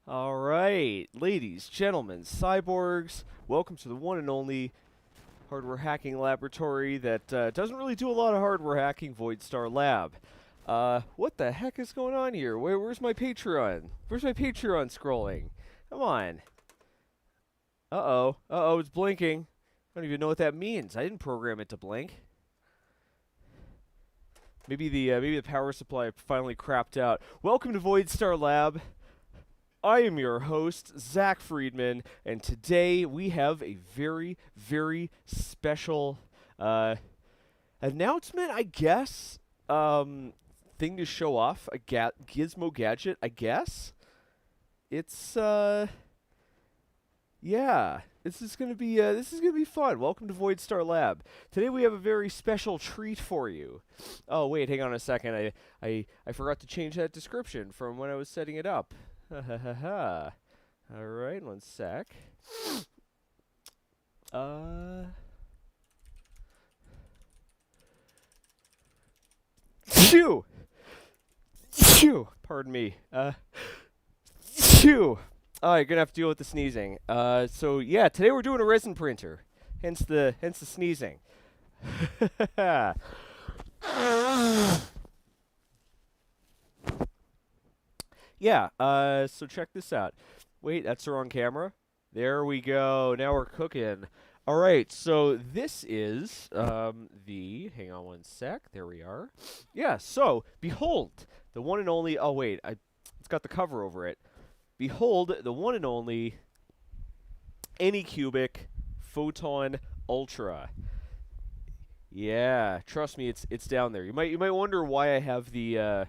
All right, ladies, gentlemen, cyborgs, welcome to the one and only hardware hacking laboratory that doesn't really do a lot of hardware hacking, Voidstar Lab. What the heck is going on here? Where's my Patreon? Where's my Patreon scrolling? Come on. Uh-oh. Uh-oh, it's blinking. I don't even know what that means. I didn't program it to blink. Maybe the power supply finally crapped out. Welcome to Voidstar Lab. I am your host, Zack Freedman, and today we have a very, very special announcement, I guess. Thing to show off, a gizmo gadget, I guess. It's yeah, this is gonna be fun. Welcome to Voidstar Lab. Today we have a very special treat for you. Oh wait, hang on a second. I forgot to change that description from when I was setting it up. Ha ha ha ha. All right, one sec. Phew. Phew. Pardon me. Phew. Oh, you're gonna have to deal with the sneezing. So yeah, today we're doing a resin printer. Hence the sneezing. Yeah, so check this out. Wait, that's the wrong camera. There we go. Now we're cooking. All right, so this is hang on one sec. There we are. Yeah, so behold, the one and only, oh wait, it's got the cover over it. Behold, the one and only Anycubic Photon Ultra. Yeah, trust me, it's down there. You might wonder why I have the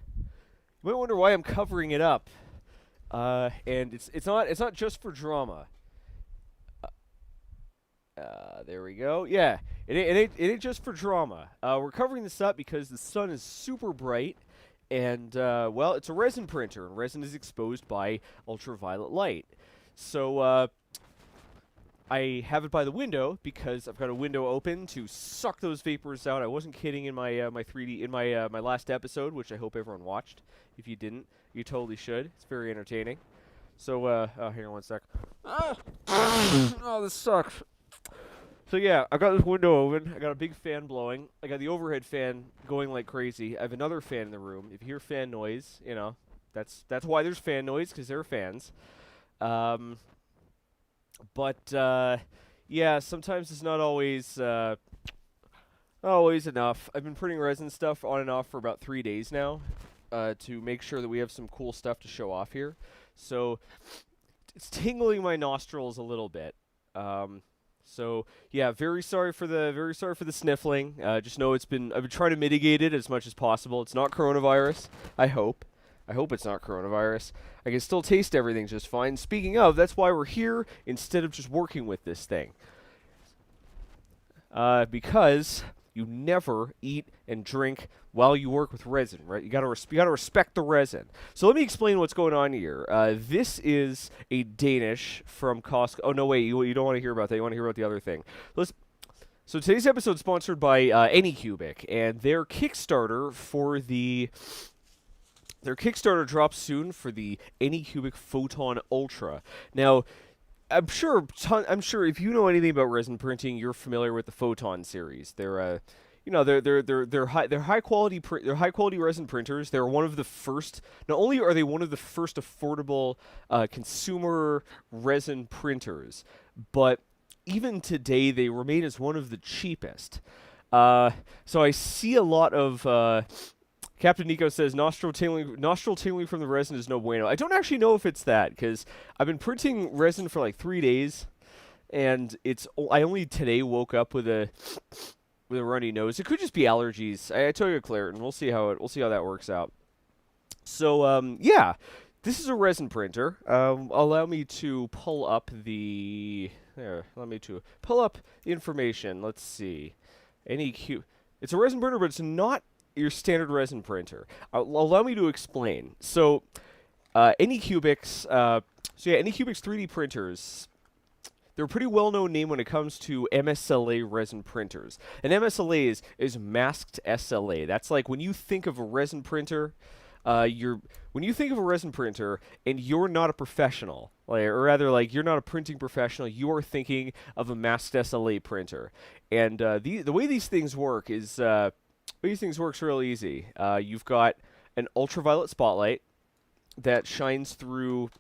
you might wonder why I'm covering it up, and it's not just for drama. There we go. Yeah, it ain't just for drama. We're covering this up because the sun is super bright, and well, it's a resin printer, and resin is exposed by ultraviolet light. So I have it by the window because I've got a window open to suck those vapors out. I wasn't kidding in my my 3D in my my last episode, which I hope everyone watched. If you didn't, you totally should. It's very entertaining. So oh, hang on one sec. Oh, this sucks. So yeah, I got this window open. I got a big fan blowing. I got the overhead fan going like crazy. I have another fan in the room. If you hear fan noise, you know, that's why there's fan noise, because there are fans. But yeah, sometimes it's not always enough. I've been printing resin stuff on and off for about 3 days now, to make sure that we have some cool stuff to show off here. So it's tingling my nostrils a little bit. So yeah, very sorry for the sniffling. Just know I've been trying to mitigate it as much as possible. It's not coronavirus. I hope it's not coronavirus. I can still taste everything just fine. Speaking of, that's why we're here instead of just working with this thing. Because you never eat and drink while you work with resin, right? You gotta respect the resin. So let me explain what's going on here. This is a Danish from Costco. Oh no, wait, you don't want to hear about that. You want to hear about the other thing. So today's episode is sponsored by Anycubic, and their Kickstarter drops soon for the Anycubic Photon Ultra. Now, I'm sure if you know anything about resin printing, you're familiar with the Photon series. They're high quality resin printers. They're one of the first. Not only are they one of the first affordable consumer resin printers, but even today they remain as one of the cheapest. So I see a lot of. Captain Nico says nostril tingling from the resin is no bueno. I don't actually know if it's that, because I've been printing resin for like 3 days, and I only today woke up with a runny nose. It could just be allergies. I told you Claritin. We'll see how that works out. So yeah, this is a resin printer. Allow me to pull up the information. Let's see. It's a resin printer, but it's not your standard resin printer. Allow me to explain. So, Anycubic's 3D printers, they're a pretty well-known name when it comes to MSLA resin printers. And MSLA is masked SLA. That's like when you think of a resin printer, when you think of a resin printer and you're not a professional, like, or rather, like you're not a printing professional, you are thinking of a masked SLA printer. And the way these things work is these things works real easy. You've got an ultraviolet spotlight that shines through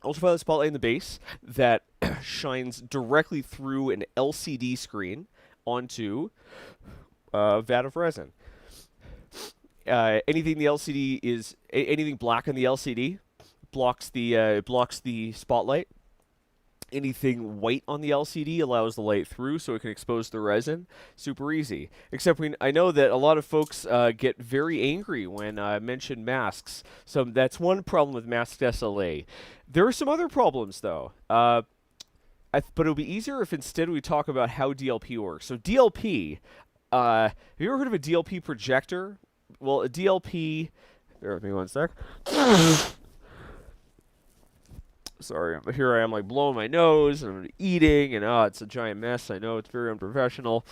ultraviolet spotlight in the base that shines directly through an LCD screen onto a vat of resin. Anything black on the LCD blocks the spotlight. Anything white on the LCD allows the light through, so it can expose the resin. Super easy. Except I know that a lot of folks get very angry when I mention masks. So that's one problem with masked SLA. There are some other problems, though. But it'll be easier if instead we talk about how DLP works. So DLP, have you ever heard of a DLP projector? Well, a DLP... Bear with me one sec. Sorry, here I am, like, blowing my nose, and I'm eating, and it's a giant mess. I know it's very unprofessional.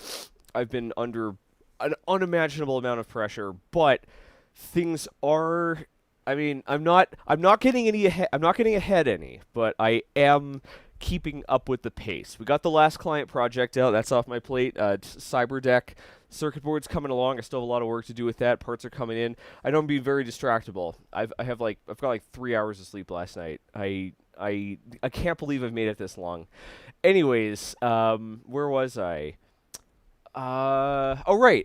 I've been under an unimaginable amount of pressure, but things are... I mean, I'm not getting ahead any, but I am keeping up with the pace. We got the last client project out. That's off my plate. Cyberdeck circuit board's coming along. I still have a lot of work to do with that. Parts are coming in. I know I'm being very distractible. I've got like 3 hours of sleep last night. I can't believe I've made it this long. Anyways, where was I? Oh right,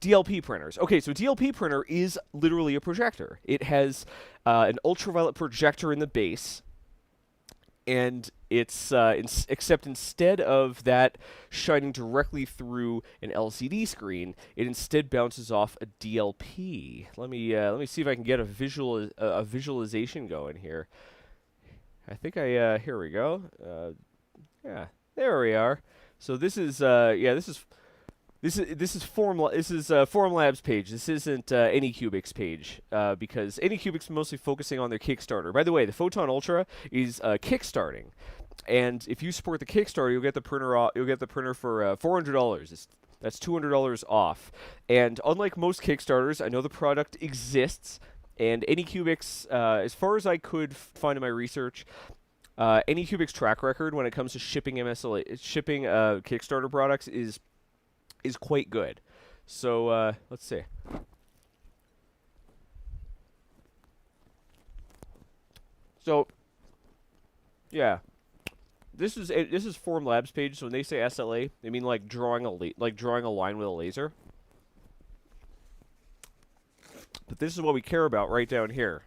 DLP printers. Okay, so DLP printer is literally a projector. It has an ultraviolet projector in the base, and it's except instead of that shining directly through an LCD screen, it instead bounces off a DLP. Let me see if I can get a visualization going here. I think here we go. Yeah, there we are. So this is this is Formlabs page. This isn't Anycubic's page because Anycubic's mostly focusing on their Kickstarter. By the way, the Photon Ultra is kickstarting, and if you support the Kickstarter, you'll get the printer. You'll get the printer for $400. That's $200 off. And unlike most Kickstarters, I know the product exists. And Anycubic's, as far as I could find in my research, Anycubic's track record when it comes to shipping Kickstarter products is quite good. So let's see. So yeah, this is Formlabs page. So when they say SLA, they mean like drawing a line with a laser. But this is what we care about right down here.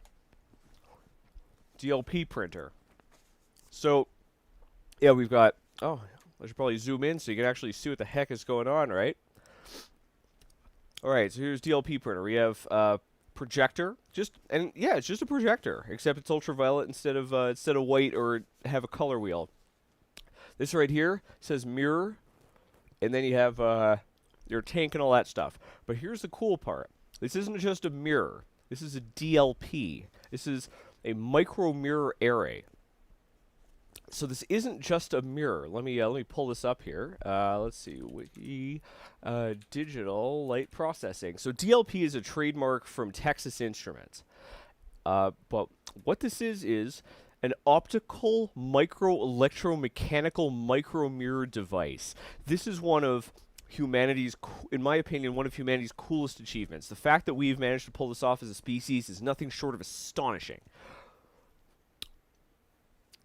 DLP printer. So, yeah, we've got... Oh, I should probably zoom in so you can actually see what the heck is going on, right? Alright, so here's DLP printer. We have projector. It's just a projector, except it's ultraviolet instead of white or have a color wheel. This right here says mirror, and then you have your tank and all that stuff. But here's the cool part. This isn't just a mirror. This is a DLP. This is a micro mirror array. So this isn't just a mirror. Let me pull this up here. Let's see. Digital light processing. So DLP is a trademark from Texas Instruments. But what this is an optical electromechanical micro mirror device. This is one of humanity's, in my opinion, one of humanity's coolest achievements. The fact that we've managed to pull this off as a species is nothing short of astonishing.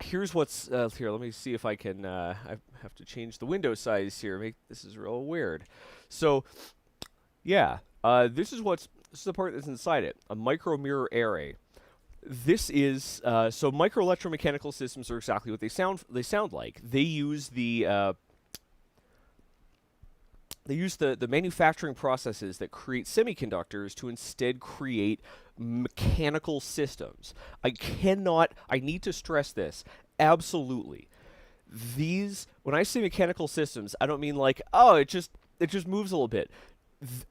Here's what's here. Let me see if I can. I have to change the window size here. This is real weird. So, yeah, this is the part that's inside it. A micro mirror array. This is so micro electromechanical systems are exactly what they sound like. They use the manufacturing processes that create semiconductors to instead create mechanical systems. I need to stress this. Absolutely. When I say mechanical systems, I don't mean like, oh, it just moves a little bit.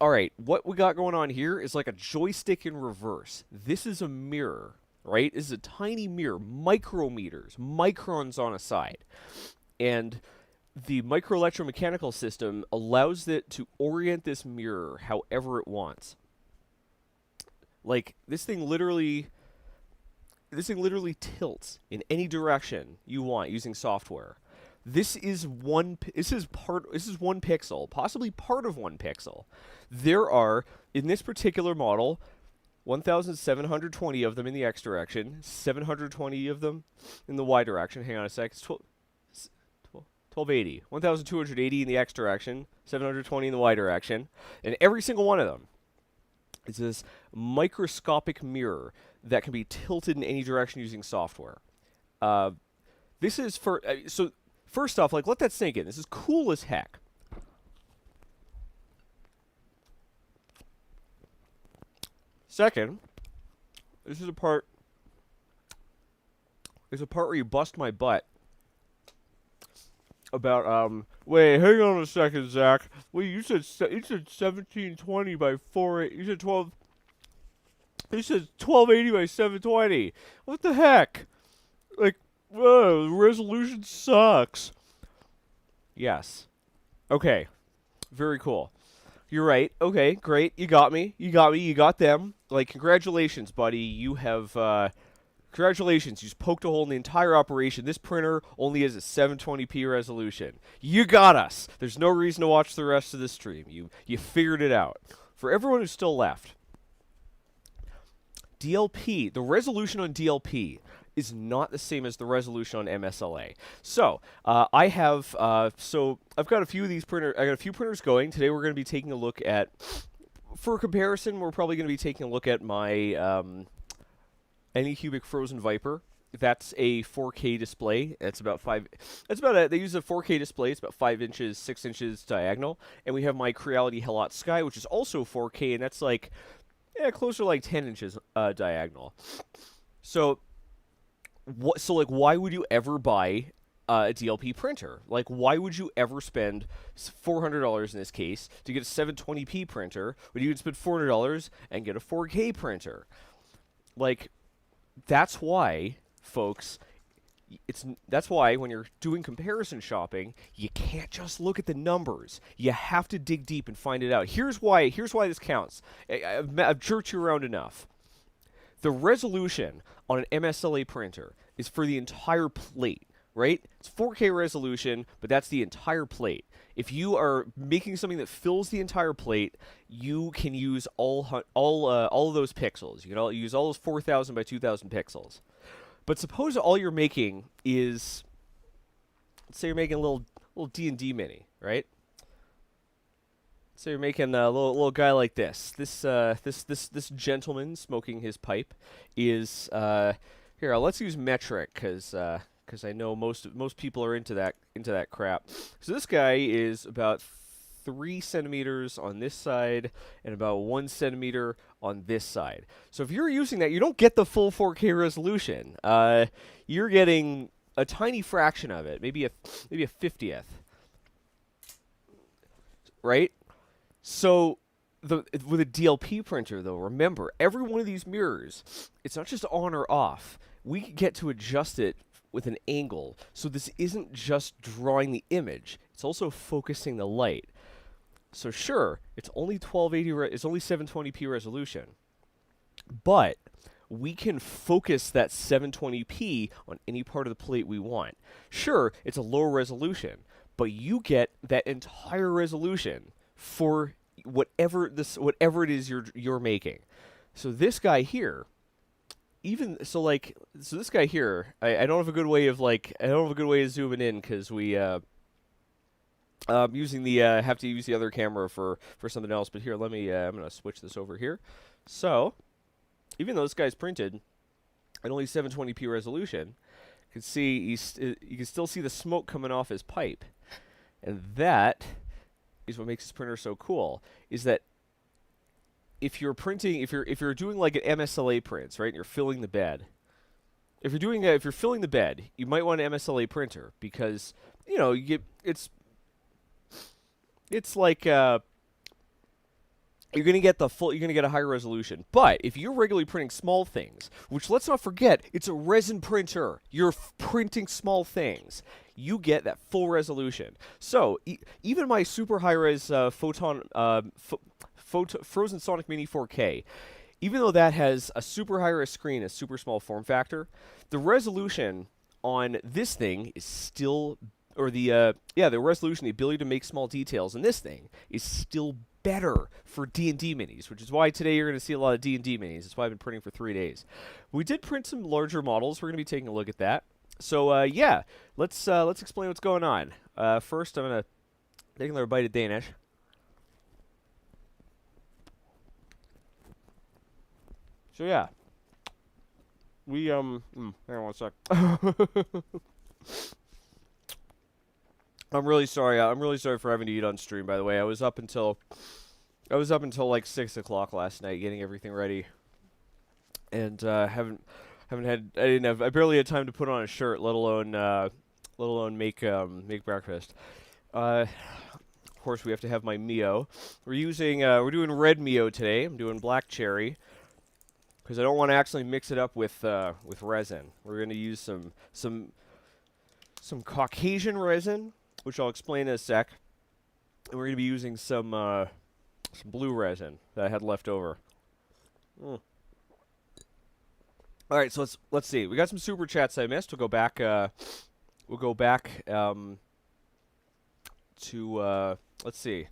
All right, what we got going on here is like a joystick in reverse. This is a mirror, right? This is a tiny mirror, micrometers, microns on a side. And the micro electromechanical system allows it to orient this mirror however it wants. Like, this thing literally tilts in any direction you want using software. This is one pixel, possibly part of 1 pixel. There are, in this particular model, 1,720 of them in the X direction, 720 of them in the Y direction. Hang on a sec. It's 1280. 1,280 in the X direction, 720 in the Y direction. And every single one of them is this microscopic mirror that can be tilted in any direction using software. This is for... so, first off, like, let that sink in. This is cool as heck. Second, this is a part... there's a part where you bust my butt about, wait, hang on a second, Zach. Wait, you said 1720 by 4... you said 12... you said 1280 by 720. What the heck? Like, whoa, the resolution sucks. Yes. Okay. Very cool. You're right. Okay, great. You got me. You got me. You got them. Like, congratulations, buddy. You have, congratulations. You just poked a hole in the entire operation. This printer only has a 720p resolution. You got us. There's no reason to watch the rest of the stream. You figured it out. For everyone who's still left, DLP, the resolution on DLP is not the same as the resolution on MSLA. So, I have, so I've got a few of these printers, I got a few printers going. Today we're going to be taking a look at, for comparison, we're probably going to be taking a look at my, Anycubic Frozen Viper. That's a 4K display. It's about they use a 4K display. It's about 5 inches, 6 inches diagonal. And we have my Creality Hellot Sky, which is also 4K, and that's like, yeah, closer to like 10 inches diagonal. So, like, why would you ever buy a DLP printer? Like, why would you ever spend $400 in this case to get a 720p printer when you could spend $400 and get a 4K printer? Like, that's why, folks, that's why when you're doing comparison shopping, you can't just look at the numbers. You have to dig deep and find it out. Here's why this counts. I've jerked you around enough. The resolution on an MSLA printer is for the entire plate, right? It's 4K resolution, but that's the entire plate. If you are making something that fills the entire plate, you can use all of those pixels. You can use all those 4,000 by 2,000 pixels. But suppose all you're making is, let's say you're making a little D&D mini, right? So you're making a little guy like this. This gentleman smoking his pipe is here. Let's use metric because I know most people are into that crap. So this guy is about 3 centimeters on this side and about 1 centimeter on this side. So if you're using that, you don't get the full 4K resolution. You're getting a tiny fraction of it, maybe a 50th, right? So with a DLP printer, though, remember, every one of these mirrors, it's not just on or off. We can get to adjust it with an angle. So this isn't just drawing the image, it's also focusing the light. So sure, it's only 1280, it's only 720p resolution, but we can focus that 720p on any part of the plate we want. Sure, it's a lower resolution, but you get that entire resolution for whatever it is you're making. So this guy here, this guy here, I don't have a good way of zooming in because we using the have to use the other camera for something else. But here, let me I'm gonna switch this over here. So even though this guy's printed at only 720p resolution, you can see you can still see the smoke coming off his pipe, and that is what makes this printer so cool. Is that if you're printing, if you're doing like an MSLA prints, right, and you're filling the bed. If you're filling the bed, you might want an MSLA printer because you get it's like you're gonna get a higher resolution. But if you're regularly printing small things, which let's not forget, it's a resin printer. You're printing small things. You get that full resolution. So even my super high res Photon Frozen Sonic Mini 4K, even though that has a super high-res screen, a super small form factor, the resolution on this thing is still, or the resolution, the ability to make small details in this thing is still better for D&D minis, which is why today you're going to see a lot of D&D minis. That's why I've been printing for 3 days. We did print some larger models. We're going to be taking a look at that. So yeah, let's explain what's going on. First, I'm going to take another bite of Danish. So yeah, we hang on one sec. I'm really sorry. I'm really sorry for having to eat on stream. By the way, I was up until like 6 o'clock last night getting everything ready, and I barely had time to put on a shirt, let alone make breakfast. Of course, we have to have my Mio. We're doing red Mio today. I'm doing black cherry, because I don't want to actually mix it up with resin. We're going to use some Caucasian resin, which I'll explain in a sec. And we're going to be using some blue resin that I had left over. All right, so let's see. We got some super chats I missed. We'll go back. Let's see.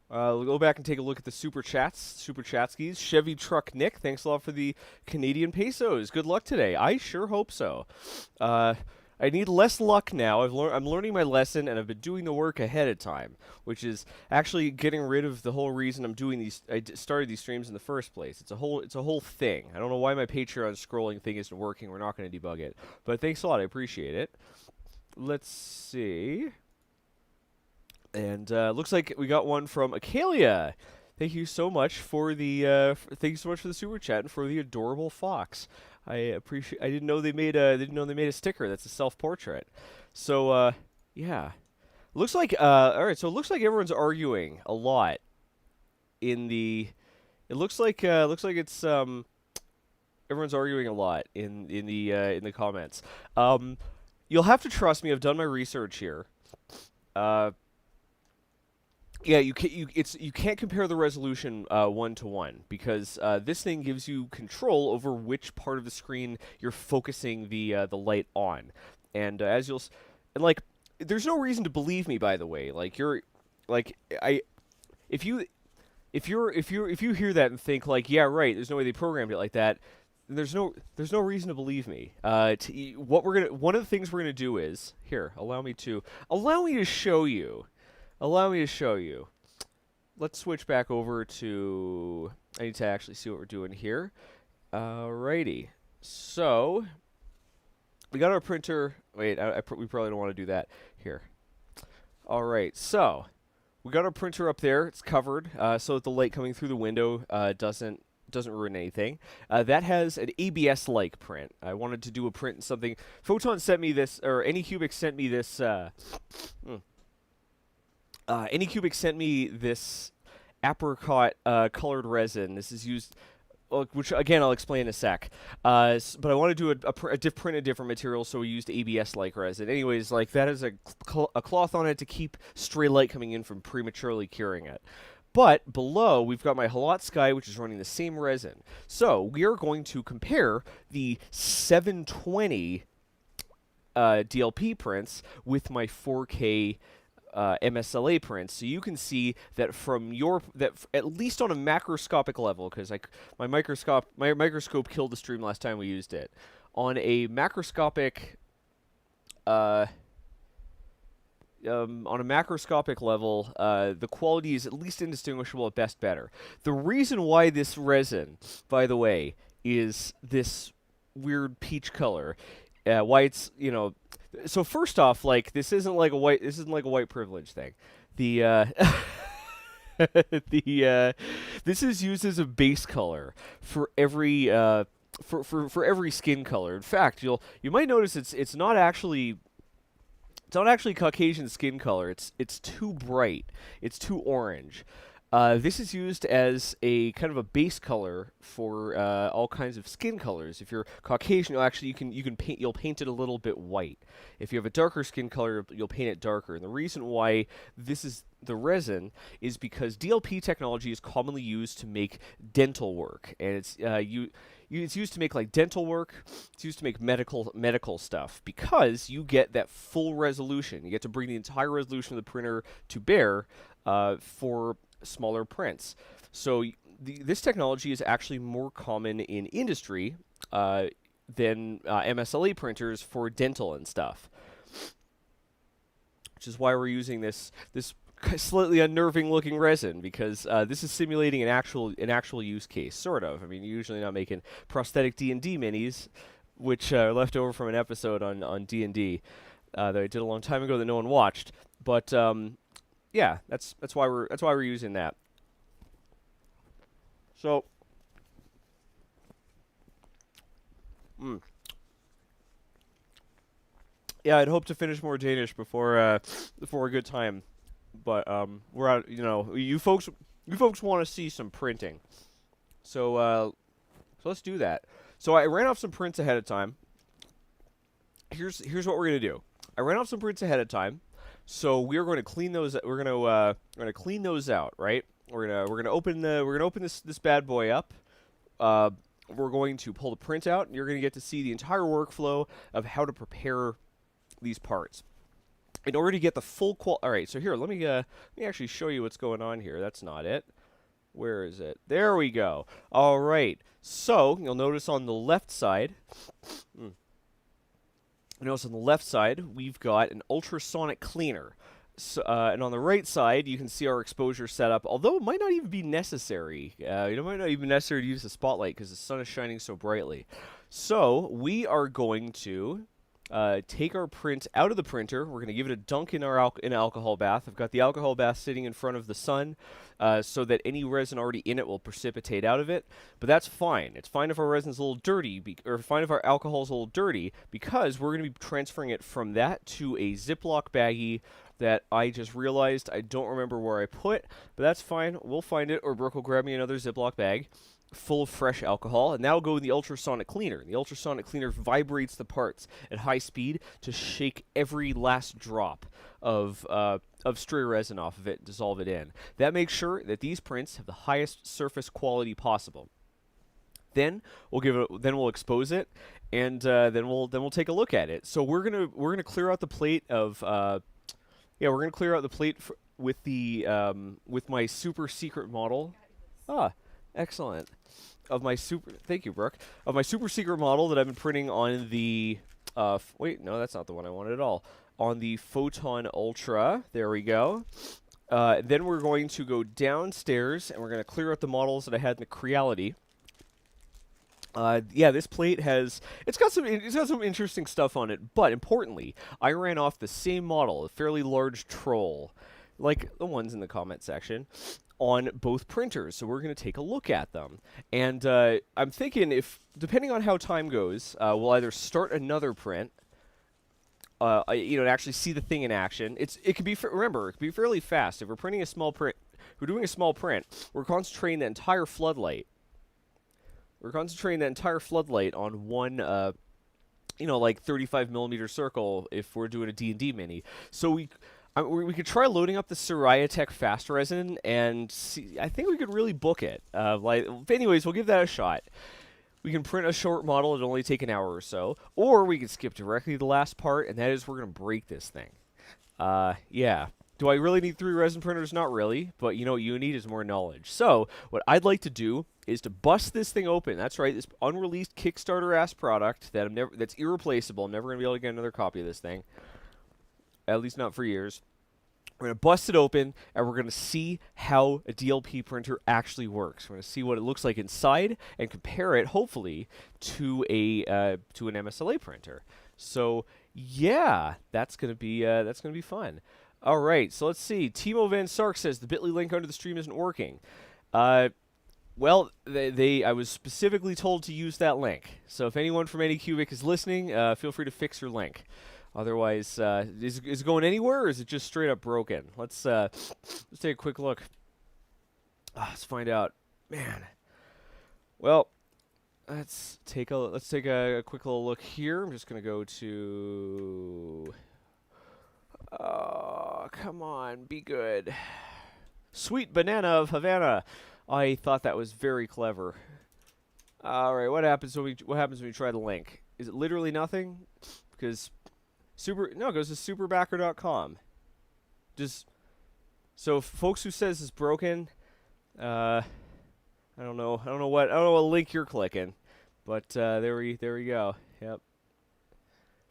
We'll go back and take a look at the super chats. Super chatskis. Chevy Truck Nick, thanks a lot for the Canadian pesos. Good luck today. I sure hope so. I need less luck now. I'm learning my lesson, and I've been doing the work ahead of time, which is actually getting rid of the whole reason I'm doing these. Started these streams in the first place. It's a whole thing. I don't know why my Patreon scrolling thing isn't working. We're not going to debug it, but thanks a lot. I appreciate it. Let's see. And looks like we got one from Acalia. Thank you so much for the super chat and for the adorable fox. I appreciate. I didn't know they made a sticker that's a self-portrait. So yeah, looks like all right. So it looks like everyone's arguing a lot in the. It looks like it's everyone's arguing a lot in the comments. You'll have to trust me. I've done my research here. Yeah, you can't compare the resolution 1-to-1 because this thing gives you control over which part of the screen you're focusing the light on, and there's no reason to believe me. By the way, if you hear that and think like, yeah, right, there's no way they programmed it like that. There's no reason to believe me. One of the things we're gonna do is here. Allow me to show you. Allow me to show you. Let's switch back over to. I need to actually see what we're doing here. Alrighty. So we got our printer. Wait, we probably don't want to do that here. All right. So we got our printer up there. It's covered, so that the light coming through the window doesn't ruin anything. That has an ABS-like print. I wanted to do a print in something. Photon sent me this, or Anycubic sent me this. Anycubic sent me this apricot colored resin. This is used, which again I'll explain in a sec. But I want to do print a different material, so we used ABS-like resin. Anyways, like that has a cloth on it to keep stray light coming in from prematurely curing it. But below, we've got my Halot Sky, which is running the same resin. So we are going to compare the 720 DLP prints with my 4K MSLA prints, so you can see that at least on a macroscopic level, because my microscope killed the stream last time we used it. On a macroscopic level, the quality is at least indistinguishable, at best better. The reason why this resin, by the way, is this weird peach color, why it's, so first off, like this isn't like a white privilege thing. This is used as a base color for every for every skin color. In fact, you might notice it's not actually Caucasian skin color. It's too bright. It's too orange. This is used as a kind of a base color for all kinds of skin colors. If you're Caucasian, you'll paint it a little bit white. If you have a darker skin color, you'll paint it darker. And the reason why this is the resin is because DLP technology is commonly used to make dental work, and it's used to make like dental work. It's used to make medical stuff because you get that full resolution. You get to bring the entire resolution of the printer to bear for smaller prints. So this technology is actually more common in industry than MSLA printers for dental and stuff, which is why we're using this slightly unnerving looking resin, because this is simulating an actual use case, sort of. I mean, you're usually not making prosthetic D&D minis, which are left over from an episode on D&D that I did a long time ago that no one watched. But yeah, that's why we're using that. So, yeah, I'd hope to finish more Danish before a good time, but we're out. You know, you folks want to see some printing, so let's do that. So I ran off some prints ahead of time. Here's what we're gonna do. I ran off some prints ahead of time. So we're going to clean those. We're going to clean those out, right? We're gonna open this bad boy up. We're going to pull the print out, and you're going to get to see the entire workflow of how to prepare these parts. In order to get the full all right. So here, let me actually show you what's going on here. That's not it. Where is it? There we go. All right. So you'll notice on the left side. Notice on the left side, we've got an ultrasonic cleaner. So, and on the right side, you can see our exposure setup, although it might not even be necessary. It might not even be necessary to use the spotlight because the sun is shining so brightly. So we are going to take our print out of the printer. We're going to give it a dunk in our alcohol bath. I've got the alcohol bath sitting in front of the sun so that any resin already in it will precipitate out of it. But that's fine. It's fine if our resin's a little dirty, or fine if our alcohol's a little dirty, because we're going to be transferring it from that to a Ziploc baggie that I just realized I don't remember where I put, but that's fine. We'll find it, or Brooke will grab me another Ziploc bag full of fresh alcohol, and now go in the ultrasonic cleaner. The ultrasonic cleaner vibrates the parts at high speed to shake every last drop of stray resin off of it and dissolve it in. That makes sure that these prints have the highest surface quality possible. Then we'll expose it, and then we'll take a look at it. So we're gonna clear out the plate of we're gonna clear out the plate with with my super secret model. Excellent. Thank you, Brooke. Of my super secret model that I've been printing on the, wait, no, that's not the one I wanted at all. On the Photon Ultra. There we go. Then we're going to go downstairs, and we're going to clear out the models that I had in the Creality. Yeah, this plate it's got some interesting stuff on it, but importantly, I ran off the same model, a fairly large troll, like the ones in the comment section, on both printers. So we're going to take a look at them. And I'm thinking, depending on how time goes, we'll either start another print, to actually see the thing in action. It can be, remember, it can be fairly fast. If we're printing a small print, we're doing a small print, we're concentrating the entire floodlight. We're concentrating that entire floodlight on one, like 35 millimeter circle if we're doing a D&D mini. So we could try loading up the Soraya Tech Fast Resin and see. I think we could really book it. Anyways, we'll give that a shot. We can print a short model. It'll only take an hour or so. Or we can skip directly to the last part, and that is we're going to break this thing. Yeah. Do I really need 3 resin printers? Not really, but what you need is more knowledge. So what I'd like to do is to bust this thing open. That's right, this unreleased Kickstarter-ass product that's irreplaceable. I'm never going to be able to get another copy of this thing. At least not for years. We're going to bust it open, and we're going to see how a DLP printer actually works. We're going to see what it looks like inside and compare it, hopefully, to an MSLA printer. So, yeah, that's going to be fun. All right, so let's see. Timo Van Sark says the Bitly link under the stream isn't working. Well, I was specifically told to use that link. So if anyone from Anycubic is listening, feel free to fix your link. Otherwise, is it going anywhere, or is it just straight up broken? Let's take a quick look. Let's find out. Man. Well, let's take a quick little look here. I'm just gonna go to. Oh, come on, be good. Sweet Banana of Havana. I thought that was very clever. All right, what happens when we try the link? Is it literally nothing? Because it goes to superbacker.com. Just so folks who says it's broken, I don't know what link you're clicking, but there we go. Yep.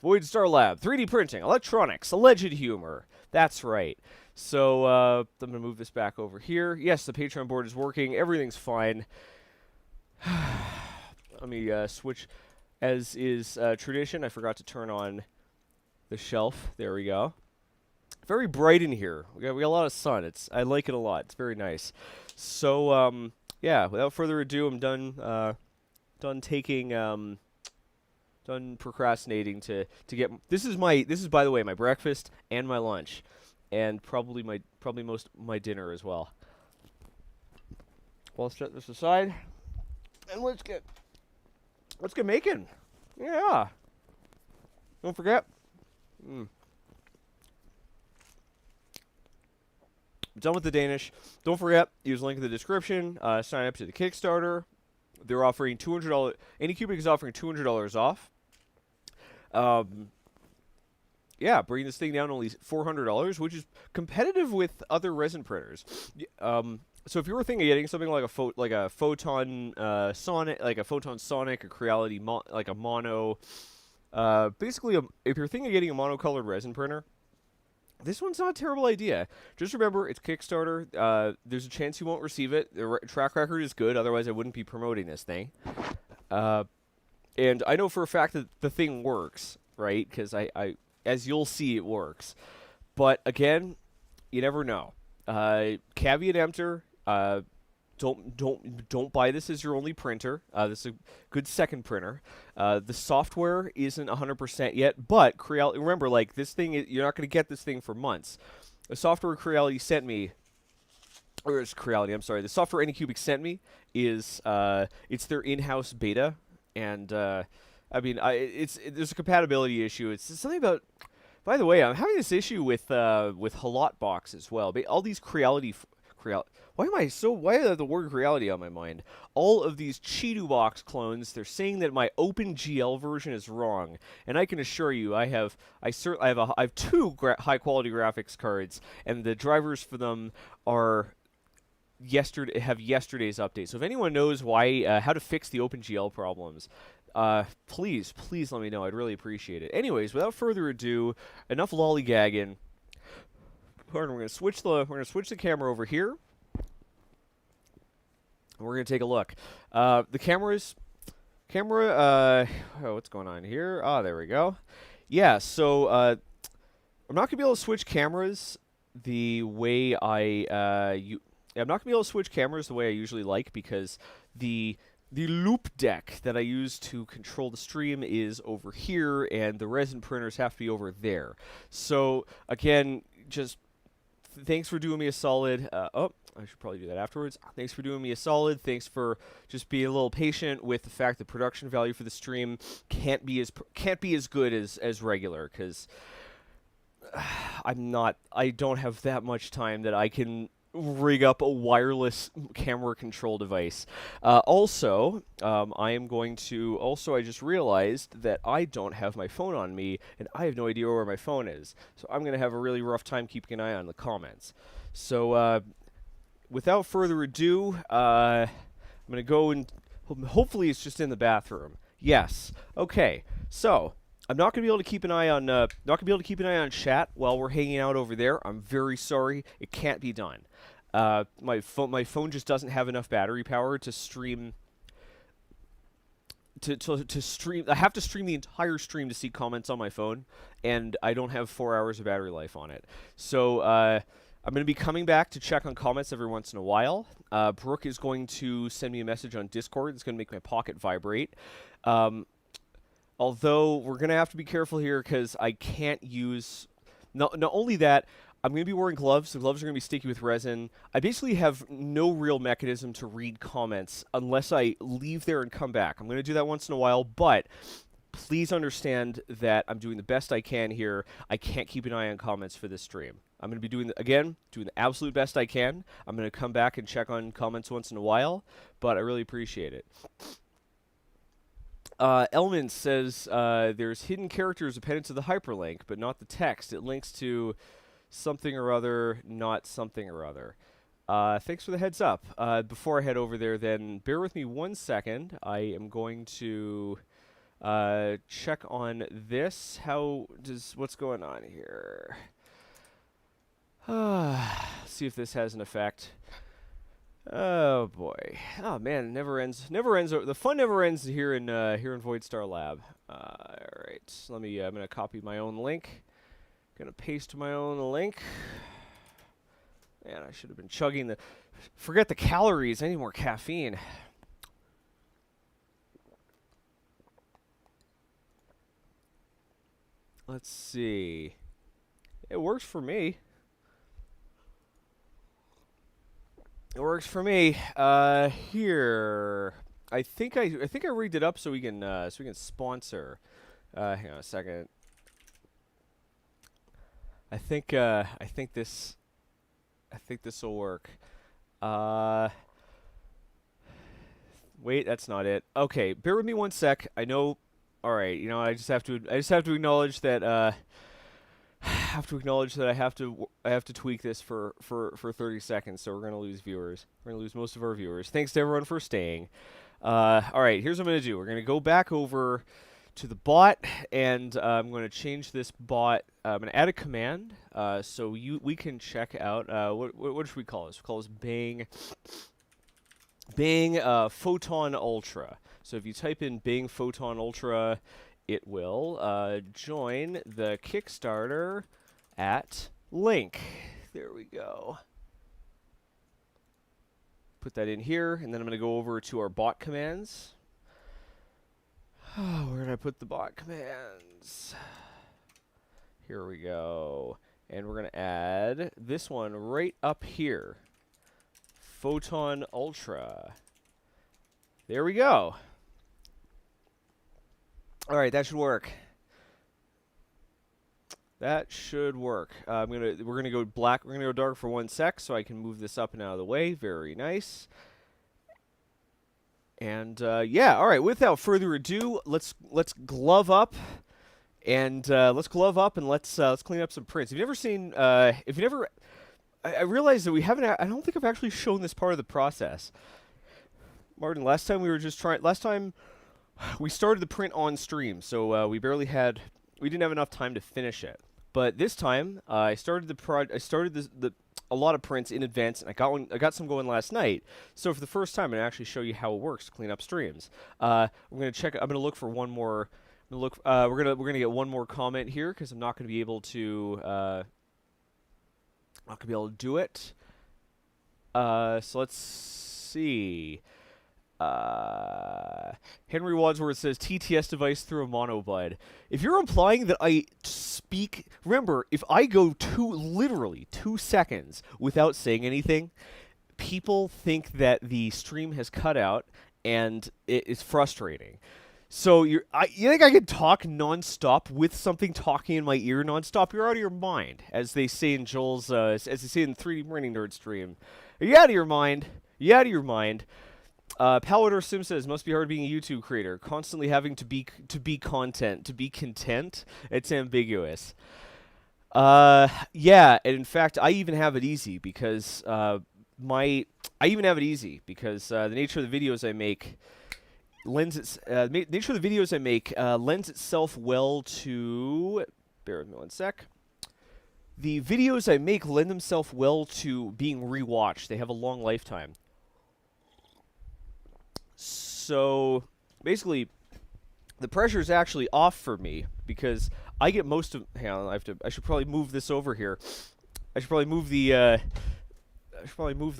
Voidstar Lab, 3D printing, electronics, alleged humor. That's right. So I'm gonna move this back over here. Yes, the Patreon board is working. Everything's fine. Let me switch. As is tradition, I forgot to turn on the shelf. There we go. Very bright in here. We got a lot of sun. I like it a lot. It's very nice. So yeah, without further ado, I'm done done procrastinating to get. This is by the way my breakfast and my lunch, and probably most my dinner as well. Well, let's set this aside, and let's get making. Yeah. Don't forget. Done with the Danish. Don't forget, use the link in the description. Sign up to the Kickstarter. They're offering $200. Anycubic is offering $200 off. Yeah, bringing this thing down to only $400, which is competitive with other resin printers. So if you were thinking of getting something like a Photon Sonic, like a Photon Sonic, a Creality, like a mono, basically, if you're thinking of getting a monocolored resin printer, this one's not a terrible idea. Just remember, it's Kickstarter. There's a chance you won't receive it. The track record is good, otherwise I wouldn't be promoting this thing. And I know for a fact that the thing works, right? Because I, as you'll see, it works. But again, you never know. Caveat emptor. Don't buy this as your only printer. This is a good second printer. The software isn't 100% yet, but Creality, remember, like this thing, you're not going to get this thing for months. The software Creality sent me, or it's Creality, I'm sorry. The software Anycubic sent me is it's their in-house beta, and I mean, there's a compatibility issue. It's something about. By the way, I'm having this issue with Halotbox as well. All these Creality. Why do I have the word Creality on my mind? All of these Cheeto Box clones, they're saying that my OpenGL version is wrong, and I can assure you, I have two high quality graphics cards, and the drivers for them have yesterday's update. So if anyone knows why how to fix the OpenGL problems, please let me know. I'd really appreciate it. Anyways, without further ado, enough lollygagging. We're gonna switch the camera over here. And we're gonna take a look. The camera. Oh, what's going on here? Ah, there we go. Yeah. So I'm not gonna be able to switch cameras the way I'm not gonna be able to switch cameras the way I usually like, because the loop deck that I use to control the stream is over here, and the resin printers have to be over there. So again, just thanks for doing me a solid. Oh, I should probably do that afterwards. Thanks for doing me a solid. Thanks for just being a little patient with the fact that production value for the stream can't be as good as regular, because I don't have that much time that I can rig up a wireless camera control device. Also, I am going to. Also, I just realized that I don't have my phone on me, and I have no idea where my phone is. So I'm going to have a really rough time keeping an eye on the comments. So, without further ado, I'm going to go and hopefully it's just in the bathroom. Yes. Okay. So I'm not going to be able to keep an eye on chat while we're hanging out over there. I'm very sorry. It can't be done. My phone just doesn't have enough battery power to stream. To stream, I have to stream the entire stream to see comments on my phone, and I don't have 4 hours of battery life on it. So I'm going to be coming back to check on comments every once in a while. Brooke is going to send me a message on Discord. It's going to make my pocket vibrate. Although we're going to have to be careful here, because I can't use. Not only that, I'm going to be wearing gloves. The gloves are going to be sticky with resin. I basically have no real mechanism to read comments unless I leave there and come back. I'm going to do that once in a while, but please understand that I'm doing the best I can here. I can't keep an eye on comments for this stream. I'm going to be doing the absolute best I can. I'm going to come back and check on comments once in a while, but I really appreciate it. Elman says there's hidden characters appended to the hyperlink, but not the text. It links to something or other, not something or other. Thanks for the heads up. Before I head over there, then bear with me 1 second. I am going to check on this. What's going on here? See if this has an effect. Oh boy. Oh man, it never ends. Never ends. The fun never ends here in Voidstar Lab. All right. I'm gonna copy my own link. Gonna paste my own link. Man, I should have been chugging the. Forget the calories. I need more caffeine. Let's see. It works for me. It works for me. Here, I think I rigged it up so we can sponsor. Hang on a second. I think this will work. Wait, that's not it. Okay, bear with me 1 sec. I know. All right, you know, I just have to acknowledge that. I have to tweak this for 30 seconds, so we're gonna lose viewers. We're gonna lose most of our viewers. Thanks to everyone for staying. All right, here's what I'm gonna do. We're gonna go back over to the bot, and I'm gonna change this bot. I'm gonna add a command, so we can check out what should we call this? We call this Bing Photon Ultra. So if you type in Bing Photon Ultra, it will join the Kickstarter at link. There we go. Put that in here, and then I'm going to go over to our bot commands. Oh, where did I put the bot commands? Here we go. And we're going to add this one right up here. Photon Ultra. There we go. All right, that should work. That should work. We're gonna go black. We're gonna go dark for 1 sec, so I can move this up and out of the way. Very nice. And yeah, all right. Without further ado, let's glove up, and let's clean up some prints. If you've never seen, I realize that we haven't. I don't think I've actually shown this part of the process. Martin, last time we started the print on stream, so we didn't have enough time to finish it. But this time, I started a lot of prints in advance, and I got some going last night. So for the first time, I'm gonna actually show you how it works to clean up streams. I'm gonna look for one more. We're gonna get one more comment here because I'm not gonna be able to do it. So let's see. Henry Wadsworth says TTS device through a monobud. If you're implying that I speak, remember, if I go literally 2 seconds without saying anything, people think that the stream has cut out, and it is frustrating. So you think I can talk nonstop with something talking in my ear nonstop? You're out of your mind, as they say in Joel's, as they say in the 3D Printing Nerd stream. Are you out of your mind? You out of your mind? Palador Sim says, must be hard being a YouTube creator, constantly having to be content, to be content. It's ambiguous. Yeah, and in fact, I even have it easy because the nature of the videos I make lends itself well to. Bear with me 1 sec. The videos I make lend themselves well to being rewatched. They have a long lifetime. So basically, the pressure is actually off for me because I get most of. Hang on, I should probably move this over here. I should probably move the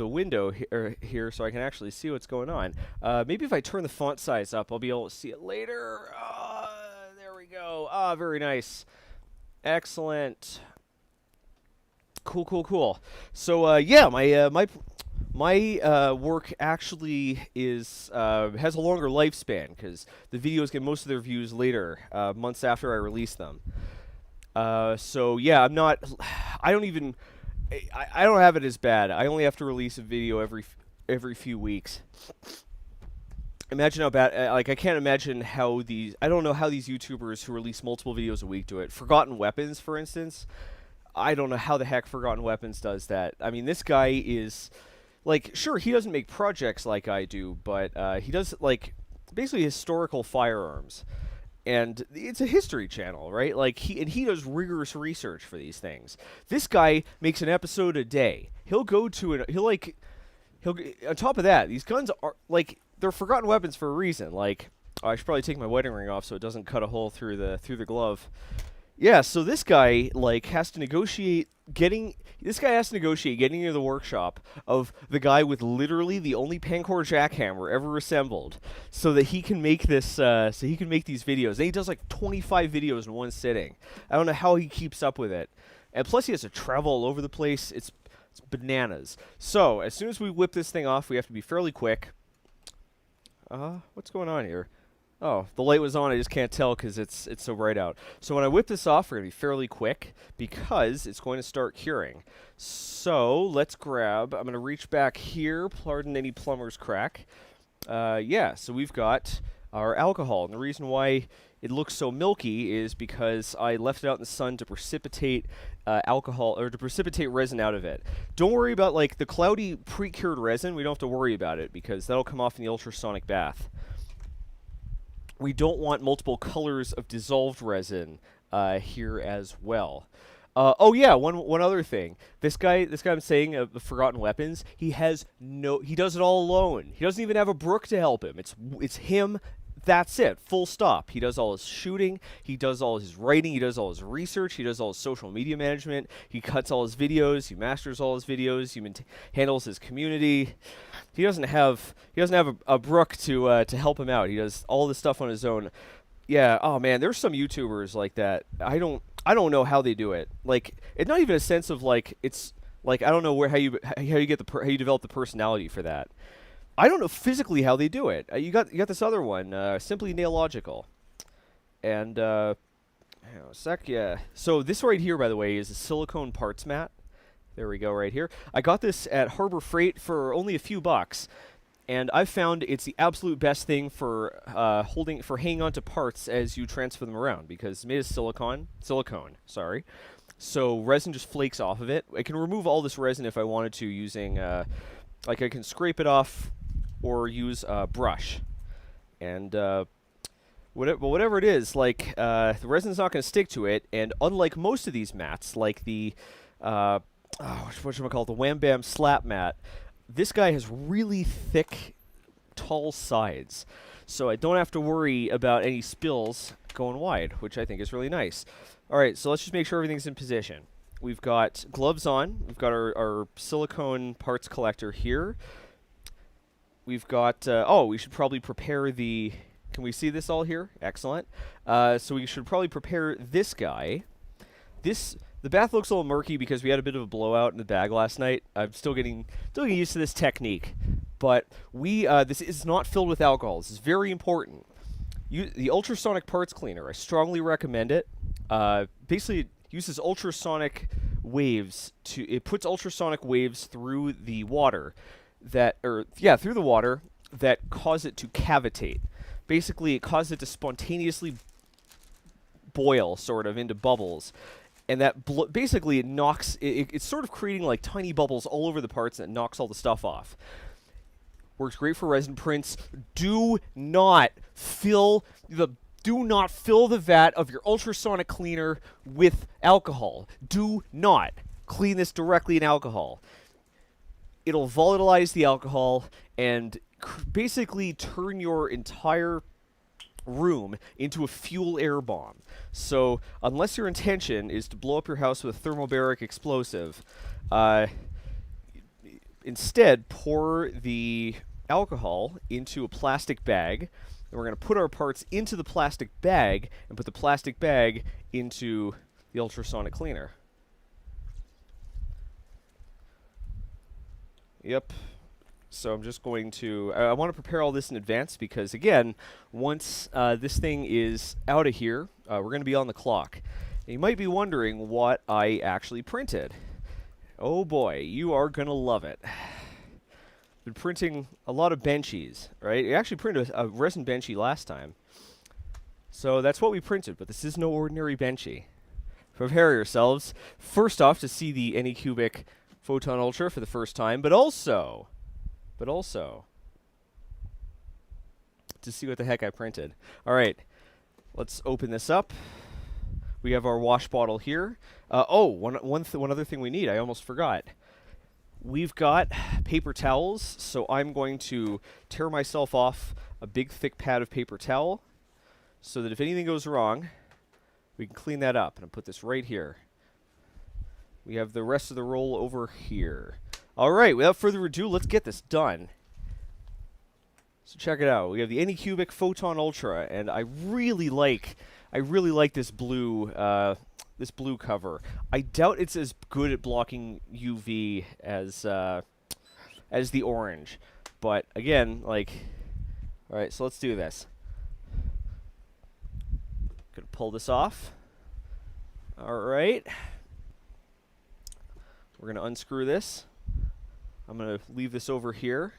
window here so I can actually see what's going on. Maybe if I turn the font size up, I'll be able to see it later. There we go. Very nice. Excellent. Cool, cool, cool. So yeah, my work actually is has a longer lifespan because the videos get most of their views later, months after I release them. So yeah, I don't even, I don't have it as bad. I only have to release a video every few weeks. Imagine how bad, like, I can't imagine how I don't know how these YouTubers who release multiple videos a week do it. Forgotten Weapons, for instance. I don't know how the heck Forgotten Weapons does that. I mean, this guy is, like, sure, he doesn't make projects like I do, but he does, like, basically historical firearms. And it's a history channel, right? Like, he does rigorous research for these things. This guy makes an episode a day. He'll go to on top of that, these guns are, like, they're forgotten weapons for a reason. Like, oh, I should probably take my wedding ring off so it doesn't cut a hole through the glove. Yeah, so this guy, like, has to negotiate getting into the workshop of the guy with literally the only Pancor jackhammer ever assembled, so that he can make this, so he can make these videos. And he does like 25 videos in one sitting. I don't know how he keeps up with it. And plus he has to travel all over the place. It's bananas. So, as soon as we whip this thing off, we have to be fairly quick. What's going on here? Oh, the light was on, I just can't tell because it's so bright out. So when I whip this off, we're going to be fairly quick because it's going to start curing. So let's grab, I'm going to reach back here, pardon any plumber's crack. Yeah, so we've got our alcohol. And the reason why it looks so milky is because I left it out in the sun to precipitate alcohol, or to precipitate resin out of it. Don't worry about, like, the cloudy pre-cured resin. We don't have to worry about it because that'll come off in the ultrasonic bath. We don't want multiple colors of dissolved resin here as well. Oh yeah, one other thing. This guy I'm saying, the Forgotten Weapons, he does it all alone. He doesn't even have a Brook to help him. It's him. That's it. Full stop. He does all his shooting. He does all his writing. He does all his research. He does all his social media management. He cuts all his videos. He masters all his videos. He handles his community. He doesn't have a Brook to help him out. He does all this stuff on his own. Yeah. Oh man, there's some YouTubers like that. I don't know how they do it. Like, it's not even a sense of, like, it's like, I don't know how you develop the personality for that. I don't know physically how they do it. You got this other one, Simply Nailogical, and hang on a sec. Yeah. So this right here, by the way, is a silicone parts mat. There we go, right here. I got this at Harbor Freight for only a few bucks, and I've found it's the absolute best thing for hanging onto parts as you transfer them around, because it's made of silicone. Sorry. So resin just flakes off of it. I can remove all this resin if I wanted to using, like, I can scrape it off or use a brush. And whatever it is, like, the resin's not going to stick to it, and unlike most of these mats, like the whatchamacallit, the Wham Bam Slap mat, this guy has really thick, tall sides, so I don't have to worry about any spills going wide, which I think is really nice. Alright, so let's just make sure everything's in position. We've got gloves on. We've got our silicone parts collector here. We've got, we should probably prepare the, can we see this all here? Excellent. So we should probably prepare this guy. The bath looks a little murky because we had a bit of a blowout in the bag last night. I'm still getting used to this technique. But this is not filled with alcohol. This is very important. The ultrasonic parts cleaner, I strongly recommend it. Basically, it uses ultrasonic waves it puts ultrasonic waves through the water that cause it to cavitate. Basically, it causes it to spontaneously boil, sort of, into bubbles. And that basically it knocks, it's sort of creating like tiny bubbles all over the parts, and it knocks all the stuff off. Works great for resin prints. Do not fill the vat of your ultrasonic cleaner with alcohol. Do not clean this directly in alcohol. It'll volatilize the alcohol and basically turn your entire room into a fuel air bomb. So unless your intention is to blow up your house with a thermobaric explosive, instead pour the alcohol into a plastic bag, and we're going to put our parts into the plastic bag and put the plastic bag into the ultrasonic cleaner. Yep. So I'm just going to, I want to prepare all this in advance because, again, once this thing is out of here, we're going to be on the clock. And you might be wondering what I actually printed. Oh boy, you are going to love it. Been printing a lot of benchies, right? I actually printed a resin benchy last time. So that's what we printed, but this is no ordinary benchy. Prepare yourselves, first off, to see the Anycubic Photon Ultra for the first time, but also to see what the heck I printed. All right, let's open this up. We have our wash bottle here. One other thing we need, I almost forgot. We've got paper towels, so I'm going to tear myself off a big thick pad of paper towel so that if anything goes wrong, we can clean that up. And I'll put this right here. We have the rest of the roll over here. All right, without further ado, let's get this done. So check it out. We have the Anycubic Photon Ultra, and I really like this blue cover. I doubt it's as good at blocking UV as the orange, but again, like, all right. So let's do this. Gonna pull this off. All right. We're gonna unscrew this. I'm going to leave this over here.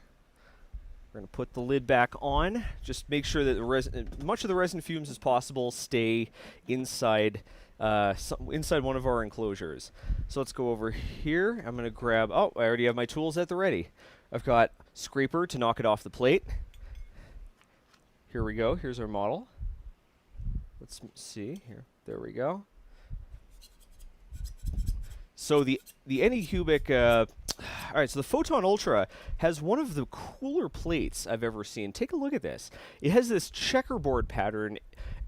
We're going to put the lid back on. Just make sure that the much of the resin fumes as possible stay inside inside one of our enclosures. So let's go over here. I'm going to grab, oh, I already have my tools at the ready. I've got scraper to knock it off the plate. Here we go. Here's our model. Let's see here. There we go. So the Anycubic, all right, so the Photon Ultra has one of the cooler plates I've ever seen. Take a look at this. It has this checkerboard pattern.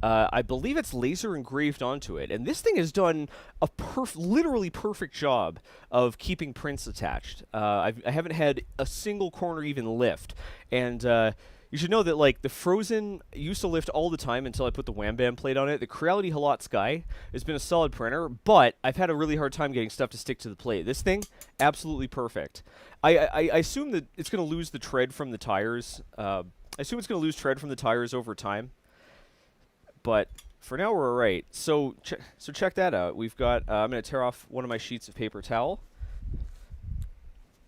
I believe it's laser engraved onto it, and this thing has done a literally perfect job of keeping prints attached. I haven't had a single corner even lift, and you should know that, like, the Frozen used to lift all the time until I put the Wham Bam plate on it. The Creality Halot Sky has been a solid printer, but I've had a really hard time getting stuff to stick to the plate. This thing, absolutely perfect. I assume that it's going to lose the tread from the tires. I assume it's going to lose tread from the tires over time, but for now we're all right. So check that out. We've got. I'm going to tear off one of my sheets of paper towel.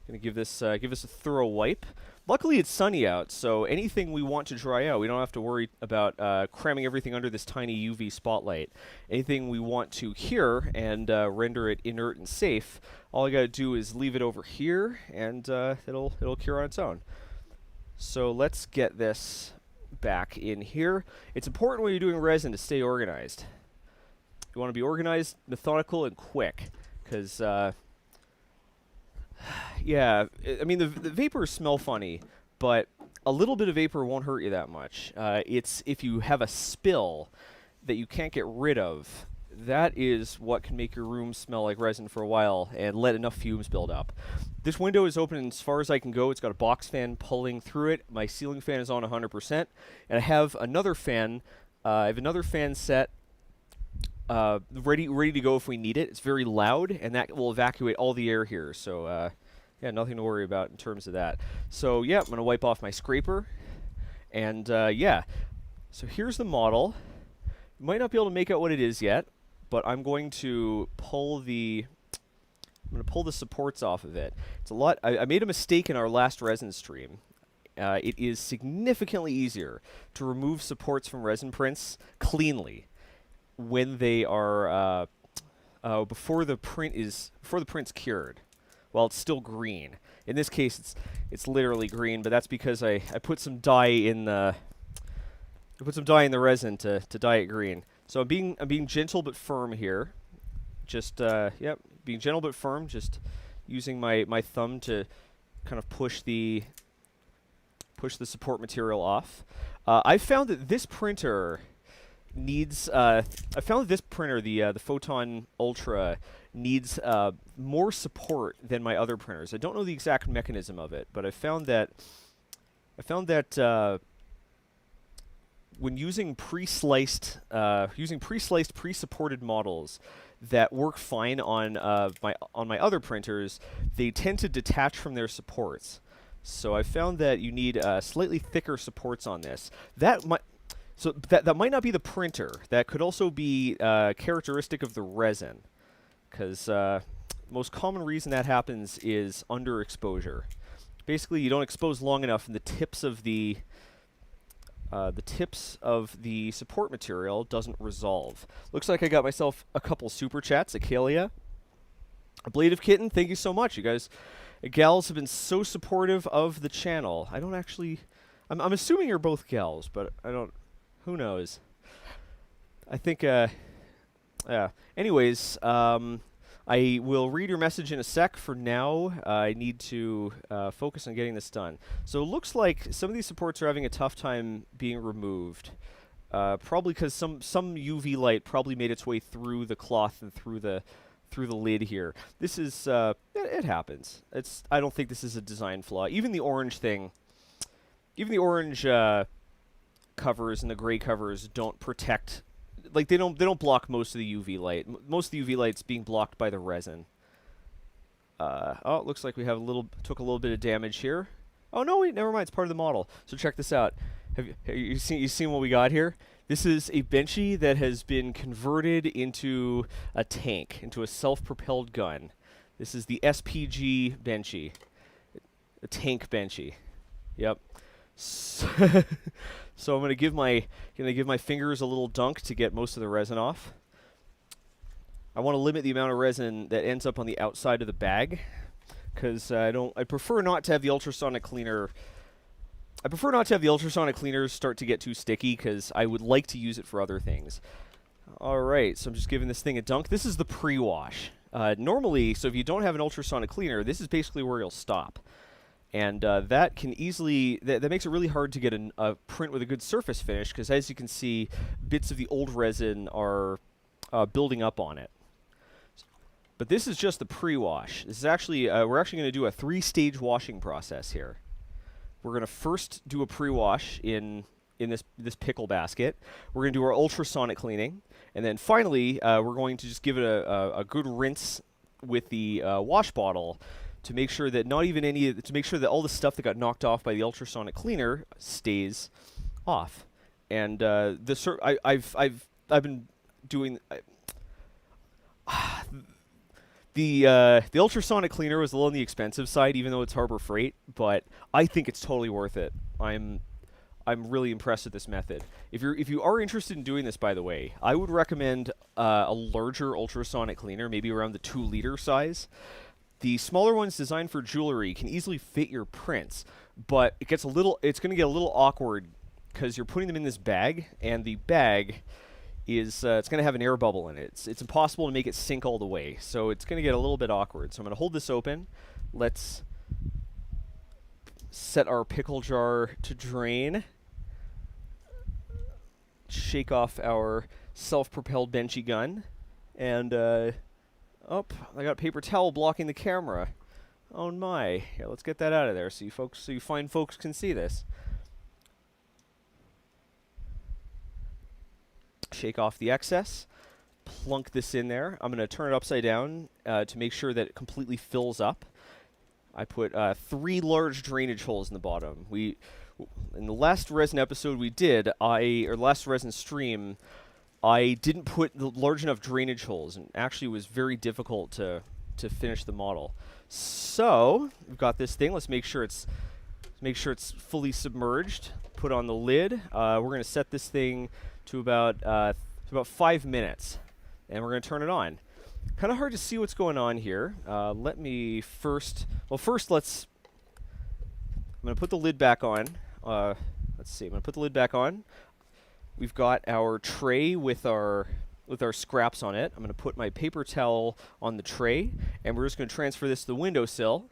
Going to give this a thorough wipe. Luckily, it's sunny out, so anything we want to dry out, we don't have to worry about cramming everything under this tiny UV spotlight. Anything we want to cure and render it inert and safe, all I got to do is leave it over here, and it'll cure on its own. So let's get this back in here. It's important when you're doing resin to stay organized. You want to be organized, methodical, and quick, because yeah, I mean, the vapors smell funny, but a little bit of vapor won't hurt you that much. It's if you have a spill that you can't get rid of, that is what can make your room smell like resin for a while and let enough fumes build up. This window is open as far as I can go. It's got a box fan pulling through it. My ceiling fan is on 100%, and I have another fan. I have another fan set ready to go if we need it. It's very loud, and that will evacuate all the air here. So yeah, nothing to worry about in terms of that. So yeah, I'm going to wipe off my scraper, and yeah. So here's the model. You might not be able to make out what it is yet, but I'm going to pull the supports off of it. It's a lot. I made a mistake in our last resin stream. It is significantly easier to remove supports from resin prints cleanly when they are before the print's cured, while it's still green. In this case, it's literally green, but that's because I put some dye in the resin to dye it green. So I'm being gentle but firm here. Just yep, being gentle but firm. Just using my thumb to kind of push the support material off. I found that this printer needs. I found that this printer, the Photon Ultra, needs more support than my other printers. I don't know the exact mechanism of it, but I found that when using pre-sliced, pre-supported models that work fine on my other printers, they tend to detach from their supports. So I found that you need slightly thicker supports on this. That might not be the printer. That could also be characteristic of the resin, because most common reason that happens is underexposure. Basically, you don't expose long enough, and the tips of the support material doesn't resolve. Looks like I got myself a couple super chats. Acalia, Ablative Kitten, thank you so much. You guys, gals, have been so supportive of the channel. I don't actually. I'm assuming you're both gals, but I don't. Who knows? I think. Yeah. Anyways, I will read your message in a sec. For now, I need to focus on getting this done. So it looks like some of these supports are having a tough time being removed. Probably because some UV light probably made its way through the cloth and through the lid here. This is it happens. I don't think this is a design flaw. Even the orange thing, even the orange covers and the gray covers don't protect. Like they don't block most of the UV light. Most of the UV light's being blocked by the resin. Oh, it looks like we have took a little bit of damage here. Oh no, wait, never mind. It's part of the model. So check this out. Have you seen what we got here? This is a Benchy that has been converted into a tank, into a self-propelled gun. This is the SPG Benchy, a tank Benchy. Yep. So I'm gonna give my fingers a little dunk to get most of the resin off. I want to limit the amount of resin that ends up on the outside of the bag, because I prefer not to have the ultrasonic cleaner. I prefer not to have the ultrasonic cleaners start to get too sticky, because I would like to use it for other things. All right, so I'm just giving this thing a dunk. This is the pre-wash. Normally, so if you don't have an ultrasonic cleaner, this is basically where you'll stop. And that can easily, that makes it really hard to get a print with a good surface finish, because as you can see, bits of the old resin are building up on it. But this is just the pre-wash. This is actually, we're actually going to do a 3-stage washing process here. We're going to first do a pre-wash in this pickle basket. We're going to do our ultrasonic cleaning, and then finally, we're going to just give it a good rinse with the wash bottle, to make sure that all the stuff that got knocked off by the ultrasonic cleaner stays off. And I've been doing the ultrasonic cleaner was a little on the expensive side, even though it's Harbor Freight, but I think it's totally worth it. I'm really impressed with this method. If you are interested in doing this, by the way, I would recommend a larger ultrasonic cleaner, maybe around the 2-liter size. The smaller ones designed for jewelry can easily fit your prints, but it's going to get a little awkward because you're putting them in this bag, and the bag is it's going to have an air bubble in it. It's impossible to make it sink all the way, so it's going to get a little bit awkward. So I'm going to hold this open. Let's set our pickle jar to drain. Shake off our self-propelled Benchy gun, and oh, I got a paper towel blocking the camera. Oh my! Here, let's get that out of there so you fine folks can see this. Shake off the excess. Plunk this in there. I'm going to turn it upside down to make sure that it completely fills up. I put 3 large drainage holes in the bottom. In the last resin episode we did, or last resin stream, I didn't put the large enough drainage holes, and actually it was very difficult to finish the model. So we've got this thing. Let's make sure it's fully submerged. Put on the lid. We're going to set this thing to about 5 minutes, and we're going to turn it on. Kind of hard to see what's going on here. Let me first. Well, first I'm going to put the lid back on. Let's see. I'm going to put the lid back on. We've got our tray with our scraps on it. I'm going to put my paper towel on the tray, and we're just going to transfer this to the windowsill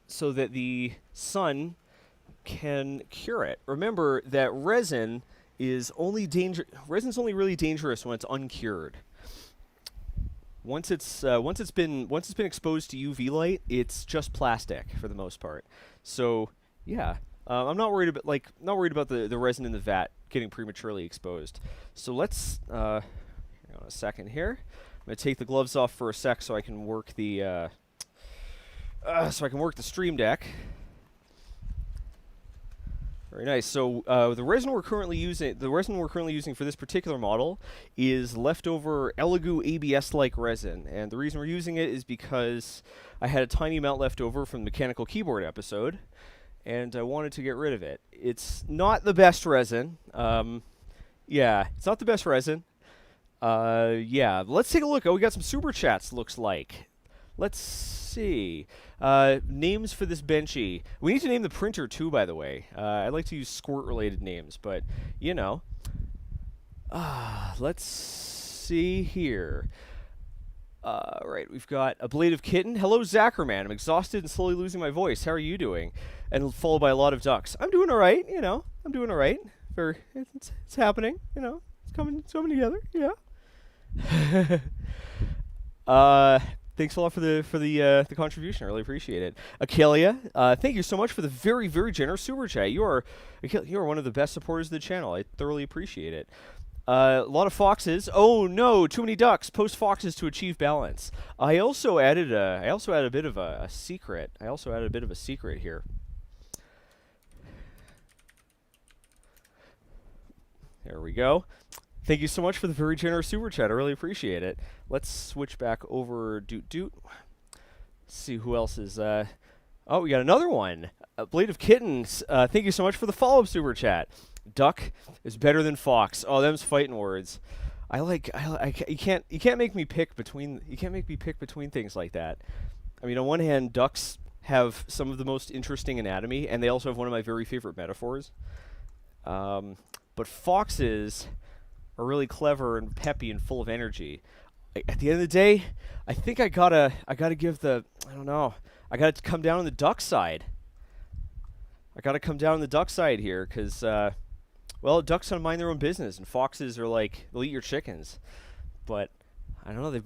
so that the sun can cure it. Remember that resin's only really dangerous when it's uncured. Once it's been exposed to UV light, it's just plastic for the most part. So yeah. I'm not worried about the resin in the vat getting prematurely exposed. So let's hang on a second here. I'm gonna take the gloves off for a sec so I can work the stream deck. Very nice. So the resin we're currently using for this particular model is leftover Elegoo ABS-like resin, and the reason we're using it is because I had a tiny amount left over from the mechanical keyboard episode, and I wanted to get rid of it. It's not the best resin. Yeah, it's not the best resin. Yeah, let's take a look. Oh, we got some super chats, looks like. Let's see. Names for this benchy. We need to name the printer too, by the way. I'd like to use squirt-related names, but, you know. Let's see here. Right, we've got Ablative Kitten. Hello, Zackerman. I'm exhausted and slowly losing my voice. How are you doing? And followed by a lot of ducks. I'm doing all right, you know. I'm doing all right. It's happening, you know. It's coming together, yeah. Thanks a lot for the contribution. I really appreciate it. Akelia, thank you so much for the very, very generous super chat. You are one of the best supporters of the channel. I thoroughly appreciate it. A lot of foxes. Oh no, too many ducks. Post foxes to achieve balance. I also added a bit of a secret. I also added a bit of a secret here. There we go. Thank you so much for the very generous super chat. I really appreciate it. Let's switch back over. Let's see who else is. Oh, we got another one. Blade of Kittens. Thank you so much for the follow-up super chat. Duck is better than fox. Oh, them's fighting words. You can't make me pick between things like that. I mean, on one hand, ducks have some of the most interesting anatomy, and they also have one of my very favorite metaphors. But foxes are really clever and peppy and full of energy. At the end of the day, I think I gotta give the, I don't know, I gotta come down on the duck side. I gotta come down on the duck side here, because, well, ducks don't mind their own business, and foxes are like, they'll eat your chickens. But, I don't know,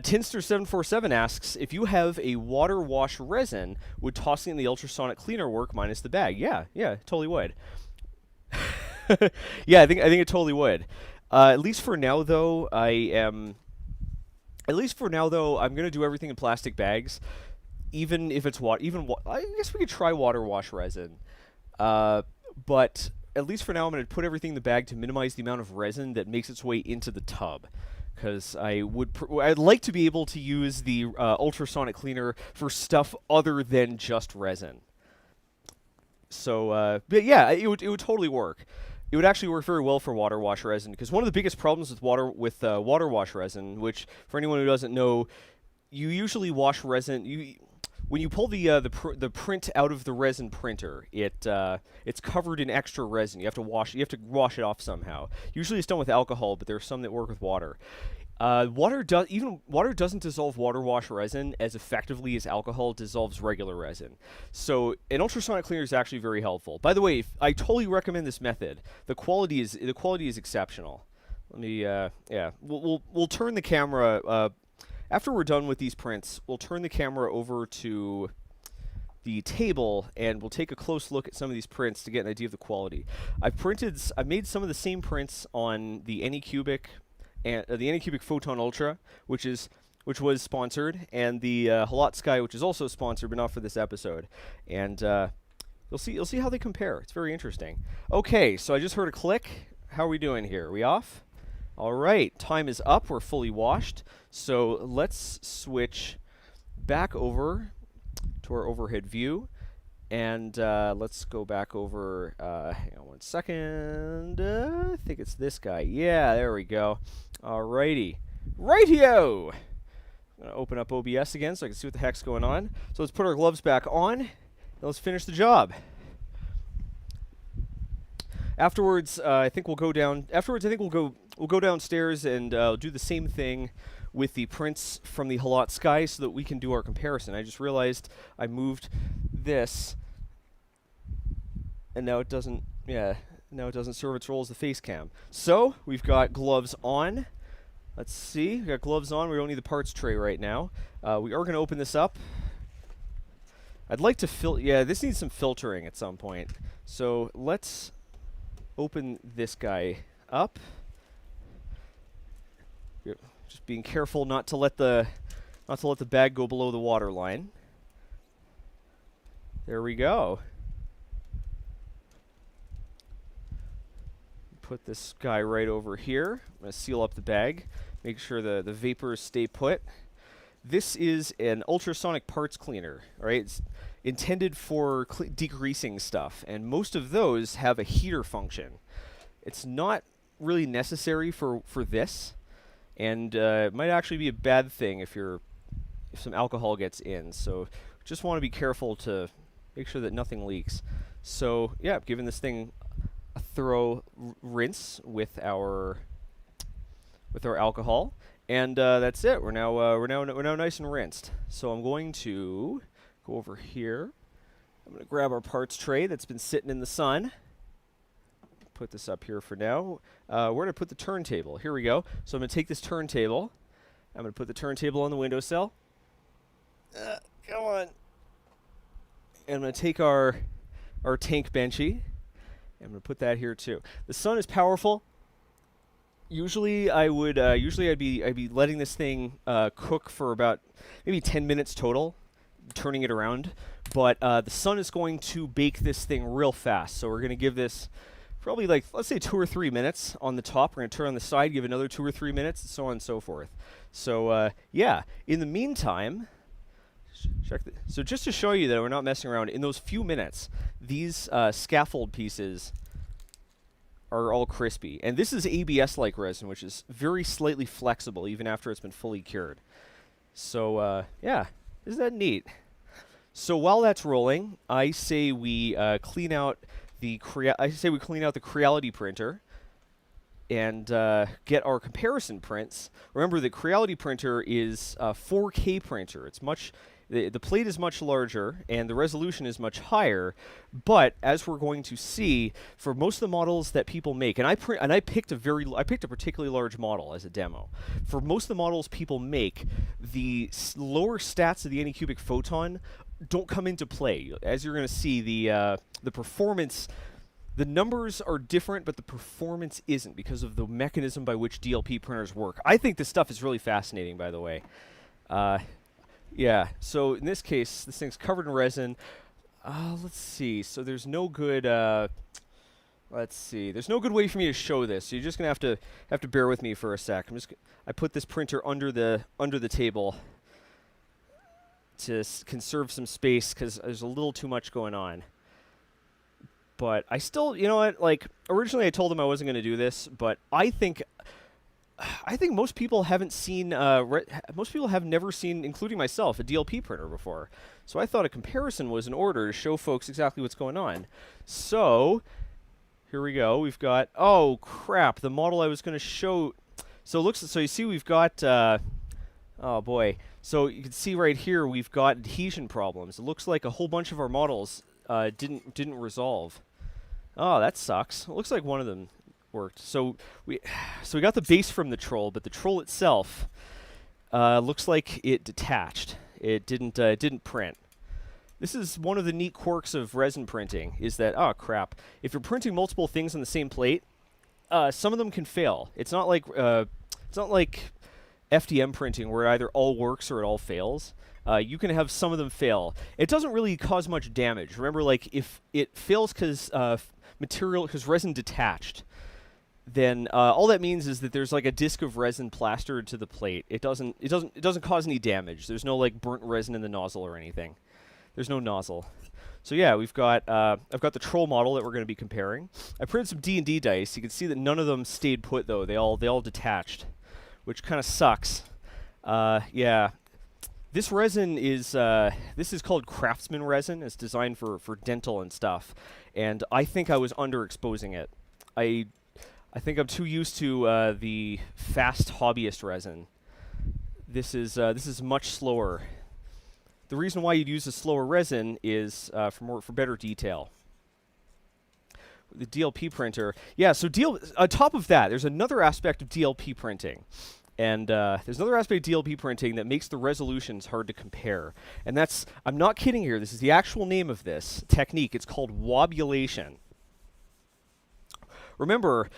Tinster747 asks, if you have a water wash resin, would tossing in the ultrasonic cleaner work minus the bag? Yeah, totally would. Yeah, I think it totally would. At least for now, though, I'm gonna do everything in plastic bags, even if it's water. I guess we could try water wash resin, but at least for now, I'm gonna put everything in the bag to minimize the amount of resin that makes its way into the tub. Because I'd like to be able to use the ultrasonic cleaner for stuff other than just resin. So, but yeah, it would totally work. It would actually work very well for water wash resin, because one of the biggest problems with water wash resin, which for anyone who doesn't know, you usually wash resin. When you pull the print out of the resin printer, it's covered in extra resin. You have to wash it off somehow. Usually it's done with alcohol, but there are some that work with water. Water doesn't dissolve water wash resin as effectively as alcohol dissolves regular resin. So an ultrasonic cleaner is actually very helpful. By the way, I totally recommend this method. The quality is exceptional. Let me yeah, we'll turn the camera after we're done with these prints. We'll turn the camera over to the table and we'll take a close look at some of these prints to get an idea of the quality. I've made some of the same prints on the Anycubic and the Anycubic Photon Ultra, which was sponsored, and the Halot Sky, which is also sponsored, but not for this episode. And you'll see how they compare. It's very interesting. Okay, so I just heard a click. How are we doing here? Are we off? All right, time is up. We're fully washed. So let's switch back over to our overhead view. And let's go back over, hang on one second, I think it's this guy. Yeah, there we go. Alrighty. Rightio! I'm going to open up OBS again so I can see what the heck's going on. So let's put our gloves back on, and let's finish the job. Afterwards, I think we'll go downstairs and do the same thing with the prints from the Halot Sky so that we can do our comparison. I just realized I moved this, and now it doesn't serve its role as the face cam. So we've got gloves on. Let's see, we've got gloves on. We don't need the parts tray right now. We are going to open this up. I'd like to yeah, this needs some filtering at some point. So let's open this guy up. Just being careful not to let the bag go below the water line. There we go. Put this guy right over here. I'm going to seal up the bag, make sure the vapors stay put. This is an ultrasonic parts cleaner, right? It's intended for degreasing stuff, and most of those have a heater function. It's not really necessary for this, and it might actually be a bad thing if some alcohol gets in. So just want to be careful to make sure that nothing leaks. So yeah, giving this thing a thorough rinse with our alcohol, and that's it. We're now nice and rinsed. So I'm going to go over here. I'm going to grab our parts tray that's been sitting in the sun. Put this up here for now. Where did I put the turntable? Here we go. So I'm going to take this turntable. I'm going to put the turntable on the windowsill. Come on. And I'm going to take our tank benchy. I'm going to put that here too. The sun is powerful. Usually I'd be letting this thing cook for about maybe 10 minutes total, turning it around. But the sun is going to bake this thing real fast. So we're going to give this probably, like, let's say 2 or 3 minutes on the top. We're going to turn on the side, give another 2 or 3 minutes, and so on and so forth. So yeah, in the meantime, so just to show you that we're not messing around, in those few minutes, these scaffold pieces are all crispy. And this is ABS-like resin, which is very slightly flexible even after it's been fully cured. So yeah, isn't that neat? So while that's rolling, I say we clean out the Creality printer and get our comparison prints. Remember, the Creality printer is a 4K printer. It's much the plate is much larger and the resolution is much higher, but as we're going to see, for most of the models that people make, and I picked a particularly large model as a demo. For most of the models people make, the lower stats of the Anycubic Photon don't come into play. As you're going to see, the performance, the numbers are different, but the performance isn't because of the mechanism by which DLP printers work. I think this stuff is really fascinating, by the way. Yeah, so in this case, this thing's covered in resin. Let's see. So there's no good. Let's see. There's no good way for me to show this. So you're just gonna have to bear with me for a sec. I put this printer under the table to conserve some space because there's a little too much going on. But I still, you know what? Like, originally I told them I wasn't gonna do this, but I think most people haven't seen, most people have never seen, including myself, a DLP printer before. So I thought a comparison was in order to show folks exactly what's going on. So here we go. We've got, oh crap, the model I was going to show. So you see we've got, oh boy. So you can see right here we've got adhesion problems. It looks like a whole bunch of our models didn't resolve. Oh, that sucks. It looks like one of them worked. So we got the base from the troll, but the troll itself looks like it detached. It didn't print. This is one of the neat quirks of resin printing, is that, oh crap, if you're printing multiple things on the same plate, some of them can fail. It's not like FDM printing where it either all works or it all fails. You can have some of them fail. It doesn't really cause much damage. Remember, like, if it fails because resin detached, then all that means is that there's like a disc of resin plastered to the plate. It doesn't cause any damage. There's no like burnt resin in the nozzle or anything. There's no nozzle. So yeah, I've got the troll model that we're going to be comparing. I printed some D&D dice. You can see that none of them stayed put though. They all detached, which kind of sucks. Yeah. This resin is called Craftsman resin. It's designed for dental and stuff, and I think I was underexposing it. I think I'm too used to the fast hobbyist resin. This is much slower. The reason why you'd use a slower resin is for better detail. The DLP printer, yeah. So on top of that, there's another aspect of DLP printing. And there's another aspect of DLP printing that makes the resolutions hard to compare. And that's, I'm not kidding here, this is the actual name of this technique. It's called wobulation. Remember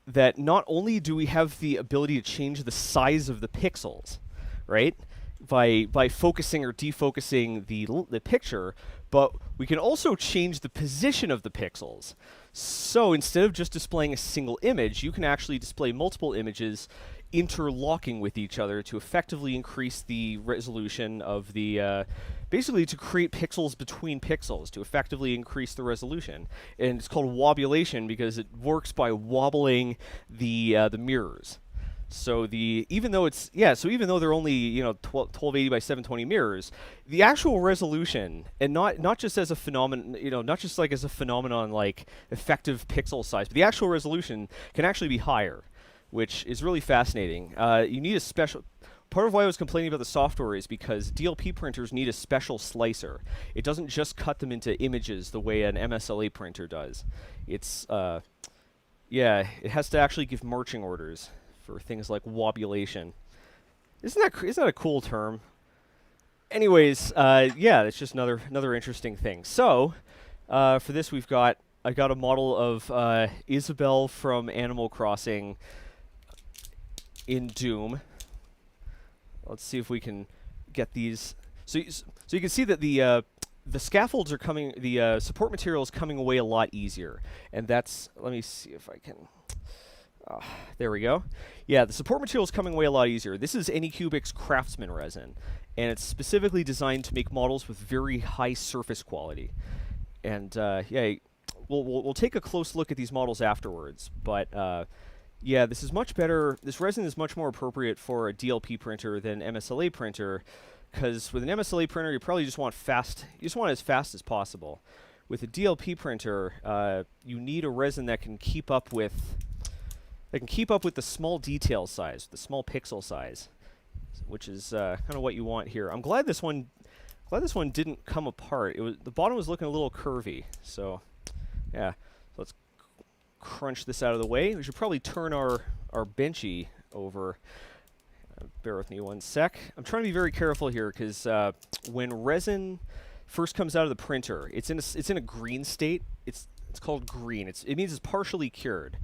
that not only do we have the ability to change the size of the pixels, right, by focusing or defocusing the picture, but we can also change the position of the pixels. So instead of just displaying a single image, you can actually display multiple images interlocking with each other to effectively increase the resolution of the, basically to create pixels between pixels, to effectively increase the resolution. And it's called wobulation because it works by wobbling the mirrors. So even though they're only, you know, 1280 by 720 mirrors, the actual resolution, and not just as a phenomenon, you know, not just like as a phenomenon like effective pixel size, but the actual resolution can actually be higher, which is really fascinating. You need a special... Part of why I was complaining about the software is because DLP printers need a special slicer. It doesn't just cut them into images the way an MSLA printer does. It's, yeah, it has to actually give marching orders for things like wobulation. Isn't that a cool term? Anyways, yeah, it's just another interesting thing. So, for this I got a model of Isabelle from Animal Crossing in Doom. Let's see if we can get these. So you can see that the scaffolds are coming, the support material is coming away a lot easier, and that's. Let me see if I can. There we go. Yeah, the support material is coming away a lot easier. This is Anycubic's Craftsman resin, and it's specifically designed to make models with very high surface quality. And yeah, we'll take a close look at these models afterwards, but. Yeah, this is much better. This resin is much more appropriate for a DLP printer than MSLA printer, because with an MSLA printer, you probably just want fast. You just want it as fast as possible. With a DLP printer, you need a resin that can keep up with the small detail size, the small pixel size, which is kind of what you want here. I'm glad this one didn't come apart. The bottom was looking a little curvy, so yeah. So let's crunch this out of the way. We should probably turn our benchy over. Bear with me one sec. I'm trying to be very careful here because when resin first comes out of the printer, it's in a green state. It's called green. It means it's partially cured,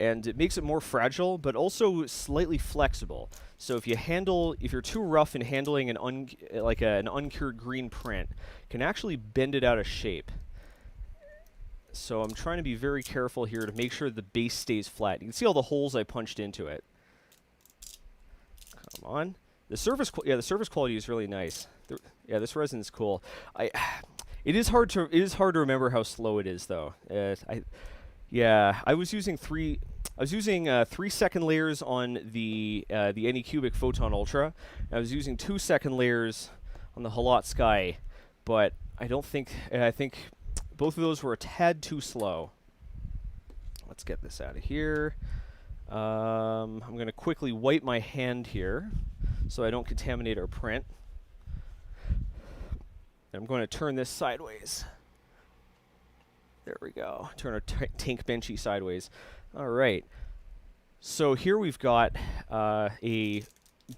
and it makes it more fragile, but also slightly flexible. So if you're too rough in handling an uncured green print, can actually bend it out of shape. So I'm trying to be very careful here to make sure the base stays flat. You can see all the holes I punched into it. Come on. The surface quality is really nice. Yeah, this resin is cool. It is hard to remember how slow it is though. I was using 3-second layers on the Anycubic Photon Ultra. I was using 2-second layers on the Halot Sky, but I think both of those were a tad too slow. Let's get this out of here. I'm going to quickly wipe my hand here so I don't contaminate our print. I'm going to turn this sideways. There we go. Turn our tank benchy sideways. All right. So here we've got a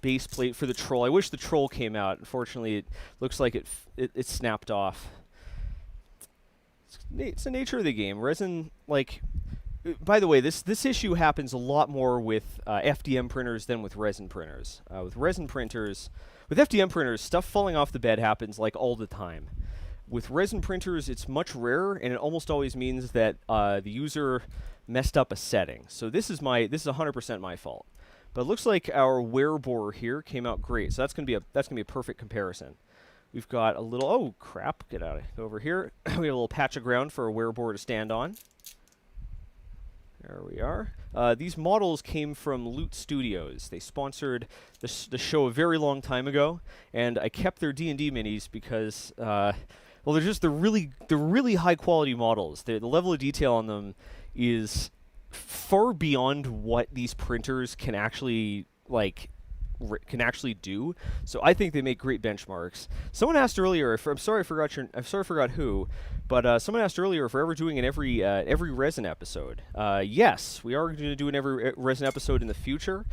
base plate for the troll. I wish the troll came out. Unfortunately, it looks like it snapped off. It's the nature of the game. Resin, like, by the way, this issue happens a lot more with FDM printers than with resin printers. With FDM printers, stuff falling off the bed happens like all the time. With resin printers, it's much rarer, and it almost always means that the user messed up a setting. So this is 100% my fault. But it looks like our wear bore here came out great. So that's gonna be a perfect comparison. We've got a little, oh crap, get over here. We have a little patch of ground for a wear bore to stand on. There we are. These models came from Loot Studios. They sponsored the show a very long time ago, and I kept their D&D minis because, well, they're really high quality models. The level of detail on them is far beyond what these printers can actually can actually do. So I think they make great benchmarks. Someone asked earlier, I'm sorry I forgot who, but someone asked earlier if we're ever doing an every resin episode. Yes, we are going to do an every resin episode in the future.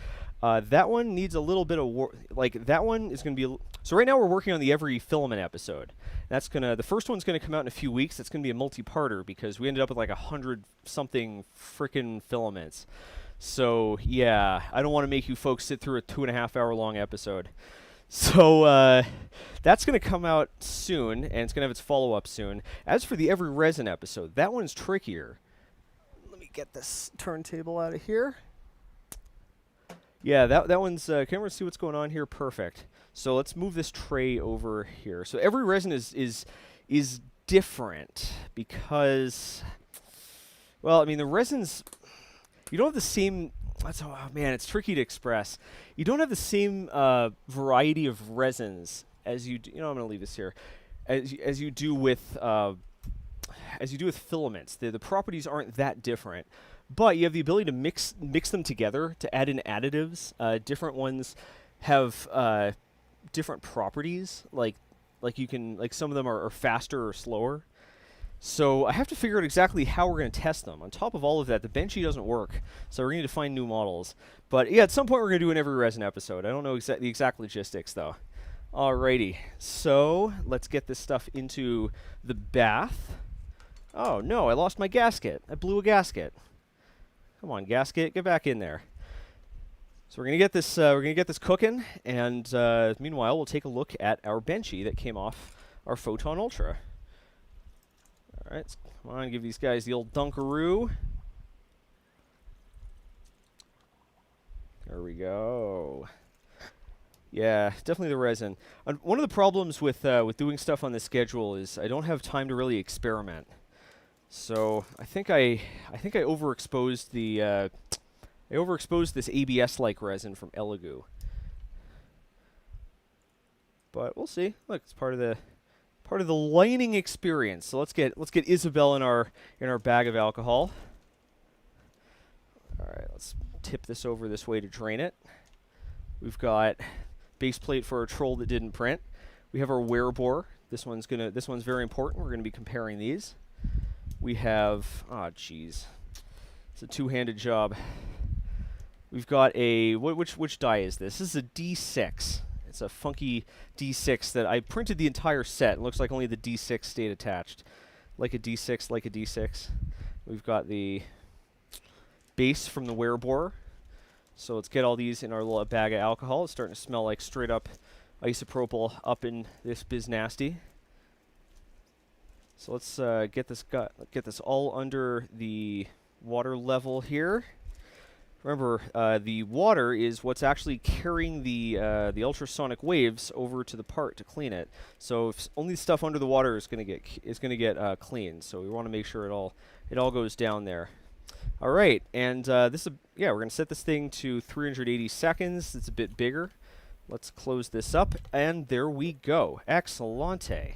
That one needs a little bit of that one is going to be. So right now we're working on the every filament episode. The first one's going to come out in a few weeks. It's going to be a multi-parter because we ended up with like 100-something frickin' filaments. So yeah, I don't want to make you folks sit through a 2.5-hour long episode. So that's going to come out soon, and it's going to have its follow-up soon. As for the every resin episode, that one's trickier. Let me get this turntable out of here. Yeah, that one's, can everyone see what's going on here? Perfect. So let's move this tray over here. So every resin is different because, well, I mean, the resins, you don't have the same, oh man, it's tricky to express. You don't have the same variety of resins as you do, I'm going to leave this here, as you do with filaments. The properties aren't that different. But you have the ability to mix them together to add in additives. Different ones have different properties, like some of them are faster or slower. So I have to figure out exactly how we're going to test them. On top of all of that, the Benchy doesn't work, so we're going to need to find new models. But yeah, at some point we're going to do an every resin episode. I don't know the exact logistics though. Alrighty, so let's get this stuff into the bath. Oh no, I lost my gasket. I blew a gasket. Come on, gasket, get back in there. So we're gonna get this cooking, and meanwhile we'll take a look at our Benchy that came off our Photon Ultra. All right, come on, give these guys the old dunkaroo. There we go. Yeah, definitely the resin. One of the problems with doing stuff on this schedule is I don't have time to really experiment. So I think I overexposed this ABS-like resin from Elegoo. But we'll see. Look, it's part of the lining experience. So let's get Isabel in our bag of alcohol. All right, let's tip this over this way to drain it. We've got base plate for our troll that didn't print. We have our wear bore. This one's very important. We're gonna be comparing these. We have, geez, it's a two-handed job. We've got a, which die is this? This is a D6. It's a funky D6 that I printed the entire set. It looks like only the D6 stayed attached. Like a D6, like a D6. We've got the base from the wear bore. So let's get all these in our little bag of alcohol. It's starting to smell like straight up isopropyl up in this biz nasty. So let's get this all under the water level here. Remember, the water is what's actually carrying the ultrasonic waves over to the part to clean it. So only the stuff under the water is going to get cleaned. So we want to make sure it all goes down there. All right, and we're going to set this thing to 380 seconds. It's a bit bigger. Let's close this up, and there we go. Excellente.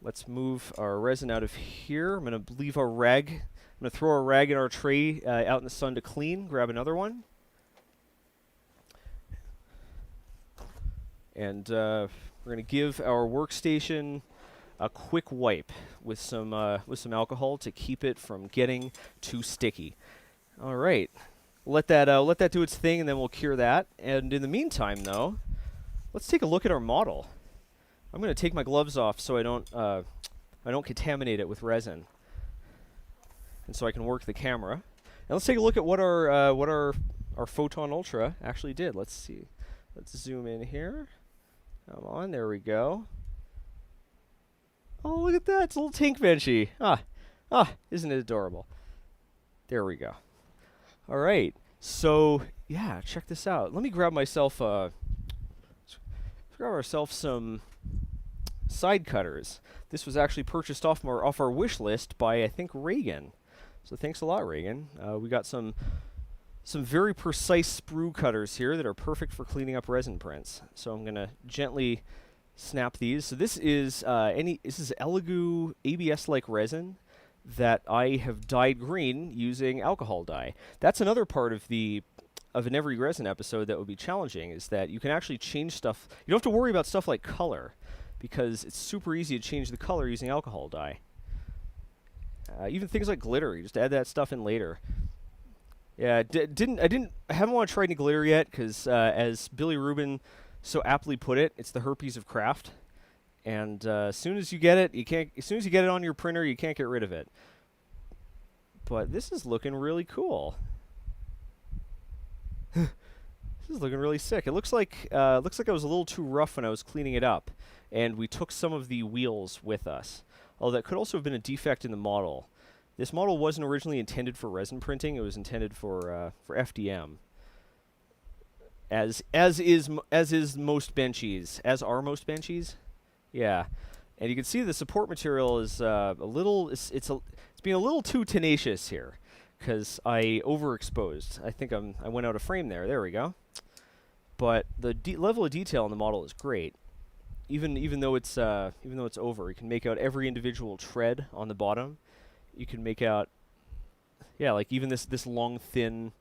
Let's move our resin out of here. I'm going to leave our rag. I'm going to throw our rag in our tray out in the sun to clean. Grab another one. And we're going to give our workstation a quick wipe with some alcohol to keep it from getting too sticky. All right. Let that do its thing, and then we'll cure that. And in the meantime, though, let's take a look at our model. I'm going to take my gloves off so I don't contaminate it with resin, and so I can work the camera. And let's take a look at what our Photon Ultra actually did. Let's see. Let's zoom in here. Come on, there we go. Oh, look at that! It's a little tank Benchy. Isn't it adorable? There we go. All right. So yeah, check this out. Let me grab myself some side cutters. This was actually purchased off our wish list by, I think, Reagan. So thanks a lot, Reagan. We got some very precise sprue cutters here that are perfect for cleaning up resin prints. So I'm gonna gently snap these. So this is Elegoo ABS-like resin that I have dyed green using alcohol dye. That's another part of the of an every resin episode that would be challenging is that you can actually change stuff. You don't have to worry about stuff like color, because it's super easy to change the color using alcohol dye. Even things like glitter, you just add that stuff in later. Yeah, I haven't want to try any glitter yet, because as Billy Rubin so aptly put it, it's the herpes of craft. And as soon as you get it, you can't. As soon as you get it on your printer, you can't get rid of it. But this is looking really cool. This is looking really sick. It looks like I was a little too rough when I was cleaning it up, and we took some of the wheels with us. Although that could also have been a defect in the model. This model wasn't originally intended for resin printing. It was intended for FDM. As is most benchies. As are most benchies. Yeah. And you can see the support material is a little. It's being a little too tenacious here, because I overexposed. I think I went out of frame there. There we go. But the level of detail in the model is great. Even though it's over, you can make out every individual tread on the bottom. You can make out, yeah, like even this long thin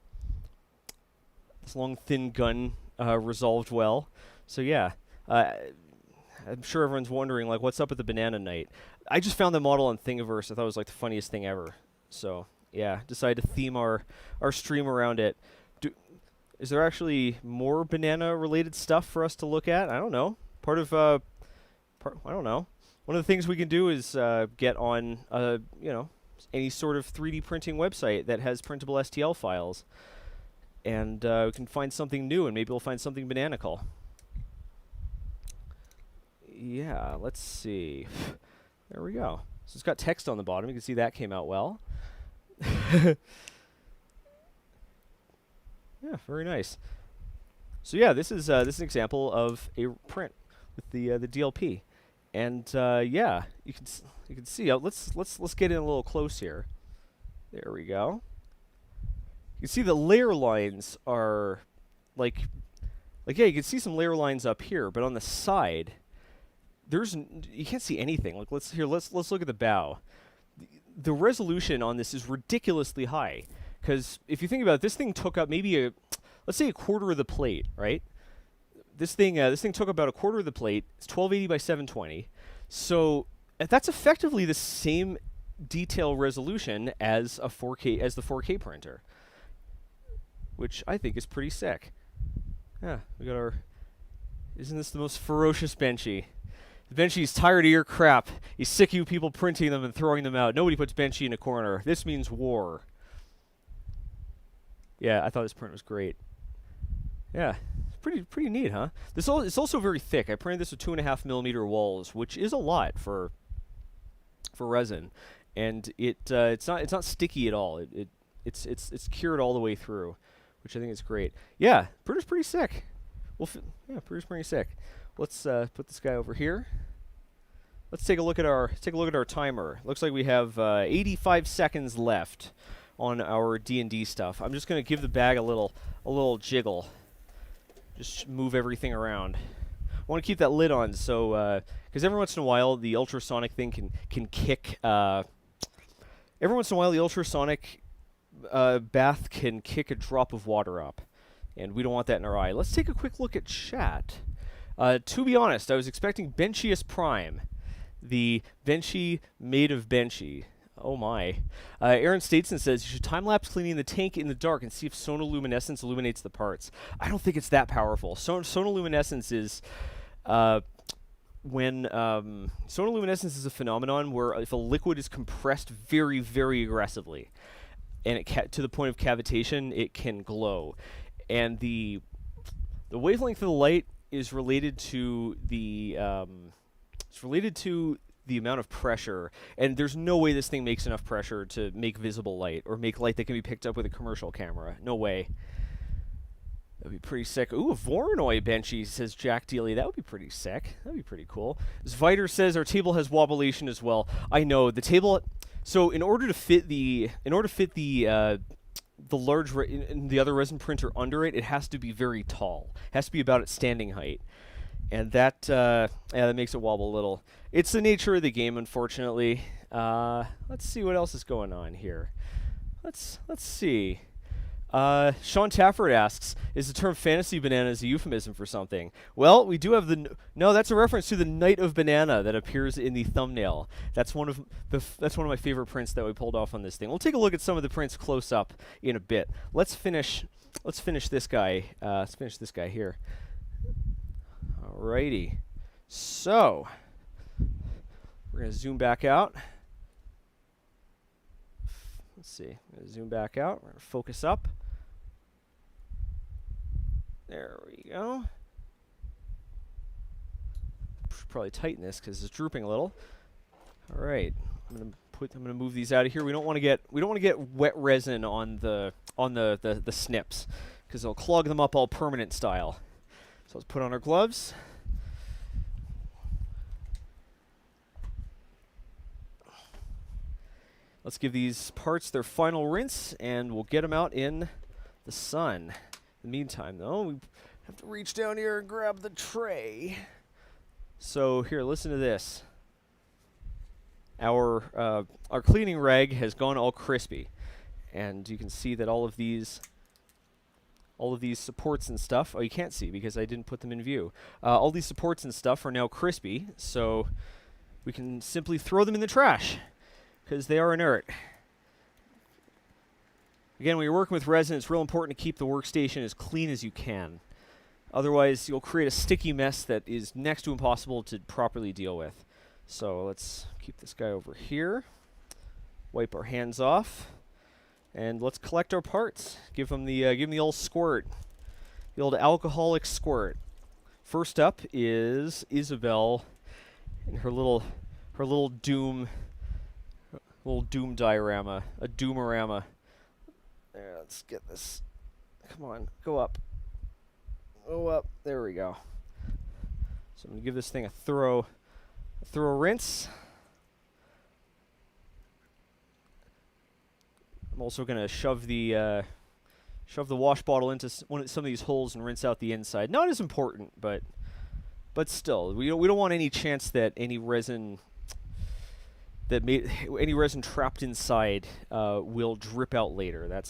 gun resolved well. So yeah, I'm sure everyone's wondering like what's up with the Banana Knight. I just found the model on Thingiverse. I thought it was like the funniest thing ever. So yeah, decided to theme our stream around it. Is there actually more banana related stuff for us to look at? I don't know. I don't know. One of the things we can do is get on, any sort of 3D printing website that has printable STL files, and we can find something new, and maybe we'll find something bananical. Yeah, let's see. There we go. So it's got text on the bottom. You can see that came out well. Yeah, very nice. So yeah, this is an example of a print with the DLP, and yeah, you can see. Let's get in a little close here. There we go. You can see the layer lines are like yeah, you can see some layer lines up here, but on the side, you can't see anything. Like let's look at the bow. The resolution on this is ridiculously high, because if you think about it, this thing took up maybe let's say a quarter of the plate, right? This thing took about a quarter of the plate. It's 1280 by 720. So that's effectively the same detail resolution as the 4K printer, which I think is pretty sick. Yeah, we got our. Isn't this the most ferocious Benchy? The Benchy's tired of your crap. He's sick of you people printing them and throwing them out. Nobody puts Benchy in a corner. This means war. Yeah, I thought this print was great. Yeah, it's pretty neat, huh? It's also very thick. I printed this with 2.5mm walls, which is a lot for resin, and it's not sticky at all. It's cured all the way through, which I think is great. Yeah, printer's pretty sick. Yeah, printer's pretty sick. Let's put this guy over here. Let's take a look at our timer. Looks like we have 85 seconds left on our D&D stuff. I'm just gonna give the bag a little jiggle. Just move everything around. I want to keep that lid on, so because every once in a while the ultrasonic thing can kick. Every once in a while the ultrasonic bath can kick a drop of water up, and we don't want that in our eye. Let's take a quick look at chat. To be honest, I was expecting Benchius Prime, the Benchy made of Benchy. Oh my. Aaron Stateson says, you should time-lapse cleaning the tank in the dark and see if sonoluminescence illuminates the parts. I don't think it's that powerful. Sonoluminescence is when sonoluminescence is a phenomenon where if a liquid is compressed very, very aggressively, and it to the point of cavitation, it can glow. And the wavelength of the light is related to the amount of pressure, and there's no way this thing makes enough pressure to make visible light or make light that can be picked up with a commercial camera. No way. That'd be pretty sick. Ooh, a Voronoi Benchy, says Jack Dealey. That would be pretty sick. That'd be pretty cool. Zviter says our table has wobulation as well. I know the table. So in order to fit the large the other resin printer under it, it has to be very tall. It has to be about its standing height. And that makes it wobble a little. It's the nature of the game, unfortunately. Let's see what else is going on here. Let's see. Sean Tafford asks, is the term fantasy bananas a euphemism for something? Well, we do have no, that's a reference to the Knight of Banana that appears in the thumbnail. That's one of my favorite prints that we pulled off on this thing. We'll take a look at some of the prints close up in a bit. Let's finish this guy. Let's finish this guy here. Alrighty. So, we're going to zoom back out. Let's see. I'm going to zoom back out. We're going to focus up. There we go. Should probably tighten this because it's drooping a little. All right. I'm gonna move these out of here. We don't want to get wet resin on the snips because it'll clog them up all permanent style. So let's put on our gloves. Let's give these parts their final rinse, and we'll get them out in the sun. In the meantime, though, we have to reach down here and grab the tray. So here, listen to this. Our cleaning rag has gone all crispy, and you can see that all of these supports and stuff. Oh, you can't see because I didn't put them in view. All these supports and stuff are now crispy, so we can simply throw them in the trash because they are inert. Again, when you're working with resin, it's real important to keep the workstation as clean as you can. Otherwise, you'll create a sticky mess that is next to impossible to properly deal with. So let's keep this guy over here. Wipe our hands off, and let's collect our parts. Give them the old squirt, the old alcoholic squirt. First up is Isabel and her little doom diorama, a doomorama. There, let's get this. Come on, go up. Go up. There we go. So I'm going to give this thing a thorough rinse. I'm also going to shove the wash bottle into some of these holes and rinse out the inside. Not as important, but still, we don't want any chance that any resin trapped inside will drip out later.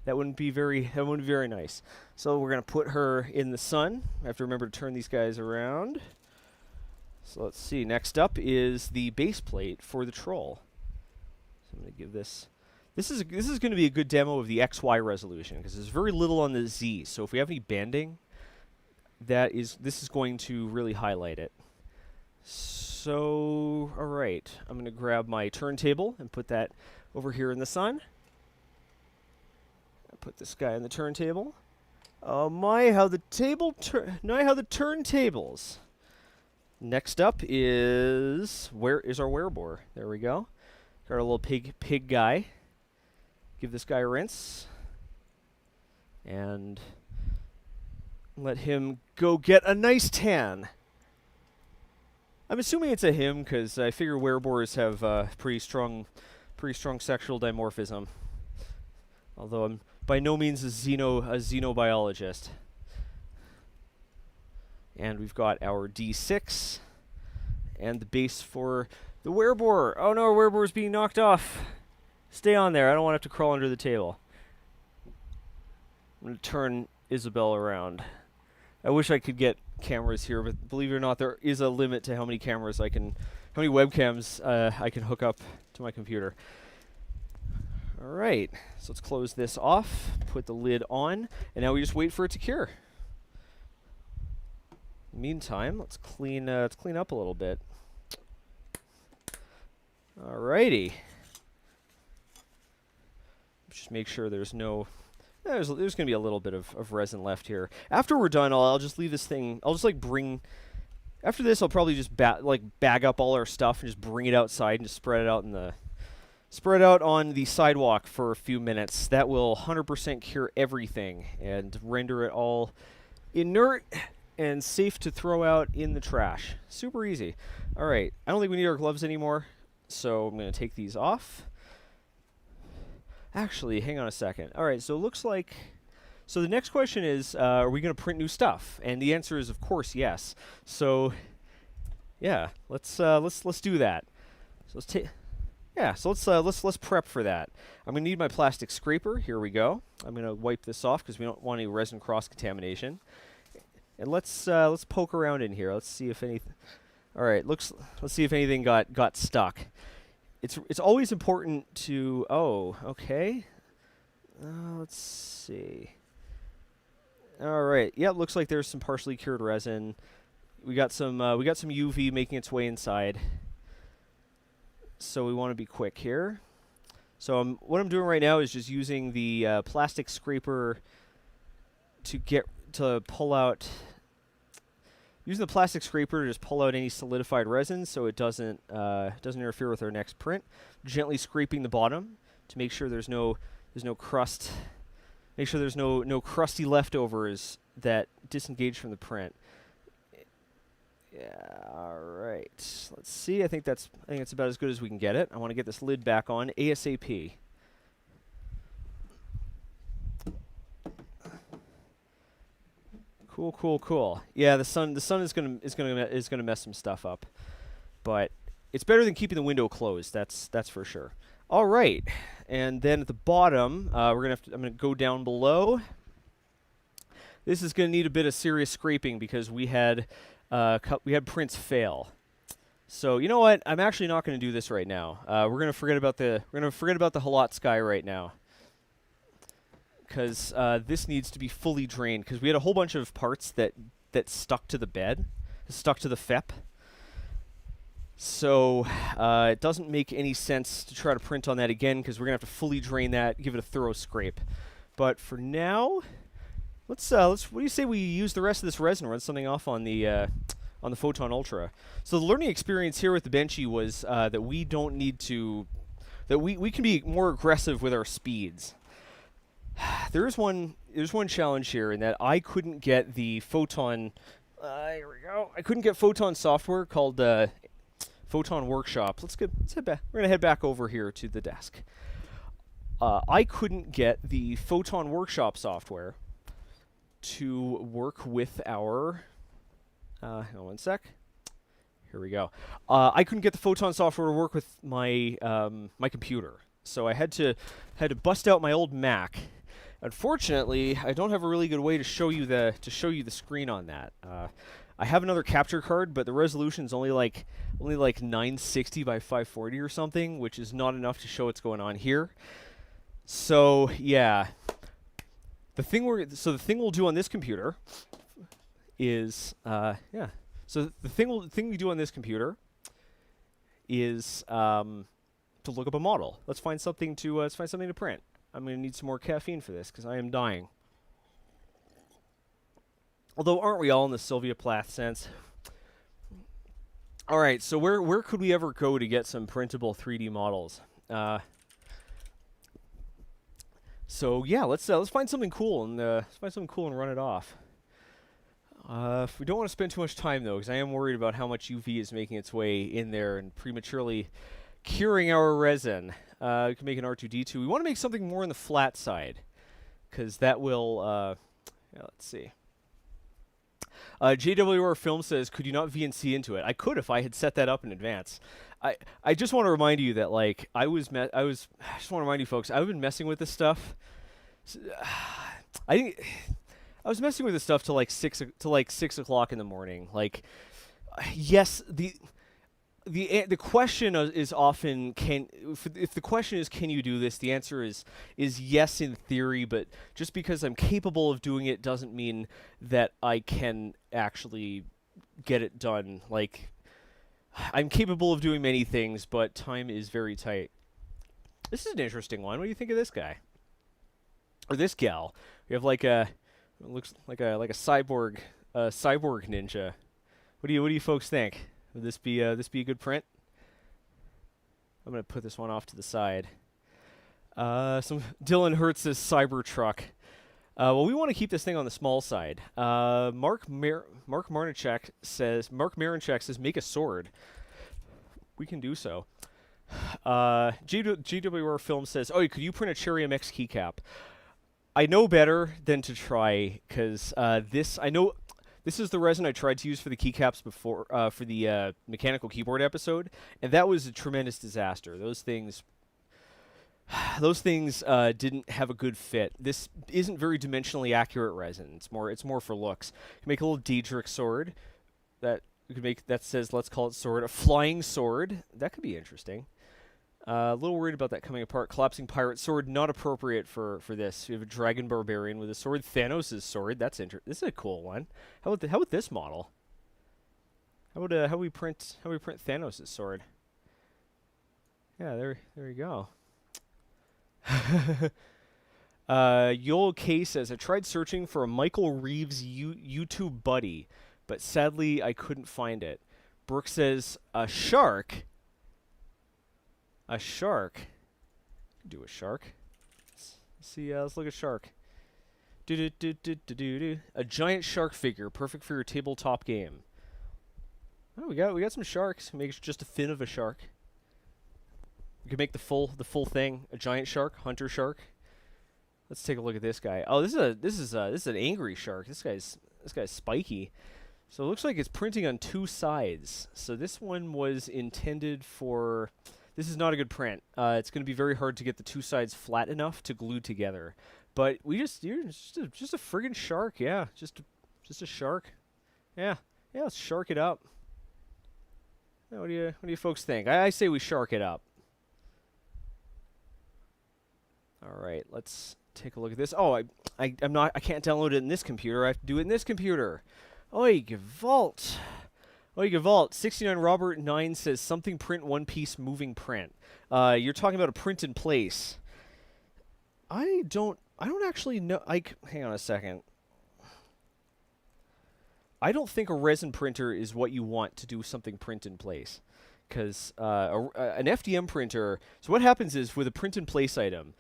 That wouldn't be very nice. So we're gonna put her in the sun. I have to remember to turn these guys around. So let's see. Next up is the base plate for the troll. So I'm gonna give this. This is going to be a good demo of the XY resolution because there's very little on the Z. So if we have any banding, this is going to really highlight it. So, all right, I'm going to grab my turntable and put that over here in the sun. I'll put this guy on the turntable. Oh my, how the turntables. Next up is our werebore. There we go. Got our little pig guy. Give this guy a rinse. And let him go get a nice tan. I'm assuming it's a him because I figure werebores have pretty strong sexual dimorphism. Although I'm by no means a xenobiologist. And we've got our D6 and the base for the werebore. Oh no, our werebore is being knocked off. Stay on there. I don't want to have to crawl under the table. I'm going to turn Isabel around. I wish I could get cameras here, but believe it or not, there is a limit to how many webcams I can hook up to my computer. All right, so let's close this off, put the lid on, and now we just wait for it to cure. Meantime, let's clean up a little bit. All righty. Just make sure there's no. There's going to be a little bit of resin left here. After we're done, I'll just leave this thing. I'll just like bring. After this, I'll probably just bag up all our stuff and just bring it outside and just spread it out on the sidewalk for a few minutes. That will 100% cure everything and render it all inert and safe to throw out in the trash. Super easy. All right, I don't think we need our gloves anymore, so I'm going to take these off. Actually, hang on a second. All right, so it looks like. So the next question is, are we going to print new stuff? And the answer is, of course, yes. So, yeah, let's do that. So let's take. Yeah, so let's prep for that. I'm gonna need my plastic scraper. Here we go. I'm gonna wipe this off because we don't want any resin cross contamination. And let's poke around in here. Let's see if anything. All right, let's see if anything got stuck. It's always important to. Oh, okay. Let's see. All right. Yeah, it looks like there's some partially cured resin. We got some UV making its way inside. So we want to be quick here. So what I'm doing right now is just using the plastic scraper to pull out. Using the plastic scraper to just pull out any solidified resin, so it doesn't interfere with our next print. Gently scraping the bottom to make sure there's no crust. Make sure there's no crusty leftovers that disengage from the print. Yeah, all right. Let's see. I think that's about as good as we can get it. I want to get this lid back on ASAP. Cool. Yeah, the sun is gonna mess some stuff up, but it's better than keeping the window closed. That's for sure. All right, and then at the bottom, I'm gonna go down below. This is gonna need a bit of serious scraping because we had prints fail. So you know what? I'm actually not going to do this right now. We're gonna forget about the Halot sky right now, because this needs to be fully drained. Because we had a whole bunch of parts that stuck to the bed, stuck to the FEP. So it doesn't make any sense to try to print on that again, because we're gonna have to fully drain that, give it a thorough scrape. But for now, let's. What do you say we use the rest of this resin, run something off on the Photon Ultra? So the learning experience here with the Benchy was that we don't need to. That we can be more aggressive with our speeds. There's one challenge here in that I couldn't get the Photon. Here we go. I couldn't get Photon software called Photon Workshop. Let's head back. We're gonna head back over here to the desk. I couldn't get the Photon Workshop software to work with our. Hang on one sec. Here we go. I couldn't get the Photon software to work with my my computer, so I had to bust out my old Mac. Unfortunately, I don't have a really good way to show you the screen on that. I have another capture card, but the resolution is only like 960 by 540 or something, which is not enough to show what's going on here. So yeah, the thing we'll do on this computer is yeah. So the thing we do on this computer is to look up a model. Let's find something to print. I'm gonna need some more caffeine for this because I am dying. Although, aren't we all in the Sylvia Plath sense? All right, so where could we ever go to get some printable 3D models? So yeah, let's find something cool and run it off. We don't want to spend too much time though, because I am worried about how much UV is making its way in there and prematurely curing our resin. We can make an R2D2. We want to make something more on the flat side, because that will. Yeah, let's see. JWR Film says, could you not VNC into it? I could if I had set that up in advance. I just want to remind you that, like, I just want to remind you folks, I've been messing with this stuff. I was messing with this stuff till like 6 o'clock in the morning. Like, yes, the question is often if the question is can you do this, the answer is yes in theory, but just because I'm capable of doing it doesn't mean that I can actually get it done. Like, I'm capable of doing many things, but time is very tight. This is an interesting one. What do you think of this guy or this gal? We have like a looks like a cyborg ninja. What do you folks think? Would this be a good print? I'm gonna put this one off to the side. Some Dylan Hertz's Cybertruck. Well, we want to keep this thing on the small side. Mark Marinchek says make a sword. We can do so. GWR Film says, oh, could you print a Cherry MX keycap? I know better than to try, because I know This is the resin I tried to use for the keycaps before, for the mechanical keyboard episode, and that was a tremendous disaster. Those things didn't have a good fit. This isn't very dimensionally accurate resin. It's more for looks. You can make a little Daedric sword that you can make that says let's call it sword. A flying sword that could be interesting. A little worried about that coming apart. Collapsing pirate sword not appropriate for this. We have a dragon barbarian with a sword. Thanos' sword. That's interesting. This is a cool one. How about this model? How about how we print Thanos' sword? Yeah, there you go. Yol K says, I tried searching for a Michael Reeves YouTube buddy, but sadly I couldn't find it. Brooke says, a shark? A shark? Do a shark. Let's see, let's look at shark. A giant shark figure, perfect for your tabletop game. Oh, we got some sharks. Make just a fin of a shark. We can make the full thing. A giant shark, hunter shark. Let's take a look at this guy. Oh, this is an angry shark. This guy's spiky. So it looks like it's printing on two sides. So this one was intended for. This is not a good print. It's going to be very hard to get the two sides flat enough to glue together. But you're just a friggin' shark. Yeah, just a shark. Yeah, let's shark it up. Yeah, what do you folks think? I say we shark it up. All right, let's take a look at this. Oh, I can't download it in this computer. I have to do it in this computer. Oi, Gewalt. Oi, Gewalt. 69 Robert 9 says something print one piece moving print. You're talking about a print in place. I don't actually know. Hang on a second. I don't think a resin printer is what you want to do something print in place. Because an FDM printer, so what happens is with a print in place item,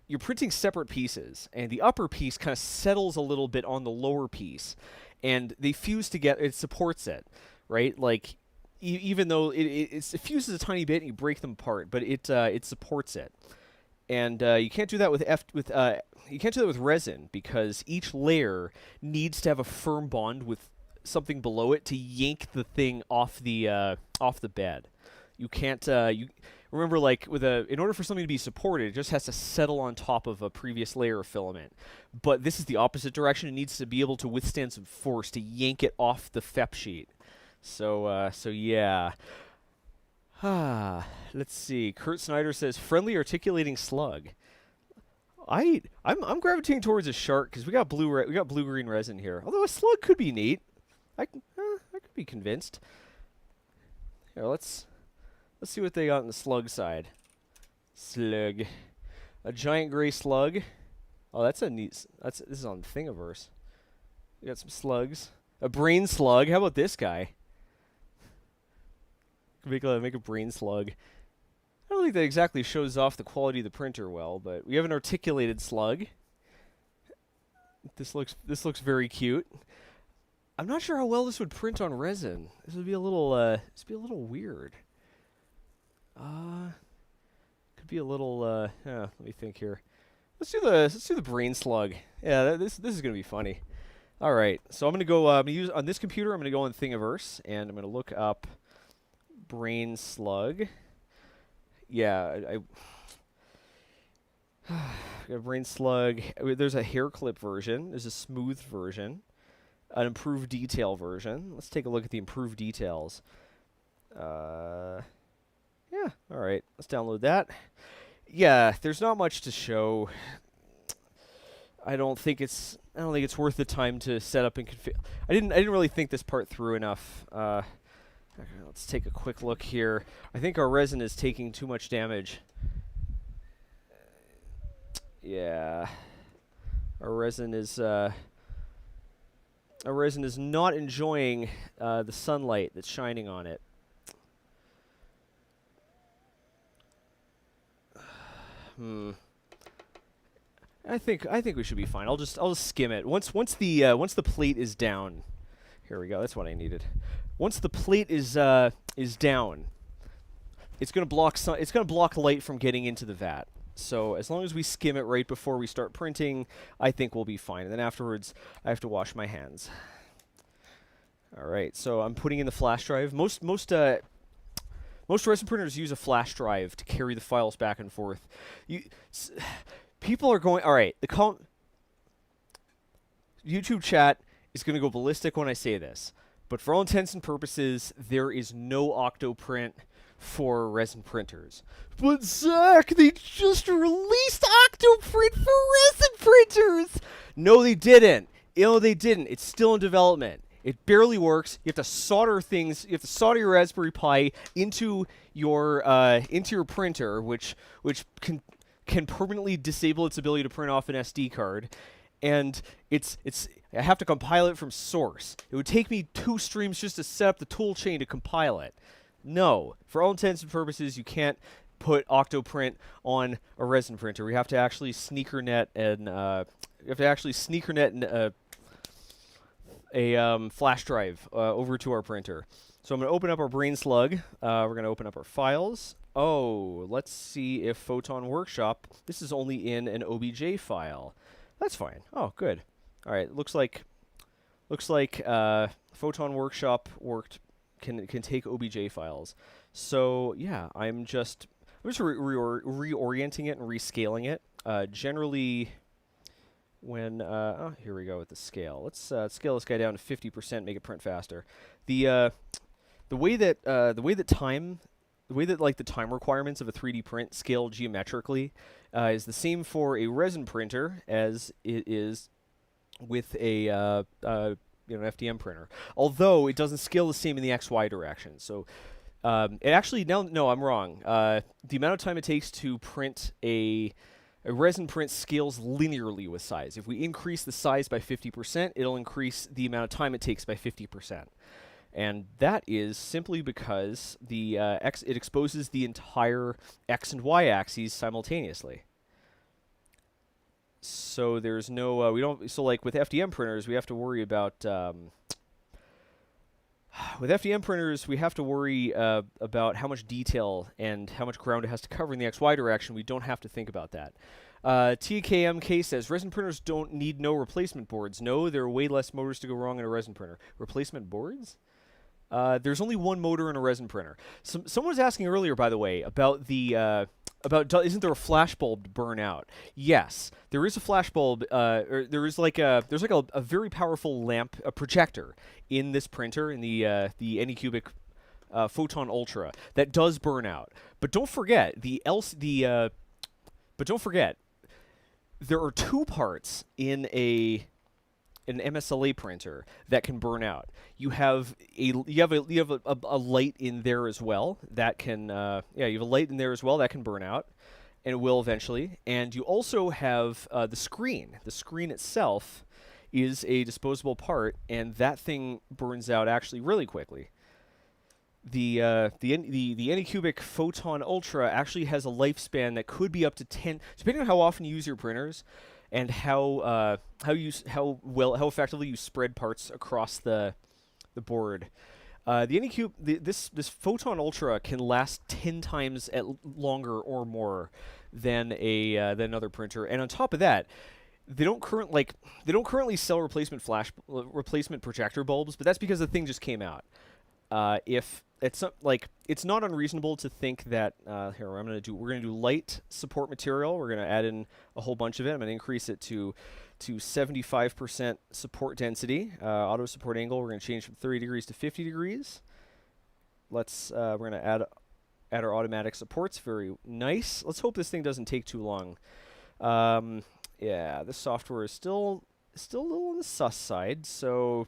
you're printing separate pieces, and the upper piece kind of settles a little bit on the lower piece, and they fuse together. It supports it, right? Like even though it fuses a tiny bit, and you break them apart, but it supports it. And you can't do that with resin because each layer needs to have a firm bond with something below it to yank the thing off the bed. You can't remember, like in order for something to be supported, it just has to settle on top of a previous layer of filament. But this is the opposite direction. It needs to be able to withstand some force to yank it off the FEP sheet. So yeah. Let's see. Kurt Snyder says friendly articulating slug. I'm gravitating towards a shark because we got blue green resin here. Although a slug could be neat. I could be convinced. Here, let's see what they got on the slug side. Slug. A giant gray slug. Oh, that's a neat. This is on Thingiverse. We got some slugs. A brain slug. How about this guy? Make a brain slug. I don't think that exactly shows off the quality of the printer well, but we have an articulated slug. This looks very cute. I'm not sure how well this would print on resin. This would be a little weird. Could be a little let me think here. Let's do the brain slug. Yeah, this is gonna be funny. All right, so I'm gonna go. I'm gonna use on this computer. I'm gonna go on Thingiverse and I'm gonna look up brain slug. Yeah, I got a brain slug. There's a hair clip version. There's a smooth version. An improved detail version. Let's take a look at the improved details. Yeah, all right. Let's download that. Yeah, there's not much to show. I don't think it's worth the time to set up and configure. I didn't really think this part through enough. Let's take a quick look here. I think our resin is taking too much damage. Yeah. Our resin is not enjoying the sunlight that's shining on it. I think we should be fine. I'll just skim it. Once the plate is down. Here we go. That's what I needed. Once the plate is down, it's gonna block light from getting into the vat. So as long as we skim it right before we start printing, I think we'll be fine. And then afterwards, I have to wash my hands. All right, so I'm putting in the flash drive. Most resin printers use a flash drive to carry the files back and forth. People are going, all right, YouTube chat is going to go ballistic when I say this, but for all intents and purposes, there is no Octoprint for resin printers. But Zack, they just released Octoprint for resin printers! No, they didn't. No, they didn't. It's still in development. It barely works. You have to solder things. You have to solder your Raspberry Pi into your printer, which can permanently disable its ability to print off an SD card. And I have to compile it from source. It would take me 2 streams just to set up the tool chain to compile it. No, for all intents and purposes, you can't put Octoprint on a resin printer. We have to actually sneakernet a flash drive over to our printer. So I'm going to open up our brain slug. We're going to open up our files. Oh, let's see if Photon Workshop. This is only in an OBJ file. That's fine. Oh, good. All right. Looks like Photon Workshop can take OBJ files. So yeah, I'm just reorienting it and rescaling it. Generally, when here we go with the scale. Let's scale this guy down to 50%, make it print faster. The way that the time requirements of a 3D print scale geometrically is the same for a resin printer as it is with a an FDM printer. Although it doesn't scale the same in the XY direction. So it actually no, I'm wrong. The amount of time it takes to print a resin print scales linearly with size. If we increase the size by 50%, it'll increase the amount of time it takes by 50%. And that is simply because it exposes the entire X and Y axes simultaneously. So there's no so like with FDM printers we have to worry about about how much detail and how much ground it has to cover in the XY direction. We don't have to think about that. TKMK says, resin printers don't need no replacement boards. No, there are way less motors to go wrong in a resin printer. Replacement boards? There's only one motor in a resin printer. Someone was asking earlier, by the way, about isn't there a flash bulb to burn out? Yes, there is a flash bulb. Or there's like a very powerful lamp, a projector in this printer, in the Anycubic Photon Ultra, that does burn out. But don't forget there are 2 parts in an MSLA printer that can burn out. You have a light in there as well that can you have a light in there as well that can burn out, and it will eventually. And you also have the screen. The screen itself is a disposable part, and that thing burns out actually really quickly. The Anycubic Photon Ultra actually has a lifespan that could be up to 10, depending on how often you use your printers and how effectively you spread parts across the board. This Photon Ultra can last 10 times longer or more than another printer, and on top of that, they don't currently sell replacement projector bulbs, but that's because the thing just came out. If it's not unreasonable to think that here we're gonna do light support material. We're gonna add in a whole bunch of it. I'm gonna increase it to 75% support density. Auto support angle, we're gonna change from 30 degrees to 50 degrees. We're gonna add our automatic supports. Very nice. Let's hope this thing doesn't take too long. Yeah, this software is still a little on the sus side, so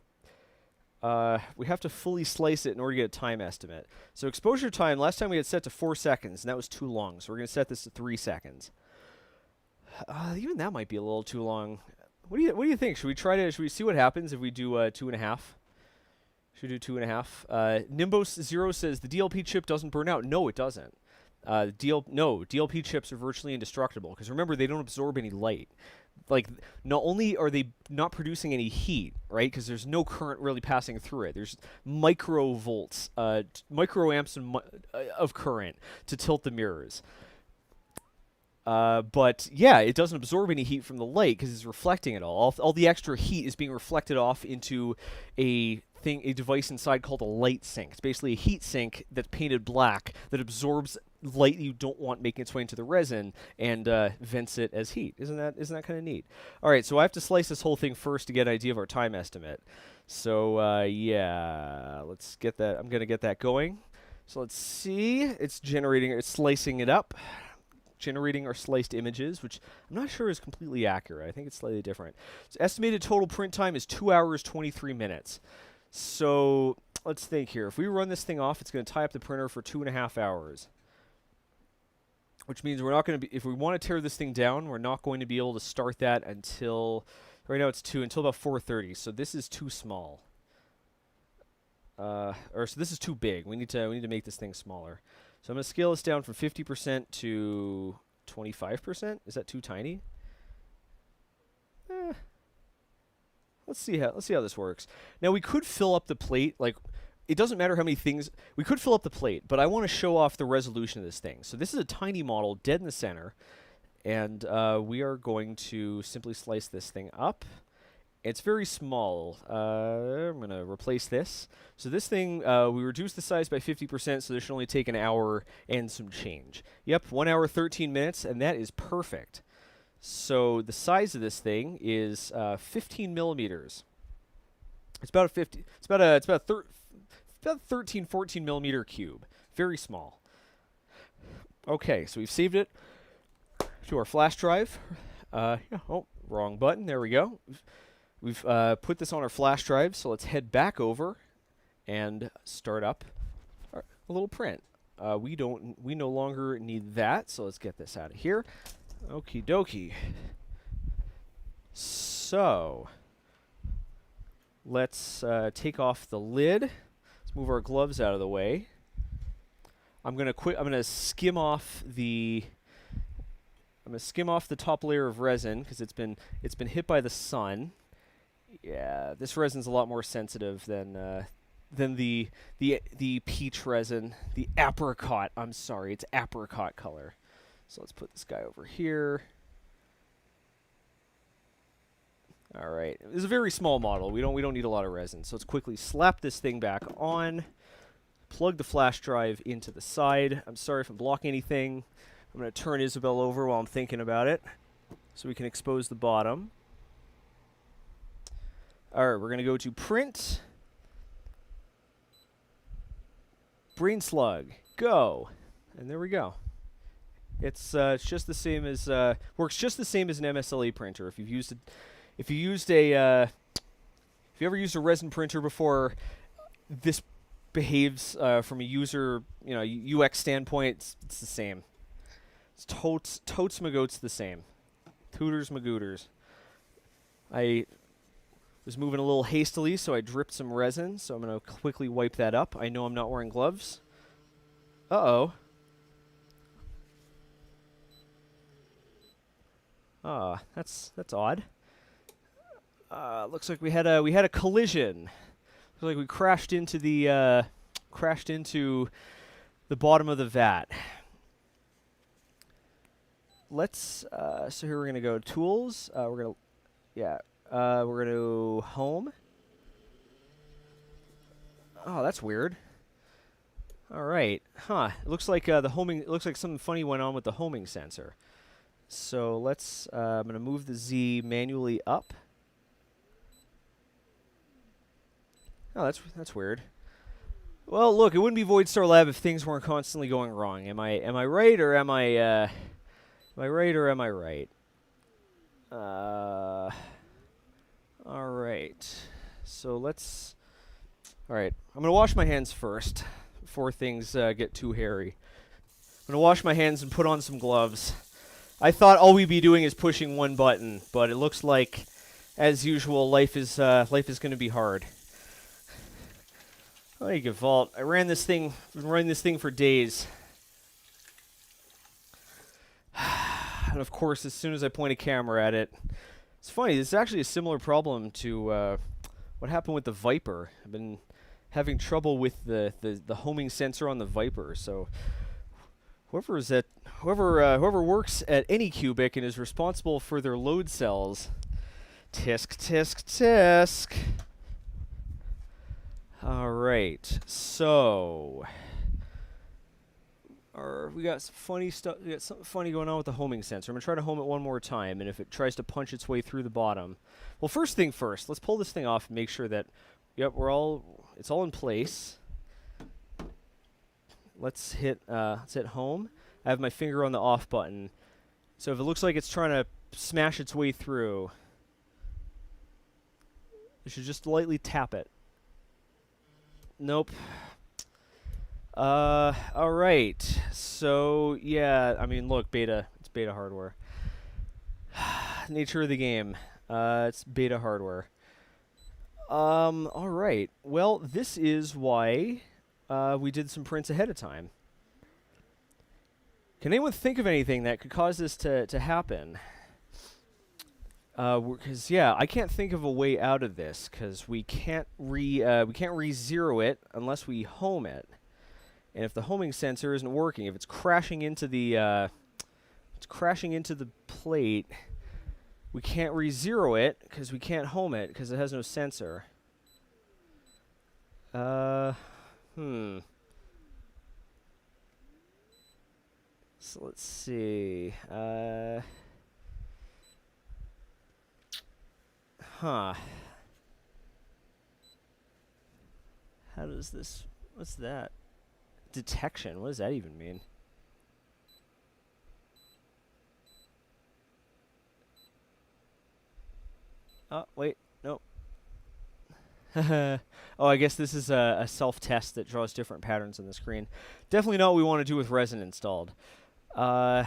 we have to fully slice it in order to get a time estimate. So exposure time, last time we had set to 4 seconds, and that was too long. So we're going to set this to 3 seconds. Even that might be a little too long. What do you think? Should we see what happens if we do 2.5? Should we do 2.5? Nimbos0 says the DLP chip doesn't burn out. No, it doesn't. DLP chips are virtually indestructible because remember they don't absorb any light. Like, not only are they not producing any heat, right? Because there's no current really passing through it. There's microvolts, microamps of current to tilt the mirrors. But yeah, it doesn't absorb any heat from the light because it's reflecting it all. All the extra heat is being reflected off into a device inside called a light sink. It's basically a heat sink that's painted black that absorbs light you don't want making its way into the resin and vents it as heat. Isn't that kind of neat? All right, so I have to slice this whole thing first to get an idea of our time estimate. So yeah, let's get that. I'm gonna get that going. So let's see. It's generating. It's slicing it up. Generating our sliced images, which I'm not sure is completely accurate. I think it's slightly different. So estimated total print time is 2 hours, 23 minutes. So let's think here. If we run this thing off, it's going to tie up the printer for 2.5 hours. Which means we're not going to be, if we want to tear this thing down, we're not going to be able to start that until, right now it's 2, until about 4:30. So this is too small. So this is too big. We need to make this thing smaller. So I'm going to scale this down from 50% to 25%. Is that too tiny? Let's see how this works. Now we could fill up the plate. Like, it doesn't matter how many things we could fill up the plate, but I want to show off the resolution of this thing. So this is a tiny model, dead in the center, and we are going to simply slice this thing up. It's very small. I'm going to replace this. So this thing, we reduced the size by 50%, so this should only take an hour and some change. Yep, 1 hour, 13 minutes, and that is perfect. So the size of this thing is 15 millimeters. It's about a 13, 14 millimeter cube. Very small. Okay, so we've saved it to our flash drive. Yeah, oh, wrong button. There we go. We've put this on our flash drive, so let's head back over and start up a little print. We no longer need that, so let's get this out of here. Okie dokie. So let's take off the lid. Let's move our gloves out of the way. I'm gonna skim off the top layer of resin because it's been hit by the sun. Yeah, this resin's a lot more sensitive than the peach resin, the apricot. I'm sorry, it's apricot color. So let's put this guy over here. All right, this is a very small model. We don't need a lot of resin. So let's quickly slap this thing back on. Plug the flash drive into the side. I'm sorry if I'm blocking anything. I'm going to turn Isabel over while I'm thinking about it, so we can expose the bottom. All right, we're going to go to print. Brain slug, go. And there we go. It's just the same as works just the same as an MSLA printer. If you ever used a resin printer before, this behaves from a user, UX standpoint. It's the same. It's totes magotes the same. Tooters magooters. I was moving a little hastily, so I dripped some resin. So I'm going to quickly wipe that up. I know I'm not wearing gloves. Uh-oh. That's odd. Looks like we had a collision. Looks like we crashed into the bottom of the vat. Let's so here we're gonna go tools. We're gonna go home. Oh, that's weird. All right, huh? It looks like the homing. It looks like something funny went on with the homing sensor. So let's. I'm gonna move the Z manually up. Oh, that's weird. Well, look, it wouldn't be Voidstar Lab if things weren't constantly going wrong. Am I right or am I right? All right. So let's. All right. I'm gonna wash my hands first before things get too hairy. I'm gonna wash my hands and put on some gloves. I thought all we'd be doing is pushing one button, but it looks like, as usual, life is gonna be hard. Oh, you get vault. I've been running this thing for days. And of course, as soon as I point a camera at it, it's funny, this is actually a similar problem to what happened with the Viper. I've been having trouble with the homing sensor on the Viper, so whoever works at Anycubic and is responsible for their load cells. Tisk, tisk, tisk. All right, so we got some funny stuff. We got something funny going on with the homing sensor. I'm gonna try to home it one more time, and if it tries to punch its way through the bottom, well, first thing first, let's pull this thing off and make sure that, yep, it's all in place. Let's hit home. I have my finger on the off button, so if it looks like it's trying to smash its way through, you should just lightly tap it. Nope. All right. So yeah, I mean, look, it's beta hardware. Nature of the game. It's beta hardware. All right. Well, this is why we did some prints ahead of time. Can anyone think of anything that could cause this to happen? Because yeah, I can't think of a way out of this because we can't re-zero it unless we home it. And if the homing sensor isn't working, if it's crashing into the plate, we can't re-zero it because we can't home it because it has no sensor. So let's see. How does this... What's that? Detection. What does that even mean? Oh, wait. Nope. Oh, I guess this is a self-test that draws different patterns on the screen. Definitely not what we want to do with resin installed. Yeah,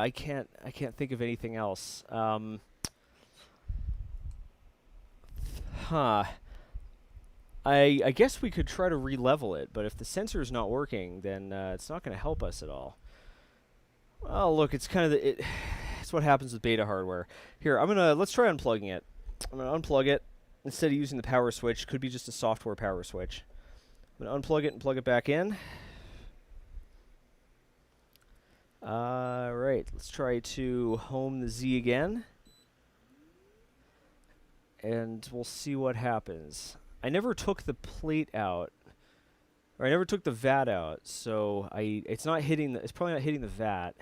I can't think of anything else. I guess we could try to re-level it, but if the sensor is not working, then it's not going to help us at all. Well, look, it's kind of it's what happens with beta hardware. Here, let's try unplugging it. I'm gonna unplug it instead of using the power switch. Could be just a software power switch. I'm gonna unplug it and plug it back in. Right, let's try to home the Z again, and we'll see what happens. I never took the plate out, or I never took the vat out, so it's probably not hitting the vat.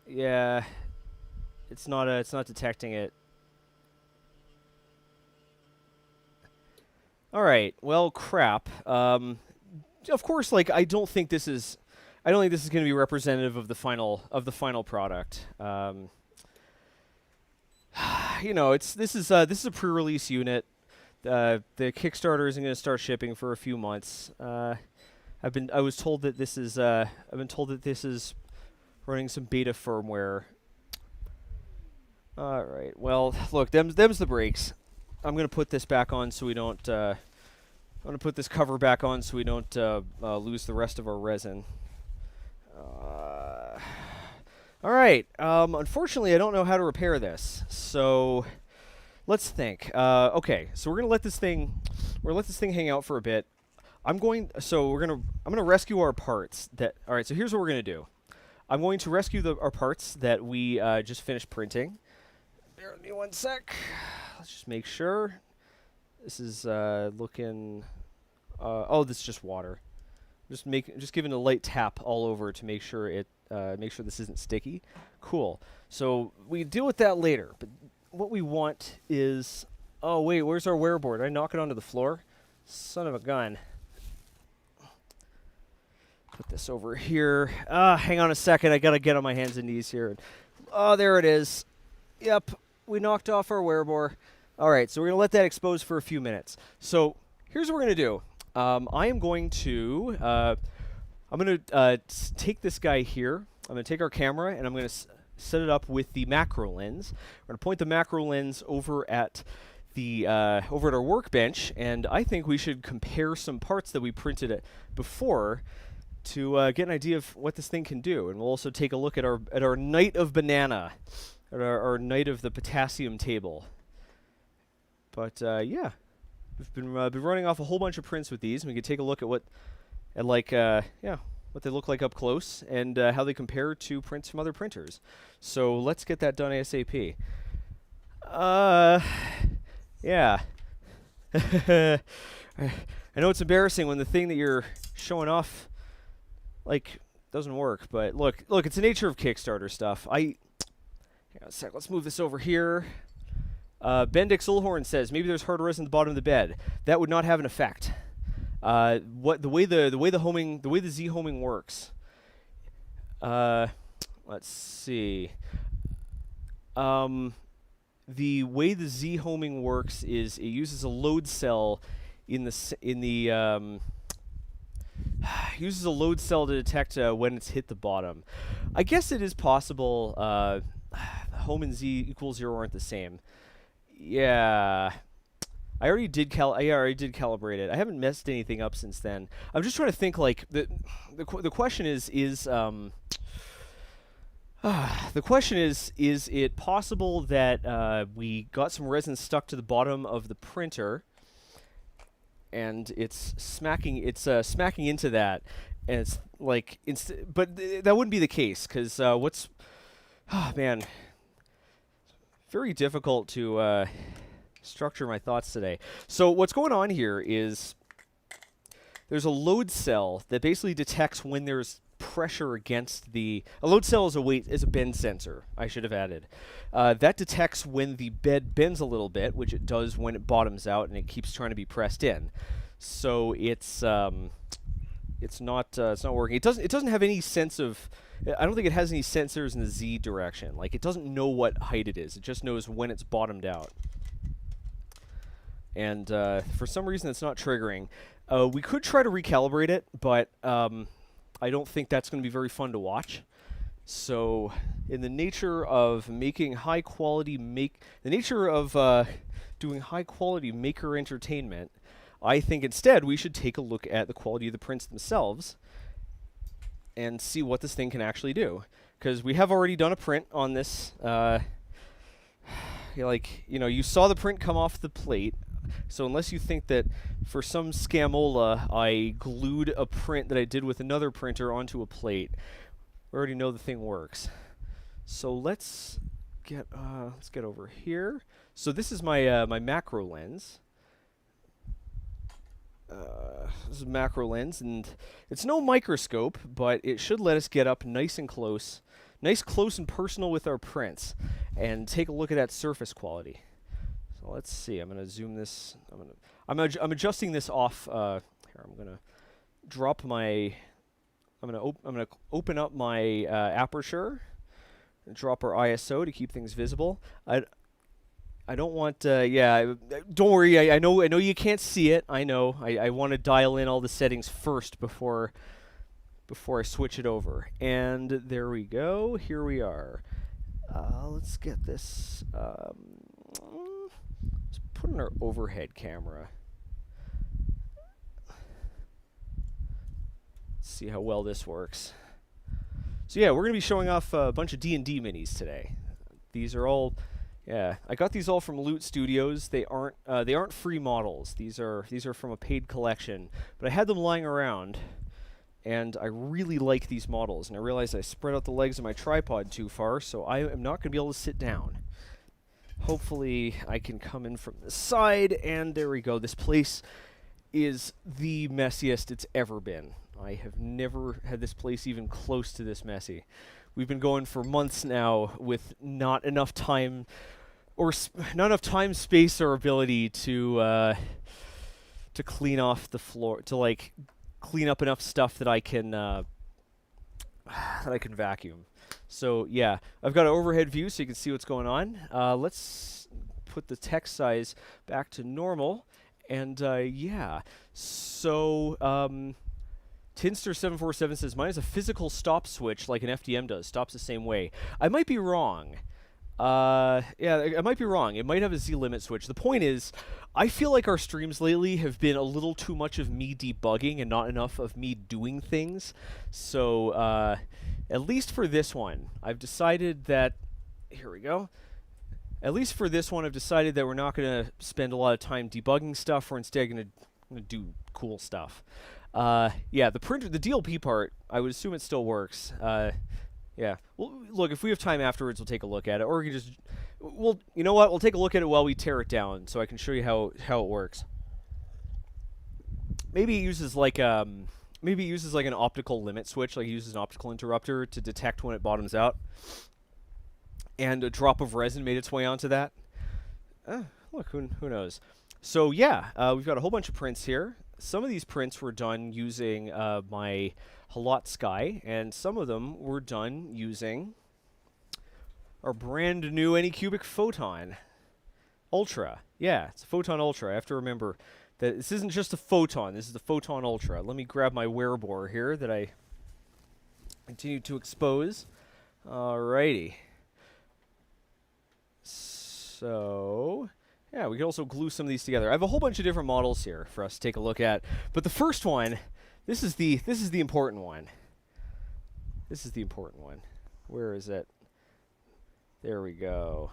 Yeah, it's not detecting it. All right, well, crap. Of course, like I don't think this is going to be representative of the final product. You know, this is a pre-release unit. The Kickstarter isn't going to start shipping for a few months. I've been told that this is running some beta firmware. All right. Well, look, them's the brakes. I'm gonna put this back on so we don't. I'm gonna put this cover back on so we don't lose the rest of our resin. All right. Unfortunately, I don't know how to repair this. So let's think. Okay. So we're gonna let this thing hang out for a bit. I'm gonna rescue our parts. All right. So here's what we're gonna do. I'm going to rescue our parts that we just finished printing. Bear with me one sec. Let's just make sure. This is looking... oh, this is just water. Just giving a light tap all over to make sure this isn't sticky. Cool. So we deal with that later. But what we want is... Oh, wait, where's our wear board? Did I knock it onto the floor? Son of a gun. Put this over here. Hang on a second. I gotta get on my hands and knees here. Oh, there it is. Yep, we knocked off our wear board. All right, so we're gonna let that expose for a few minutes. So here's what we're gonna do. I'm going to take this guy here. I'm gonna take our camera and I'm gonna set it up with the macro lens. We're gonna point the macro lens over at our workbench, and I think we should compare some parts that we printed before to get an idea of what this thing can do. And we'll also take a look at our Knight of Banana. our night of the potassium table. But yeah, we've been running off a whole bunch of prints with these, and we can take a look at what they look like up close and how they compare to prints from other printers. So let's get that done ASAP. Yeah. I know it's embarrassing when the thing that you're showing off, like, doesn't work, but look, it's the nature of Kickstarter stuff. Hang on a sec, let's move this over here. Bendix Ullhorn says maybe there's hard resin at the bottom of the bed. That would not have an effect. The way the Z homing works. Let's see. The way the Z homing works is it uses a load cell uses a load cell to detect when it's hit the bottom. I guess it is possible home and Z equals 0 aren't the same. Yeah. I already did calibrate it. I haven't messed anything up since then. I'm just trying to think, like, the question is it possible that we got some resin stuck to the bottom of the printer and it's smacking into that, and it's like that wouldn't be the case, because man, very difficult to structure my thoughts today. So what's going on here is there's a load cell that basically detects when there's pressure against a load cell is a bend sensor, I should have added. That detects when the bed bends a little bit, which it does when it bottoms out and it keeps trying to be pressed in. So it's not working. It doesn't have any sense of, I don't think it has any sensors in the Z direction. Like, it doesn't know what height it is. It just knows when it's bottomed out. And for some reason it's not triggering. We could try to recalibrate it, but I don't think that's going to be very fun to watch. So, in the nature of making high quality doing high quality maker entertainment, I think instead we should take a look at the quality of the prints themselves and see what this thing can actually do. Because we have already done a print on this. You saw the print come off the plate. So unless you think that for some scamola I glued a print that I did with another printer onto a plate, we already know the thing works. So let's get over here. So this is my my macro lens. This is a macro lens, and it's no microscope, but it should let us get up nice and close, close and personal with our prints, and take a look at that surface quality. So let's see. I'm gonna zoom this. I'm adjusting this off. Here, I'm gonna drop my. I'm gonna open up my aperture and drop our ISO to keep things visible. I don't want. Yeah, don't worry. I know you can't see it. I know. I want to dial in all the settings first before I switch it over. And there we go. Here we are. Let's get this. Let's put in our overhead camera. Let's see how well this works. So yeah, we're gonna be showing off a bunch of D&D minis today. These are all. Yeah, I got these all from Loot Studios. They aren't free models. These are from a paid collection. But I had them lying around, and I really like these models. And I realized I spread out the legs of my tripod too far, so I am not going to be able to sit down. Hopefully, I can come in from the side, and there we go. This place is the messiest it's ever been. I have never had this place even close to this messy. We've been going for months now with not enough time. Or not enough time, space, or ability to clean off the floor, to like clean up enough stuff that I can vacuum. So yeah, I've got an overhead view so you can see what's going on. Let's put the text size back to normal, and yeah. So Tinster747 says mine is a physical stop switch like an FDM does. Stops the same way. I might be wrong. Yeah, I might be wrong. It might have a Z limit switch. The point is, I feel like our streams lately have been a little too much of me debugging and not enough of me doing things. So, at least for this one, I've decided that Here we go. At least for this one, I've decided that we're not going to spend a lot of time debugging stuff. We're instead going to do cool stuff. Yeah, the printer, the DLP part, I would assume it still works. Yeah. Well, look, if we have time afterwards, we'll take a look at it. Or we can just... Well, you know what? We'll take a look at it while we tear it down, so I can show you how it works. Maybe it uses like an optical limit switch, like it uses an optical interrupter to detect when it bottoms out. And a drop of resin made its way onto that. Look, who knows? So yeah, we've got a whole bunch of prints here. Some of these prints were done using my Halot Sky, and some of them were done using our brand new Anycubic Photon Ultra. Yeah, it's a Photon Ultra. I have to remember that this isn't just a Photon. This is the Photon Ultra. Let me grab my wear-bore here that I continue to expose. Alrighty. So, yeah, we can also glue some of these together. I have a whole bunch of different models here for us to take a look at. But the first one, this is the important one. This is the important one. Where is it? There we go.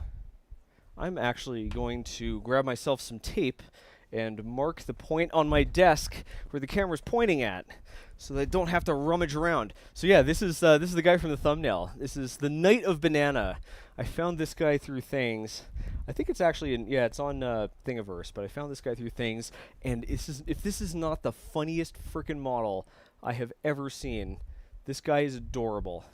I'm actually going to grab myself some tape and mark the point on my desk where the camera's pointing at, so that I don't have to rummage around. So yeah, this is the guy from the thumbnail. This is the Knight of Banana. I found this guy through Things. I think it's actually it's on Thingiverse, but I found this guy through Things, and if this is not the funniest freaking model I have ever seen, this guy is adorable.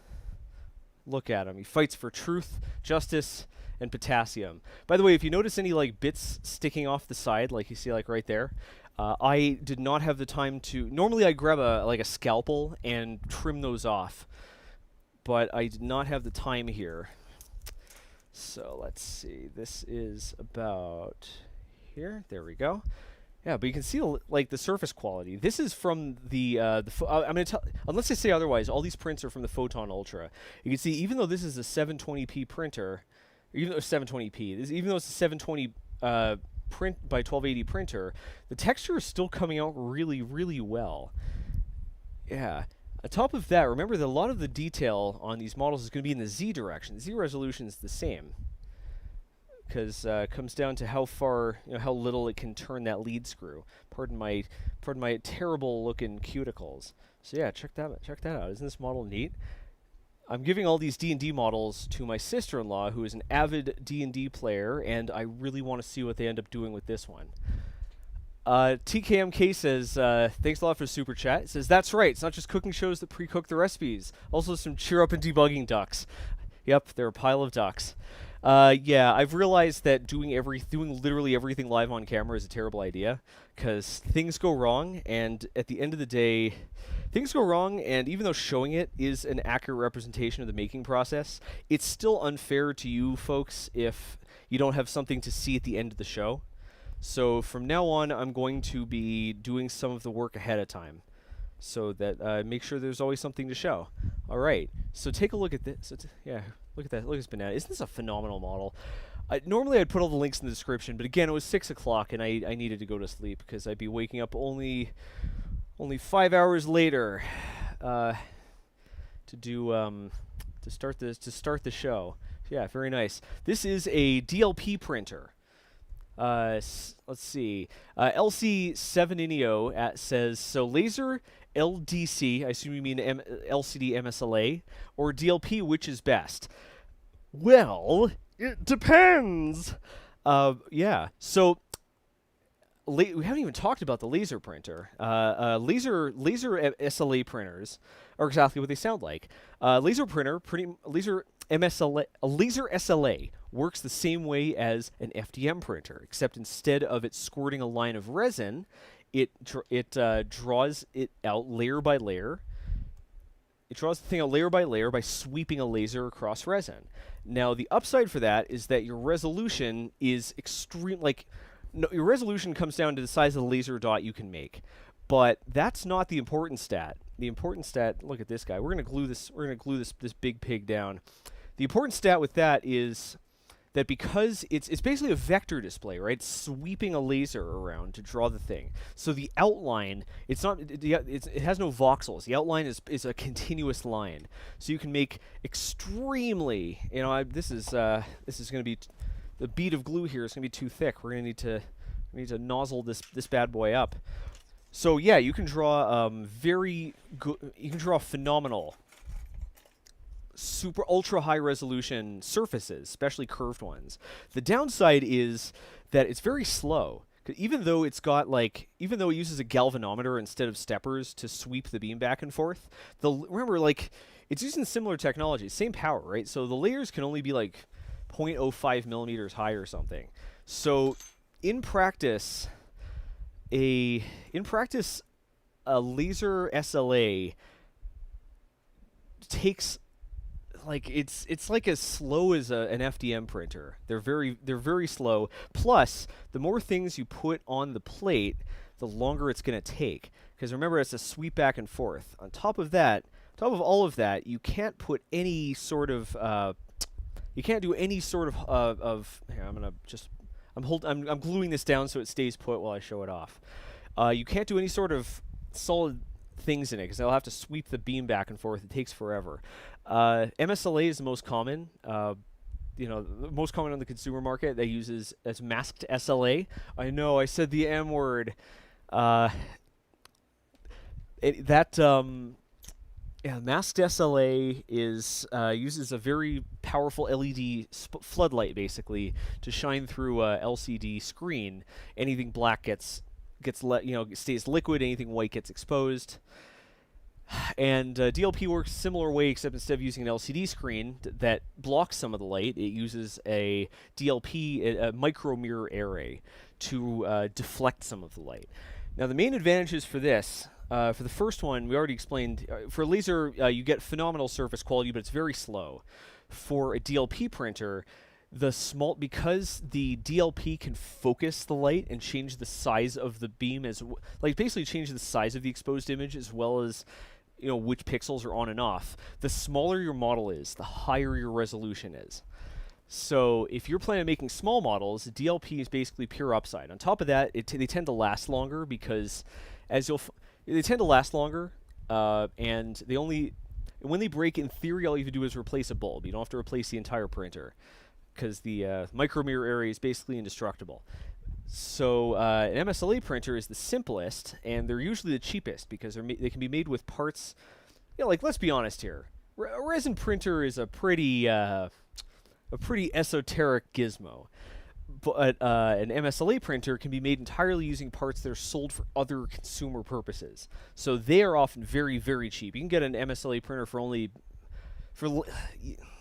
Look at him. He fights for truth, justice, and potassium. By the way, if you notice any like bits sticking off the side, like you see like right there, I did not have the time to... Normally I grab a scalpel and trim those off, but I did not have the time here. So let's see. This is about here. There we go. Yeah, but you can see like the surface quality. This is from the I'm gonna tell, unless I say otherwise, all these prints are from the Photon Ultra. You can see, even though this is a 720p printer, even though it's 720p, even though it's a 720 print by 1280 printer, the texture is still coming out really, really well. Yeah. On top of that, remember that a lot of the detail on these models is going to be in the Z direction. The Z resolution is the same, because it comes down to how far, how little it can turn that lead screw. Pardon my terrible-looking cuticles. So yeah, check that out. Isn't this model neat? I'm giving all these D&D models to my sister-in-law, who is an avid D&D player, and I really want to see what they end up doing with this one. TKMK says, thanks a lot for the super chat. It says, that's right, it's not just cooking shows that pre-cook the recipes. Also some cheer up and debugging ducks. Yep, they're a pile of ducks. Yeah, I've realized that doing literally everything live on camera is a terrible idea, because things go wrong, and at the end of the day, things go wrong, and even though showing it is an accurate representation of the making process, it's still unfair to you folks if you don't have something to see at the end of the show. So from now on, I'm going to be doing some of the work ahead of time, so that make sure there's always something to show. All right, so take a look at this. So yeah, look at that. Look at this banana. Isn't this a phenomenal model? Normally I'd put all the links in the description, but again, it was 6 o'clock, and I needed to go to sleep because I'd be waking up only 5 hours later to start the show. Yeah, very nice. This is a DLP printer. Let's see. LC7Inio says, so laser, LDC, I assume you mean LCD MSLA, or DLP, which is best? Well, it depends. Yeah, so we haven't even talked about the laser printer. Laser SLA printers are exactly what they sound like. Laser SLA works the same way as an FDM printer, except instead of it squirting a line of resin, it draws it out layer by layer. It draws the thing out layer by layer by sweeping a laser across resin. Now, the upside for that is that your resolution is extreme. Your resolution comes down to the size of the laser dot you can make, but that's not the important stat. The important stat. Look at this guy. We're gonna glue this. We're gonna glue this big pig down. The important stat with that is that because it's basically a vector display, right? It's sweeping a laser around to draw the thing. So the outline, it's not it has no voxels. The outline is a continuous line. So you can make extremely, this is going to be the bead of glue here is going to be too thick. We're going to need to nozzle this bad boy up. So yeah, you can draw you can draw phenomenal super ultra high resolution surfaces, especially curved ones. The downside is that it's very slow. Even though it uses a galvanometer instead of steppers to sweep the beam back and forth, remember, like, it's using similar technology, same power, right? So the layers can only be like 0.05 millimeters high or something. So in practice, a laser SLA takes, like, it's like as slow as an FDM printer. They're very slow. Plus, the more things you put on the plate, the longer it's going to take. Because remember, it's a sweep back and forth. On top of all of that, you can't put any sort of you can't do any sort of here, I'm gluing this down so it stays put while I show it off. You can't do any sort of solid things in it because they'll have to sweep the beam back and forth. It takes forever. MSLA is the most common. The most common on the consumer market that uses as masked SLA. I know I said the M word. Masked SLA uses a very powerful LED floodlight, basically, to shine through a LCD screen. Anything black stays liquid. Anything white gets exposed. And DLP works a similar way, except instead of using an LCD screen that blocks some of the light, it uses a DLP, a micro mirror array, to deflect some of the light. Now, the main advantages for this, for the first one, we already explained. For a laser, you get phenomenal surface quality, but it's very slow. For a DLP printer, because the DLP can focus the light and change the size of the beam basically change the size of the exposed image as well as which pixels are on and off. The smaller your model is, the higher your resolution is. So if you're planning on making small models, DLP is basically pure upside. On top of that, they tend to last longer because and when they break, in theory, all you have to do is replace a bulb. You don't have to replace the entire printer because the micro mirror area is basically indestructible. So an MSLA printer is the simplest, and they're usually the cheapest because they can be made with parts. Let's be honest here. A resin printer is a pretty esoteric gizmo, but an MSLA printer can be made entirely using parts that are sold for other consumer purposes. So they are often very, very cheap. You can get an MSLA printer for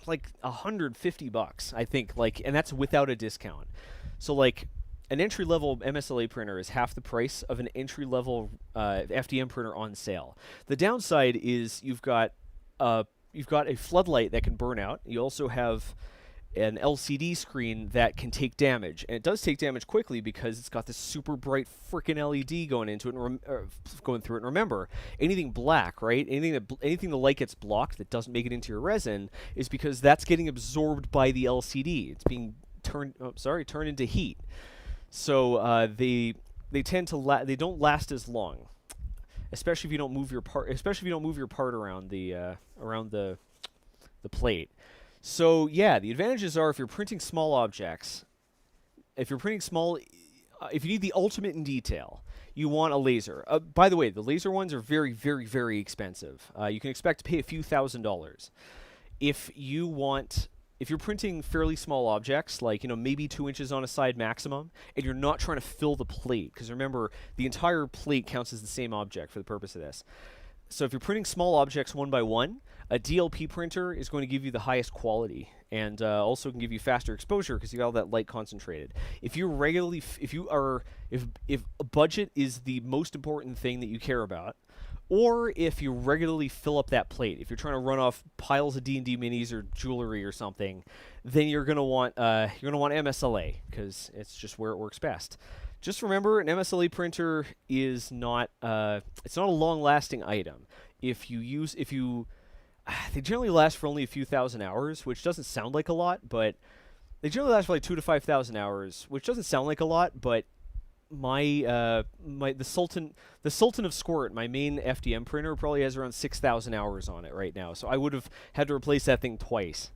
like $150, I think, and that's without a discount. So an entry-level MSLA printer is half the price of an entry-level FDM printer on sale. The downside is you've got a floodlight that can burn out. You also have an LCD screen that can take damage, and it does take damage quickly because it's got this super bright freaking LED going into it going through it. And remember, anything black, right? Anything the light gets blocked that doesn't make it into your resin is because that's getting absorbed by the LCD. It's being turned into heat. So they tend to they don't last as long, especially if you don't move your part around the plate. So yeah, the advantages are if you're printing small objects, if you need the ultimate in detail, you want a laser. By the way, the laser ones are very, very, very expensive. You can expect to pay a few $1,000s. If you're printing fairly small objects, like maybe 2 inches on a side maximum, and you're not trying to fill the plate, because remember, the entire plate counts as the same object for the purpose of this. So if you're printing small objects one by one, a DLP printer is going to give you the highest quality, and also can give you faster exposure because you got all that light concentrated. If budget is the most important thing that you care about, or if you regularly fill up that plate, if you're trying to run off piles of D&D minis or jewelry or something, then you're gonna want MSLA because it's just where it works best. Just remember, an MSLA printer is not it's not a long-lasting item. They generally last for only a few thousand hours, which doesn't sound like a lot, but They generally last for like 2 to 5,000 hours, which doesn't sound like a lot, but the Sultan of Squirt, my main FDM printer, probably has around 6,000 hours on it right now. So I would have had to replace that thing twice.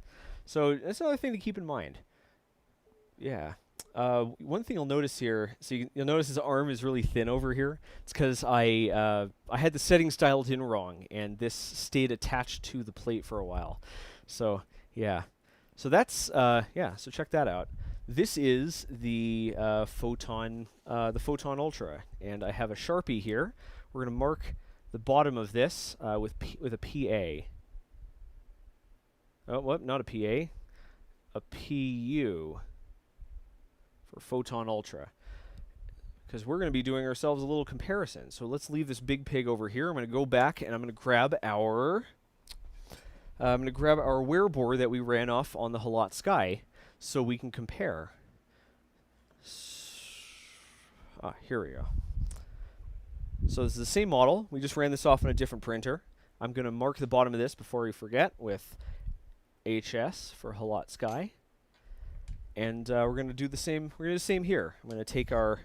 So that's another thing to keep in mind. Yeah. One thing you'll notice here, so you'll notice his arm is really thin over here. It's because I had the settings dialed in wrong, and this stayed attached to the plate for a while. So yeah. So that's yeah. So check that out. This is the Photon Ultra, and I have a Sharpie here. We're gonna mark the bottom of this with a PA. Oh, what? Not a PA, a PU for Photon Ultra, because we're gonna be doing ourselves a little comparison. So let's leave this big pig over here. I'm gonna go back and I'm gonna grab our wear board that we ran off on the Halot Sky, so we can compare. Here we go. So this is the same model. We just ran this off on a different printer. I'm going to mark the bottom of this before we forget with HS for Halot Sky. And we're going to do the same. We're going to do the same here. I'm going to take our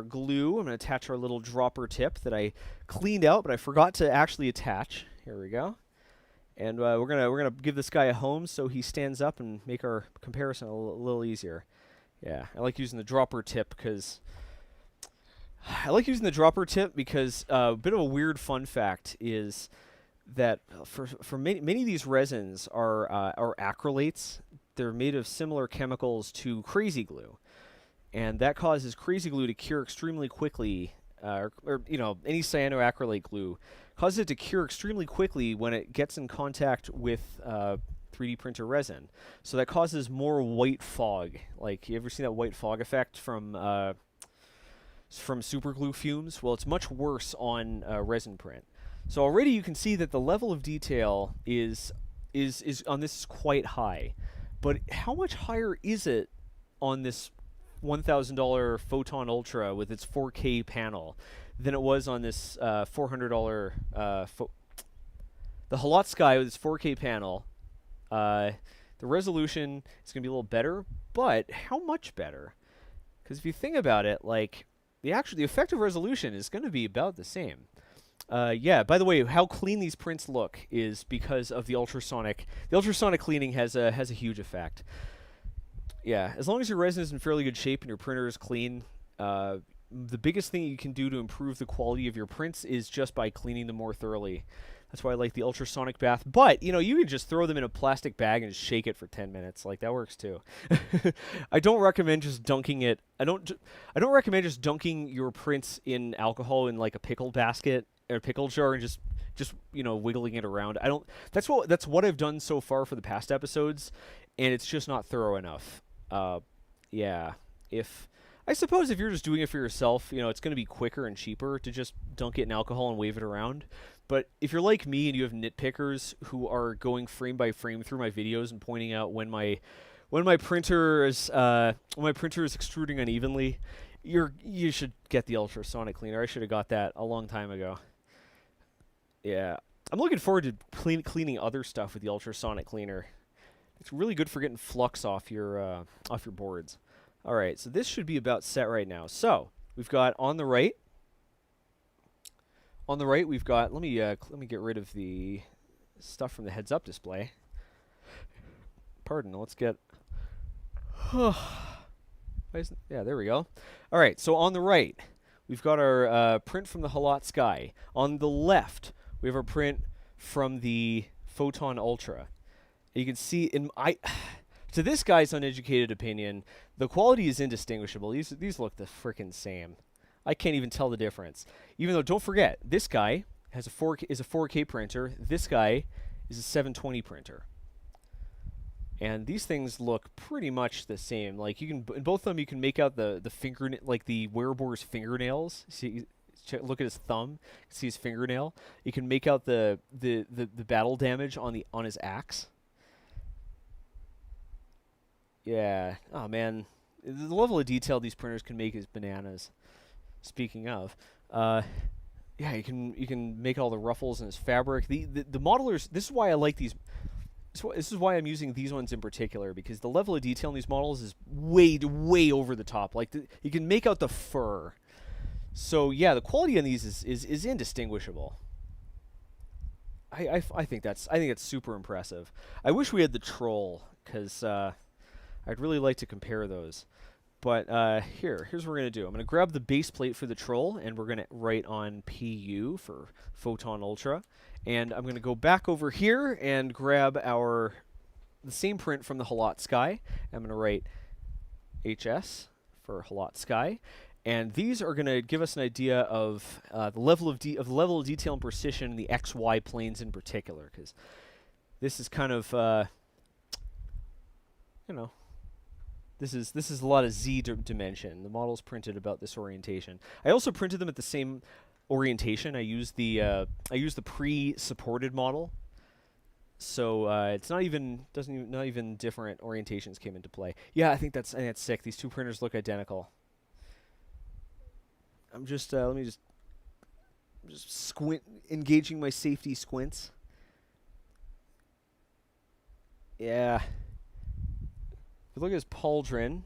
glue. I'm going to attach our little dropper tip that I cleaned out, but I forgot to actually attach. Here we go. And we're gonna give this guy a home so he stands up and make our comparison a little easier. Yeah, I like using the dropper tip because a bit of a weird fun fact is that for many of these resins are acrylates. They're made of similar chemicals to crazy glue, and that causes crazy glue to cure extremely quickly. Or you know, any cyanoacrylate glue causes it to cure extremely quickly when it gets in contact with 3D printer resin. So that causes more white fog. Like, you ever seen that white fog effect from super glue fumes? Well, it's much worse on resin print. So already you can see that the level of detail is on this is quite high. But how much higher is it on this $1,000 Photon Ultra with its 4K panel than it was on this $400 the Halot Sky with its 4K panel? The resolution is going to be a little better, but how much better? Because if you think about it, like the effective resolution is going to be about the same. Yeah, by the way, how clean these prints look is because of the ultrasonic. The ultrasonic cleaning has a huge effect. Yeah, as long as your resin is in fairly good shape and your printer is clean, the biggest thing you can do to improve the quality of your prints is just by cleaning them more thoroughly. That's why I like the ultrasonic bath. But, you know, you can just throw them in a plastic bag and just shake it for 10 minutes. Like, that works too. I don't recommend just dunking it. I don't recommend just dunking your prints in alcohol in like a pickle basket or a pickle jar and just you know, wiggling it around. That's what I've done so far for the past episodes, and it's just not thorough enough. Yeah, I suppose if you're just doing it for yourself, you know, it's going to be quicker and cheaper to just dunk it in alcohol and wave it around. But if you're like me and you have nitpickers who are going frame by frame through my videos and pointing out when my printer is extruding unevenly, you should get the ultrasonic cleaner. I should have got that a long time ago. Yeah, I'm looking forward to cleaning other stuff with the ultrasonic cleaner. It's really good for getting flux off your boards. All right, so this should be about set right now. So we've got on the right. On the right, we've got. Let me get rid of the stuff from the heads-up display. Pardon. Let's get. Yeah, there we go. All right, so on the right, we've got our print from the Halot Sky. On the left, we have our print from the Photon Ultra. You can see to this guy's uneducated opinion, the quality is indistinguishable. These look the frickin' same. I can't even tell the difference. Even though, don't forget, this guy is a 4K printer. This guy is a 720 printer. And these things look pretty much the same. Like, you can, in both of them, you can make out the like the wearer's fingernails. See, look at his thumb. See his fingernail. You can make out the battle damage on his axe. Yeah. Oh man, the level of detail these printers can make is bananas. Speaking of, yeah, you can make all the ruffles in his fabric. The modelers. This is why I like these. this is why I'm using these ones in particular, because the level of detail in these models is way over the top. Like you can make out the fur. So yeah, the quality on these is indistinguishable. I think that's super impressive. I wish we had the troll, because I'd really like to compare those. But here's what we're going to do. I'm going to grab the base plate for the troll, and we're going to write on PU for Photon Ultra. And I'm going to go back over here and grab the same print from the Halot Sky. I'm going to write HS for Halot Sky. And these are going to give us an idea of the level of detail and precision in the XY planes in particular, because this is kind of, you know, this is a lot of Z dimension. The model's printed about this orientation. I also printed them at the same orientation. I used the pre-supported model, so it's not even different orientations came into play. Yeah, I think that's sick. These two printers look identical. I'm just let me just squint, engaging my safety squints. Yeah. If you look at this pauldron, you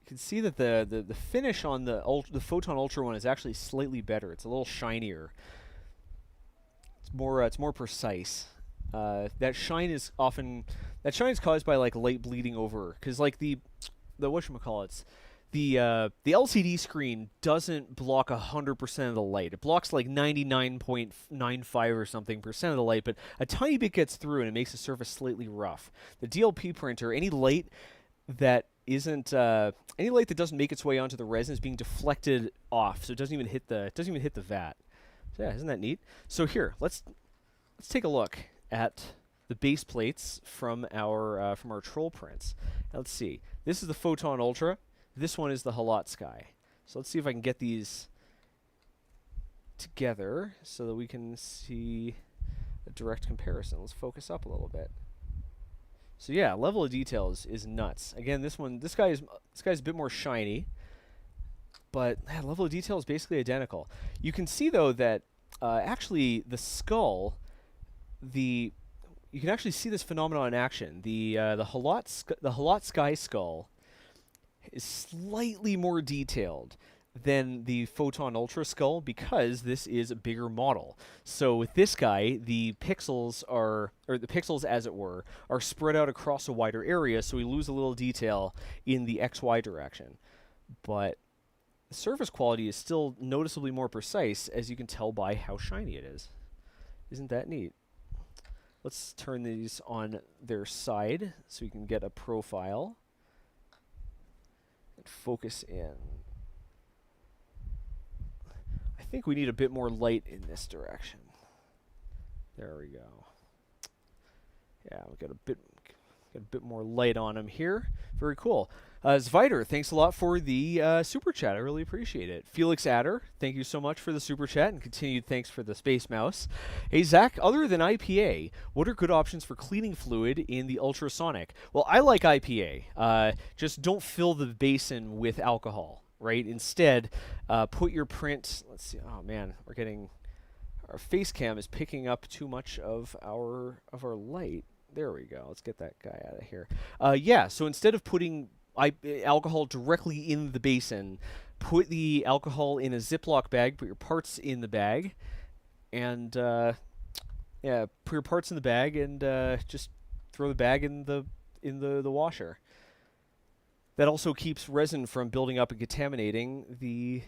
can see that the finish on the Photon Ultra one is actually slightly better. It's a little shinier. It's more precise. That shine is caused by like light bleeding over, because like the whatchamacallits, the LCD screen doesn't block 100% of the light. It blocks like 99.95 or something percent of the light, but a tiny bit gets through and it makes the surface slightly rough. The DLP printer, any light that doesn't make its way onto the resin is being deflected off, so it doesn't even hit the vat. So yeah, isn't that neat? So here, let's take a look at the base plates from our troll prints. Now, let's see. This is the Photon Ultra. This one is the Halot Sky. So let's see if I can get these together so that we can see a direct comparison. Let's focus up a little bit. So yeah, level of detail is nuts. Again, this guy's a bit more shiny, but level of detail is basically identical. You can see though that actually the skull, you can actually see this phenomenon in action. The Halot Sky skull is slightly more detailed than the Photon Ultra skull, because this is a bigger model. So with this guy, the pixels as it were, are spread out across a wider area, so we lose a little detail in the XY direction. But the surface quality is still noticeably more precise, as you can tell by how shiny it is. Isn't that neat? Let's turn these on their side so we can get a profile. Focus in. I think we need a bit more light in this direction. There we go. Yeah, we got a bit more light on him here. Very cool. Zvider, thanks a lot for the super chat. I really appreciate it. Felix Adder, thank you so much for the super chat, and continued thanks for the Space Mouse. Hey, Zach, other than IPA, what are good options for cleaning fluid in the ultrasonic? Well, I like IPA. Just don't fill the basin with alcohol, right? Instead, put your print... Let's see. Oh, man, our face cam is picking up too much of our light. There we go. Let's get that guy out of here. Yeah, so instead of putting alcohol directly in the basin, put the alcohol in a Ziploc bag, put your parts in the bag, and yeah, put your parts in the bag, and just throw the bag in the washer. That also keeps resin from building up and contaminating the...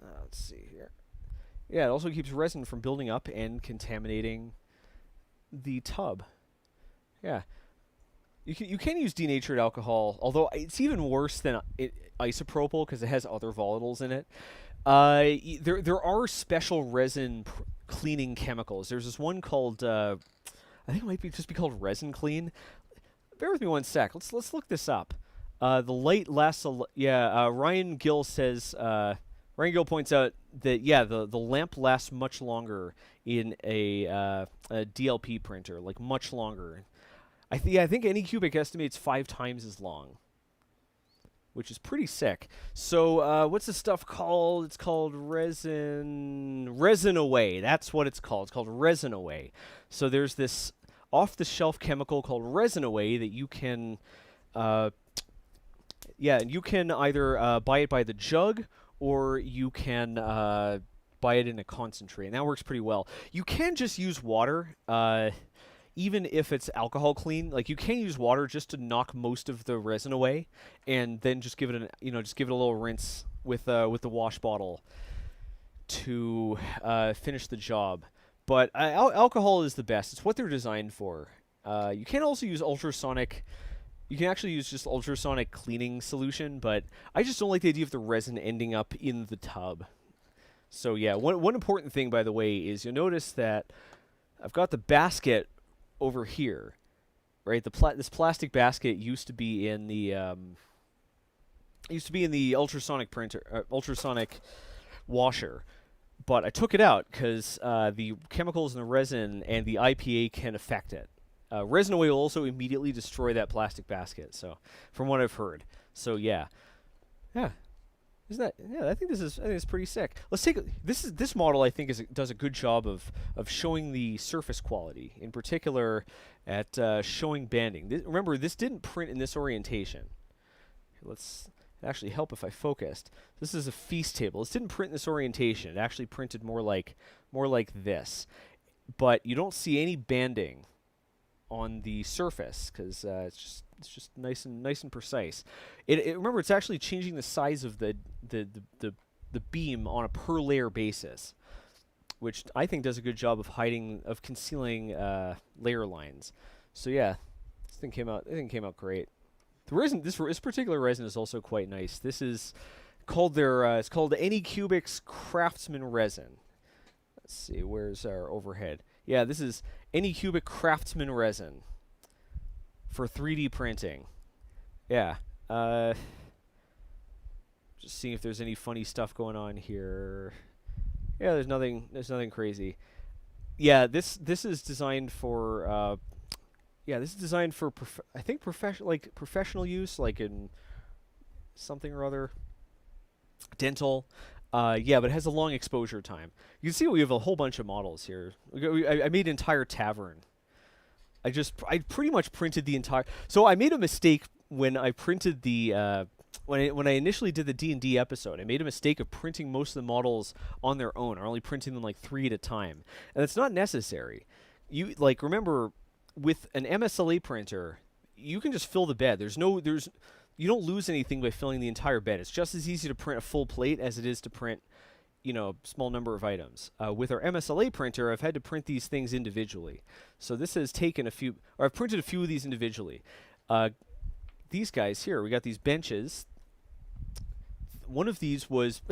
let's see here. Yeah, it also keeps resin from building up and contaminating the tub. Yeah. You can use denatured alcohol, although it's even worse than isopropyl because it has other volatiles in it. There are special resin cleaning chemicals. There's this one called I think it might just be called Resin Clean. Bear with me one sec. Let's look this up. The light lasts Ryan Gill says Ryan Gill points out that the lamp lasts much longer in a DLP printer, like much longer. I think Anycubic estimates 5 times as long, which is pretty sick. So what's the stuff called? It's called Resin Away. That's what it's called. It's called Resin Away. So there's this off-the-shelf chemical called resin away that you can, yeah, you can either buy it by the jug or you can buy it in a concentrate, and that works pretty well. You can just use water, even if it's alcohol clean. Like, you can use water just to knock most of the resin away, and then just give it just give it a little rinse with the wash bottle to finish the job. But alcohol is the best. It's what they're designed for. You can also use ultrasonic. You can actually use just ultrasonic cleaning solution, but I just don't like the idea of the resin ending up in the tub. So yeah, one important thing, by the way, is you'll notice that I've got the basket over here, right? This plastic basket used to be in the ultrasonic printer, ultrasonic washer, but I took it out because the chemicals in the resin and the IPA can affect it. Resin away will also immediately destroy that plastic basket. So, from what I've heard, so yeah. Isn't that? Yeah, I think it's pretty sick. Let's take this model. I think does a good job of showing the surface quality, in particular at showing banding. Remember, this didn't print in this orientation. Let's actually help if I focused. This is a feast table. This didn't print in this orientation. It actually printed more like this, but you don't see any banding on the surface because it's just nice and precise. Remember, it's actually changing the size of the beam on a per layer basis, which I think does a good job of concealing layer lines. So yeah, this thing came out great. The resin, this particular resin is also quite nice. This is called it's called Anycubic's Craftsman resin. Let's see, where's our overhead? Yeah, this is Anycubic Craftsman resin for 3D printing. Yeah. Just seeing if there's any funny stuff going on here. Yeah, there's nothing crazy. Yeah, this is designed for this is designed for I think professional use, like in something or other. Dental. Yeah, but it has a long exposure time. You can see we have a whole bunch of models here. I made an entire tavern. I pretty much printed the entire. So I made a mistake when I printed the when I initially did the D&D episode. I made a mistake of printing most of the models on their own, or only printing them like 3 at a time, and it's not necessary. You remember with an MSLA printer, you can just fill the bed. You don't lose anything by filling the entire bed. It's just as easy to print a full plate as it is to print, small number of items. With our MSLA printer, I've had to print these things individually. So this has taken I've printed a few of these individually. These guys here, we got these benches. One of these was,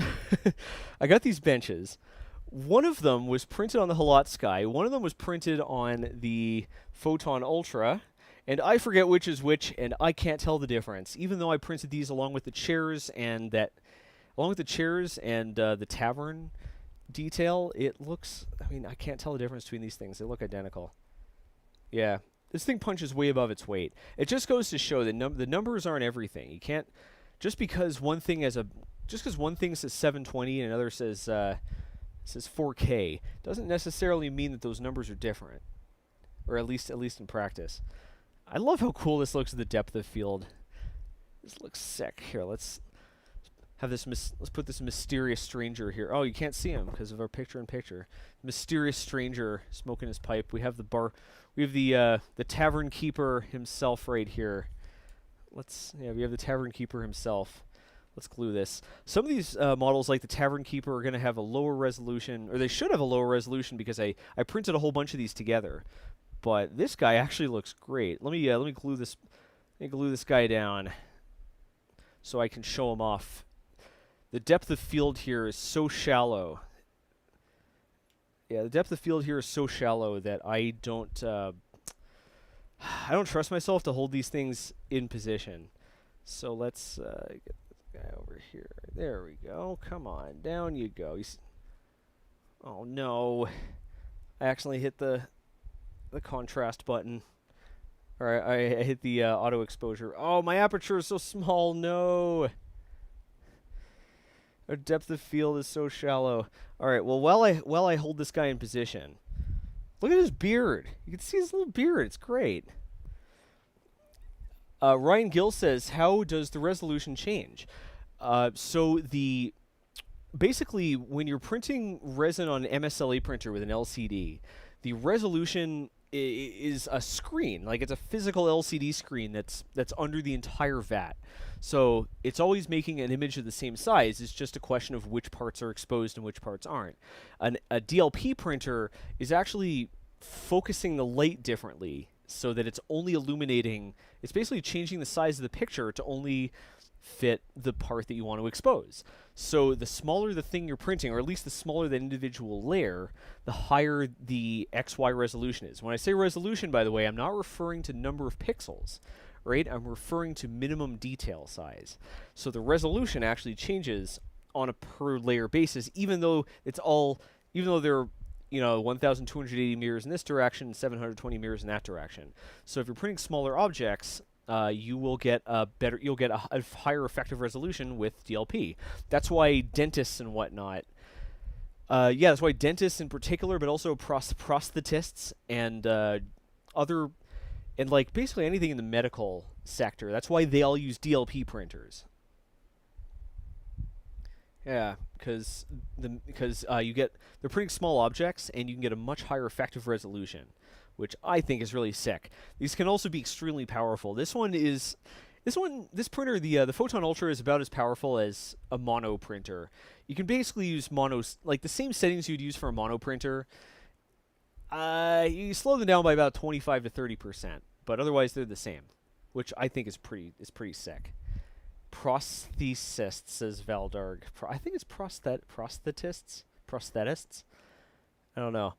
I got these benches. One of them was printed on the Halot Sky. One of them was printed on the Photon Ultra. And I forget which is which, and I can't tell the difference. Even though I printed these along with the chairs and the tavern detail, it looks. I mean, I can't tell the difference between these things. They look identical. Yeah, this thing punches way above its weight. It just goes to show that the numbers aren't everything. You can't just because one thing says 720 and another says 4K doesn't necessarily mean that those numbers are different, or at least in practice. I love how cool this looks at the depth of field. This looks sick. Here, let's have this. Let's put this mysterious stranger here. Oh, you can't see him because of our picture-in-picture. Mysterious stranger smoking his pipe. We have the bar. We have the tavern keeper himself right here. We have the tavern keeper himself. Let's glue this. Some of these models, like the tavern keeper, are going to have a lower resolution, or they should have a lower resolution because I printed a whole bunch of these together. But this guy actually looks great. Let me glue this. Let me glue this guy down so I can show him off. The depth of field here is so shallow. Yeah, the depth of field here is so shallow that I don't trust myself to hold these things in position. So let's get this guy over here. There we go. Come on, down you go. Oh no! I accidentally hit the contrast button. Or I hit the auto exposure. Oh, my aperture is so small. No. Our depth of field is so shallow. All right. Well, while I hold this guy in position, Look at his beard. You can see his little beard. It's great. Ryan Gill says, how does the resolution change? So basically, when you're printing resin on an MSLA printer with an LCD, the resolution is a screen. Like, it's a physical LCD screen that's under the entire vat. So it's always making an image of the same size. It's just a question of which parts are exposed and which parts aren't. A DLP printer is actually focusing the light differently so that it's only illuminating. It's basically changing the size of the picture to only fit the part that you want to expose. So the smaller the thing you're printing, or at least the smaller the individual layer, the higher the XY resolution is. When I say resolution, by the way, I'm not referring to number of pixels, right? I'm referring to minimum detail size. So the resolution actually changes on a per layer basis, even though they're 1,280 mirrors in this direction, 720 mirrors in that direction. So if you're printing smaller objects, you'll get a higher effective resolution with DLP. That's why dentists and whatnot, that's why dentists in particular, but also prosthetists and like basically anything in the medical sector, that's why they all use DLP printers. Yeah, because they're printing small objects and you can get a much higher effective resolution, which I think is really sick. These can also be extremely powerful. This printer, the Photon Ultra, is about as powerful as a mono printer. You can basically use like the same settings you'd use for a mono printer. You slow them down by about 25 to 30%, but otherwise they're the same, which I think is pretty sick. Prosthetists, says Valdarg. I think it's prosthetists. I don't know.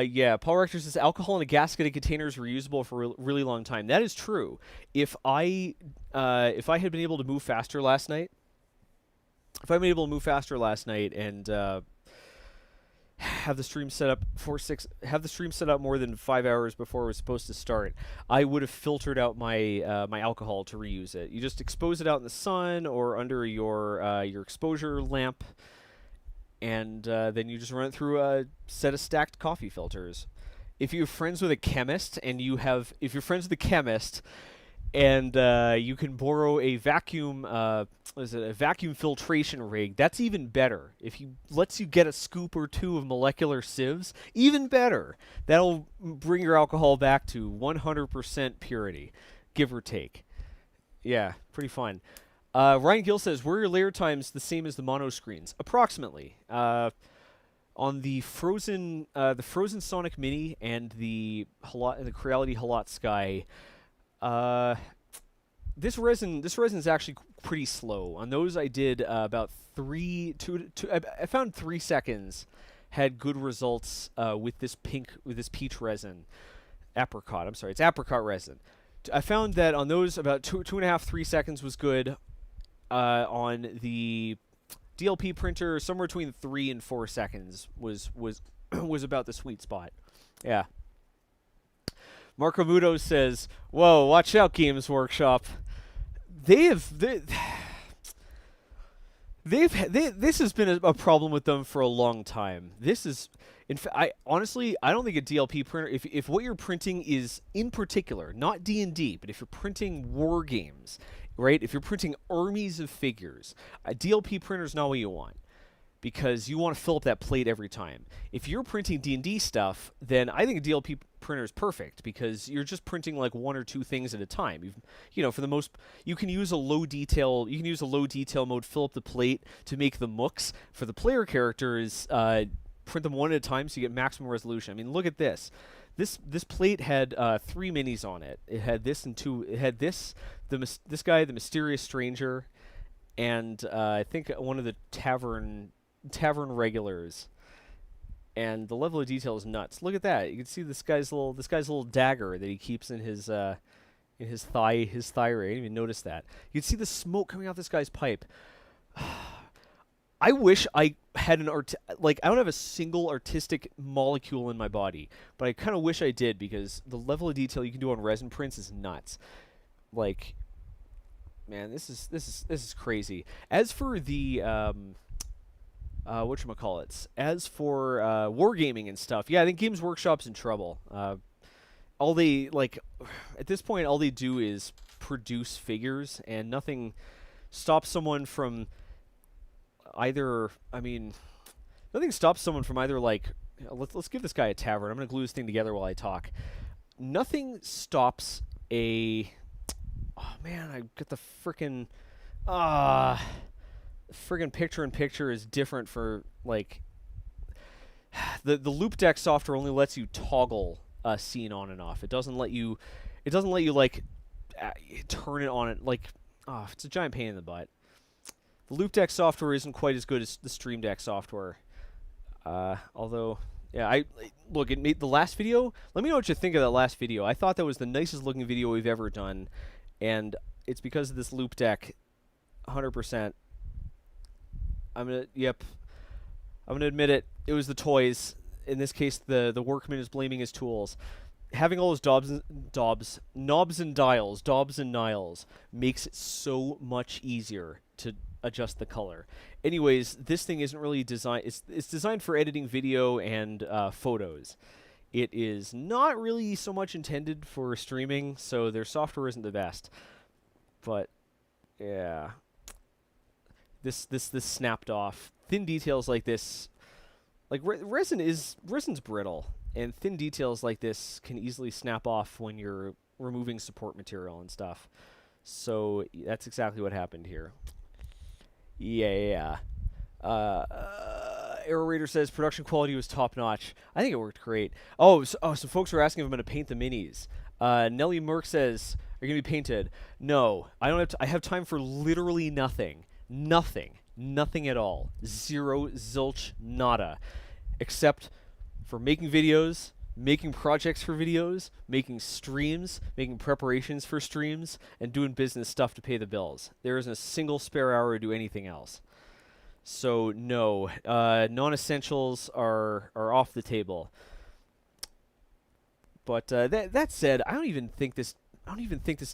Yeah, Paul Rector says alcohol in a gasketed container is reusable for a really long time. That is true. If I had been able to move faster last night, and have the stream set up more than 5 hours before it was supposed to start, I would have filtered out my my alcohol to reuse it. You just expose it out in the sun or under your exposure lamp, and then you just run it through a set of stacked coffee filters. If you're friends with a chemist and you can borrow a vacuum filtration rig, that's even better. If he lets you get a scoop or two of molecular sieves, even better. That'll bring your alcohol back to 100% purity, give or take. Yeah, pretty fun. Ryan Gill says, were your layer times the same as the mono screens? Approximately. On the Frozen Sonic Mini and the Creality Halot Sky, this resin is actually pretty slow. On those, I did about I found 3 seconds had good results with this peach resin, apricot. I'm sorry, it's apricot resin. I found that on those about 2.5-3 seconds was good. On the DLP printer, somewhere between 3 and 4 seconds was about the sweet spot. Yeah. Marco Muto says, "Whoa, watch out, Games Workshop. This has been a problem with them for a long time. This is, I don't think a DLP printer, if what you're printing is, in particular, not D&D, but if you're printing war games, right? If you're printing armies of figures, a DLP printer is not what you want, because you want to fill up that plate every time. If you're printing D&D stuff, then I think a DLP printer is perfect, because you're just printing like 1 or 2 things at a time. For the most, you can use a low detail mode, fill up the plate to make the mooks. For the player characters, print them 1 at a time so you get maximum resolution. I mean, look at this. This plate had 3 minis on it. It had this and 2. It had this guy, the mysterious stranger, and I think one of the tavern regulars. And the level of detail is nuts. Look at that. You can see this guy's little dagger that he keeps in his thigh ring. I didn't even notice that. You can see the smoke coming out this guy's pipe. I wish I had I don't have a single artistic molecule in my body, but I kind of wish I did, because the level of detail you can do on resin prints is nuts. Like, man, this is crazy. As for the whatchamacallits. As for wargaming and stuff, yeah, I think Games Workshop's in trouble. All they, like, at this point, all they do is produce figures, and nothing stops someone from either, I mean, nothing stops someone from either, like, let's give this guy a tavern. I'm going to glue this thing together while I talk. Nothing stops a, oh man, I got the frickin', friggin' picture-in-picture is different for, like, the loop deck software only lets you toggle a scene on and off. It doesn't let you like turn it on it, like, it's a giant pain in the butt. The loop deck software isn't quite as good as the Stream Deck software. Although, yeah, look, it made the last video. Let me know what you think of that last video. I thought that was the nicest looking video we've ever done, and it's because of this loop deck, 100%. I'm gonna admit it. It was the toys. In this case, the workman is blaming his tools. Having all those knobs and dials makes it so much easier to adjust the color. Anyways, this thing isn't really designed. It's designed for editing video and photos. It is not really so much intended for streaming, so their software isn't the best. But yeah, this snapped off. Thin details like this, like resin's brittle, and thin details like this can easily snap off when you're removing support material and stuff. So that's exactly what happened here. Yeah. Arrow Raider says production quality was top notch. I think it worked great. So folks were asking if I'm going to paint the minis. Nelly Merck says, "Are you going to be painted?" No, I don't have. I have time for literally nothing. Nothing at all. Zero, zilch, nada. Except for making videos, making projects for videos, making streams, making preparations for streams, and doing business stuff to pay the bills. There isn't a single spare hour to do anything else. So no, non-essentials are off the table. But that said, I don't even think this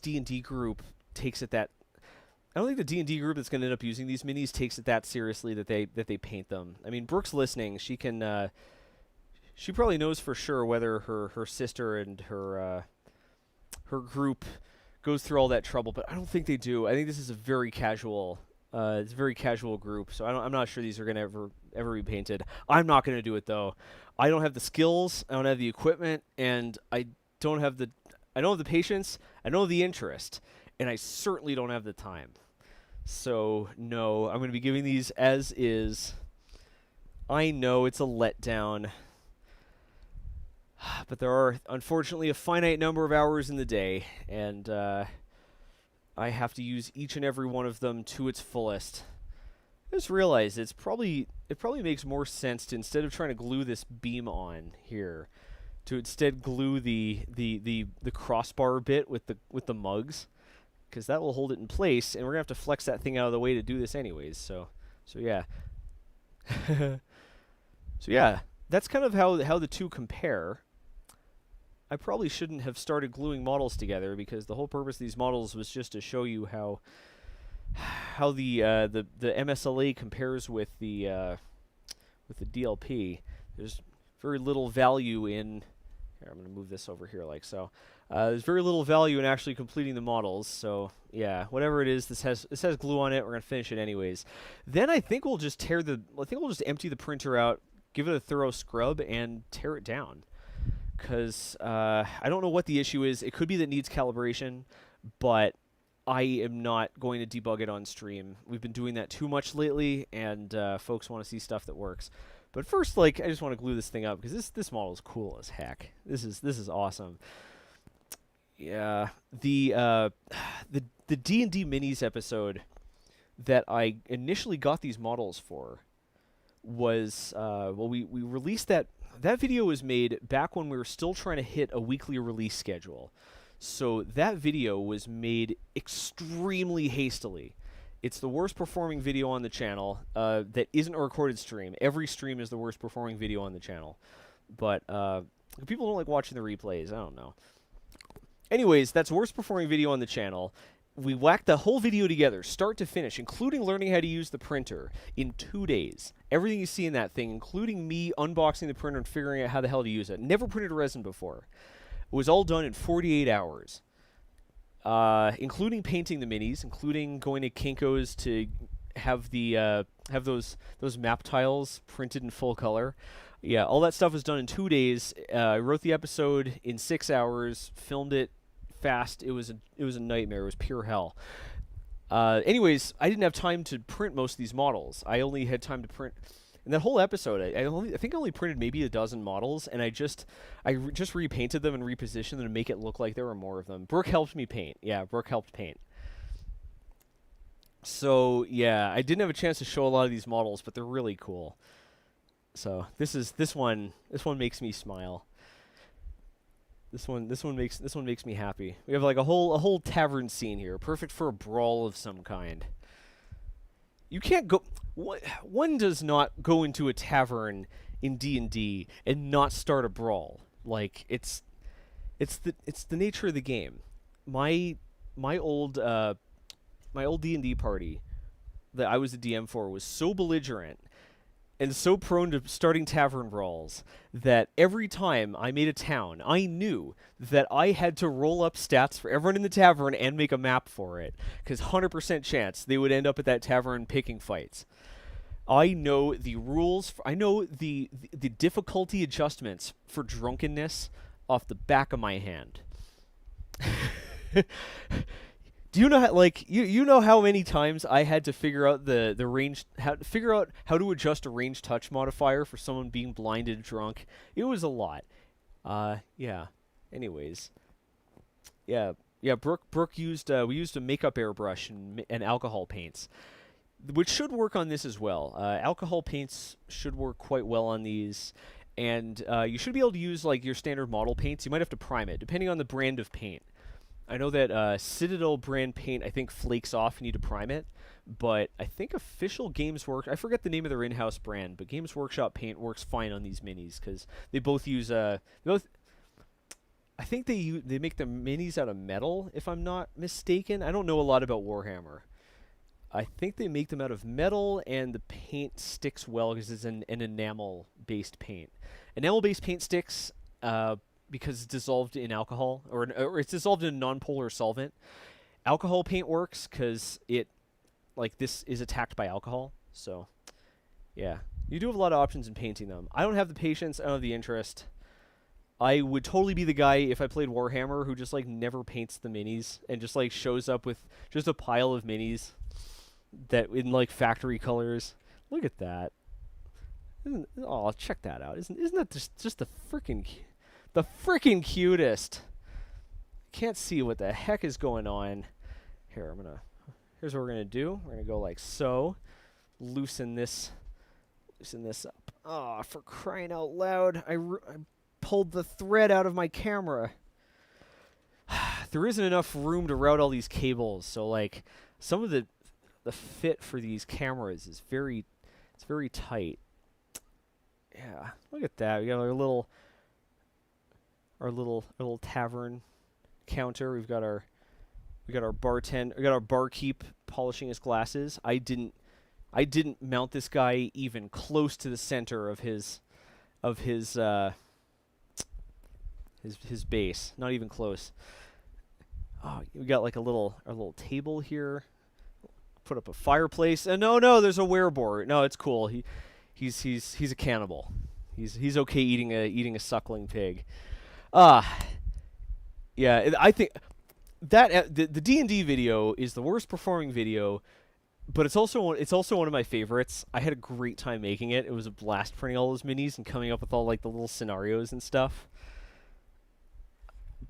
D&D group takes it that. I don't think the D&D group that's going to end up using these minis takes it that seriously that they paint them. I mean, Brooke's listening. She can. She probably knows for sure whether her sister and her group goes through all that trouble, but I don't think they do. I think this is a very casual. It's a very casual group, so I'm not sure these are going to ever be painted. I'm not going to do it though. I don't have the skills. I don't have the equipment, and I don't have the patience. I don't have the interest, and I certainly don't have the time. So no, I'm going to be giving these as is. I know it's a letdown, but there are unfortunately a finite number of hours in the day, and I have to use each and every one of them to its fullest. I just realized it probably makes more sense to, instead of trying to glue this beam on here, to instead glue the crossbar bit with the mugs, because that will hold it in place, and we're gonna have to flex that thing out of the way to do this anyways. So yeah. So yeah, that's kind of how the two compare. I probably shouldn't have started gluing models together, because the whole purpose of these models was just to show you how the MSLA compares with the DLP. There's very little value in. Here, I'm going to move this over here like so. There's very little value in actually completing the models. So yeah, whatever it is, this has glue on it. We're going to finish it anyways. Then I think we'll just empty the printer out, give it a thorough scrub, and tear it down. Because I don't know what the issue is. It could be that it needs calibration, but I am not going to debug it on stream. We've been doing that too much lately, and folks want to see stuff that works. But first, like, I just want to glue this thing up, because this model is cool as heck. This is awesome. Yeah, the D&D Minis episode that I initially got these models for was we released that. That video was made back when we were still trying to hit a weekly release schedule. So that video was made extremely hastily. It's the worst performing video on the channel that isn't a recorded stream. Every stream is the worst performing video on the channel. But people don't like watching the replays. I don't know. Anyways, that's worst performing video on the channel. we whacked the whole video together, start to finish, including learning how to use the printer, in 2 days. Everything you see in that thing, including me unboxing the printer and figuring out how the hell to use it. Never printed resin before. It was all done in 48 hours. Including painting the minis, including going to Kinko's to have the have those map tiles printed in full color. Yeah, all that stuff was done in 2 days. I wrote the episode in 6 hours, filmed it fast. It was a nightmare. It was pure hell. Anyways, I didn't have time to print most of these models. I only had time to print. In that whole episode, I think I only printed maybe a dozen models, and I just repainted them and repositioned them to make it look like there were more of them. Brooke helped me paint. Yeah, Brooke helped paint. So yeah, I didn't have a chance to show a lot of these models, but they're really cool. So this one makes me smile. This one makes me happy. We have like a whole tavern scene here, perfect for a brawl of some kind. You can't go. One does not go into a tavern in D&D and not start a brawl. Like it's the nature of the game. My old D&D party that I was the DM for was so belligerent and so prone to starting tavern brawls that every time I made a town, I knew that I had to roll up stats for everyone in the tavern and make a map for it, because 100% chance they would end up at that tavern picking fights. I know the rules. I know the difficulty adjustments for drunkenness off the back of my hand. Do you know how, like, you know how many times I had to figure out the range, how to adjust a range touch modifier for someone being blinded drunk? It was a lot. Yeah. Anyways, yeah. Brooke used we used a makeup airbrush and alcohol paints, which should work on this as well. Alcohol paints should work quite well on these, and you should be able to use like your standard model paints. You might have to prime it depending on the brand of paint. I know that Citadel brand paint, I think, flakes off. You need to prime it. But I think official Games Workshop, I forget the name of their in-house brand, but Games Workshop paint works fine on these minis because they both use I think they make the minis out of metal, if I'm not mistaken. I don't know a lot about Warhammer. I think they make them out of metal, and the paint sticks well because it's an enamel-based paint. Enamel-based paint sticks because it's dissolved in alcohol, or it's dissolved in a non-polar solvent. Alcohol paint works because it, like, this is attacked by alcohol. So, yeah. You do have a lot of options in painting them. I don't have the patience. I don't have the interest. I would totally be the guy, if I played Warhammer, who just, like, never paints the minis and just, like, shows up with just a pile of minis that in, like, factory colors. Look at that. Oh, check that out. Isn't that just the freaking cutest? Can't see what the heck is going on. Here, here's what we're gonna do. We're gonna go like so. Loosen this up. Oh, for crying out loud! I pulled the thread out of my camera. There isn't enough room to route all these cables, so like some of the fit for these cameras is very tight. Yeah, look at that. We got our little tavern counter. We got our barkeep polishing his glasses. I didn't mount this guy even close to the center of his base. Not even close. Oh, we got like our little table here. Put up a fireplace. And no, there's a werebore. No, it's cool. He's a cannibal. He's okay eating a suckling pig. Yeah, I think that the D&D video is the worst performing video, but it's also one of my favorites. I had a great time making it. It was a blast printing all those minis and coming up with all like the little scenarios and stuff.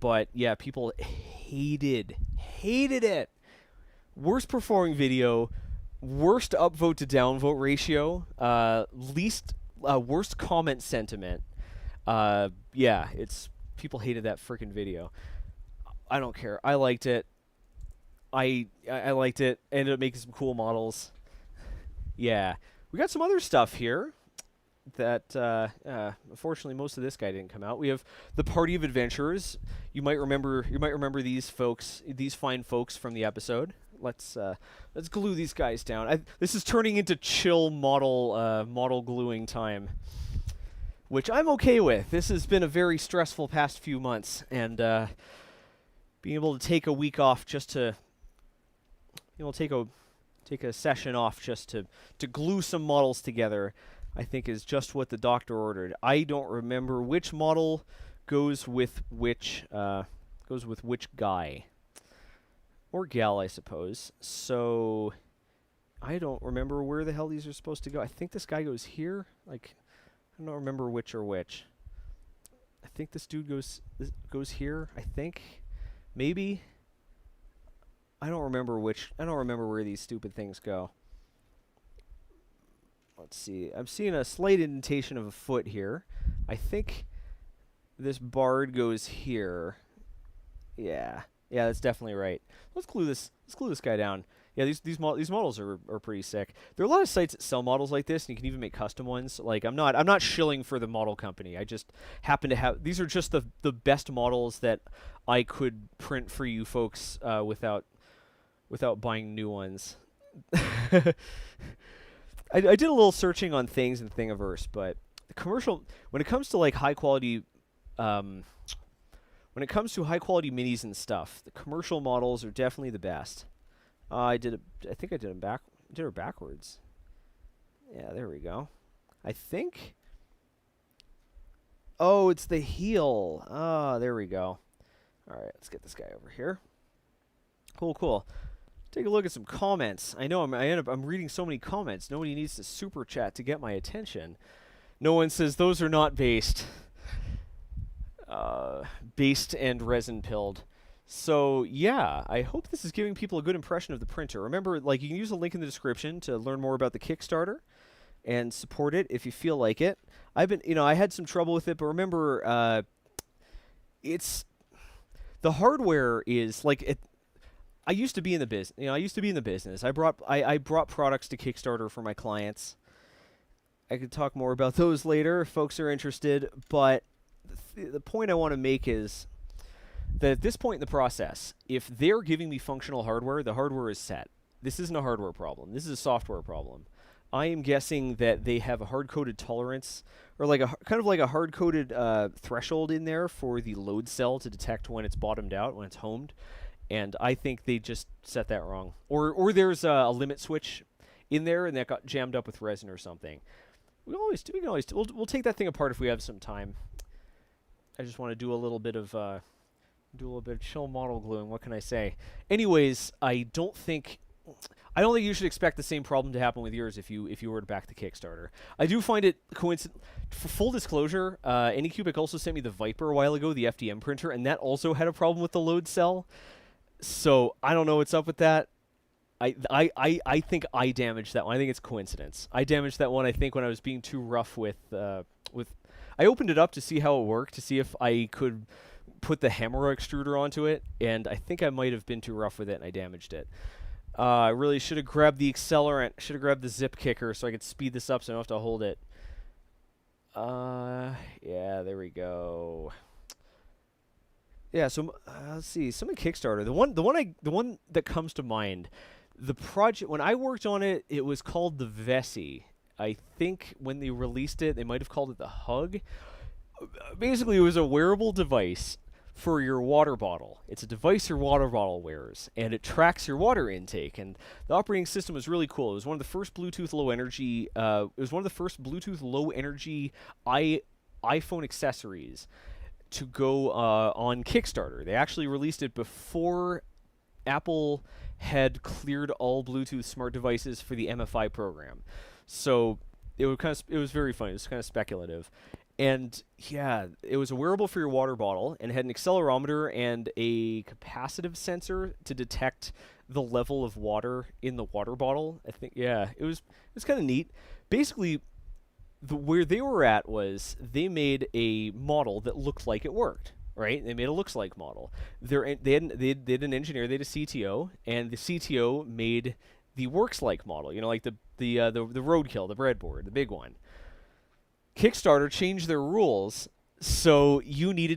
But yeah, people hated it. Worst performing video, worst upvote to downvote ratio, worst comment sentiment. Yeah, people hated that freaking video. I don't care. I liked it. I liked it. Ended up making some cool models. Yeah. We got some other stuff here. that unfortunately most of this guy didn't come out. We have the Party of Adventurers. You might remember these folks, these fine folks from the episode. Let's glue these guys down. This is turning into chill model gluing time, which I'm okay with. This has been a very stressful past few months, and being able to take a week off just to, take a session off just to glue some models together, I think is just what the doctor ordered. I don't remember which model goes with which guy or gal, I suppose. So I don't remember where the hell these are supposed to go. I think this guy goes here. Like, I don't remember which or which. I think this dude goes here. I think, maybe. I don't remember where these stupid things go. Let's see. I'm seeing a slight indentation of a foot here. I think this bard goes here. Yeah, that's definitely right. Let's glue this guy down. Yeah, these models are pretty sick. There are a lot of sites that sell models like this, and you can even make custom ones. Like, I'm not shilling for the model company. I just happen to have, these are just the best models that I could print for you folks without buying new ones. I did a little searching on things in Thingiverse, but the commercial, when it comes to like high quality minis and stuff, the commercial models are definitely the best. I think I did her backwards. Yeah, there we go. I think. Oh, it's the heel. Ah, there we go. All right, let's get this guy over here. Cool. Take a look at some comments. I know I'm reading so many comments. Nobody needs to super chat to get my attention. No one says those are not based. Based and resin pilled. So yeah, I hope this is giving people a good impression of the printer. Remember, like, you can use the link in the description to learn more about the Kickstarter and support it if you feel like it. I had some trouble with it, but remember, it's the hardware is like it. I used to be in the business. I brought products to Kickstarter for my clients. I could talk more about those later if folks are interested, but the point I want to make is that at this point in the process, if they're giving me functional hardware, the hardware is set. This isn't a hardware problem. This is a software problem. I am guessing that they have a hard-coded tolerance, or like kind of like a hard-coded threshold in there for the load cell to detect when it's bottomed out, when it's homed. And I think they just set that wrong. Or there's a limit switch in there, and that got jammed up with resin or something. We'll take that thing apart if we have some time. I just want to do a little bit of chill model gluing. What can I say? Anyways, I don't think you should expect the same problem to happen with yours if you were to back the Kickstarter. I do find it coincident. For full disclosure, Anycubic also sent me the Viper a while ago, the FDM printer, and that also had a problem with the load cell. So I don't know what's up with that. I think I damaged that one. I think it's coincidence. I damaged that one, I think, when I was being too rough with I opened it up to see how it worked, to see if I could put the Hemorrhoid extruder onto it, and I think I might have been too rough with it, and I damaged it. I really should have grabbed the accelerant. Should have grabbed the zip kicker so I could speed this up so I don't have to hold it. Yeah, there we go. Yeah, so let's see. Some of Kickstarter. The one that comes to mind. The project, when I worked on it, it was called the Vessi. I think when they released it, they might have called it the Hug. Basically, it was a wearable device for your water bottle. It's a device your water bottle wears, and it tracks your water intake. And the operating system was really cool. It was one of the first Bluetooth low energy. It was one of the first Bluetooth low energy iPhone accessories to go on Kickstarter. They actually released it before Apple had cleared all Bluetooth smart devices for the MFI program. So it was very fun. It was kind of speculative. And yeah, it was a wearable for your water bottle, and it had an accelerometer and a capacitive sensor to detect the level of water in the water bottle. I think, yeah, it was kind of neat. Basically, where they were at was they made a model that looked like it worked. Right? They made a looks like model. They did an engineer, they had a CTO, and the CTO made the works like model. You know, like the roadkill, the breadboard, the big one. Kickstarter changed their rules, so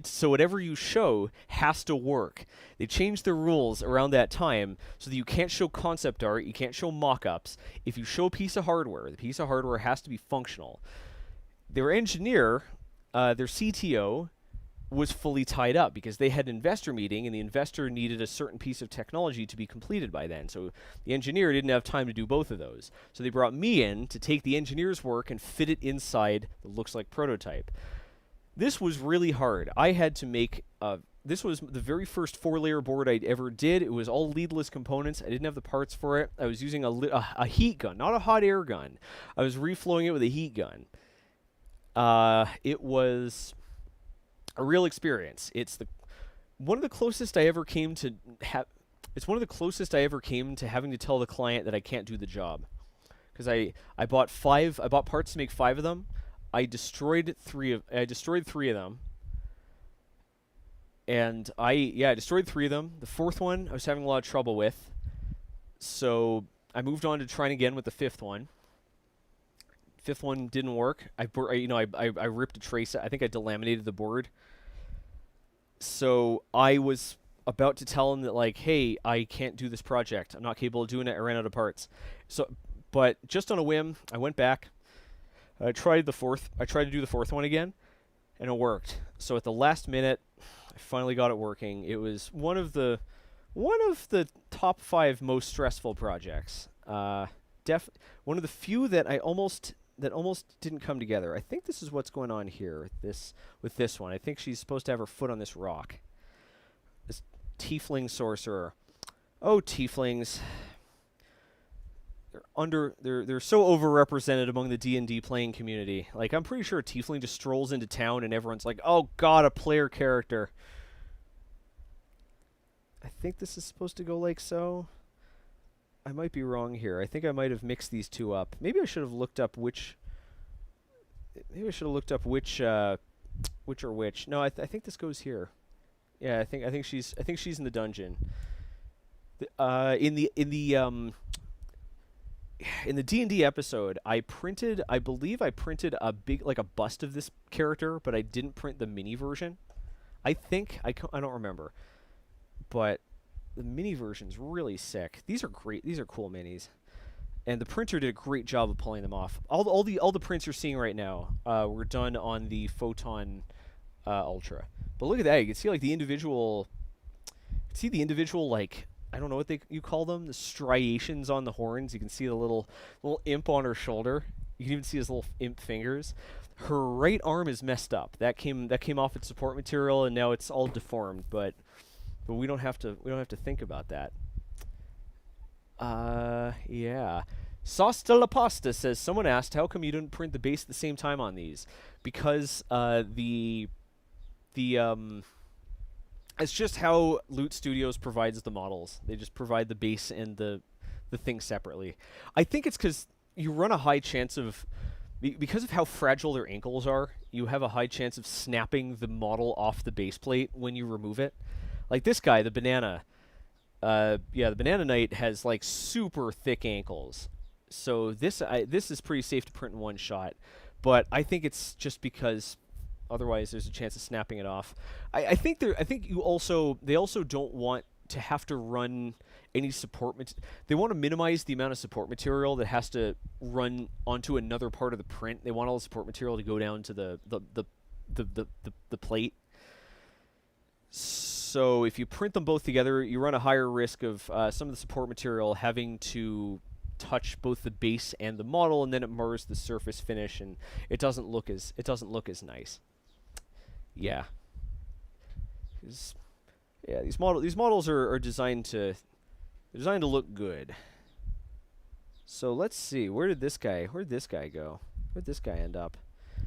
so whatever you show has to work. They changed their rules around that time so that you can't show concept art, you can't show mock-ups. If you show a piece of hardware, the piece of hardware has to be functional. Their engineer, their CTO, was fully tied up because they had an investor meeting and the investor needed a certain piece of technology to be completed by then. So the engineer didn't have time to do both of those. So they brought me in to take the engineer's work and fit it inside the looks like prototype. This was really hard. I had to make this was the very first 4-layer board I ever did. It was all leadless components. I didn't have the parts for it. I was using a heat gun, not a hot air gun. I was reflowing it with a heat gun. It was a real experience. It's one of the closest I ever came to it's one of the closest I ever came to having to tell the client that I can't do the job. Because I bought parts to make 5 of them. I destroyed 3 of them. And I destroyed 3 of them. The 4th one I was having a lot of trouble with. So I moved on to trying again with the 5th one. 5th one didn't work. I ripped a trace. I think I delaminated the board. So I was about to tell him that, like, hey, I can't do this project. I'm not capable of doing it. I ran out of parts. So, but just on a whim, I went back. I tried to do the 4th one again, and it worked. So at the last minute, I finally got it working. It was one of the top 5 most stressful projects. One of the few that almost didn't come together. I think this is what's going on here with this one. I think she's supposed to have her foot on this rock. This tiefling sorcerer. Oh, tieflings. They're so overrepresented among the D&D playing community. Like, I'm pretty sure a tiefling just strolls into town and everyone's like, "Oh god, a player character." I think this is supposed to go like so. I might be wrong here. I think I might have mixed these two up. Maybe I should have looked up which. Maybe I should have looked up which are which. No, I think this goes here. Yeah, I think she's in the dungeon. In the D&D episode, I believe I printed a big, like, a bust of this character, but I didn't print the mini version. I don't remember, but the mini version's really sick. These are great. These are cool minis, and the printer did a great job of pulling them off. All the prints you're seeing right now were done on the Photon Ultra. But look at that. You can see, like, the individual. Like, I don't know what you call them, the striations on the horns. You can see the little imp on her shoulder. You can even see his little imp fingers. Her right arm is messed up. That came off its support material, and now it's all deformed. But we don't have to think about that. Yeah. Sauce de la Pasta says, someone asked, how come you didn't print the base at the same time on these? Because it's just how Loot Studios provides the models. They just provide the base and the thing separately. I think it's because you run a high chance of, because of how fragile their ankles are, you have a high chance of snapping the model off the base plate when you remove it. Like this guy, the banana. The Banana Knight has, like, super thick ankles. So this is pretty safe to print in one shot. But I think it's just because otherwise there's a chance of snapping it off. I think they also don't want to have to run any support they want to minimize the amount of support material that has to run onto another part of the print. They want all the support material to go down to the plate. So if you print them both together, you run a higher risk of some of the support material having to touch both the base and the model, and then it mars the surface finish, and it doesn't look as nice. Yeah. These models are designed to look good. So let's see, where did this guy go? Where'd this guy end up?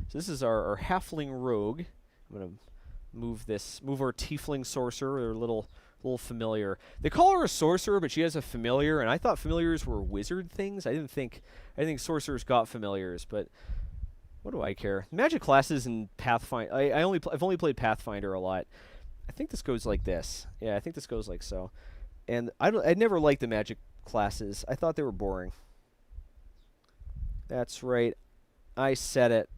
So this is our halfling rogue. I'm gonna move our tiefling sorcerer, their little familiar. They call her a sorcerer, but she has a familiar, and I thought familiars were wizard things. I didn't think sorcerers got familiars, but what do I care? Magic classes in Pathfinder. I've only played Pathfinder a lot. I think this goes like this. Yeah, I think this goes like so. And I never liked the magic classes. I thought they were boring. That's right. I said it.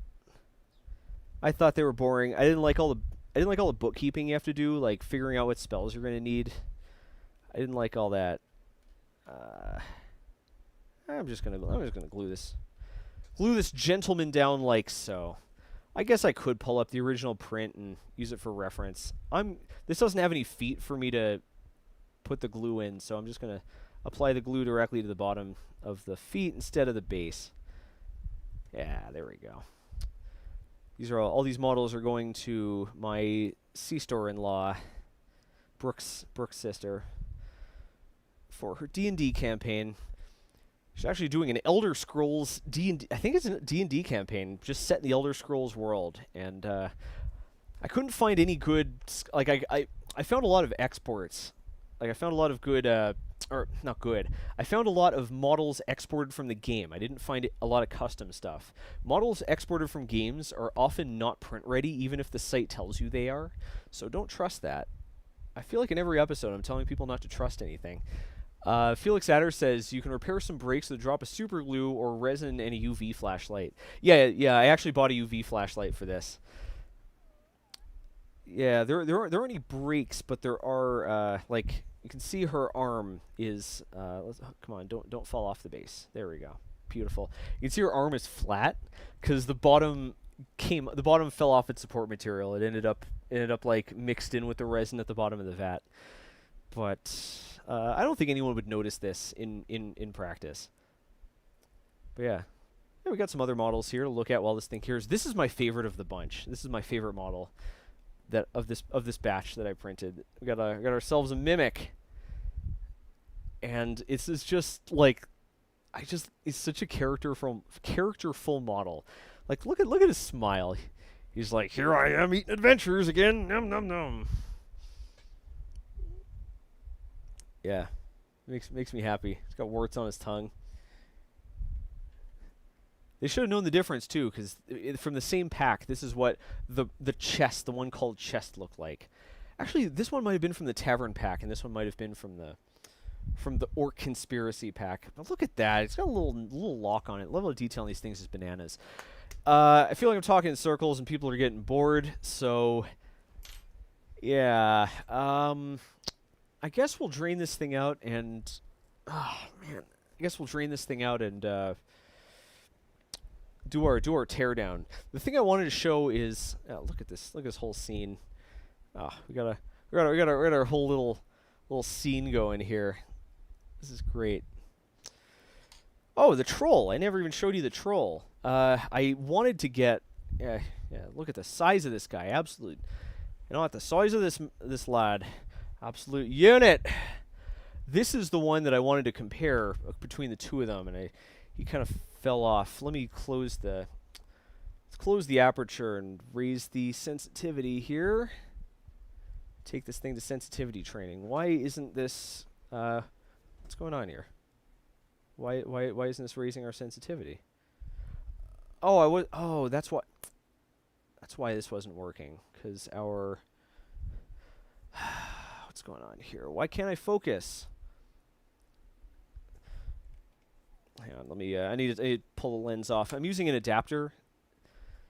I thought they were boring. I didn't like all the bookkeeping you have to do, like figuring out what spells you're gonna need. I didn't like all that. I'm just gonna glue this gentleman down like so. I guess I could pull up the original print and use it for reference. This doesn't have any feet for me to put the glue in, so I'm just gonna apply the glue directly to the bottom of the feet instead of the base. Yeah, there we go. These are all these models are going to my C-store-in-law, Brooke's sister, for her D&D campaign. She's actually doing an Elder Scrolls D&D. I think it's a D&D campaign, just set in the Elder Scrolls world. And I couldn't find any good. Like I found a lot of exports. Like I found a lot of good, or not good. I found a lot of models exported from the game. I didn't find a lot of custom stuff. Models exported from games are often not print ready, even if the site tells you they are. So don't trust that. I feel like in every episode I'm telling people not to trust anything. Felix Adder says you can repair some breaks with a drop of super glue or resin and a UV flashlight. Yeah, I actually bought a UV flashlight for this. Yeah, there aren't any breaks, but there are like you can see her arm is come on, don't fall off the base. There we go. Beautiful. You can see her arm is flat because the bottom fell off its support material. It ended up like mixed in with the resin at the bottom of the vat. But I don't think anyone would notice this in practice. But yeah, we got some other models here to look at while this thing cures. This is my favorite of the bunch. This is my favorite model of this batch that I printed. We got ourselves a Mimic, and it's just like it's such a characterful model. Like look at his smile. He's like, here I am eating adventures again. Nom nom nom. Yeah, makes me happy. He's got warts on his tongue. They should have known the difference too, because from the same pack, this is what the chest, the one called chest, looked like. Actually, this one might have been from the Tavern pack, and this one might have been from the Orc Conspiracy pack. But look at that; it's got a little lock on it. The level of detail on these things is bananas. I feel like I'm talking in circles, and people are getting bored. So, yeah. I guess we'll drain this thing out and... Oh, man. I guess we'll drain this thing out and do our teardown. The thing I wanted to show is... look at this. Look at this whole scene. We got our whole little scene going here. This is great. Oh, the troll. I never even showed you the troll. I wanted to get... Yeah, look at the size of this guy. Absolute... You know what? The size of this lad... Absolute unit. This is the one that I wanted to compare between the two of them, and he kind of fell off. Let me close the aperture and raise the sensitivity here. Take this thing to sensitivity training. Why isn't this? What's going on here? Why isn't this raising our sensitivity? Oh, that's why. That's why this wasn't working. Because our what's going on here? Why can't I focus? Hang on, let me. I need to pull the lens off. I'm using an adapter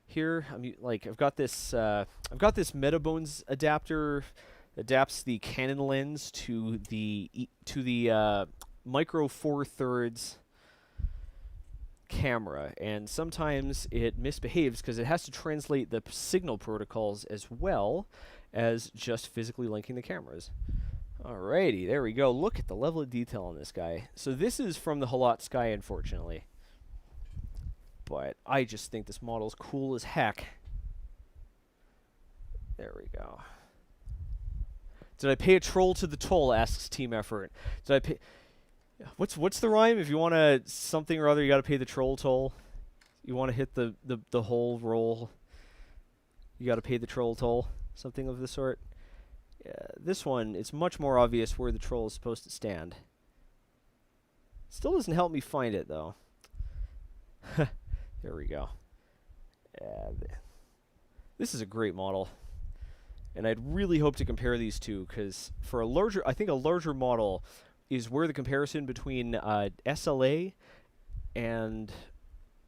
here. I've got this Metabones adapter. Adapts the Canon lens to the micro 4/3 camera, and sometimes it misbehaves because it has to translate the signal protocols as well as just physically linking the cameras. Alrighty, there we go. Look at the level of detail on this guy. So this is from the Halot Sky, unfortunately. But I just think this model's cool as heck. There we go. Did I pay a troll to the toll, asks Team Effort. Did I pay... What's the rhyme? If you want to something or other, you got to pay the troll toll. You want to hit the whole roll, you got to pay the troll toll. Something of the sort. Yeah, this one, it's much more obvious where the troll is supposed to stand. Still doesn't help me find it, though. There we go. Yeah, this is a great model. And I'd really hope to compare these two, because for a larger, I think a larger model is where the comparison between SLA and,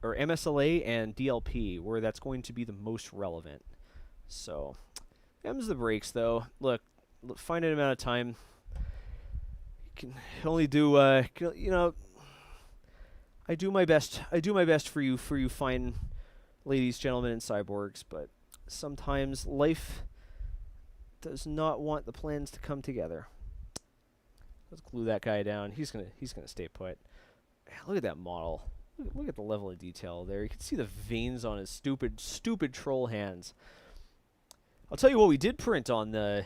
or MSLA and DLP, where that's going to be the most relevant. So, them's the breaks, though. Look, finite amount of time. You can only do, you know, I do my best. I do my best for you fine ladies, gentlemen, and cyborgs, but sometimes life does not want the plans to come together. Let's glue that guy down. He's gonna stay put. Look at that model. Look at the level of detail there. You can see the veins on his stupid troll hands. I'll tell you what we did print on the,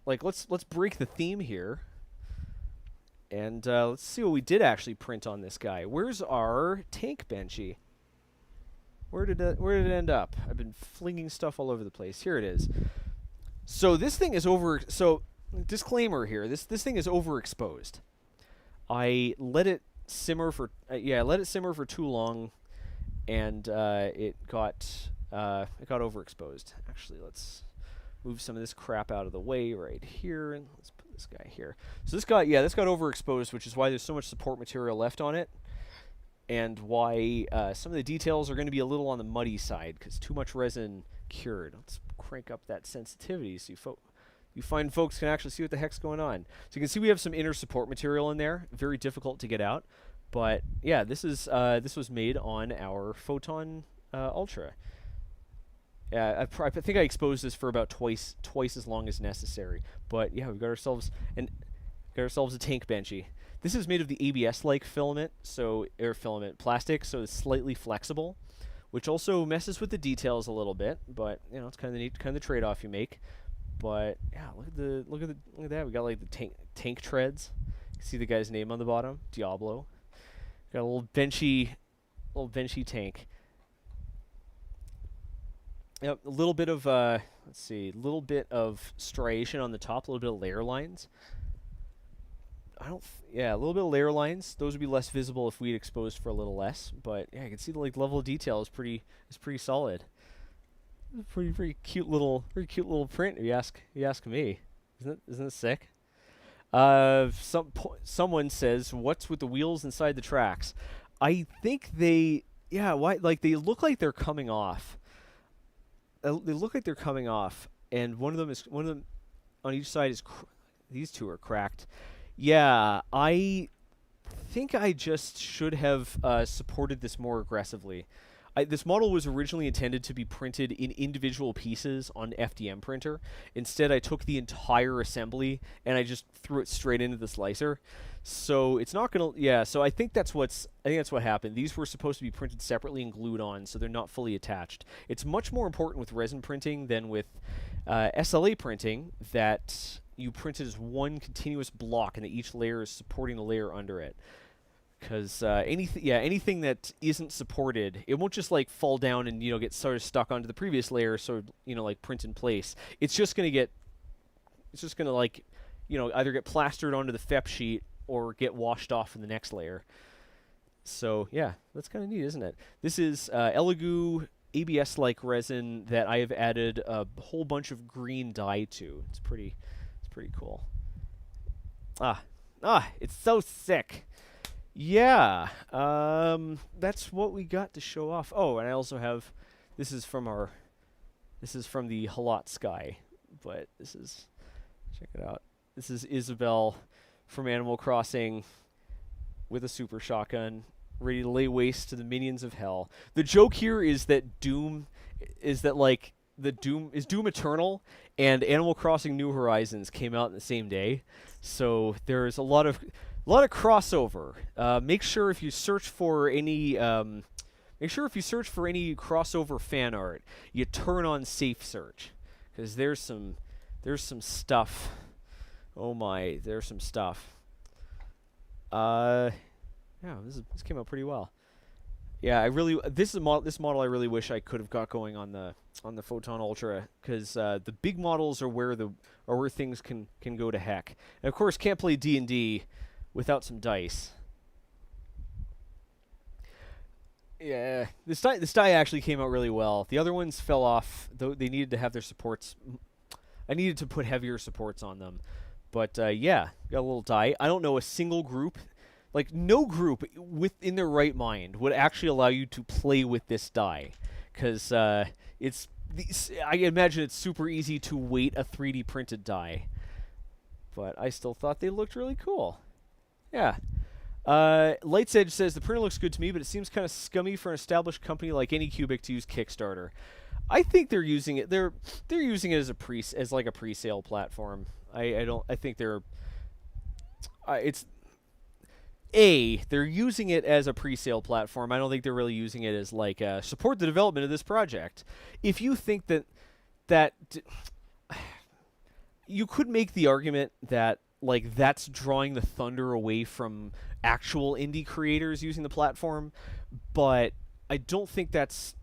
like, let's break the theme here. And let's see what we did actually print on this guy. Where's our tank benchy? Where did it end up? I've been flinging stuff all over the place. Here it is. So this thing is disclaimer here. This thing is overexposed. I let it simmer for too long, and it got overexposed. Actually, let's move some of this crap out of the way right here, and let's put this guy here. So this got overexposed, which is why there's so much support material left on it, and why some of the details are going to be a little on the muddy side because too much resin cured. Let's crank up that sensitivity so you find folks can actually see what the heck's going on. So you can see we have some inner support material in there, very difficult to get out. But yeah, this was made on our Photon Ultra. Yeah, I think I exposed this for about twice as long as necessary. But yeah, we've got ourselves a tank benchy. This is made of the ABS-like filament, plastic, so it's slightly flexible, which also messes with the details a little bit. But you know, it's kind of neat, kind of the trade-off you make. But yeah, look at that. We got like the tank treads. You see the guy's name on the bottom, Diablo. Got a little benchy tank. Yep, a little bit of a little bit of striation on the top, a little bit of layer lines. A little bit of layer lines. Those would be less visible if we'd exposed for a little less. But yeah, you can see the level of detail is pretty solid. Pretty cute little print. If you ask me, isn't it sick? Someone says, "What's with the wheels inside the tracks?" I think they look like they're coming off. They look like they're coming off, and one of them on each side is these two are cracked. Yeah, I think I just should have supported this more aggressively. This model was originally intended to be printed in individual pieces on FDM printer. Instead, I took the entire assembly and I just threw it straight into the slicer. So it's not gonna. Yeah. So I think that's what happened. These were supposed to be printed separately and glued on, so they're not fully attached. It's much more important with resin printing than with SLA printing that you print it as one continuous block and that each layer is supporting the layer under it. Because anything that isn't supported, it won't just like fall down and get sort of stuck onto the previous layer, so like print in place. It's just gonna either get plastered onto the FEP sheet or get washed off in the next layer. So yeah, that's kind of neat, isn't it? This is Elegoo ABS-like resin that I have added a whole bunch of green dye to. It's pretty cool. It's so sick. Yeah, that's what we got to show off. Oh, and I also have, this is from the Halot Sky, but check it out. This is Isabelle from Animal Crossing with a super shotgun, ready to lay waste to the minions of hell. The joke here is that Doom is Doom Eternal and Animal Crossing New Horizons came out in the same day, so there's a lot of crossover. Make sure if you search for any crossover fan art, you turn on safe search, because there's some stuff. Oh my, there's some stuff. Yeah, this came out pretty well. Yeah, this model I really wish I could have got going on the Photon Ultra, because the big models are where things can go to heck. And of course, can't play D&D without some dice. Yeah, this die actually came out really well. The other ones fell off, though they needed to have their supports. I needed to put heavier supports on them. But yeah, got a little die. I don't know a single group like no group within their right mind would actually allow you to play with this die, because I imagine it's super easy to weight a 3D printed die. But I still thought they looked really cool. Yeah. Light's Edge says the printer looks good to me, but it seems kind of scummy for an established company like Anycubic to use Kickstarter. I think they're using it. They're using it as like a pre-sale platform. I think they're. They're using it as a pre-sale platform. I don't think they're really using it as like support the development of this project. If you think that you could make the argument that like that's drawing the thunder away from actual indie creators using the platform, but I don't think that's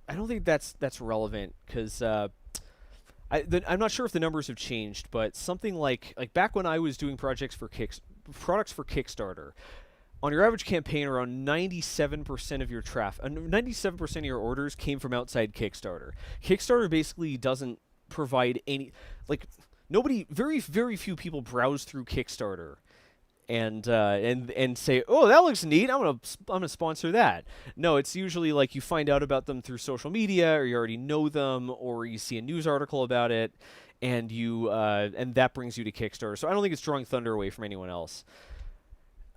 relevant, because I'm not sure if the numbers have changed, but something like back when I was doing products for Kickstarter, on your average campaign, around 97% of your 97% of your orders came from outside Kickstarter. Kickstarter basically doesn't provide any, like, very, very few people browse through Kickstarter and say, oh, that looks neat, I'm gonna sponsor that. No, it's usually like you find out about them through social media, or you already know them, or you see a news article about it, and and that brings you to Kickstarter. So I don't think it's drawing thunder away from anyone else.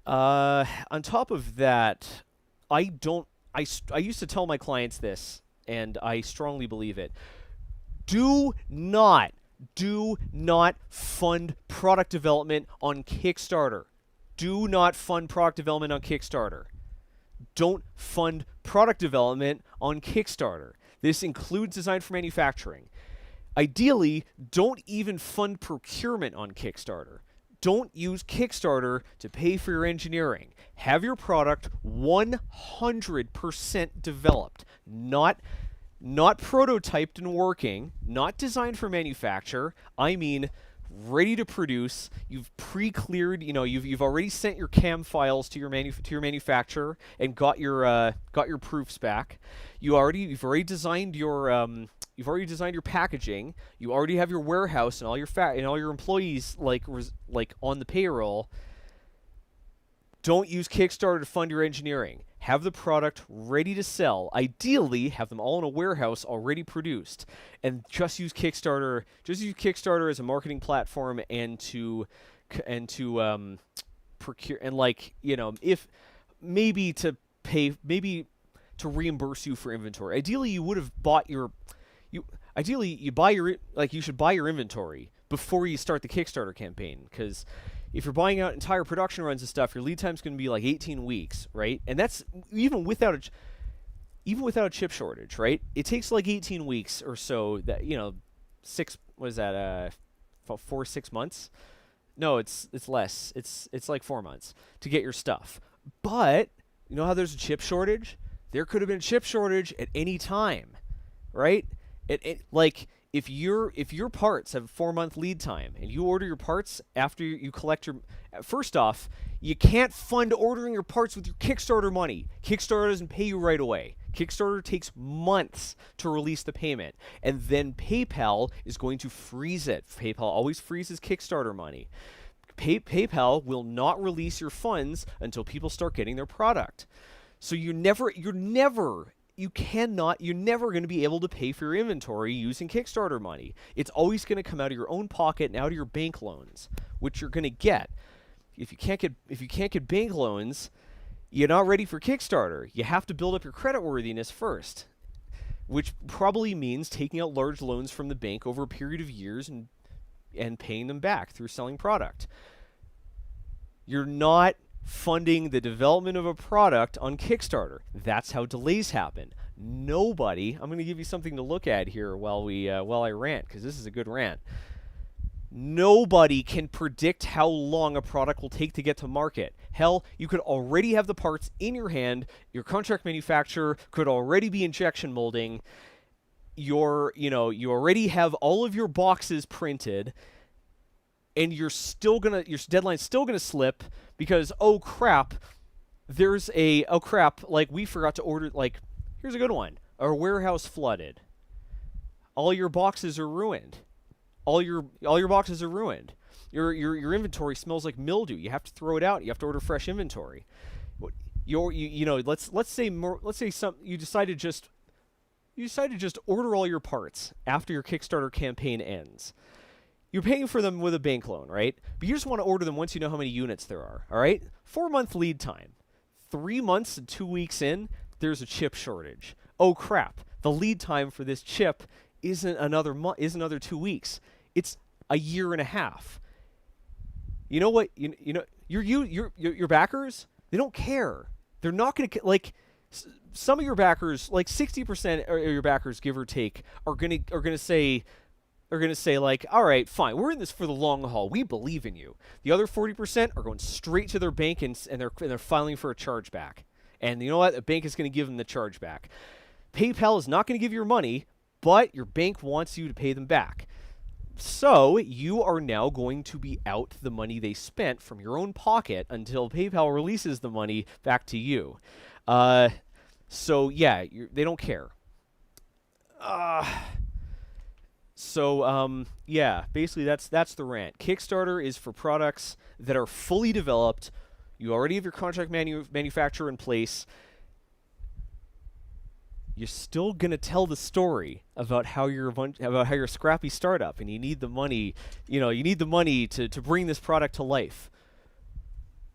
On top of that, I used to tell my clients this, and I strongly believe it. Do not fund product development on Kickstarter. Do not fund product development on Kickstarter. Don't fund product development on Kickstarter. This includes design for manufacturing. Ideally, don't even fund procurement on Kickstarter. Don't use Kickstarter to pay for your engineering. Have your product 100% developed, not prototyped and working, not designed for manufacture. I mean, ready to produce. You've pre-cleared. You've already sent your CAM files to your manufacturer and got your proofs back. You've already designed your packaging. You already have your warehouse and all your employees like on the payroll. Don't use Kickstarter to fund your engineering. Have the product ready to sell. Ideally, have them all in a warehouse already produced, and just use Kickstarter. Just use Kickstarter as a marketing platform and to procure, and if maybe to reimburse you for inventory. Ideally, you would have bought your. You should buy your inventory before you start the Kickstarter campaign, because if you're buying out entire production runs and stuff, your lead time's going to be like 18 weeks, right? And that's even without a chip shortage, right? It takes like 18 weeks or so. That 6 months? No, it's less. It's like 4 months to get your stuff. But you know how there's a chip shortage? There could have been a chip shortage at any time, right? If your parts have a 4-month lead time and you order your parts after you collect your... First off, you can't fund ordering your parts with your Kickstarter money. Kickstarter doesn't pay you right away. Kickstarter takes months to release the payment. And then PayPal is going to freeze it. PayPal always freezes Kickstarter money. PayPal will not release your funds until people start getting their product. So you're never going to be able to pay for your inventory using Kickstarter money. It's always going to come out of your own pocket and out of your bank loans, which you're going to get. If you can't get bank loans, you're not ready for Kickstarter. You have to build up your creditworthiness first, which probably means taking out large loans from the bank over a period of years and paying them back through selling product. You're not funding the development of a product on Kickstarter. That's how delays happen. Nobody, I'm going to give you something to look at here while I rant, because this is a good rant. Nobody can predict how long a product will take to get to market. Hell, you could already have the parts in your hand. Your contract manufacturer could already be injection molding. You already have all of your boxes printed, and your deadline's still gonna slip because we forgot to order. Like, here's a good one: our warehouse flooded. All your boxes are ruined. All your boxes are ruined. Your inventory smells like mildew. You have to throw it out. You have to order fresh inventory. you know, let's say you decide to just order all your parts after your Kickstarter campaign ends. You're paying for them with a bank loan, right? But you just want to order them once you know how many units there are, all right? 4-month lead time. 3 months and 2 weeks in, there's a chip shortage. Oh crap! The lead time for this chip isn't another 2 weeks. It's a year and a half. You know what? You know your backers. They don't care. They're not going to like. Some of your backers, like 60% of your backers, give or take, are gonna say like, all right, fine, we're in this for the long haul. We believe in you. The other 40% are going straight to their bank and they're filing for a chargeback. And you know what? The bank is going to give them the chargeback. PayPal is not going to give you your money, but your bank wants you to pay them back. So you are now going to be out the money they spent from your own pocket until PayPal releases the money back to you. So yeah, they don't care. Yeah, basically that's the rant. Kickstarter is for products that are fully developed. You already have your contract manufacturer in place. You're still gonna tell the story about how you're a scrappy startup and you need the money. You know, you need the money to bring this product to life.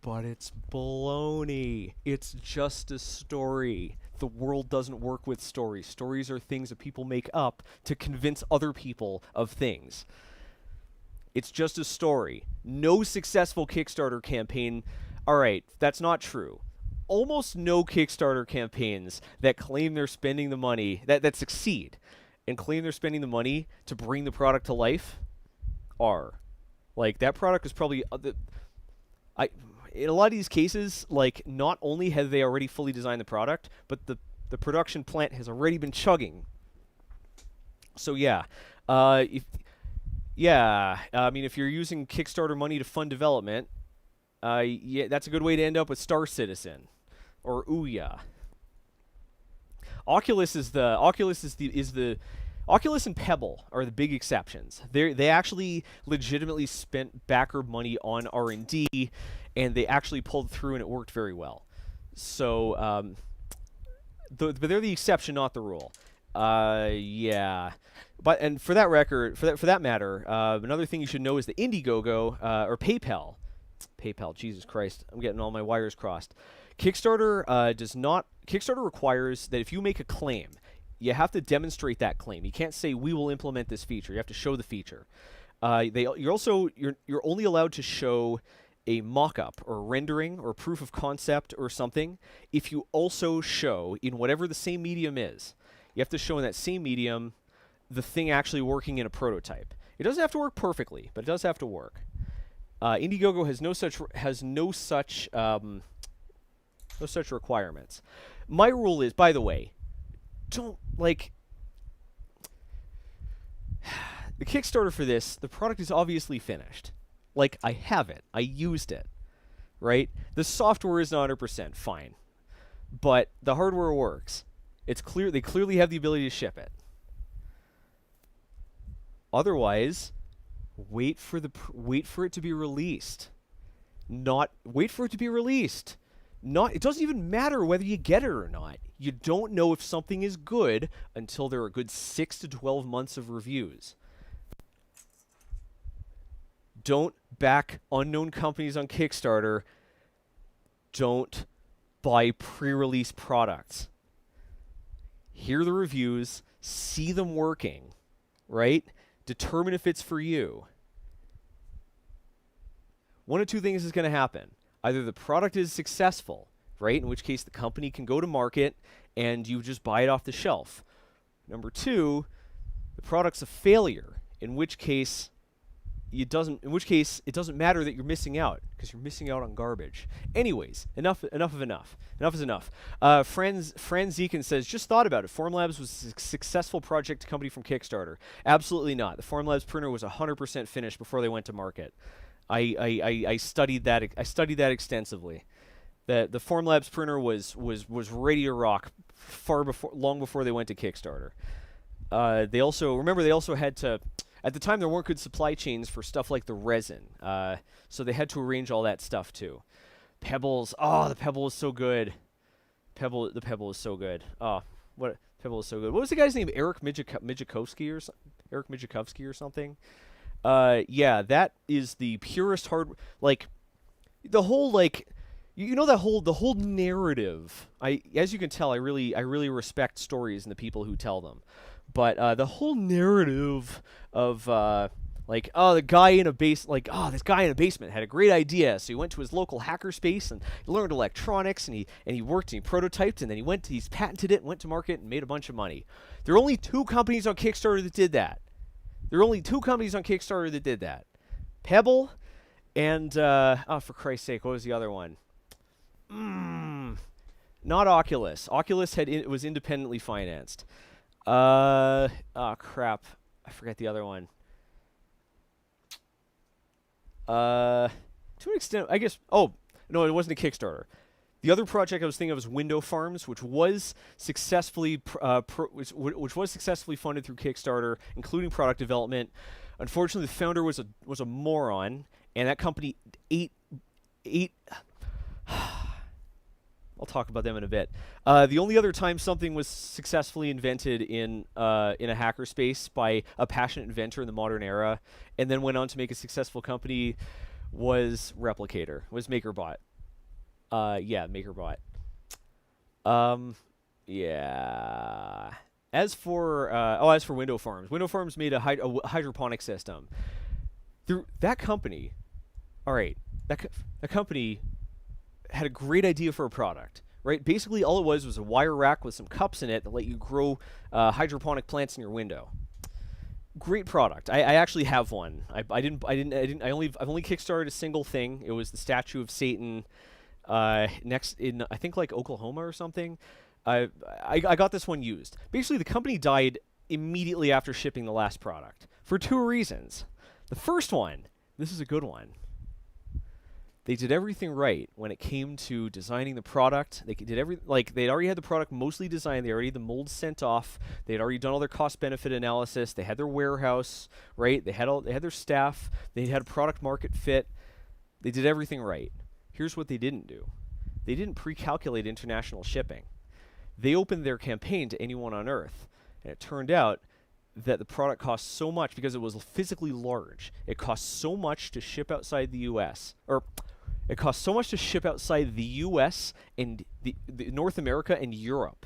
But it's baloney. It's just a story. The world doesn't work with stories. Stories are things that people make up to convince other people of things. It's just a story. No successful Kickstarter campaign. All right, that's not true. Almost no Kickstarter campaigns that claim they're spending the money, that succeed and claim they're spending the money to bring the product to life are. Like, that product is probably... in a lot of these cases, like, not only have they already fully designed the product, but the production plant has already been chugging. So yeah, I mean, if you're using Kickstarter money to fund development, yeah, that's a good way to end up with Star Citizen or Ouya. Oculus and Pebble are the big exceptions. They actually legitimately spent backer money on R&D, and they actually pulled through, and it worked very well. So, but they're the exception, not the rule. Yeah. And for that matter, another thing you should know is that Indiegogo or PayPal, Jesus Christ, I'm getting all my wires crossed. Kickstarter Kickstarter requires that if you make a claim, you have to demonstrate that claim. You can't say we will implement this feature. You have to show the feature. You're only allowed to show a mock-up or rendering or proof of concept or something if you also show in whatever the same medium is. You have to show in that same medium the thing actually working in a prototype. It doesn't have to work perfectly, but it does have to work. Indiegogo has no such requirements. My rule is, by the way, don't like the Kickstarter for this. The product is obviously finished. Like, I have it. I used it. Right? The software is not 100% fine, but the hardware works. It's clear they clearly have the ability to ship it. Otherwise, wait for it to be released. Not wait for it to be released. It doesn't even matter whether you get it or not. You don't know if something is good until there are a good 6 to 12 months of reviews. Don't back unknown companies on Kickstarter. Don't buy pre-release products. Hear the reviews, see them working, right? Determine if it's for you. One of two things is going to happen. Either the product is successful, right? In which case the company can go to market and you just buy it off the shelf. Number two, the product's a failure, in which case it doesn't matter that you're missing out, because you're missing out on garbage. Anyways, enough is enough. Enough is enough. Franz Zekin says, just thought about it. Formlabs was a successful project company from Kickstarter. Absolutely not. The Formlabs printer was 100% finished before they went to market. I studied that. I studied that extensively. The Formlabs printer was ready to rock long before they went to Kickstarter. They also had to. At the time, there weren't good supply chains for stuff like the resin, so they had to arrange all that stuff too. Pebbles, oh, the Pebble was so good. Pebble, the Pebble is so good. Oh, what Pebble is so good. What was the guy's name? Eric Mijakovsky or Eric Mijakovsky or something? Yeah, that is the purest hard. Like the whole like, you know, the whole narrative. As you can tell, I really respect stories and the people who tell them. But the whole narrative of like, oh, this guy in a basement had a great idea, so he went to his local hackerspace and he learned electronics, and he worked and he prototyped, and then he's patented it and went to market and made a bunch of money. There are only 2 companies on Kickstarter that did that. Pebble and oh, for Christ's sake, what was the other one? Not Oculus. Oculus was independently financed. Oh crap, I forget the other one. To an extent, I guess. Oh no, it wasn't a Kickstarter. The other project I was thinking of was Window Farms, which was successfully which was successfully funded through Kickstarter, including product development. Unfortunately, the founder was a moron, and that company ate. I'll talk about them in a bit. The only other time something was successfully invented in a hackerspace by a passionate inventor in the modern era, and then went on to make a successful company, was MakerBot. Yeah, MakerBot. Yeah. As for Window Farms made a hydroponic system. That company, all right, that company had a great idea for a product, right? Basically, all it was a wire rack with some cups in it that let you grow hydroponic plants in your window. Great product. I actually have one. I've only kickstarted a single thing. It was the statue of Satan, next in, I think, like Oklahoma or something. I got this one used. Basically, the company died immediately after shipping the last product for 2 reasons. The first one, this is a good one. They did everything right when it came to designing the product. They did they'd already had the product mostly designed. They already had the molds sent off. They'd already done all their cost-benefit analysis. They had their warehouse, right? They had their staff. They had a product market fit. They did everything right. Here's what they didn't do. They didn't pre-calculate international shipping. They opened their campaign to anyone on Earth, and it turned out that the product cost so much because it was physically large. It cost so much to ship outside the U.S. It costs so much to ship outside the U.S. and the North America and Europe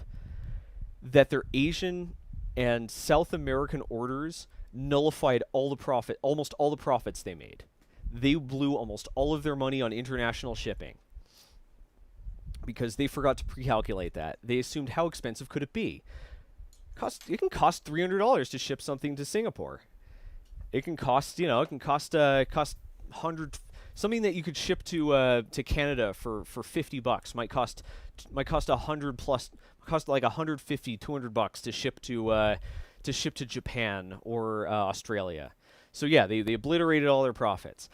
that their Asian and South American orders nullified almost all the profits they made. They blew almost all of their money on international shipping because they forgot to pre-calculate that. They assumed, how expensive could it be? It can cost $300 to ship something to Singapore. It can cost, something that you could ship to Canada for $50 might cost $100+, cost like $150, $200 to ship to Japan or Australia. So yeah, they obliterated all their profits.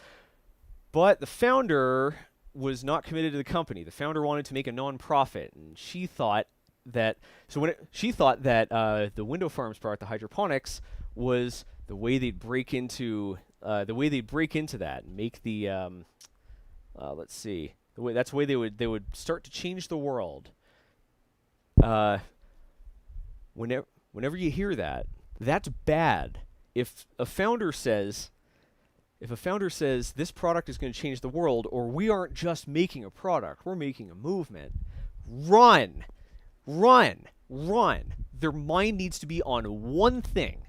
But the founder was not committed to the company. The founder wanted to make a non-profit, and she thought that the Window Farms product, the hydroponics, was the way they'd break into that and make the let's see, that's the way they would start to change the world. Whenever you hear that, that's bad. If a founder says this product is going to change the world, or we aren't just making a product, we're making a movement, run. Their mind needs to be on one thing: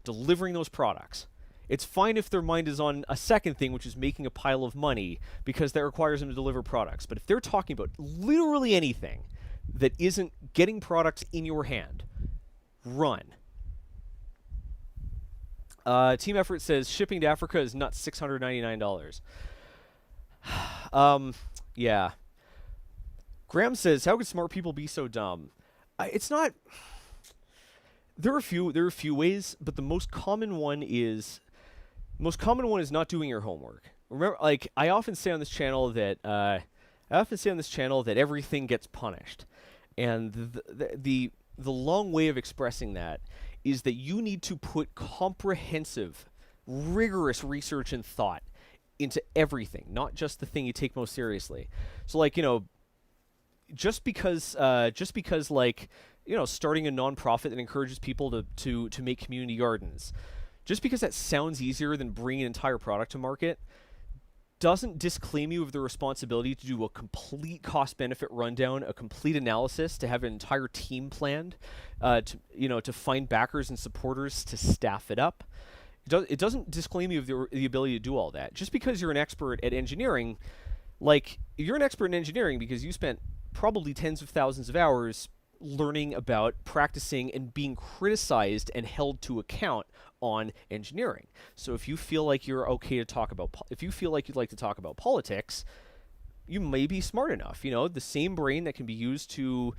delivering those products. It's fine if their mind is on a second thing, which is making a pile of money, because that requires them to deliver products. But if they're talking about literally anything that isn't getting products in your hand, run. Team Effort says shipping to Africa is not $699. Yeah. Graham says, how could smart people be so dumb? It's not. There are a few ways, but the most common one is not doing your homework. Remember, like, I often say on this channel that everything gets punished, and the long way of expressing that is that you need to put comprehensive, rigorous research and thought into everything, not just the thing you take most seriously. So, like, just because like, starting a nonprofit that encourages people to make community gardens, just because that sounds easier than bringing an entire product to market, doesn't disclaim you of the responsibility to do a complete cost-benefit rundown, a complete analysis, to have an entire team planned, to find backers and supporters to staff it up. It doesn't disclaim you of the ability to do all that. Just because you're an expert at engineering, like, you're an expert in engineering because you spent probably tens of thousands of hours learning about, practicing, and being criticized and held to account on engineering. So if you feel like you're okay to talk about, if you feel like you'd like to talk about politics, you may be smart enough. The same brain that can be used to,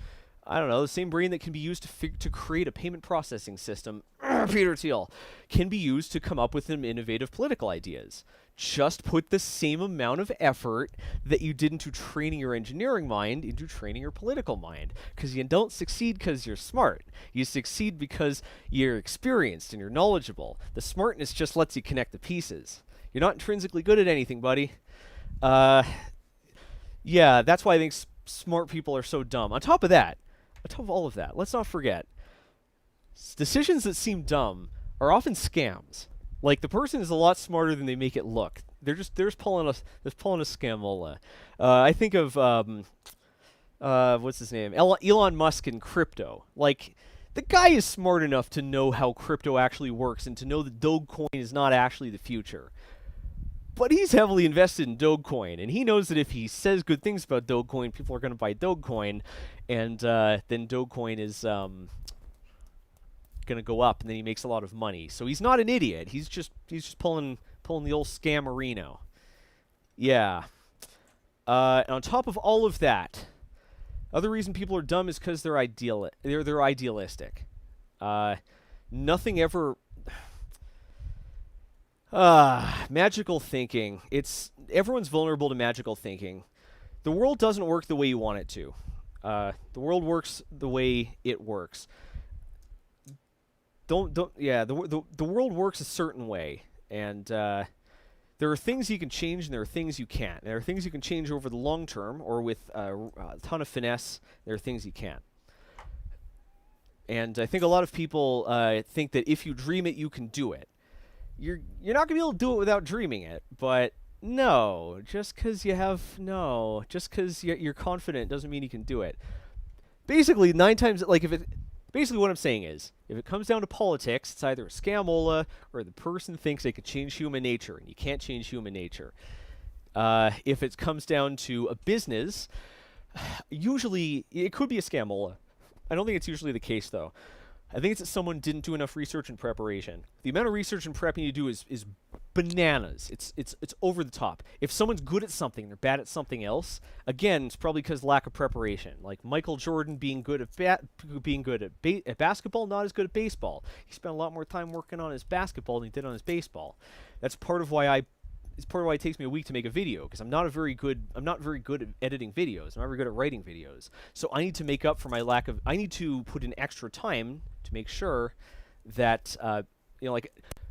the same brain that can be used to create a payment processing system, Peter Thiel, can be used to come up with some innovative political ideas. Just put the same amount of effort that you did into training your engineering mind into training your political mind. Because you don't succeed because you're smart. You succeed because you're experienced and you're knowledgeable. The smartness just lets you connect the pieces. You're not intrinsically good at anything, buddy. Yeah, that's why I think smart people are so dumb. On top of all of that, let's not forget, decisions that seem dumb are often scams. Like, the person is a lot smarter than they make it look. They're just pulling a scamola. I think of what's his name? Elon Musk in crypto. Like, the guy is smart enough to know how crypto actually works and to know that Dogecoin is not actually the future. But he's heavily invested in Dogecoin, and he knows that if he says good things about Dogecoin, people are going to buy Dogecoin, and then Dogecoin is going to go up, and then he makes a lot of money. So he's not an idiot. He's just pulling the old scammerino. Yeah. And on top of all of that, other reason people are dumb is because they're idealistic. Nothing ever. Magical thinking. Everyone's vulnerable to magical thinking. The world doesn't work the way you want it to. The world works the way it works. The world works a certain way, and there are things you can change and there are things you can't. There are things you can change over the long term or with a ton of finesse. There are things you can't. And I think a lot of people think that if you dream it, you can do it. You're not going to be able to do it without dreaming it, but no, just because you're confident doesn't mean you can do it. Basically, basically what I'm saying is, if it comes down to politics, it's either a scamola or the person thinks they could change human nature, and you can't change human nature. If it comes down to a business, usually it could be a scamola. I don't think it's usually the case, though. I think it's that someone didn't do enough research and preparation. The amount of research and prep you need to do is bananas. It's over the top. If someone's good at something, they're bad at something else. Again, it's probably because lack of preparation. Like Michael Jordan being good at basketball, not as good at baseball. He spent a lot more time working on his basketball than he did on his baseball. That's part of why it's part of why it takes me a week to make a video, because I'm not very good at editing videos. I'm not very good at writing videos. So I need to make up for my lack of. I need to put in extra time to make sure that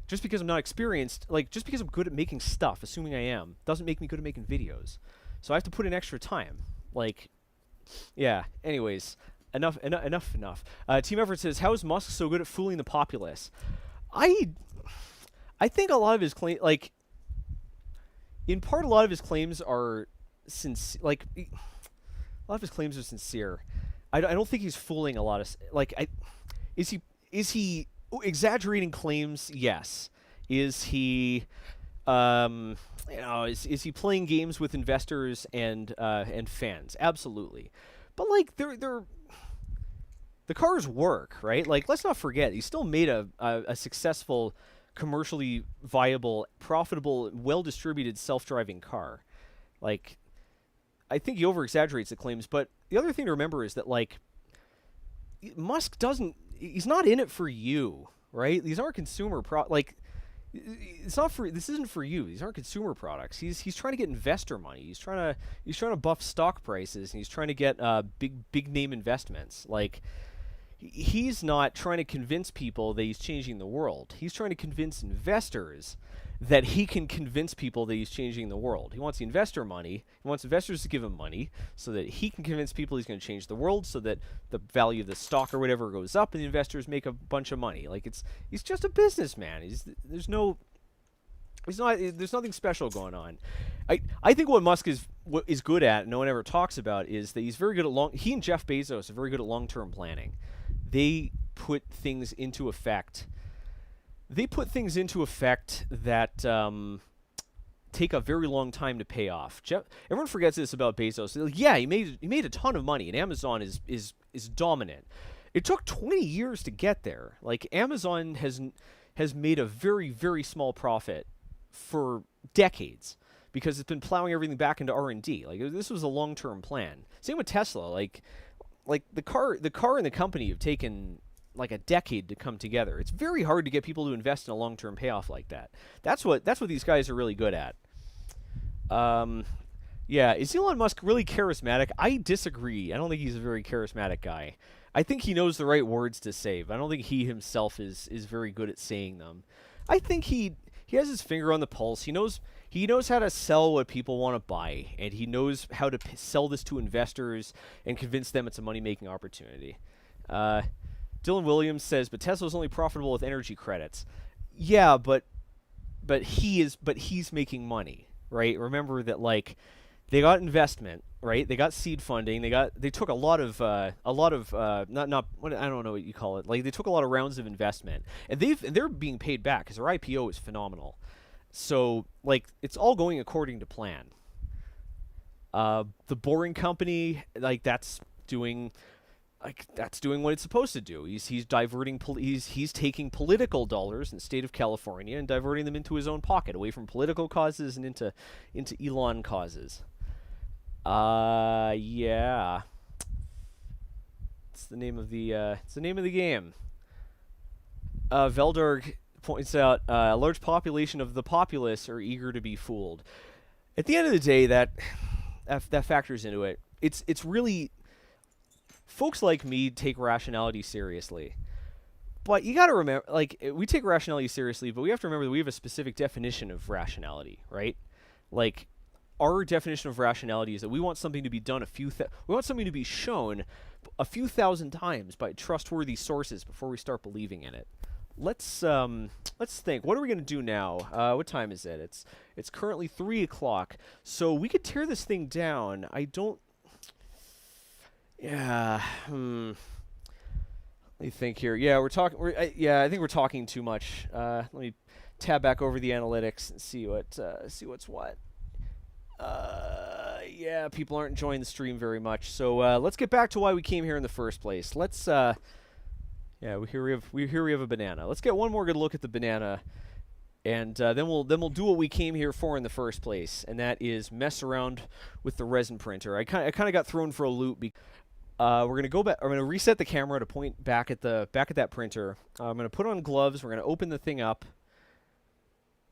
just because I'm not experienced, just because I'm good at making stuff, assuming I am, doesn't make me good at making videos. So I have to put in extra time. Yeah. Anyways, enough. Team Effort says, "How is Musk so good at fooling the populace?" I think a lot of his claims, in part, a lot of his claims are sincere. A lot of his claims are sincere. I don't think he's fooling a lot of. Is he exaggerating claims? Yes. Is he is he playing games with investors and fans? Absolutely. But the cars work, right? Let's not forget, he still made a successful, commercially viable, profitable, well-distributed self-driving car. I think he over-exaggerates the claims, but the other thing to remember is that Musk he's not in it for you, right? These aren't consumer this isn't for you. These aren't consumer products. He's trying to get investor money. He's trying to buff stock prices, and he's trying to get big name investments. He's not trying to convince people that he's changing the world. He's trying to convince investors that he can convince people that he's changing the world. He wants the investor money. He wants investors to give him money so that he can convince people he's going to change the world, so that the value of the stock or whatever goes up and the investors make a bunch of money. Like, he's just a businessman. There's nothing special going on. I think what Musk is good at, no one ever talks about, is that he's very good at he and Jeff Bezos are very good at long-term planning. They put things into effect. That take a very long time to pay off. Everyone forgets this about Bezos. Like, yeah, he made a ton of money, and Amazon is dominant. It took 20 years to get there. Like, Amazon has made a very, very small profit for decades because it's been plowing everything back into R&D. Like, this was a long-term plan. Same with Tesla. Like the car and the company have taken like a decade to come together. It's very hard to get people to invest in a long-term payoff like that. That's what these guys are really good at. Yeah, is Elon Musk really charismatic? I disagree. I don't think he's a very charismatic guy. I think he knows the right words to say, but I don't think he himself is very good at saying them. I think he has his finger on the pulse. He knows how to sell what people want to buy, and he knows how to sell this to investors and convince them it's a money-making opportunity. Dylan Williams says, but Tesla's only profitable with energy credits. Yeah, but he's making money, right? Remember that, like, they got investment, right? They got seed funding. They took a lot of I don't know what you call it. Like, they took a lot of rounds of investment, and they're being paid back because their IPO is phenomenal. So, like, it's all going according to plan. The Boring Company, like, that's doing what it's supposed to do. He's diverting. He's taking political dollars in the state of California and diverting them into his own pocket, away from political causes and into Elon causes. Yeah. It's the name of the game. Veldarg points out a large population of the populace are eager to be fooled. At the end of the day, that factors into it. It's really, folks like me take rationality seriously. But you got to remember, like, we take rationality seriously, but we have to remember that we have a specific definition of rationality, right? Like, our definition of rationality is that we want something to be done we want something to be shown a few thousand times by trustworthy sources before we start believing in it. Let's think. What are we going to do now? What time is it? It's currently 3 o'clock. So we could tear this thing down. Yeah. Let me think here. Yeah, I think we're talking too much. Let me tab back over the analytics and see what's what. Yeah, people aren't enjoying the stream very much. So let's get back to why we came here in the first place. Let's yeah, we have a banana. Let's get one more good look at the banana, and then we'll do what we came here for in the first place, and that is mess around with the resin printer. I kind of got thrown for a loop. We're gonna go back. I'm gonna reset the camera to point back at that printer. I'm gonna put on gloves. We're gonna open the thing up.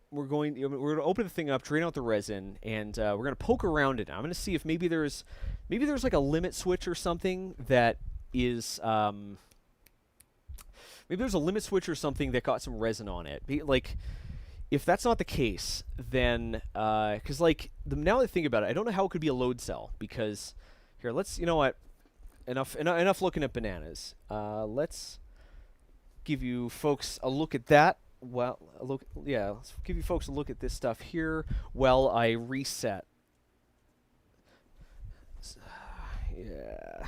We're gonna open the thing up, drain out the resin, and we're gonna poke around it. I'm gonna see if maybe there's like a limit switch or something that is maybe there's a limit switch or something that got some resin on it. Like, if that's not the case, then because like now that I think about it, I don't know how it could be a load cell, because here, you know what? Enough looking at bananas. Let's give you folks a look at that. Well, let's give you folks a look at this stuff here while I reset. Yeah.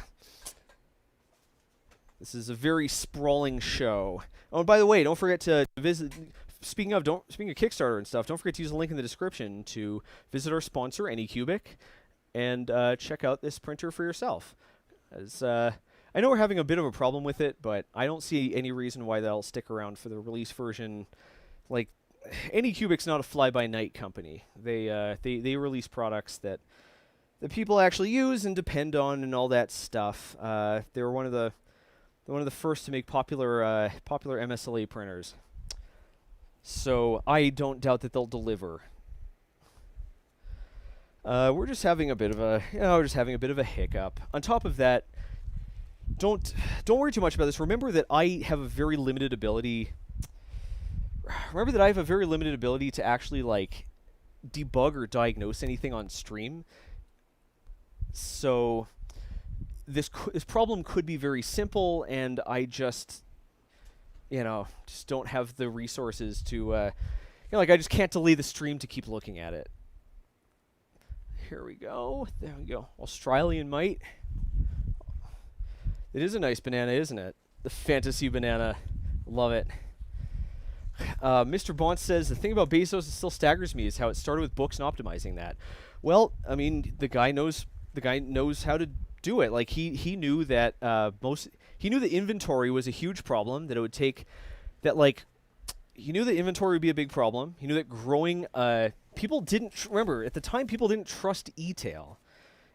This is a very sprawling show. Oh, and by the way, don't forget to visit. Speaking of Kickstarter and stuff, don't forget to use the link in the description to visit our sponsor, Anycubic, and check out this printer for yourself. As I know we're having a bit of a problem with it, but I don't see any reason why that'll stick around for the release version. Like, Anycubic's not a fly-by-night company. They release products that people actually use and depend on and all that stuff. They were one of the first to make popular MSLA printers. So I don't doubt that they'll deliver. We're just having a bit of a hiccup. On top of that, don't worry too much about this. Remember that I have a very limited ability. remember that I have a very limited ability to actually like debug or diagnose anything on stream. So this problem could be very simple, and I just, just don't have the resources to, like I just can't delay the stream to keep looking at it. Here we go. There we go. Australian mite. It is a nice banana, isn't it? The fantasy banana. Love it. Mr. Bont says, the thing about Bezos that still staggers me is how it started with books and optimizing that. Well, I mean, the guy knows how to do it. Like he knew that he knew that inventory was a huge problem, that it would take that like he knew that inventory would be a big problem. He knew that growing people didn't remember at the time people didn't trust e-tail.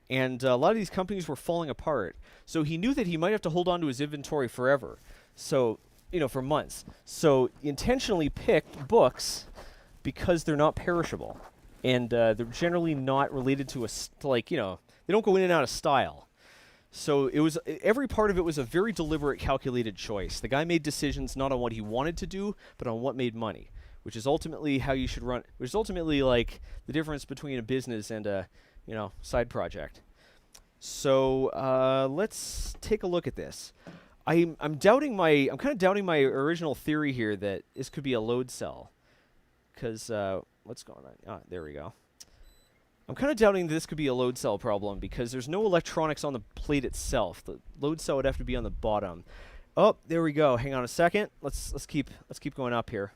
And a lot of these companies were falling apart. So he knew that he might have to hold on to his inventory forever. So, for months. So intentionally picked books because they're not perishable. And they're generally not related to they don't go in and out of style. So every part of it was a very deliberate, calculated choice. The guy made decisions not on what he wanted to do, but on what made money, which is ultimately how you should run, which is ultimately like the difference between a business and a, side project. So let's take a look at this. I'm kind of doubting my original theory here that this could be a load cell. Because what's going on? Ah, there we go. I'm kind of doubting this could be a load cell problem because there's no electronics on the plate itself. The load cell would have to be on the bottom. Oh, there we go. Hang on a second. Let's keep going up here.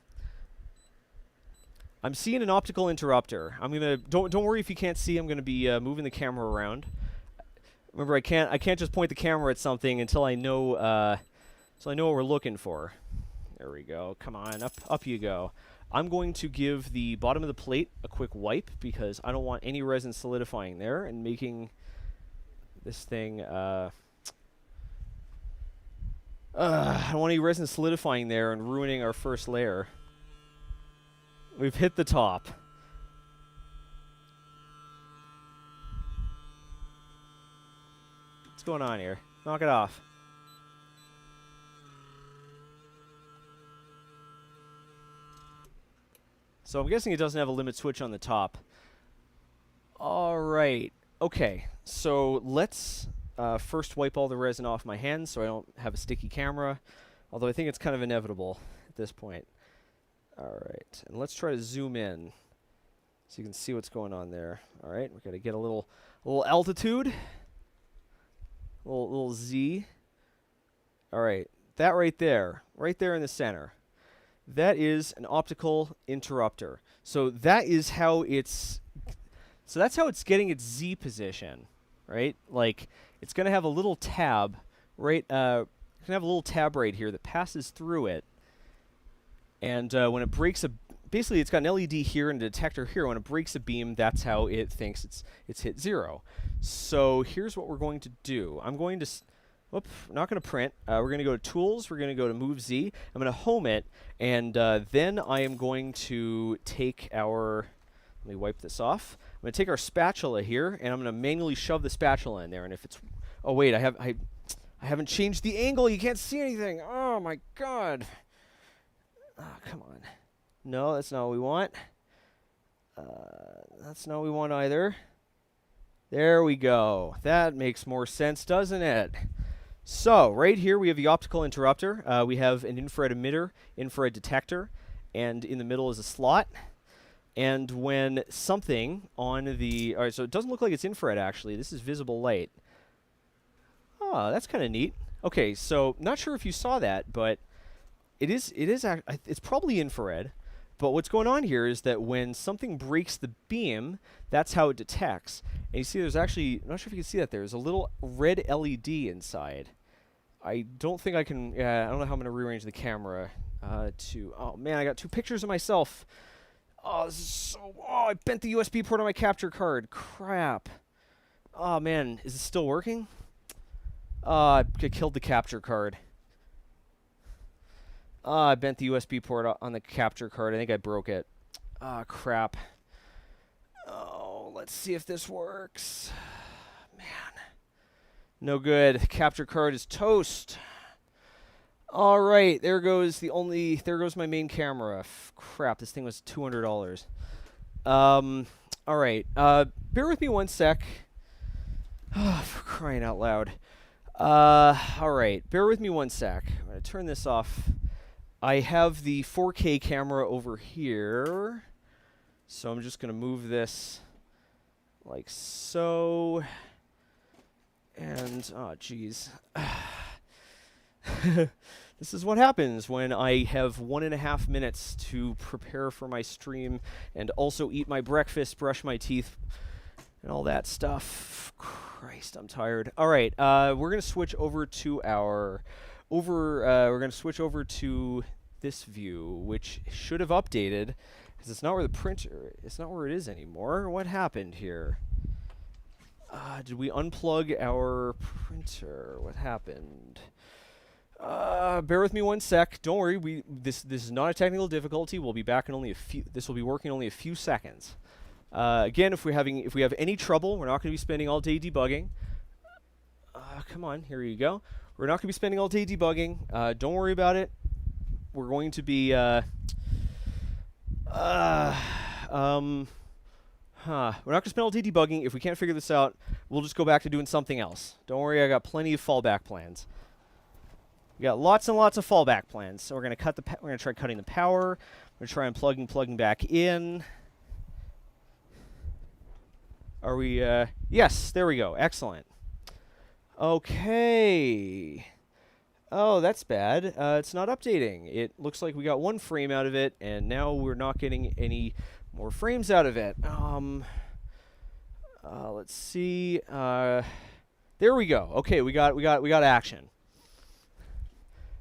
I'm seeing an optical interrupter. I'm gonna don't worry if you can't see. I'm gonna be moving the camera around. Remember, I can't just point the camera at something until I know what we're looking for. There we go. Come on, up you go. I'm going to give the bottom of the plate a quick wipe because I don't want any resin solidifying there and making this thing. I don't want any resin solidifying there and ruining our first layer. We've hit the top. What's going on here? Knock it off. So I'm guessing it doesn't have a limit switch on the top. All right. Okay. So let's first wipe all the resin off my hands so I don't have a sticky camera. Although I think it's kind of inevitable at this point. All right. And let's try to zoom in so you can see what's going on there. All right. We're going to get a little altitude. Little Z. All right. That right there in the center. That is an optical interrupter. So that's how it's getting its Z position, right? Like it's going to have a little tab right it's going to have a little tab right here that passes through it. And when it breaks basically it's got an LED here and a detector here. When it breaks a beam, that's how it thinks it's hit 0. So here's what we're going to do. I'm going to not going to print. We're going to go to Tools. We're going to go to Move Z. I'm going to home it, and then I am going to take our. Let me wipe this off. I'm going to take our spatula here, and I'm going to manually shove the spatula in there. And if it's, oh wait, I haven't changed the angle. You can't see anything. Oh my god. Ah, come on. No, that's not what we want. That's not what we want either. There we go. That makes more sense, doesn't it? So, right here we have the optical interrupter. We have an infrared emitter, infrared detector, and in the middle is a slot. And when something on the... Alright, so it doesn't look like it's infrared, actually. This is visible light. Oh, that's kind of neat. Okay, so, not sure if you saw that, but it's probably infrared. But what's going on here is that when something breaks the beam, that's how it detects. And you see there's actually... I'm not sure if you can see that there. There's a little red LED inside. I don't think I can... I don't know how I'm going to rearrange the camera to... Oh, man, I got 2 pictures of myself. Oh, this is so... Oh, I bent the USB port on my capture card. Crap. Oh, man. Is it still working? I killed the capture card. I bent the USB port on the capture card. I think I broke it. Ah, crap. Oh, let's see if this works. Man. No good. The capture card is toast. All right, there goes my main camera. Crap, this thing was $200. All right, bear with me one sec. For crying out loud. All right, bear with me one sec. I'm gonna turn this off. I have the 4K camera over here, so I'm just gonna move this like so. And oh, geez. This is what happens when I have 1.5 minutes to prepare for my stream and also eat my breakfast, brush my teeth, and all that stuff. Christ, I'm tired. All right, we're gonna switch over to we're gonna switch over to this view, which should have updated, because it's not where it's not where it is anymore. What happened here? Did we unplug our printer? What happened? Bear with me one sec. Don't worry. This is not a technical difficulty. We'll be back in only a few. This will be working only a few seconds. Again, if we have any trouble, we're not going to be spending all day debugging. Come on, here you go. We're not going to be spending all day debugging. Don't worry about it. We're going to be we're not going to spend all day debugging. If we can't figure this out, we'll just go back to doing something else. Don't worry, I got plenty of fallback plans. We got lots and lots of fallback plans. So we're going to we're going to try cutting the power. We're going to try and plugging back in. Are we yes, there we go. Excellent. Okay. Oh, that's bad. It's not updating. It looks like we got one frame out of it, and now we're not getting any more frames out of it. Let's see. There we go. Okay, we got action.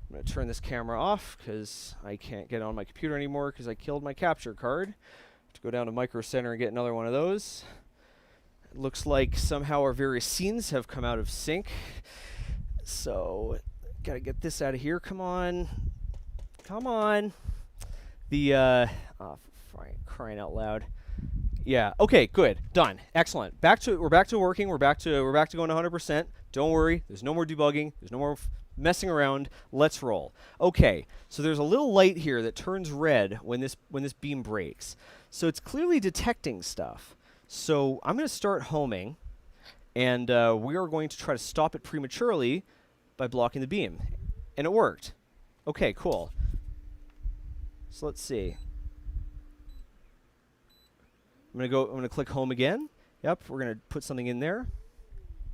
I'm gonna turn this camera off because I can't get on my computer anymore because I killed my capture card. Have to go down to Micro Center and get another one of those. It looks like somehow our various scenes have come out of sync. So gotta get this out of here. Come on. Come on. The crying out loud. Yeah, okay, good. Done. Excellent. We're back to working. We're back to going 100%. Don't worry. There's no more debugging. There's no more messing around. Let's roll. Okay. So there's a little light here that turns red when this beam breaks. So it's clearly detecting stuff. So I'm going to start homing, and we are going to try to stop it prematurely by blocking the beam. And it worked. Okay, cool. So let's see. I'm going to click home again. Yep, we're going to put something in there.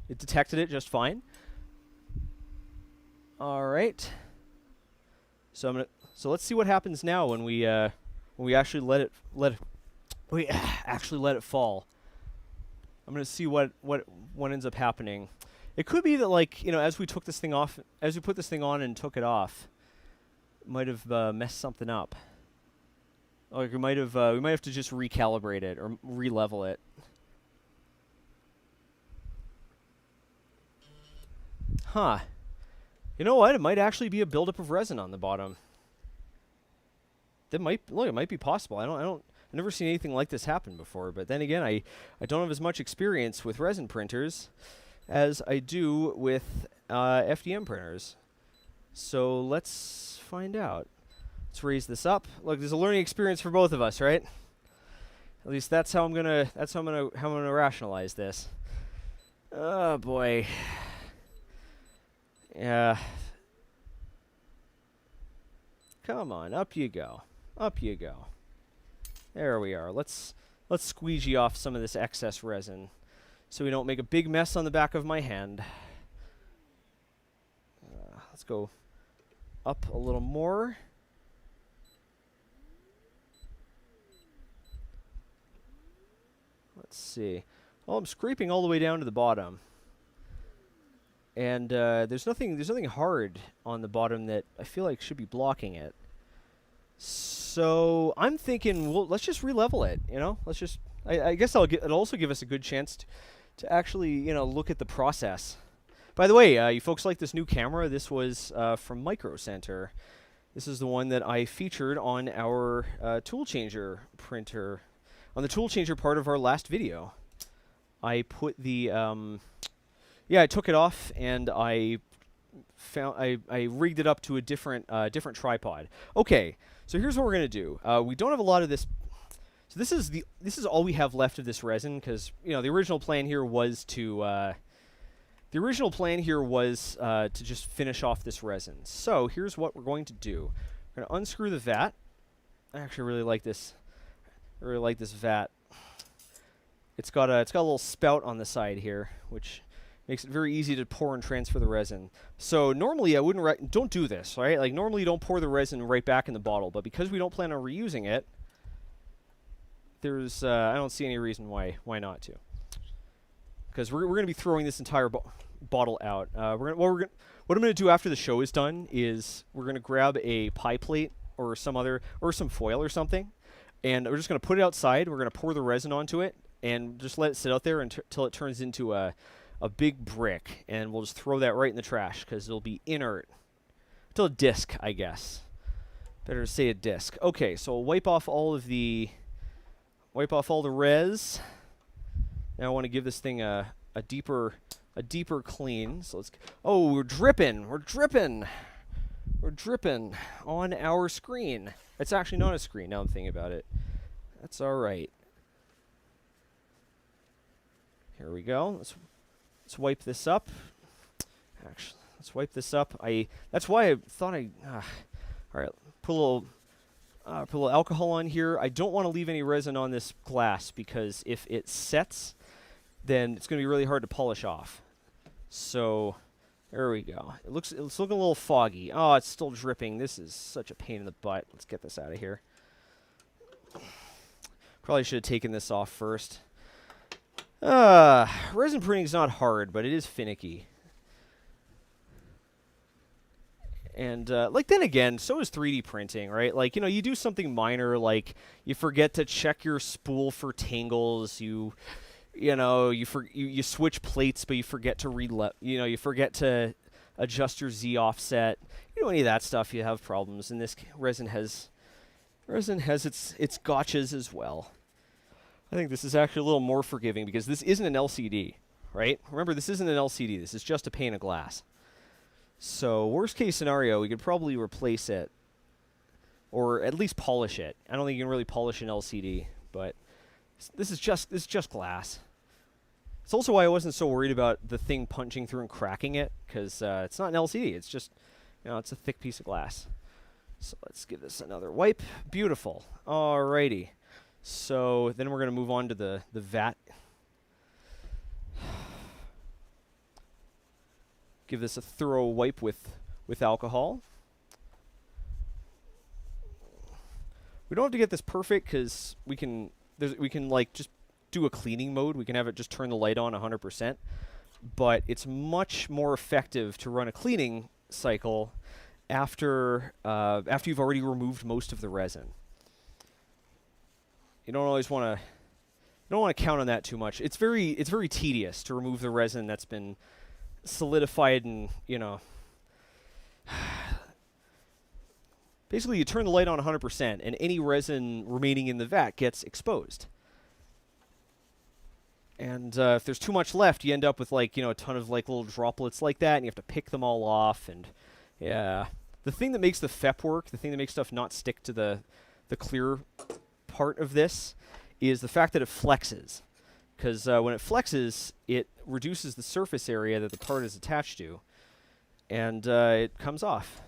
It detected it just fine. All right. So let's see what happens now when we actually let it fall. I'm going to see what ends up happening. It could be that, like, you know, as we put this thing on and took it off, it might have messed something up. Like we might have to just recalibrate it or re-level it. Huh. You know what? It might actually be a buildup of resin on the bottom. It might be possible. I've never seen anything like this happen before. But then again, I don't have as much experience with resin printers as I do with FDM printers. So let's find out. Let's raise this up. Look, there's a learning experience for both of us, right? At least that's how I'm gonna rationalize this. Oh boy. Yeah. Come on, up you go. Up you go. There we are. Let's squeegee off some of this excess resin so we don't make a big mess on the back of my hand. Let's go up a little more. Let's see. Well, I'm scraping all the way down to the bottom. And there's nothing hard on the bottom that I feel like should be blocking it. So I'm thinking, well, let's just re-level it. You know, let's just. I guess it'll also give us a good chance to actually, you know, look at the process. By the way, you folks like this new camera? This was from Micro Center. This is the one that I featured on our tool changer printer, on the tool changer part of our last video. I put the I took it off and I I rigged it up to a different tripod. Okay, so here's what we're gonna do. We don't have a lot of this. So this is all we have left of this resin, because the original plan here was to just finish off this resin. So here's what we're going to do. We're gonna unscrew the vat. I actually really like this. I really like this vat. It's got a little spout on the side here, which makes it very easy to pour and transfer the resin. So normally I wouldn't don't do this, right? Like normally you don't pour the resin right back in the bottle, but because we don't plan on reusing it, there's I don't see any reason why not to. Because we're going to be throwing this entire bottle out. What I'm going to do after the show is done is we're going to grab a pie plate or some foil or something, and we're just going to put it outside. We're going to pour the resin onto it and just let it sit out there until it turns into a big brick, and we'll just throw that right in the trash because it'll be inert. Until a disc, I guess. Better say a disc. Okay, so we'll wipe off all the res. Now I want to give this thing a deeper clean. So let's. Oh, we're dripping on our screen. It's actually not a screen now I'm thinking about it. That's all right. Here we go. Let's wipe this up. Actually, let's wipe this up. That's why I thought all right, put a little alcohol on here. I don't want to leave any resin on this glass because if it sets, then it's going to be really hard to polish off. So there we go. It's looking a little foggy. Oh, it's still dripping. This is such a pain in the butt. Let's get this out of here. Probably should have taken this off first. Resin printing is not hard, but it is finicky. And then again, so is 3D printing, right? Like, you do something minor, like you forget to check your spool for tangles. You switch plates, but you forget to you forget to adjust your Z offset. Any of that stuff, you have problems. And this resin has its gotchas as well. I think this is actually a little more forgiving because this isn't an LCD, right? Remember, this isn't an LCD. This is just a pane of glass. So worst case scenario, we could probably replace it or at least polish it. I don't think you can really polish an LCD, but this is just glass. It's also why I wasn't so worried about the thing punching through and cracking it, because it's not an LCD. It's just, it's a thick piece of glass. So let's give this another wipe. Beautiful. Alrighty. So then we're going to move on to the vat. Give this a thorough wipe with alcohol. We don't have to get this perfect because we can like just do a cleaning mode. We can have it just turn the light on 100%, but it's much more effective to run a cleaning cycle after you've already removed most of the resin. You don't want to count on that too much. It's very tedious to remove the resin that's been solidified and basically you turn the light on 100% and any resin remaining in the vat gets exposed. And if there's too much left, you end up with a ton of little droplets like that, and you have to pick them all off. And yeah, the thing that makes the FEP work, the thing that makes stuff not stick to the clear part of this, is the fact that it flexes. Because when it flexes, it reduces the surface area that the part is attached to, and it comes off.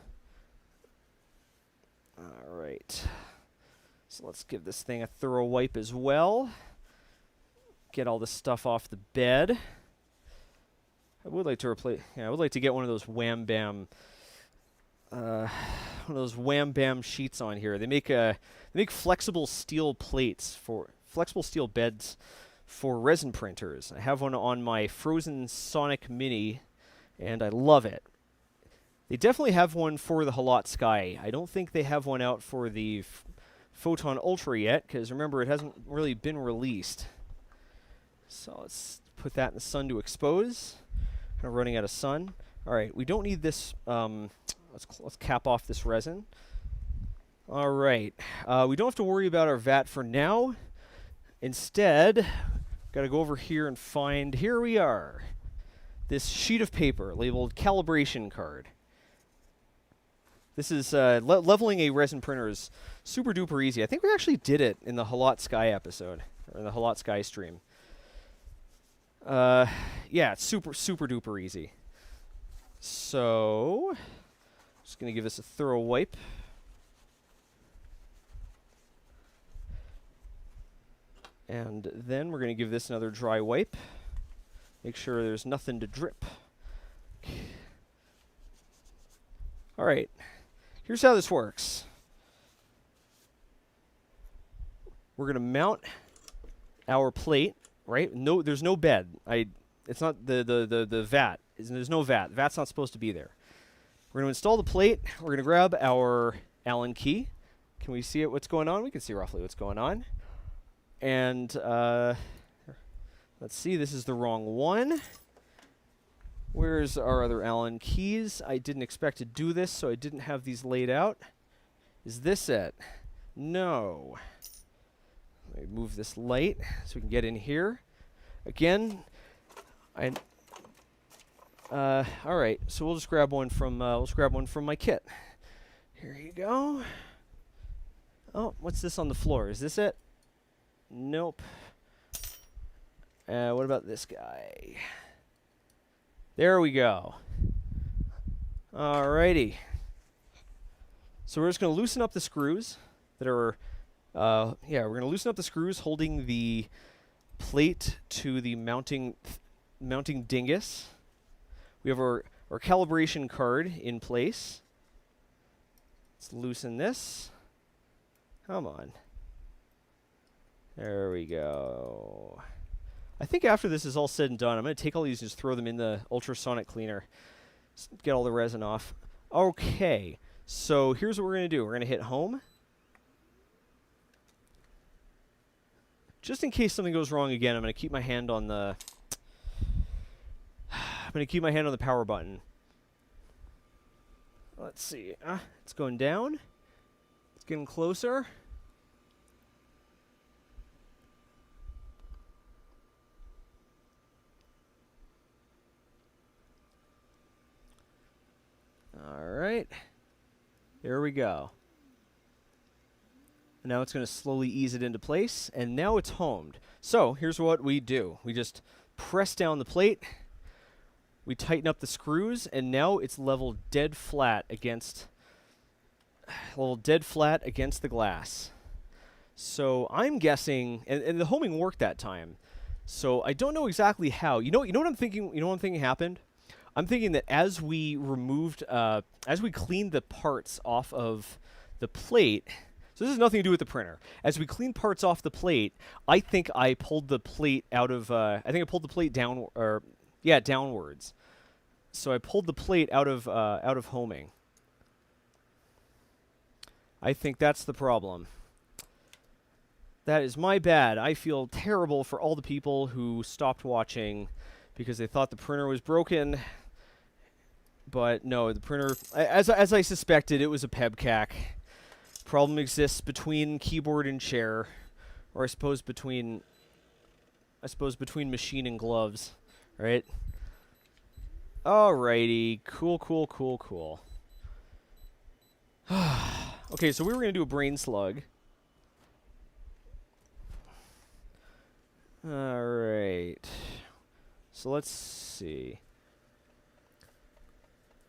All right. So let's give this thing a thorough wipe as well. Get all the stuff off the bed. I would like to replace. Yeah, I would like to get one of those Wham Bam. One of those Wham Bam sheets on here. They make flexible steel plates flexible steel beds for resin printers. I have one on my Frozen Sonic Mini, and I love it. They definitely have one for the Halot Sky. I don't think they have one out for the Photon Ultra yet, because remember, it hasn't really been released. So let's put that in the sun to expose. Kind of running out of sun. All right, we don't need this. Let's cap off this resin. All right, we don't have to worry about our vat for now. Instead, got to go over here and find. Here we are. this sheet of paper labeled calibration card. This is leveling a resin printer is super duper easy. I think we actually did it in the Halot Sky episode, or in the Halot Sky stream. Yeah, it's super duper easy. So, just going to give this a thorough wipe. And then we're going to give this another dry wipe. Make sure there's nothing to drip. All right. Here's how this works. We're going to mount our plate, right? No, there's no bed. It's not the vat. There's no vat. The vat's not supposed to be there. We're going to install the plate. We're going to grab our Allen key. Can we see it? What's going on? We can see roughly what's going on. And let's see. This is the wrong one. Where's our other Allen keys? I didn't expect to do this, so I didn't have these laid out. Is this it? No. Let me move this light so we can get in here. Again, all right. So we'll just grab one from my kit. Here you go. Oh, what's this on the floor? Is this it? Nope. What about this guy? There we go. Alrighty. So we're just going to loosen up the screws that are, we're going to loosen up the screws holding the plate to the mounting dingus. We have our calibration card in place. Let's loosen this. Come on. There we go. I think after this is all said and done, I'm going to take all these and just throw them in the ultrasonic cleaner. Just get all the resin off. Okay, so here's what we're going to do. We're going to hit home. Just in case something goes wrong again, I'm going to keep my hand on the power button. Let's see. It's going down. It's getting closer. All right, there we go. Now it's going to slowly ease it into place, and now it's homed. So here's what we do. We just press down the plate, we tighten up the screws, and now it's leveled dead flat against the glass. So I'm guessing, and the homing worked that time, so I don't know exactly how. You know what I'm thinking? You know what I'm thinking happened? I'm thinking that as we cleaned the parts off of the plate, so this has nothing to do with the printer. As we cleaned parts off the plate, I think I pulled the plate out of, down, downwards. So I pulled the plate out of homing. I think that's the problem. That is my bad. I feel terrible for all the people who stopped watching because they thought the printer was broken. But no, the printer, as I suspected, it was a pebcac. Problem exists between keyboard and chair, or I suppose between machine and gloves, right? Alrighty, cool. Okay, so we were gonna do a brain slug. All right. So let's see.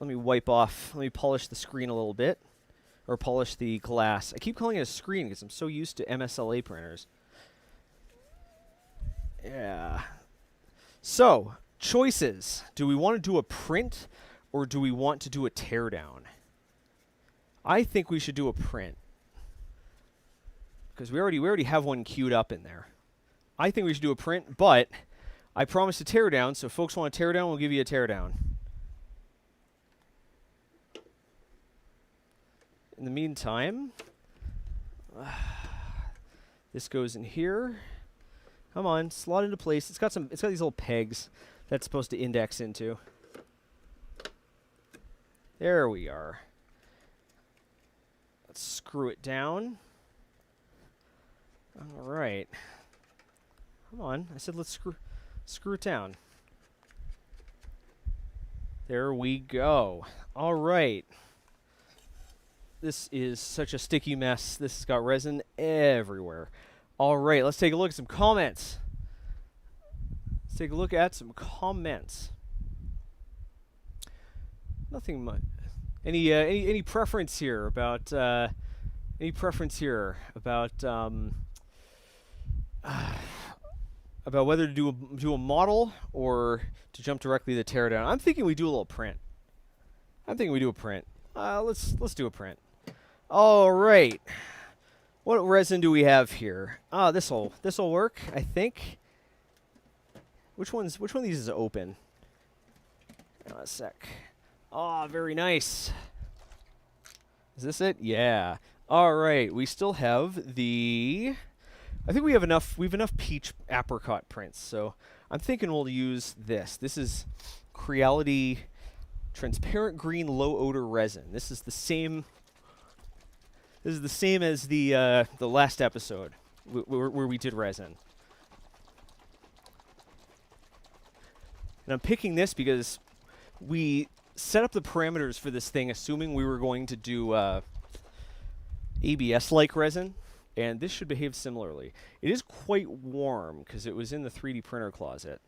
Let me polish the screen a little bit. Or polish the glass. I keep calling it a screen because I'm so used to MSLA printers. Yeah. So, choices. Do we want to do a print or do we want to do a teardown? I think we should do a print. Because we already have one queued up in there. I think we should do a print, but I promised a teardown, so if folks want a teardown, we'll give you a teardown. In the meantime, this goes in here. Come on, slot into place. It's got these little pegs that's supposed to index into. There we are. Let's screw it down. All right. Come on, I said let's screw it down. There we go. All right. This is such a sticky mess. This has got resin everywhere. All right, let's take a look at some comments. Let's take a look at some comments. Nothing much. Any preference here about about whether to do a model or to jump directly to teardown? I'm thinking we do a little print. I'm thinking we do a print. Let's do a print. All right. What resin do we have here? This'll work, I think. Which one of these is open? A sec. Oh, very nice. Is this it? Yeah. All right. We still have the. I think we have enough. We have enough peach apricot prints. So I'm thinking we'll use this. This is Creality transparent green low odor resin. This is the same. This is the same as the last episode where we did resin. And I'm picking this because we set up the parameters for this thing assuming we were going to do ABS-like resin, and this should behave similarly. It is quite warm because it was in the 3D printer closet.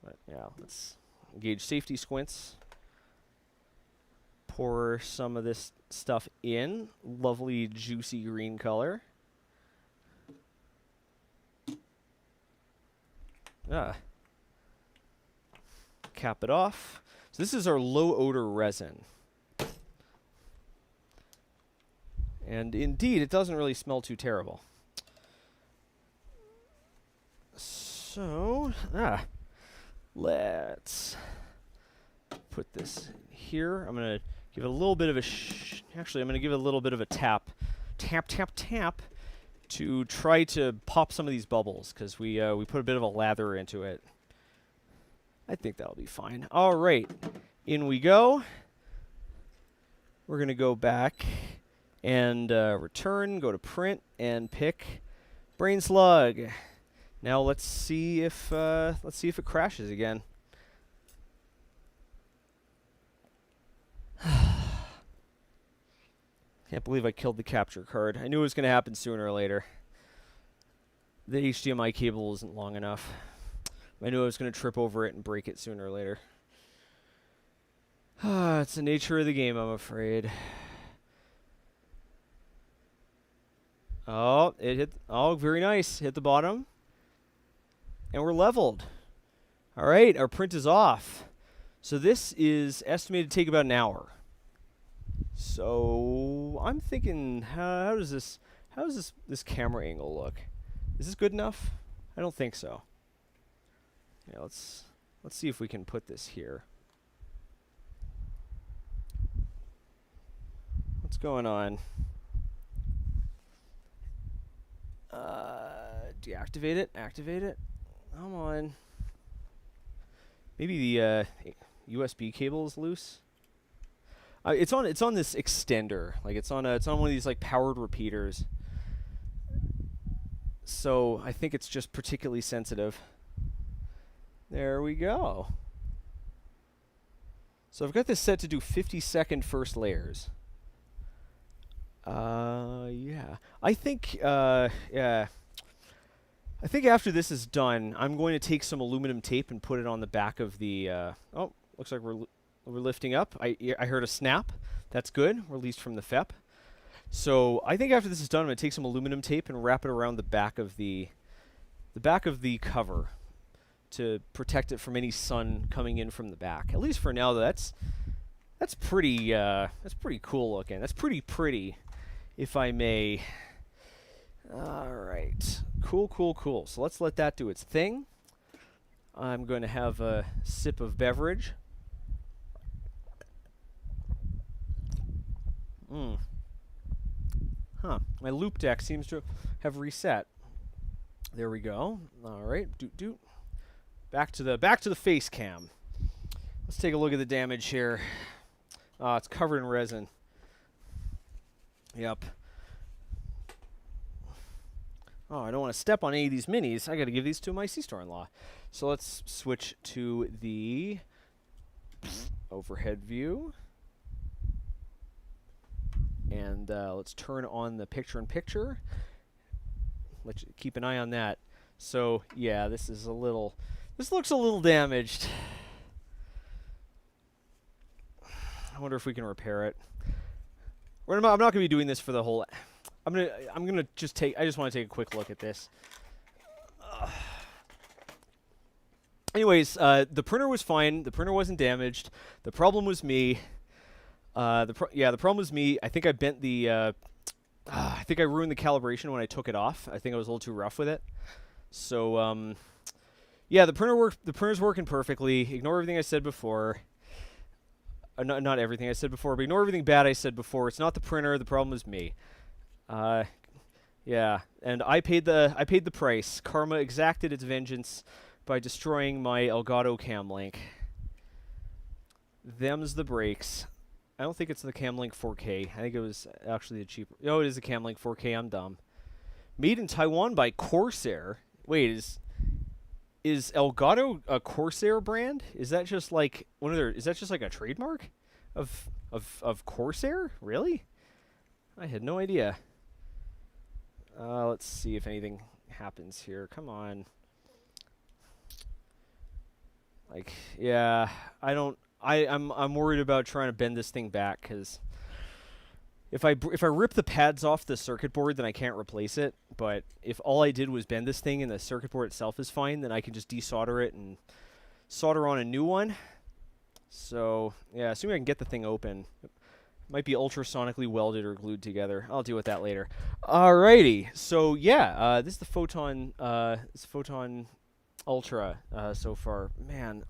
But yeah, let's engage safety squints. Pour some of this stuff in. Lovely, juicy green color. Cap it off. So this is our low odor resin. And indeed, it doesn't really smell too terrible. So, let's put this here. I'm going to give it a little bit of a actually, I'm going to give it a little bit of a tap. Tap, tap, tap to try to pop some of these bubbles because we put a bit of a lather into it. I think that'll be fine. All right, in we go. We're going to go back and return, go to print, and pick Brain Slug. Now let's see if it crashes again. Can't believe I killed the capture card. I knew it was going to happen sooner or later. The HDMI cable isn't long enough. I knew I was going to trip over it and break it sooner or later. It's the nature of the game, I'm afraid. Oh, it hit. Oh, very nice. Hit the bottom. And we're leveled. All right, our print is off. So this is estimated to take about an hour. So I'm thinking, how does this camera angle look? Is this good enough? I don't think so. Yeah, let's see if we can put this here. What's going on? Deactivate it. Activate it. Come on. Maybe the USB cable is loose. It's on this extender. Like it's on one of these like powered repeaters. So I think it's just particularly sensitive. There we go. So I've got this set to do 50-second first layers. Yeah. I think yeah. I think after this is done, I'm going to take some aluminum tape and put it on the back of the oh, looks like we're lifting up. I heard a snap. That's good. Released from the FEP. So I think after this is done, I'm going to take some aluminum tape and wrap it around the back of the cover to protect it from any sun coming in from the back. At least for now, though, that's pretty cool looking. That's pretty, if I may. All right. Cool, cool, cool. So let's let that do its thing. I'm going to have a sip of beverage. Huh. My loop deck seems to have reset. There we go. All right. Doot. Back to the face cam. Let's take a look at the damage here. It's covered in resin. Yep. Oh, I don't want to step on any of these minis. I got to give these to my C-store-in-law. So let's switch to the overhead view. And let's turn on the picture-in-picture. Let's keep an eye on that. So, yeah, this looks a little damaged. I wonder if we can repair it. I'm not going to be doing this for the whole... I'm gonna just take... I just want to take a quick look at this. Anyways, the printer was fine. The printer wasn't damaged. The problem was me. The problem was me. I think I bent the... I think I ruined the calibration when I took it off. I think I was a little too rough with it. So, yeah, the printer's working perfectly. Ignore everything I said before. Not everything I said before, but ignore everything bad I said before. It's not the printer. The problem was me. Yeah, and I paid the price. Karma exacted its vengeance by destroying my Elgato cam link. Them's the breaks. I don't think it's the Camlink 4K. I think it was actually the cheaper. Oh, it is the Camlink 4K. I'm dumb. Made in Taiwan by Corsair. Wait, is Elgato a Corsair brand? Is that just like one of their? Is that just like a trademark of Corsair? Really? I had no idea. Let's see if anything happens here. Come on. Like, yeah, I'm worried about trying to bend this thing back, because if I rip the pads off the circuit board, then I can't replace it. But if all I did was bend this thing and the circuit board itself is fine, then I can just desolder it and solder on a new one. So, yeah, assuming I can get the thing open. It might be ultrasonically welded or glued together. I'll deal with that later. Alrighty. So, yeah, this is the Photon Ultra so far. Man.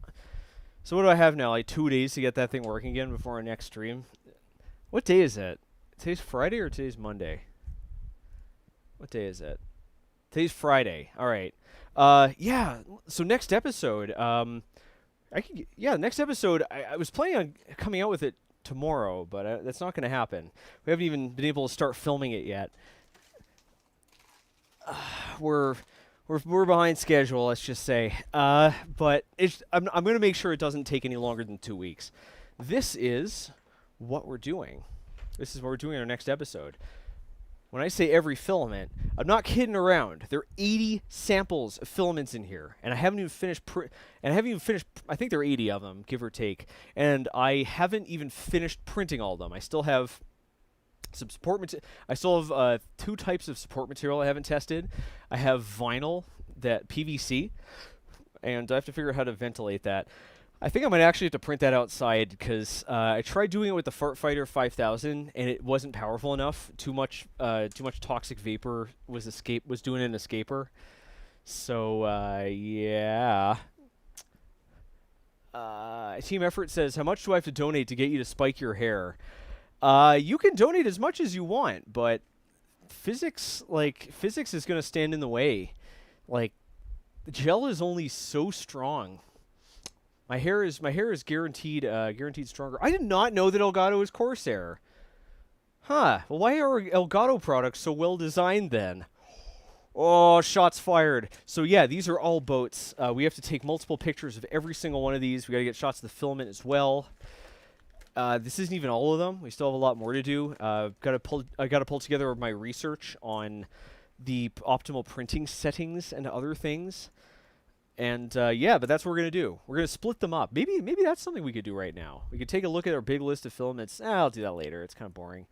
So what do I have now? Like 2 days to get that thing working again before our next stream? What day is it? Today's Friday or today's Monday? What day is it? Today's Friday. All right. Yeah. So next episode, next episode, I was planning on coming out with it tomorrow, but that's not going to happen. We haven't even been able to start filming it yet. We're behind schedule, let's just say. But I'm going to make sure it doesn't take any longer than 2 weeks. This is what we're doing. This is what we're doing in our next episode. When I say every filament, I'm not kidding around. There are 80 samples of filaments in here, and I haven't even finished. I think there are 80 of them, give or take, and I haven't even finished printing all of them. I still have some support material. I still have 2 types of support material I haven't tested. I have vinyl, that PVC, and I have to figure out how to ventilate that. I think I might actually have to print that outside, because I tried doing it with the Fart Fighter 5000 and it wasn't powerful enough. Too much toxic vapor was doing an escaper. So yeah. Team Effort says, how much do I have to donate to get you to spike your hair? You can donate as much as you want, but physics is going to stand in the way. Like, the gel is only so strong. My hair is guaranteed stronger. I did not know that Elgato is Corsair. Huh. Well, why are Elgato products so well designed then? Oh, shots fired. So yeah, these are all boats. We have to take multiple pictures of every single one of these. We got to get shots of the filament as well. This isn't even all of them. We still have a lot more to do. I got to pull together my research on the optimal printing settings and other things. And yeah, but that's what we're gonna do. We're gonna split them up. Maybe that's something we could do right now. We could take a look at our big list of filaments. I'll do that later. It's kind of boring.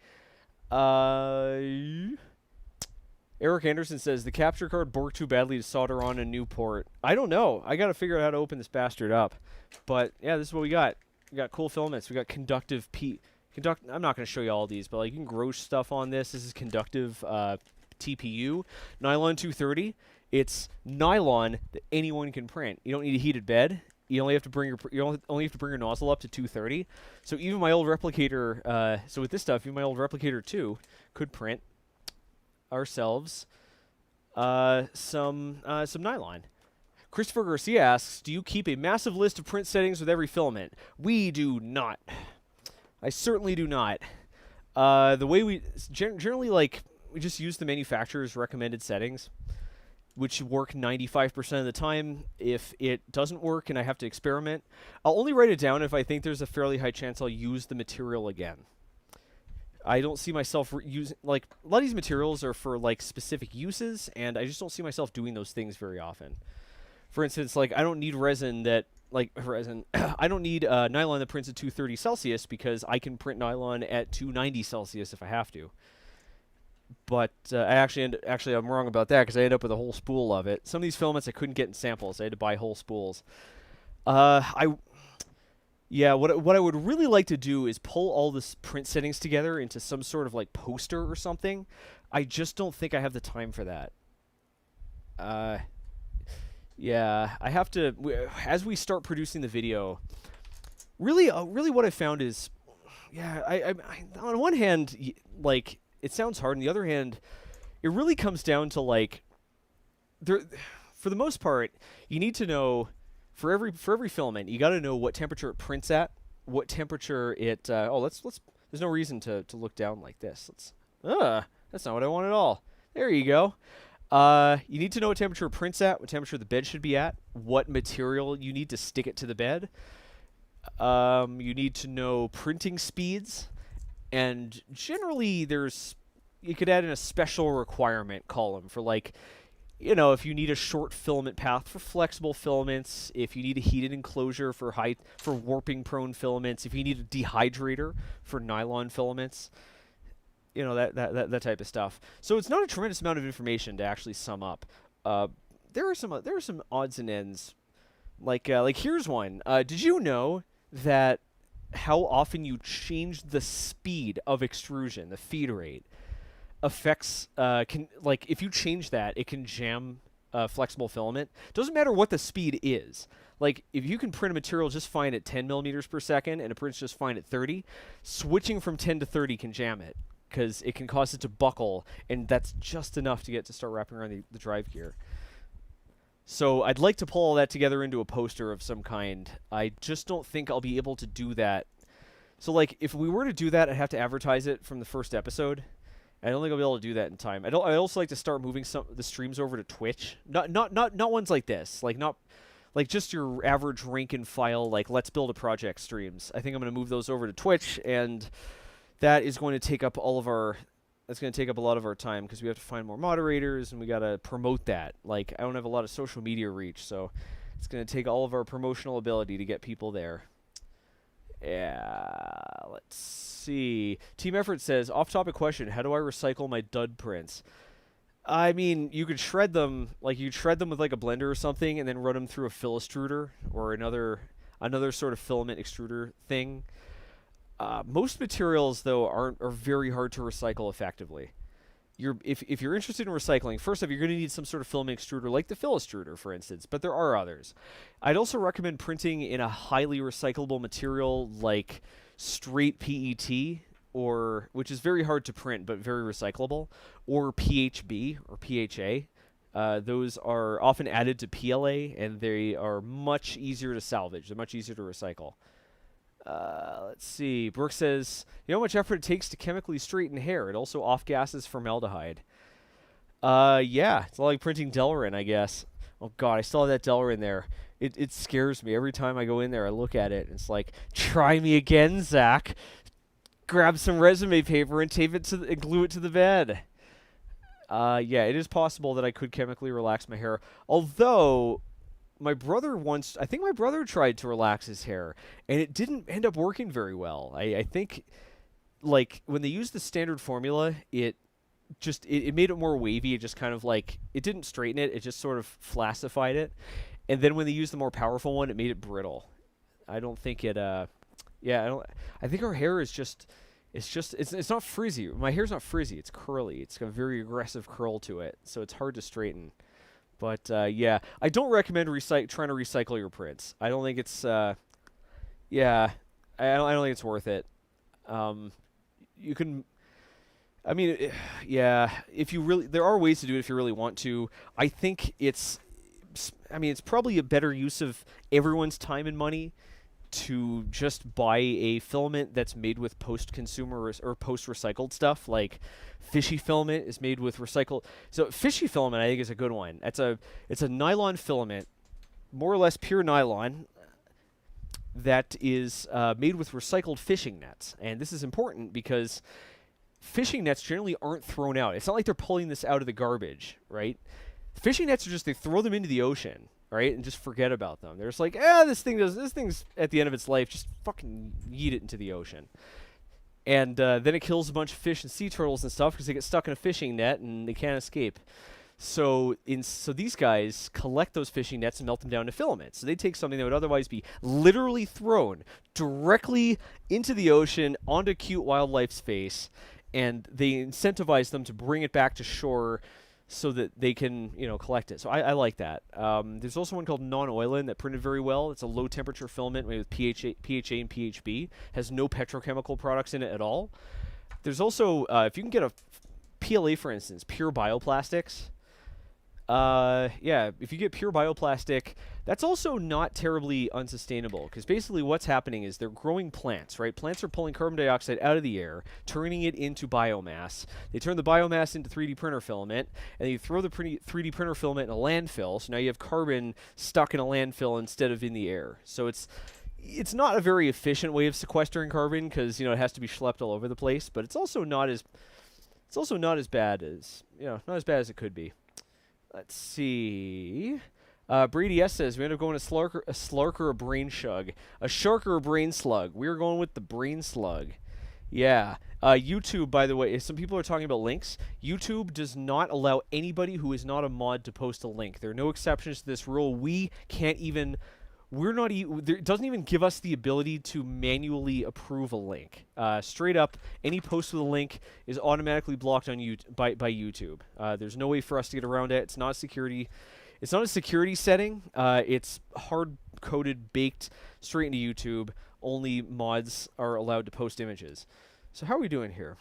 Eric Anderson says the capture card borked too badly to solder on a new port. I don't know. I gotta figure out how to open this bastard up. But yeah, this is what we got. We got cool filaments. We got conductive I'm not gonna show you all these, but like you can grow stuff on this. This is conductive TPU nylon 230. It's nylon that anyone can print. You don't need a heated bed. You only have to bring your nozzle up to 230. So even my old replicator. So with this stuff, even my old replicator 2 could print ourselves some nylon. Christopher Garcia asks, "Do you keep a massive list of print settings with every filament?" We do not. I certainly do not. The way we generally like. we just use the manufacturer's recommended settings, which work 95% of the time. If it doesn't work and I have to experiment, I'll only write it down if I think there's a fairly high chance I'll use the material again. I don't see myself using, like, a lot of these materials are for, like, specific uses, and I just don't see myself doing those things very often. For instance, like, I don't need resin that, like, I don't need nylon that prints at 230 Celsius because I can print nylon at 290 Celsius if I have to. But actually, I'm wrong about that because I end up with a whole spool of it. Some of these filaments I couldn't get in samples. I had to buy whole spools. Yeah, what I would really like to do is pull all this print settings together into some sort of like poster or something. I just don't think I have the time for that. Yeah, I have to, as we start producing the video, really what I found is, yeah, I on one hand, like, it sounds hard, on the other hand, it really comes down to, like, for the most part, you need to know, for every filament, you got to know what temperature it prints at, what temperature it, there's no reason to look down like this. That's not what I want at all. There you go. You need to know what temperature it prints at, what temperature the bed should be at, what material you need to stick it to the bed. You need to know printing speeds, and generally you could add in a special requirement column for, like, you know, if you need a short filament path for flexible filaments, if you need a heated enclosure for warping prone filaments, if you need a dehydrator for nylon filaments, you know, that type of stuff. So it's not a tremendous amount of information to actually sum up. There are some odds and ends. Like here's one. Did you know that how often you change the speed of extrusion, the feed rate, affects if you change that, it can jam flexible filament. Doesn't matter what the speed is. Like, if you can print a material just fine at 10 millimeters per second and it prints just fine at 30, switching from 10 to 30 can jam it because it can cause it to buckle, and that's just enough to get to start wrapping around the drive gear. So I'd like to pull all that together into a poster of some kind. I just don't think I'll be able to do that. So, like, if we were to do that, I'd have to advertise it from the first episode. I don't think I'll be able to do that in time. I also like to start moving the streams over to Twitch. Not ones like this. Not just your average rank and file, like, let's build a project streams. I think I'm going to move those over to Twitch, and that is going to take up that's going to take up a lot of our time because we have to find more moderators and we got to promote that. Like, I don't have a lot of social media reach, so it's going to take all of our promotional ability to get people there. Yeah, let's see. Team Effort says, off-topic question, how do I recycle my dud prints? I mean, you could shred them, like, you shred them with, like, a blender or something and then run them through a fill extruder or another sort of filament extruder thing. Most materials, though, are very hard to recycle effectively. If you're interested in recycling, first off, you're going to need some sort of filament extruder, like the fill extruder, for instance, but there are others. I'd also recommend printing in a highly recyclable material like straight PET, which is very hard to print but very recyclable, or PHB or PHA. Those are often added to PLA, and they are much easier to salvage. They're much easier to recycle. Let's see. Brooke says, you know how much effort it takes to chemically straighten hair? It also off-gases formaldehyde. Yeah. It's like printing Delrin, I guess. Oh, God, I still have that Delrin there. It scares me. Every time I go in there, I look at it, and it's like, try me again, Zack. Grab some resume paper and tape it and glue it to the bed. Yeah, it is possible that I could chemically relax my hair. Although, I think my brother tried to relax his hair, and it didn't end up working very well. I think, like, when they used the standard formula, it made it more wavy. It just kind of, like, it didn't straighten it. It just sort of flacified it. And then when they used the more powerful one, it made it brittle. I don't think it, I think our hair is it's not frizzy. My hair's not frizzy. It's curly. It's got a very aggressive curl to it, so it's hard to straighten. But, yeah, I don't recommend trying to recycle your prints. I don't think it's, I don't think it's worth it. You can, I mean, yeah, there are ways to do it if you really want to. I think it's probably a better use of everyone's time and money to just buy a filament that's made with post-consumer or post-recycled stuff. Like fishy filament is made with recycled. So fishy filament, I think, is a good one. It's a nylon filament, more or less pure nylon, that is made with recycled fishing nets. And this is important because fishing nets generally aren't thrown out. It's not like they're pulling this out of the garbage, right? Fishing nets are just, they throw them into the ocean, right, and just forget about them. They're just like, this thing's at the end of its life, just fucking yeet it into the ocean. And then it kills a bunch of fish and sea turtles and stuff because they get stuck in a fishing net and they can't escape. So these guys collect those fishing nets and melt them down to filaments. So they take something that would otherwise be literally thrown directly into the ocean onto cute wildlife's face, and they incentivize them to bring it back to shore so that they can, collect it. So I like that. There's also one called non-oilin that printed very well. It's a low-temperature filament made with PHA and PHB. Has no petrochemical products in it at all. There's also, if you can get a PLA, for instance, pure bioplastics. If you get pure bioplastic, that's also not terribly unsustainable, because basically what's happening is they're growing plants, right? Plants are pulling carbon dioxide out of the air, turning it into biomass. They turn the biomass into 3D printer filament, and you throw the 3D printer filament in a landfill, so now you have carbon stuck in a landfill instead of in the air. So it's not a very efficient way of sequestering carbon, because it has to be schlepped all over the place, but it's also not as bad as it could be. Let's see. Brady S says, we end up going a slark or a brain shug. A shark or a brain slug. We're going with the brain slug. Yeah. YouTube, by the way, some people are talking about links. YouTube does not allow anybody who is not a mod to post a link. There are no exceptions to this rule. We can't even... it doesn't even give us the ability to manually approve a link. Straight up, any post with a link is automatically blocked on by YouTube. There's no way for us to get around it. It's not a security setting. It's hard-coded, baked straight into YouTube. Only mods are allowed to post images. So how are we doing here?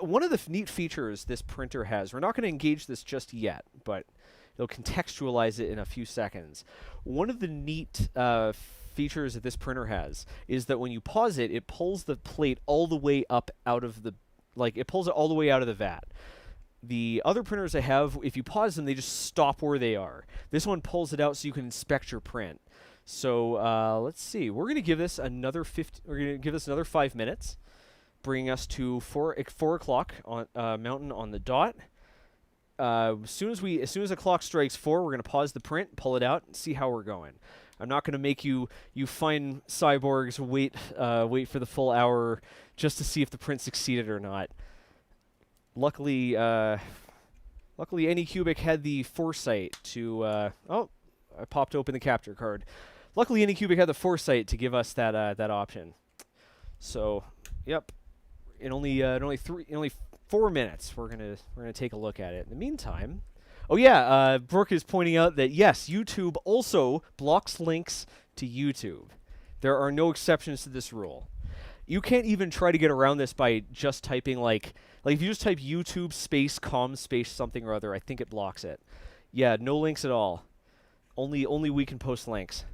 One of the neat features this printer has, we're not going to engage this just yet, but they'll contextualize it in a few seconds. One of the neat features that this printer has is that when you pause it, it pulls the plate all the way up out of the... it pulls it all the way out of the vat. The other printers I have, if you pause them, they just stop where they are. This one pulls it out so you can inspect your print. So let's see. We're going to give this another 5 minutes, bringing us to 4 o'clock on Mountain on the dot. As soon as the clock strikes 4, we're going to pause the print, pull it out, and see how we're going. I'm not going to make you fine cyborgs wait for the full hour just to see if the print succeeded or not. Luckily, Anycubic had the foresight to... I popped open the capture card. Luckily, Anycubic had the foresight to give us that option. So, yep. In only 4 minutes, we're gonna take a look at it. In the meantime, Brooke is pointing out that yes, YouTube also blocks links to YouTube. There are no exceptions to this rule. You can't even try to get around this by just typing like if you just type YouTube space com space something or other, I think it blocks it. Yeah, no links at all. Only we can post links.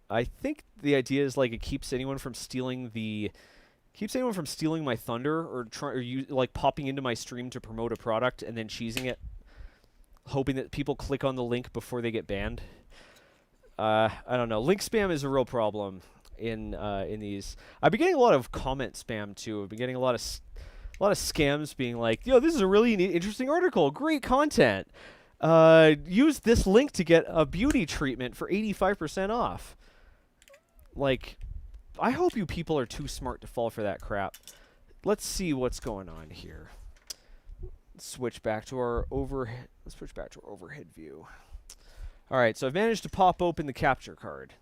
I think the idea is it keeps anyone from stealing my thunder or popping into my stream to promote a product and then cheesing it, hoping that people click on the link before they get banned. I don't know. Link spam is a real problem in these. I've been getting a lot of comment spam too. I've been getting a lot of scams being like, "Yo, this is a really interesting article. Great content. Use this link to get a beauty treatment for 85% off." I hope you people are too smart to fall for that crap. Let's see what's going on here. Let's switch back to our overhead view. All right, so I've managed to pop open the capture card.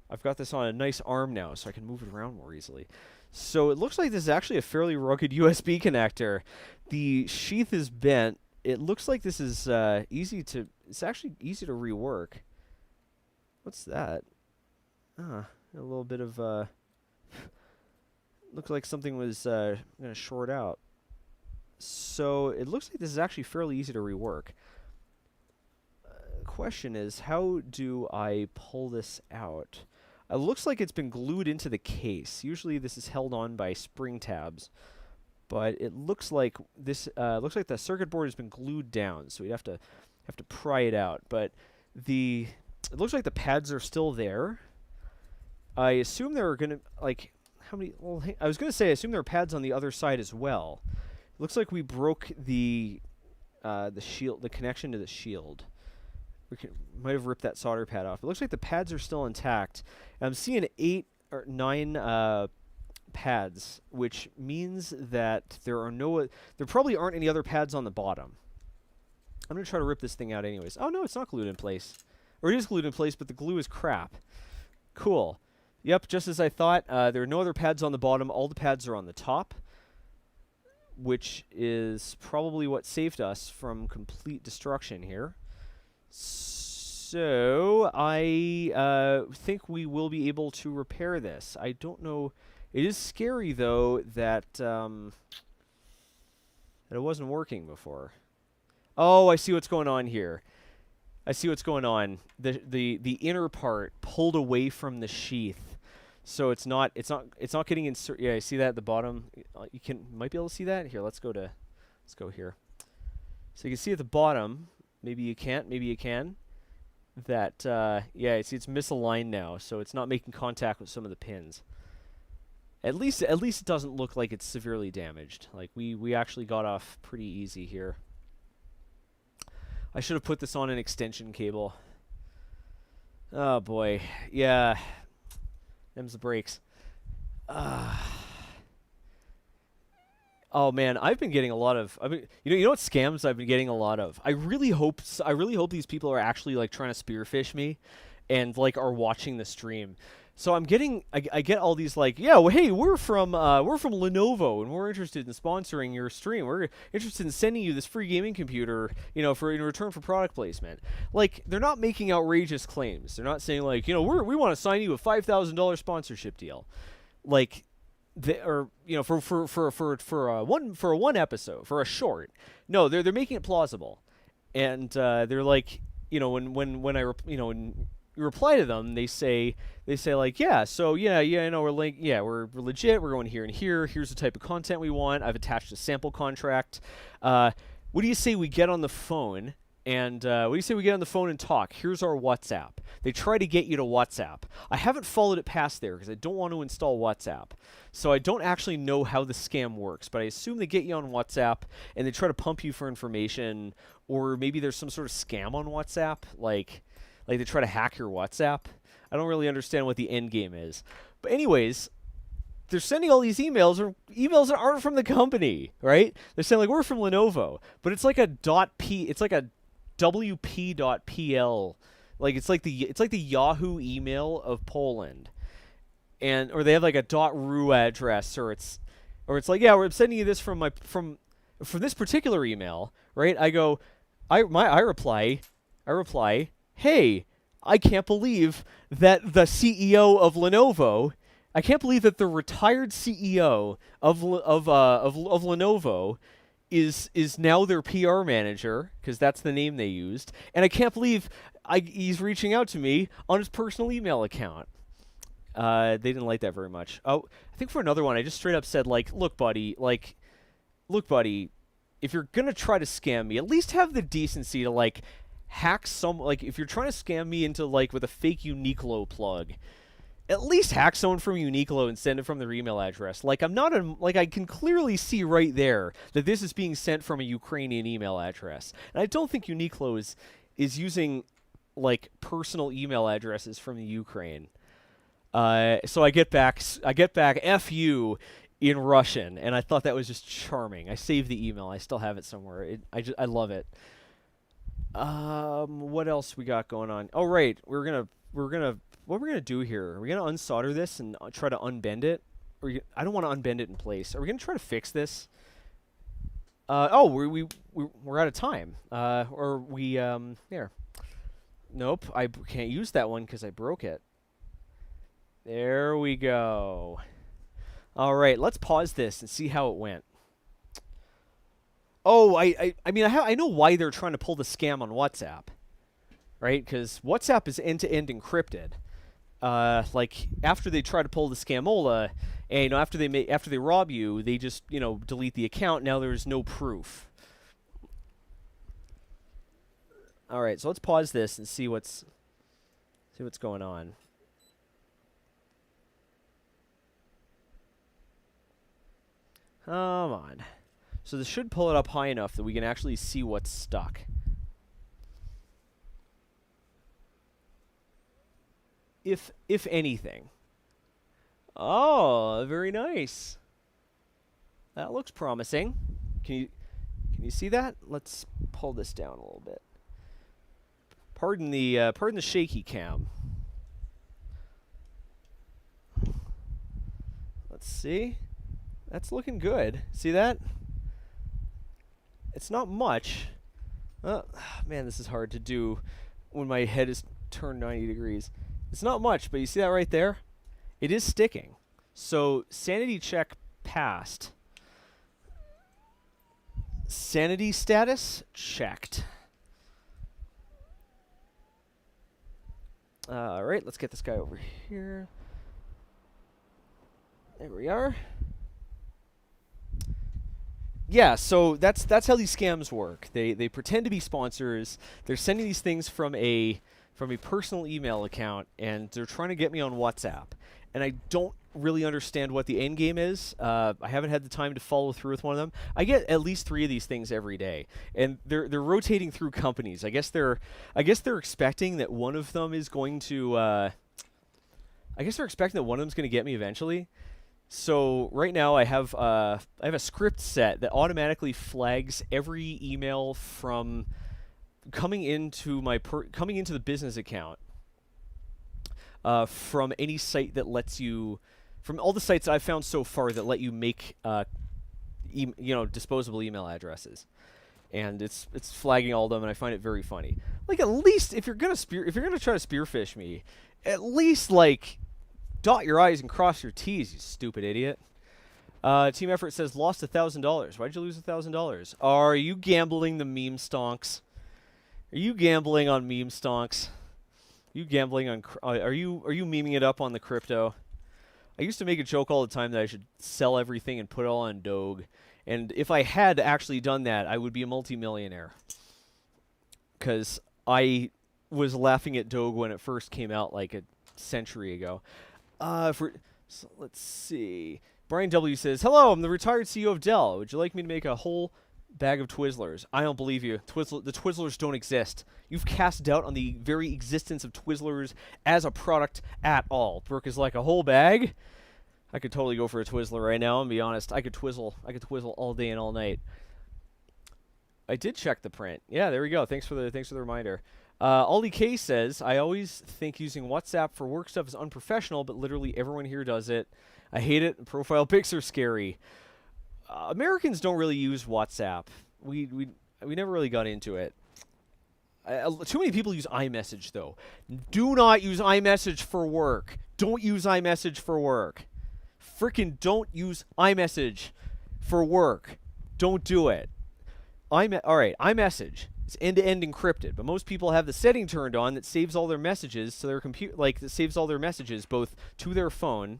I've got this on a nice arm now, so I can move it around more easily. So it looks like this is actually a fairly rugged USB connector. The sheath is bent. It looks like this is it's actually easy to rework. What's that? A little bit of looked like something was going to short out. So it looks like this is actually fairly easy to rework. The question is, how do I pull this out? It looks like it's been glued into the case. Usually this is held on by spring tabs, but it looks like this looks like the circuit board has been glued down, so we have to pry it out. But it looks like the pads are still there. I assume there are gonna like how many? Well, I was gonna say I assume there are pads on the other side as well. It looks like we broke the shield, the connection to the shield. Might have ripped that solder pad off. It looks like the pads are still intact. I'm seeing 8 or 9 pads, which means that there probably aren't any other pads on the bottom. I'm gonna try to rip this thing out anyways. Oh no, it's not glued in place. Or it is glued in place, but the glue is crap. Cool. Yep, just as I thought. There are no other pads on the bottom. All the pads are on the top, which is probably what saved us from complete destruction here. So I think we will be able to repair this. I don't know. It is scary though that that it wasn't working before. Oh, I see what's going on here. I see what's going on. The inner part pulled away from the sheath, so it's not getting insert. Yeah, I see that at the bottom. You might be able to see that here. Let's go here. So you can see at the bottom. Maybe you can't. Maybe you can. That yeah, see it's misaligned now, so it's not making contact with some of the pins. At least it doesn't look like it's severely damaged. Like we actually got off pretty easy here. I should have put this on an extension cable. Oh boy, yeah. Them's the brakes. Oh man, I've been getting a lot of. You know what scams I've been getting a lot of. I really hope these people are actually like trying to spearfish me, and like are watching the stream. So I get all these like, yeah, well, hey, we're from Lenovo and we're interested in sponsoring your stream. We're interested in sending you this free gaming computer, you know, in return for product placement. Like, they're not making outrageous claims. They're not saying like, you know, we want to sign you a $5,000 sponsorship deal, like, or you know, for a one episode, for a short. No, they're making it plausible, and they're like, you know, when you reply to them, they say like, yeah, so yeah, you know, we're legit, we're going here and here, here's the type of content we want, I've attached a sample contract. What do you say we get on the phone and talk? Here's our WhatsApp. They try to get you to WhatsApp. I haven't followed it past there because I don't want to install WhatsApp. So I don't actually know how the scam works, but I assume they get you on WhatsApp and they try to pump you for information, or maybe there's some sort of scam on WhatsApp, like they try to hack your WhatsApp. I don't really understand what the end game is. But anyways, they're sending all these emails that aren't from the company, right? They're saying like, we're from Lenovo, but it's like a it's like a WP.pl. Like it's like the Yahoo email of Poland. Or they have like a .ru address, or it's like, yeah, we're sending you this from this particular email, right? I reply, hey, I can't believe that the CEO of Lenovo, I can't believe that the retired CEO of Lenovo is now their PR manager, because that's the name they used, and I can't believe he's reaching out to me on his personal email account. They didn't like that very much. Oh, I think for another one, I just straight up said like, look, buddy, if you're gonna try to scam me, at least have the decency to like hack if you're trying to scam me into like with a fake Uniqlo plug, at least hack someone from Uniqlo and send it from their email address. Like I can clearly see right there that this is being sent from a Ukrainian email address, and I don't think Uniqlo is using like personal email addresses from the Ukraine. So I get back F you in Russian, and I thought that was just charming. I saved the email. I still have it somewhere. I love it. What else we got going on? Oh, right. What we're gonna do here? Are we gonna unsolder this and try to unbend it? I don't want to unbend it in place. Are we gonna try to fix this? We're out of time. There. Nope. I can't use that one because I broke it. There we go. All right. Let's pause this and see how it went. Oh, I know why they're trying to pull the scam on WhatsApp, right? Because WhatsApp is end-to-end encrypted. like after they try to pull the scamola, and you know, after they rob you, they just, you know, delete the account. Now there's no proof. All right, so let's pause this and see what's going on. Come on. So this should pull it up high enough that we can actually see what's stuck. If anything. Oh, very nice. That looks promising. Can you see that? Let's pull this down a little bit. Pardon the shaky cam. Let's see. That's looking good. See that? It's not much. Oh, man, this is hard to do when my head is turned 90 degrees. It's not much, but you see that right there? It is sticking. So, sanity check passed. Sanity status checked. Alright, let's get this guy over here. There we are. Yeah, so that's how these scams work. They pretend to be sponsors. They're sending these things from a personal email account, and they're trying to get me on WhatsApp. And I don't really understand what the end game is. I haven't had the time to follow through with one of them. I get at least 3 of these things every day, and they're rotating through companies. I guess they're expecting that one of them is going to. I guess they're expecting that one of them's going to get me eventually. So right now I have a script set that automatically flags every email from coming into the business account from any site that lets you, from all the sites I've found so far that let you make disposable email addresses, and it's flagging all of them, and I find it very funny. Like, at least if you're gonna try to spearfish me, at least like dot your I's and cross your T's, you stupid idiot. Team Effort says lost $1,000. Why'd you lose $1,000? Are you gambling the meme stonks? Are you gambling on meme stonks? Are you gambling on? Are you memeing it up on the crypto? I used to make a joke all the time that I should sell everything and put it all on Doge, and if I had actually done that, I would be a multimillionaire. Because I was laughing at Doge when it first came out like a century ago. So let's see. Brian W. says, hello, I'm the retired CEO of Dell. Would you like me to make a whole bag of Twizzlers? I don't believe you. The Twizzlers don't exist. You've cast doubt on the very existence of Twizzlers as a product at all. Brooke is like, a whole bag? I could totally go for a Twizzler right now, and be honest. I could twizzle all day and all night. I did check the print. Yeah, there we go. Thanks for the reminder. Aldi K says, I always think using WhatsApp for work stuff is unprofessional, but literally everyone here does it. I hate it. Profile pics are scary. Americans don't really use WhatsApp. We never really got into it. Too many people use iMessage, though. Do not use iMessage for work. Don't use iMessage for work. Frickin' don't use iMessage for work. Don't do it. Alright, iMessage. It's end-to-end encrypted, but most people have the setting turned on that saves all their messages to their computer, that saves all their messages both to their phone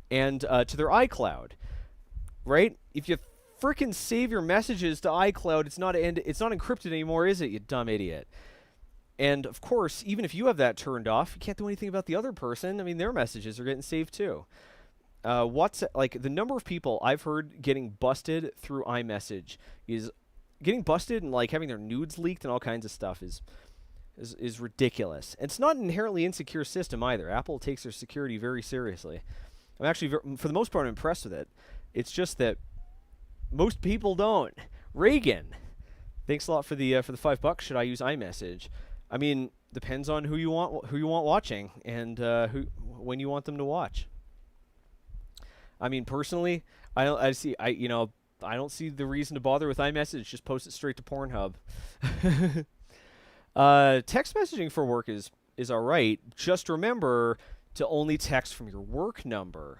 and to their iCloud. Right? If you frickin' save your messages to iCloud, it's not encrypted anymore, is it, you dumb idiot? And of course, even if you have that turned off, you can't do anything about the other person. I mean, their messages are getting saved too. WhatsApp, like the number of people I've heard getting busted through iMessage is getting busted and like having their nudes leaked and all kinds of stuff is ridiculous. And it's not an inherently insecure system either. Apple takes their security very seriously. I'm actually, for the most part, impressed with it. It's just that most people don't. Reagan, thanks a lot for the $5. Should I use iMessage? I mean, depends on who you want watching and when you want them to watch. I mean, personally, I don't see the reason to bother with iMessage. Just post it straight to Pornhub. Text messaging for work is all right. Just remember to only text from your work number.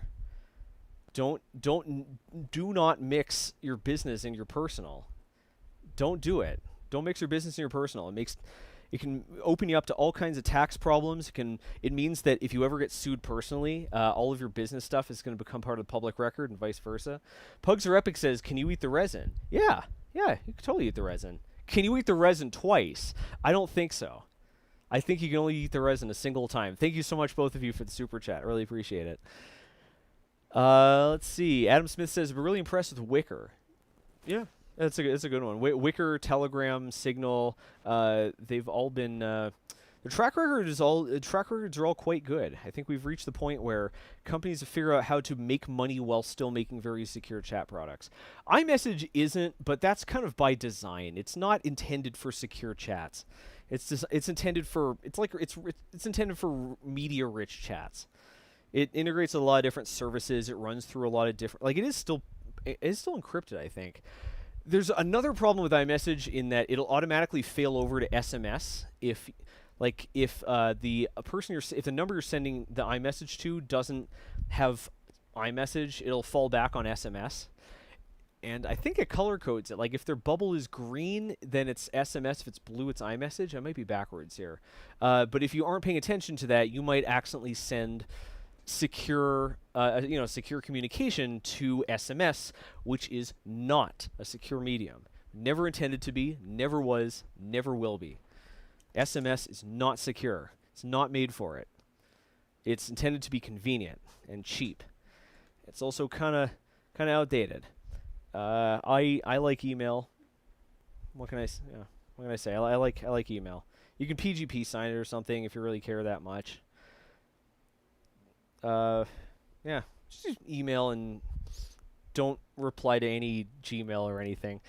Do not mix your business and your personal. Don't do it. Don't mix your business and your personal. It can open you up to all kinds of tax problems. It means that if you ever get sued personally, all of your business stuff is going to become part of the public record and vice versa. Pugs or Epic says, can you eat the resin? Yeah, you can totally eat the resin. Can you eat the resin twice? I don't think so. I think you can only eat the resin a single time. Thank you so much, both of you, for the super chat. I really appreciate it. Let's see. Adam Smith says, we're really impressed with Wicker. Yeah, that's a good one. Wicker, Telegram, Signal, they've all been... the track records are all quite good. I think we've reached the point where companies figure out how to make money while still making very secure chat products. iMessage isn't, but that's kind of by design. It's not intended for secure chats. It's intended for intended for media-rich chats. It integrates a lot of different services. It runs through a lot of different, like, it is still encrypted, I think. There's another problem with iMessage in that it'll automatically fail over to SMS if the number you're sending the iMessage to doesn't have iMessage, it'll fall back on SMS. And I think it color codes it. Like, if their bubble is green, then it's SMS. If it's blue, it's iMessage. I might be backwards here. But if you aren't paying attention to that, you might accidentally send secure communication to SMS, which is not a secure medium. Never intended to be, never was, never will be. SMS is not secure. It's not made for it. It's intended to be convenient and cheap. It's also kind of outdated. I like email. What can I say? I like email. You can PGP sign it or something if you really care that much. Yeah, just use email and don't reply to any Gmail or anything.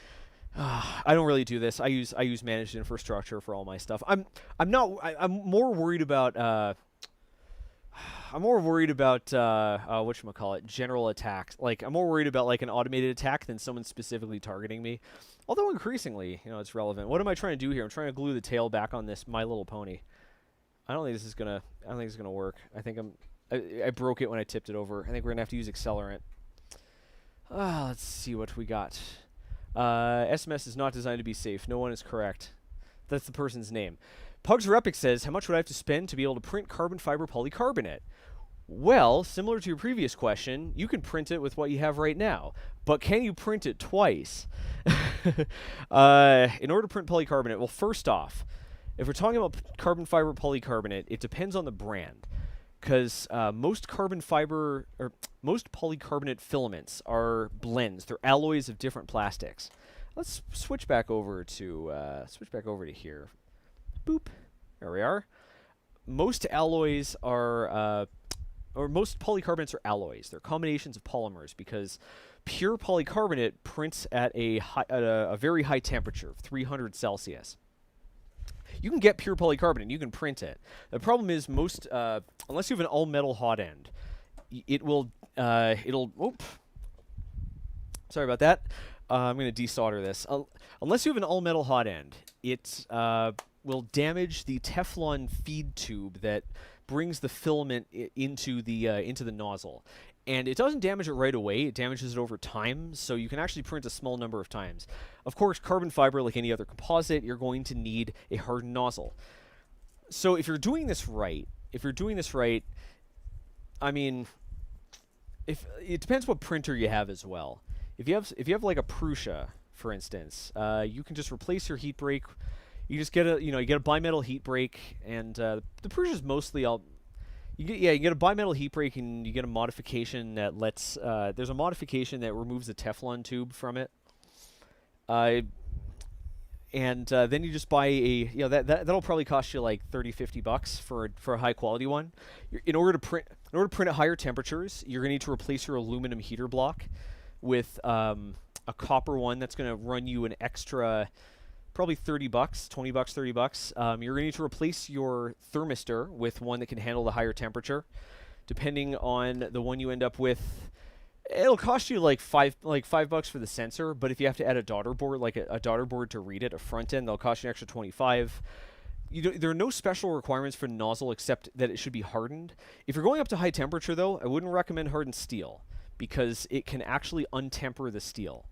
I don't really do this. I use managed infrastructure for all my stuff. I'm more worried about whatchamacallit, general attacks. Like, I'm more worried about, like, an automated attack than someone specifically targeting me. Although increasingly, it's relevant. What am I trying to do here? I'm trying to glue the tail back on this My Little Pony. I don't think this is gonna work. I think I broke it when I tipped it over. I think we're gonna have to use accelerant. Let's see what we got. SMS is not designed to be safe. No one is correct. That's the person's name. Pugs or Epic says, how much would I have to spend to be able to print carbon fiber polycarbonate? Well, similar to your previous question, you can print it with what you have right now. But can you print it twice? In order to print polycarbonate, well, first off, if we're talking about carbon fiber polycarbonate, it depends on the brand. Because most polycarbonate filaments are blends. They're alloys of different plastics. Let's switch back over to here. Boop. There we are. Most alloys are, or most polycarbonates are alloys. They're combinations of polymers because pure polycarbonate prints at a very high temperature, 300 Celsius. You can get pure polycarbonate, you can print it. The problem is unless you have an all-metal hot end, it'll, sorry about that. I'm going to desolder this. Unless you have an all-metal hot end, it will damage the Teflon feed tube that brings the filament into the nozzle. And it doesn't damage it right away, it damages it over time, so you can actually print a small number of times. Of course, carbon fiber, like any other composite, you're going to need a hardened nozzle. So if you're doing this right, I mean, it depends what printer you have as well. If you have like a Prusa, for instance, you can just replace your heat break. You just get a bimetal heat break, and the Prusa is mostly you get a bimetal heat break, and you get a modification that lets there's a modification that removes the Teflon tube from it. And then you just buy that'll probably cost you like $30-50 for a high quality one. In order to print at higher temperatures, you're gonna need to replace your aluminum heater block with a copper one that's gonna run you an extra probably $30, $20, $30. You're gonna need to replace your thermistor with one that can handle the higher temperature. Depending on the one you end up with, it'll cost you like $5 for the sensor, but if you have to add a daughter board, like a daughter board to read it, a front end, they'll cost you an extra $25. There are no special requirements for the nozzle except that it should be hardened. If you're going up to high temperature, though, I wouldn't recommend hardened steel because it can actually untemper the steel.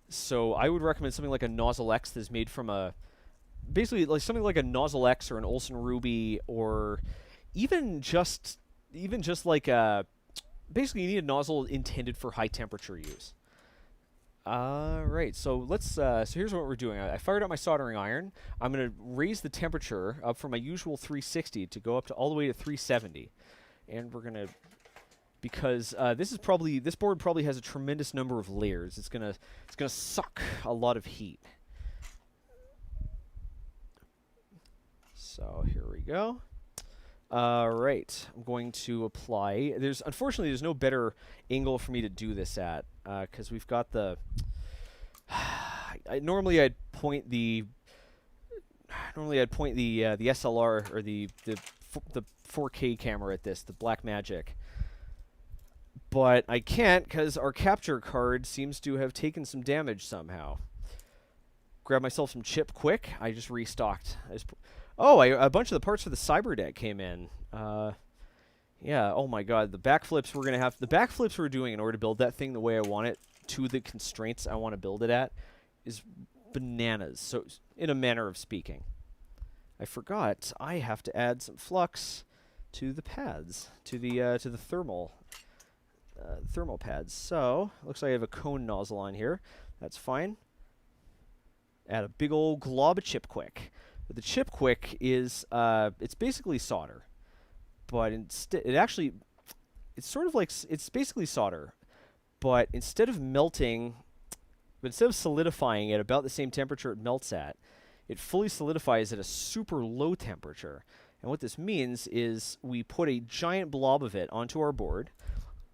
So I would recommend something like a Nozzle X that's made from a basically like something like a Nozzle X or an Olsen Ruby, or even just like a, basically you need a nozzle intended for high temperature use. Right, so let's, so here's what we're doing. I fired up my soldering iron. I'm going to raise the temperature up from my usual 360 to go up to all the way to 370. And we're going to, because this board probably has a tremendous number of layers. It's gonna suck a lot of heat. So here we go. Right, I'm going to apply. Unfortunately there's no better angle for me to do this at, because we've got the. Normally I'd point the SLR or the 4K camera at this, the Blackmagic. But I can't because our capture card seems to have taken some damage somehow. Grab myself some chip quick. I just restocked. A bunch of the parts for the cyber deck came in. Yeah, oh my god, the backflips we're doing in order to build that thing the way I want it, to the constraints I want to build it at, is bananas, so in a manner of speaking. I forgot I have to add some flux to the pads, to the thermal pads. So, looks like I have a cone nozzle on here. That's fine. Add a big old glob of chip quick. But the chip quick is, it's basically solder. But instead, it's sort of like, it's basically solder. But instead of solidifying at about the same temperature it melts at, it fully solidifies at a super low temperature. And what this means is we put a giant blob of it onto our board.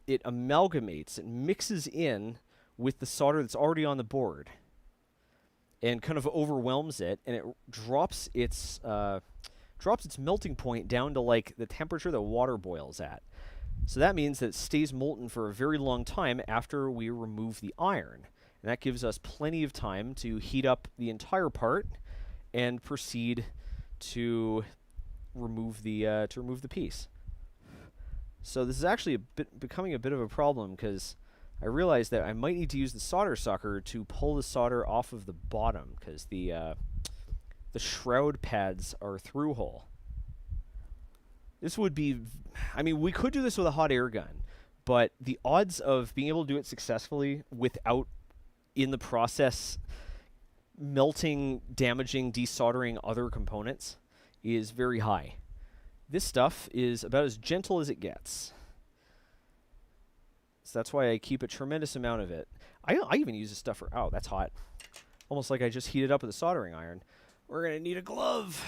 It amalgamates, it mixes in with the solder that's already on the board, and kind of overwhelms it, and it drops its melting point down to like the temperature that water boils at. So that means that it stays molten for a very long time after we remove the iron, and that gives us plenty of time to heat up the entire part and proceed to remove the piece. So this is actually becoming a bit of a problem, because I realized that I might need to use the solder sucker to pull the solder off of the bottom, because the shroud pads are through hole. This would be, I mean, we could do this with a hot air gun, but the odds of being able to do it successfully without, in the process, melting, damaging, desoldering other components is very high. This stuff is about as gentle as it gets. So that's why I keep a tremendous amount of it. I even use this stuff for, oh, that's hot. Almost like I just heated up with a soldering iron. We're going to need a glove.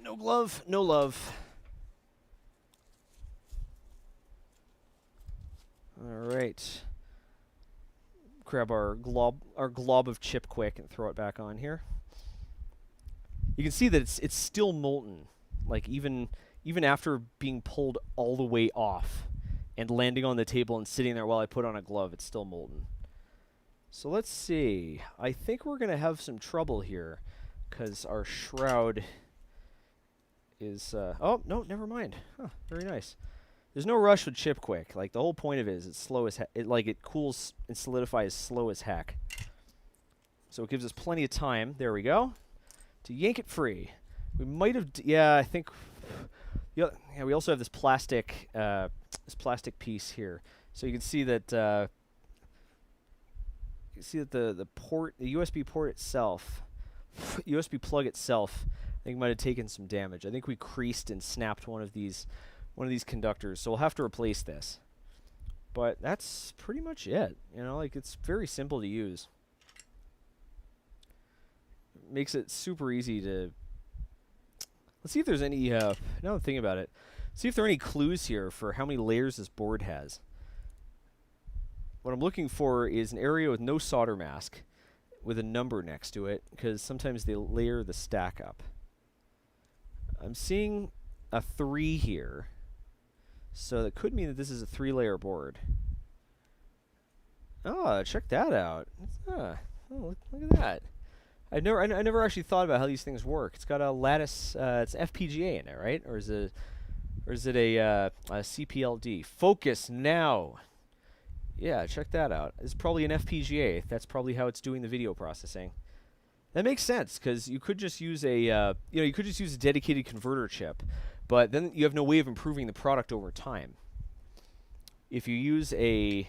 No glove, no love. All right. Grab our glob of chip quick and throw it back on here. You can see that it's still molten. Like even after being pulled all the way off and landing on the table and sitting there while I put on a glove, it's still molten. So let's see. I think we're going to have some trouble here, because our shroud is... oh, no, never mind. Huh, very nice. There's no rush with chip quick. Like, the whole point of it is it's slow as heck. It cools and solidifies slow as heck. So it gives us plenty of time. There we go. To yank it free. We might have... yeah, I think... yeah, we also have this plastic piece here. So you can see that... the port, the USB port itself, USB plug itself, I think might have taken some damage. I think we creased and snapped one of these conductors, so we'll have to replace this. But that's pretty much it. You know, like, it's very simple to use. It makes it super easy to... Let's see if there's any, now that I'm thinking about it, see if there are any clues here for how many layers this board has. What I'm looking for is an area with no solder mask with a number next to it, because sometimes they layer the stack up. I'm seeing a 3 here, so that could mean that this is a 3-layer board. Oh, check that out. Oh, look at that. I never actually thought about how these things work. It's got a lattice, it's FPGA in it, right? Or is it a CPLD? Focus now. Yeah, check that out. It's probably an FPGA. That's probably how it's doing the video processing. That makes sense because you could just use a you could just use a dedicated converter chip, but then you have no way of improving the product over time. If you use a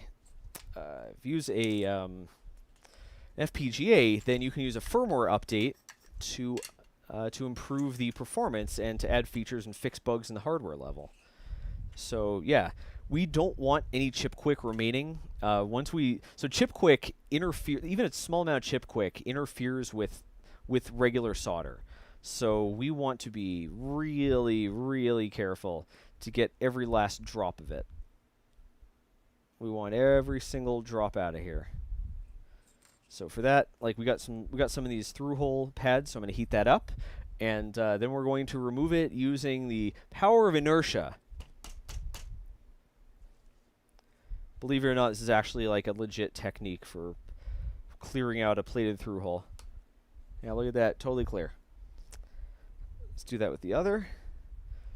FPGA, then you can use a firmware update to improve the performance and to add features and fix bugs in the hardware level. So yeah, we don't want any chip quick remaining. So chip quick even a small amount of chip quick interferes with regular solder. So we want to be really, really careful to get every last drop of it. We want every single drop out of here. So for that, like we got some of these through hole pads, so I'm going to heat that up, and then we're going to remove it using the power of inertia. Believe it or not, this is actually like a legit technique for clearing out a plated through hole. Yeah, look at that, totally clear. Let's do that with the other.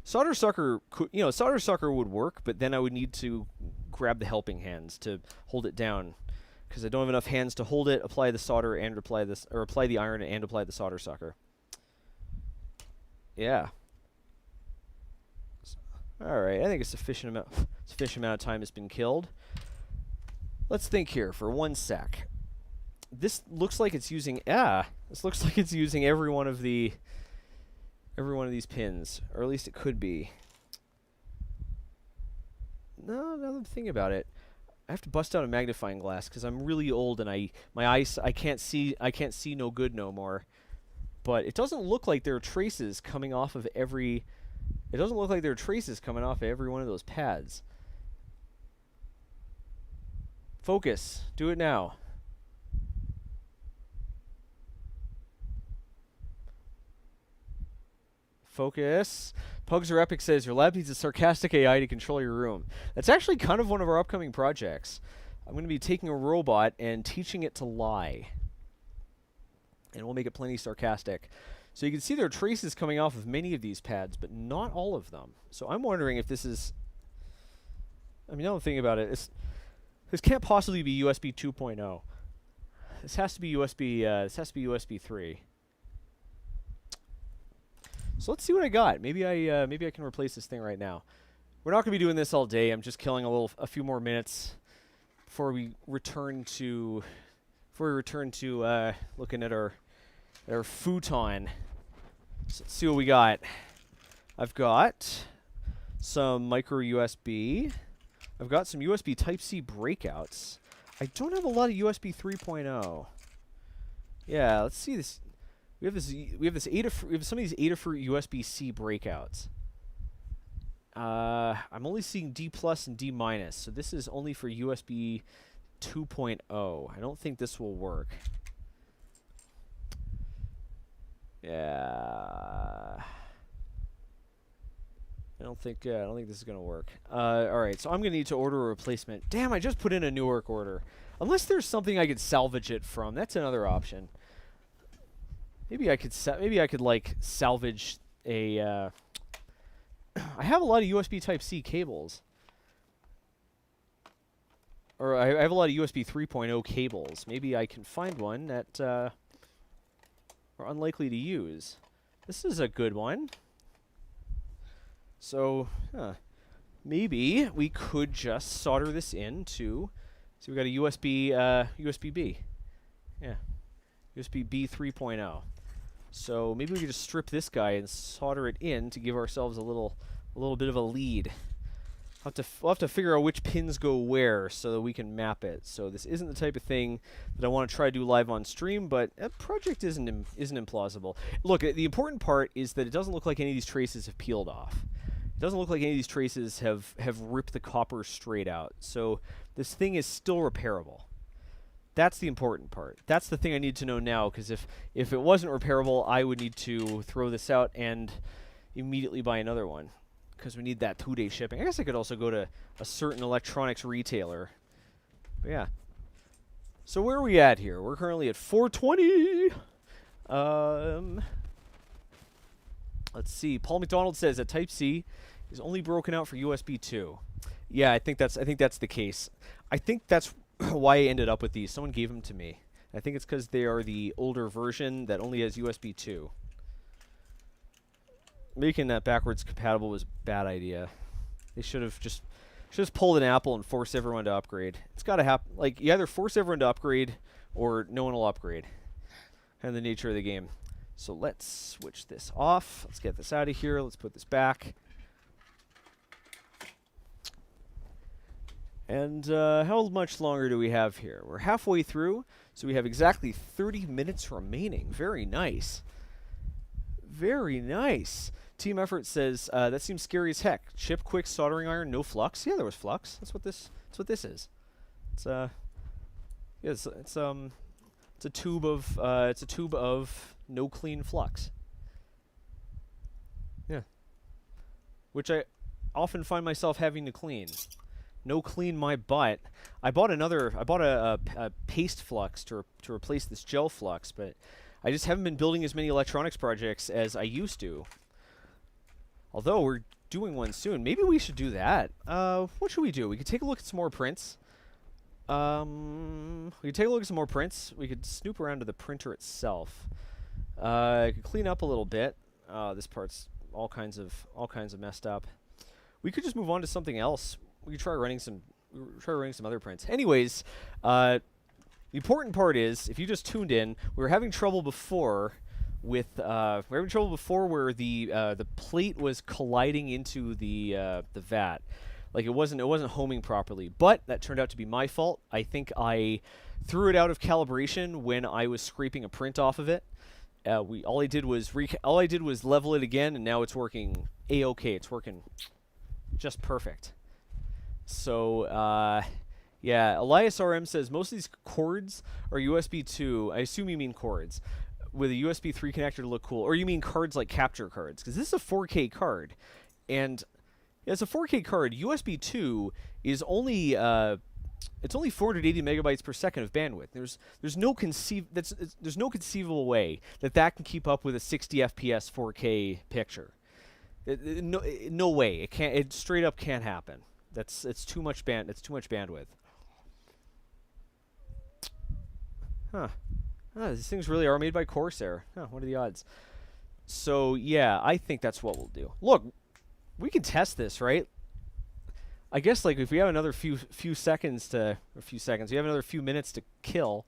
Solder sucker would work, but then I would need to grab the helping hands to hold it down, because I don't have enough hands to hold it, apply the solder, and apply the iron and apply the solder sucker. Yeah. All right, I think a sufficient amount of time has been killed. Let's think here for 1 sec. This looks like it's using every one of these pins, or at least it could be. No, now that I'm thinking about it, I have to bust out a magnifying glass because I'm really old and my eyes I can't see no good no more. But it doesn't look like there are traces coming off of every. It doesn't look like there are traces coming off of every one of those pads. Focus. Do it now. Focus. Pugs are Epic says, your lab needs a sarcastic AI to control your room. That's actually kind of one of our upcoming projects. I'm going to be taking a robot and teaching it to lie. And we'll make it plenty sarcastic. So you can see there are traces coming off of many of these pads, but not all of them. So I'm wondering if this is... I mean, now I'm thinking about it, this can't possibly be USB 2.0. This has to be USB 3. So let's see what I got. Maybe I can replace this thing right now. We're not going to be doing this all day. I'm just killing a few more minutes before we return to looking at our Photon. So let's see what we got. I've got some micro USB. I've got some USB Type-C breakouts. I don't have a lot of USB 3.0. Yeah, let's see this. We have some of these Adafruit USB-C breakouts. I'm only seeing D+ and D-, so this is only for USB 2.0. I don't think this will work. Yeah. I don't think this is gonna work. All right, so I'm gonna need to order a replacement. Damn, I just put in a Newark order. Unless there's something I could salvage it from, that's another option. Maybe I could like salvage a. I have a lot of USB Type-C cables, or I have a lot of USB 3.0 cables. Maybe I can find one that are unlikely to use. This is a good one. So, maybe we could just solder this into. So we got a USB-B. Yeah, USB-B 3.0. So maybe we could just strip this guy and solder it in to give ourselves a little bit of a lead. We'll have to figure out which pins go where so that we can map it. So this isn't the type of thing that I want to try to do live on stream, but a project isn't implausible. Look, the important part is that it doesn't look like any of these traces have peeled off. It doesn't look like any of these traces have ripped the copper straight out. So this thing is still repairable. That's the important part. That's the thing I need to know now, because if it wasn't repairable, I would need to throw this out and immediately buy another one, because we need that 2-day shipping. I guess I could also go to a certain electronics retailer. But yeah. So where are we at here? We're currently at 420. Let's see. Paul McDonald says that Type-C is only broken out for USB 2. Yeah, I think that's the case. I think that's why I ended up with these. Someone gave them to me. I think it's because they are the older version that only has USB 2. Making that backwards compatible was a bad idea. They should have just pulled an Apple and forced everyone to upgrade. It's got to happen. Like, you either force everyone to upgrade or no one will upgrade. And the nature of the game. So let's switch this off. Let's get this out of here. Let's put this back. And how much longer do we have here? We're halfway through, so we have exactly 30 minutes remaining. Very nice. Very nice. Team Effort says, that seems scary as heck. Chip, quick, soldering iron, no flux. Yeah, there was flux. That's what this is. It's yeah, it's a tube of no clean flux. Yeah. Which I often find myself having to clean. No clean my butt. I bought a paste flux to replace this gel flux, but I just haven't been building as many electronics projects as I used to. Although we're doing one soon. Maybe we should do that. What should we do? We could take a look at some more prints. We could take a look at some more prints. We could snoop around to the printer itself. I could clean up a little bit. This part's all kinds of messed up. We could just move on to something else. We could try running some other prints. Anyways, the important part is, if you just tuned in, we were having trouble before with where the plate was colliding into the vat. Like it wasn't homing properly. But that turned out to be my fault. I think I threw it out of calibration when I was scraping a print off of it. All I did was level it again, and now it's working a-okay. It's working just perfect. So, yeah, Elias RM says most of these cords are USB 2. I assume you mean cords with a USB 3 connector to look cool. Or you mean cards like capture cards, because this is a 4K card. And as a 4K card, USB 2 is only it's only 480 megabytes per second of bandwidth. There's no conceivable way that can keep up with a 60 FPS 4K picture. No way. It straight up can't happen. It's too much bandwidth. Huh. These things really are made by Corsair. Huh, what are the odds? So yeah, I think that's what we'll do. Look, we can test this, right? I guess like if we have another few minutes to kill,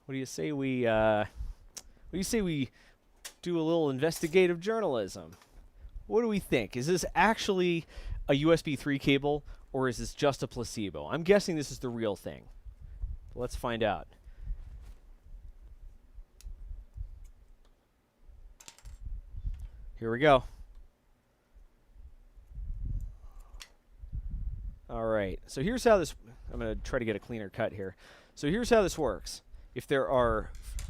what do you say we do a little investigative journalism? What do we think? Is this actually a USB 3 cable, or is this just a placebo? I'm guessing this is the real thing. Let's find out. Here we go. All right. So here's how this... I'm going to try to get a cleaner cut here. So here's how this works. If there are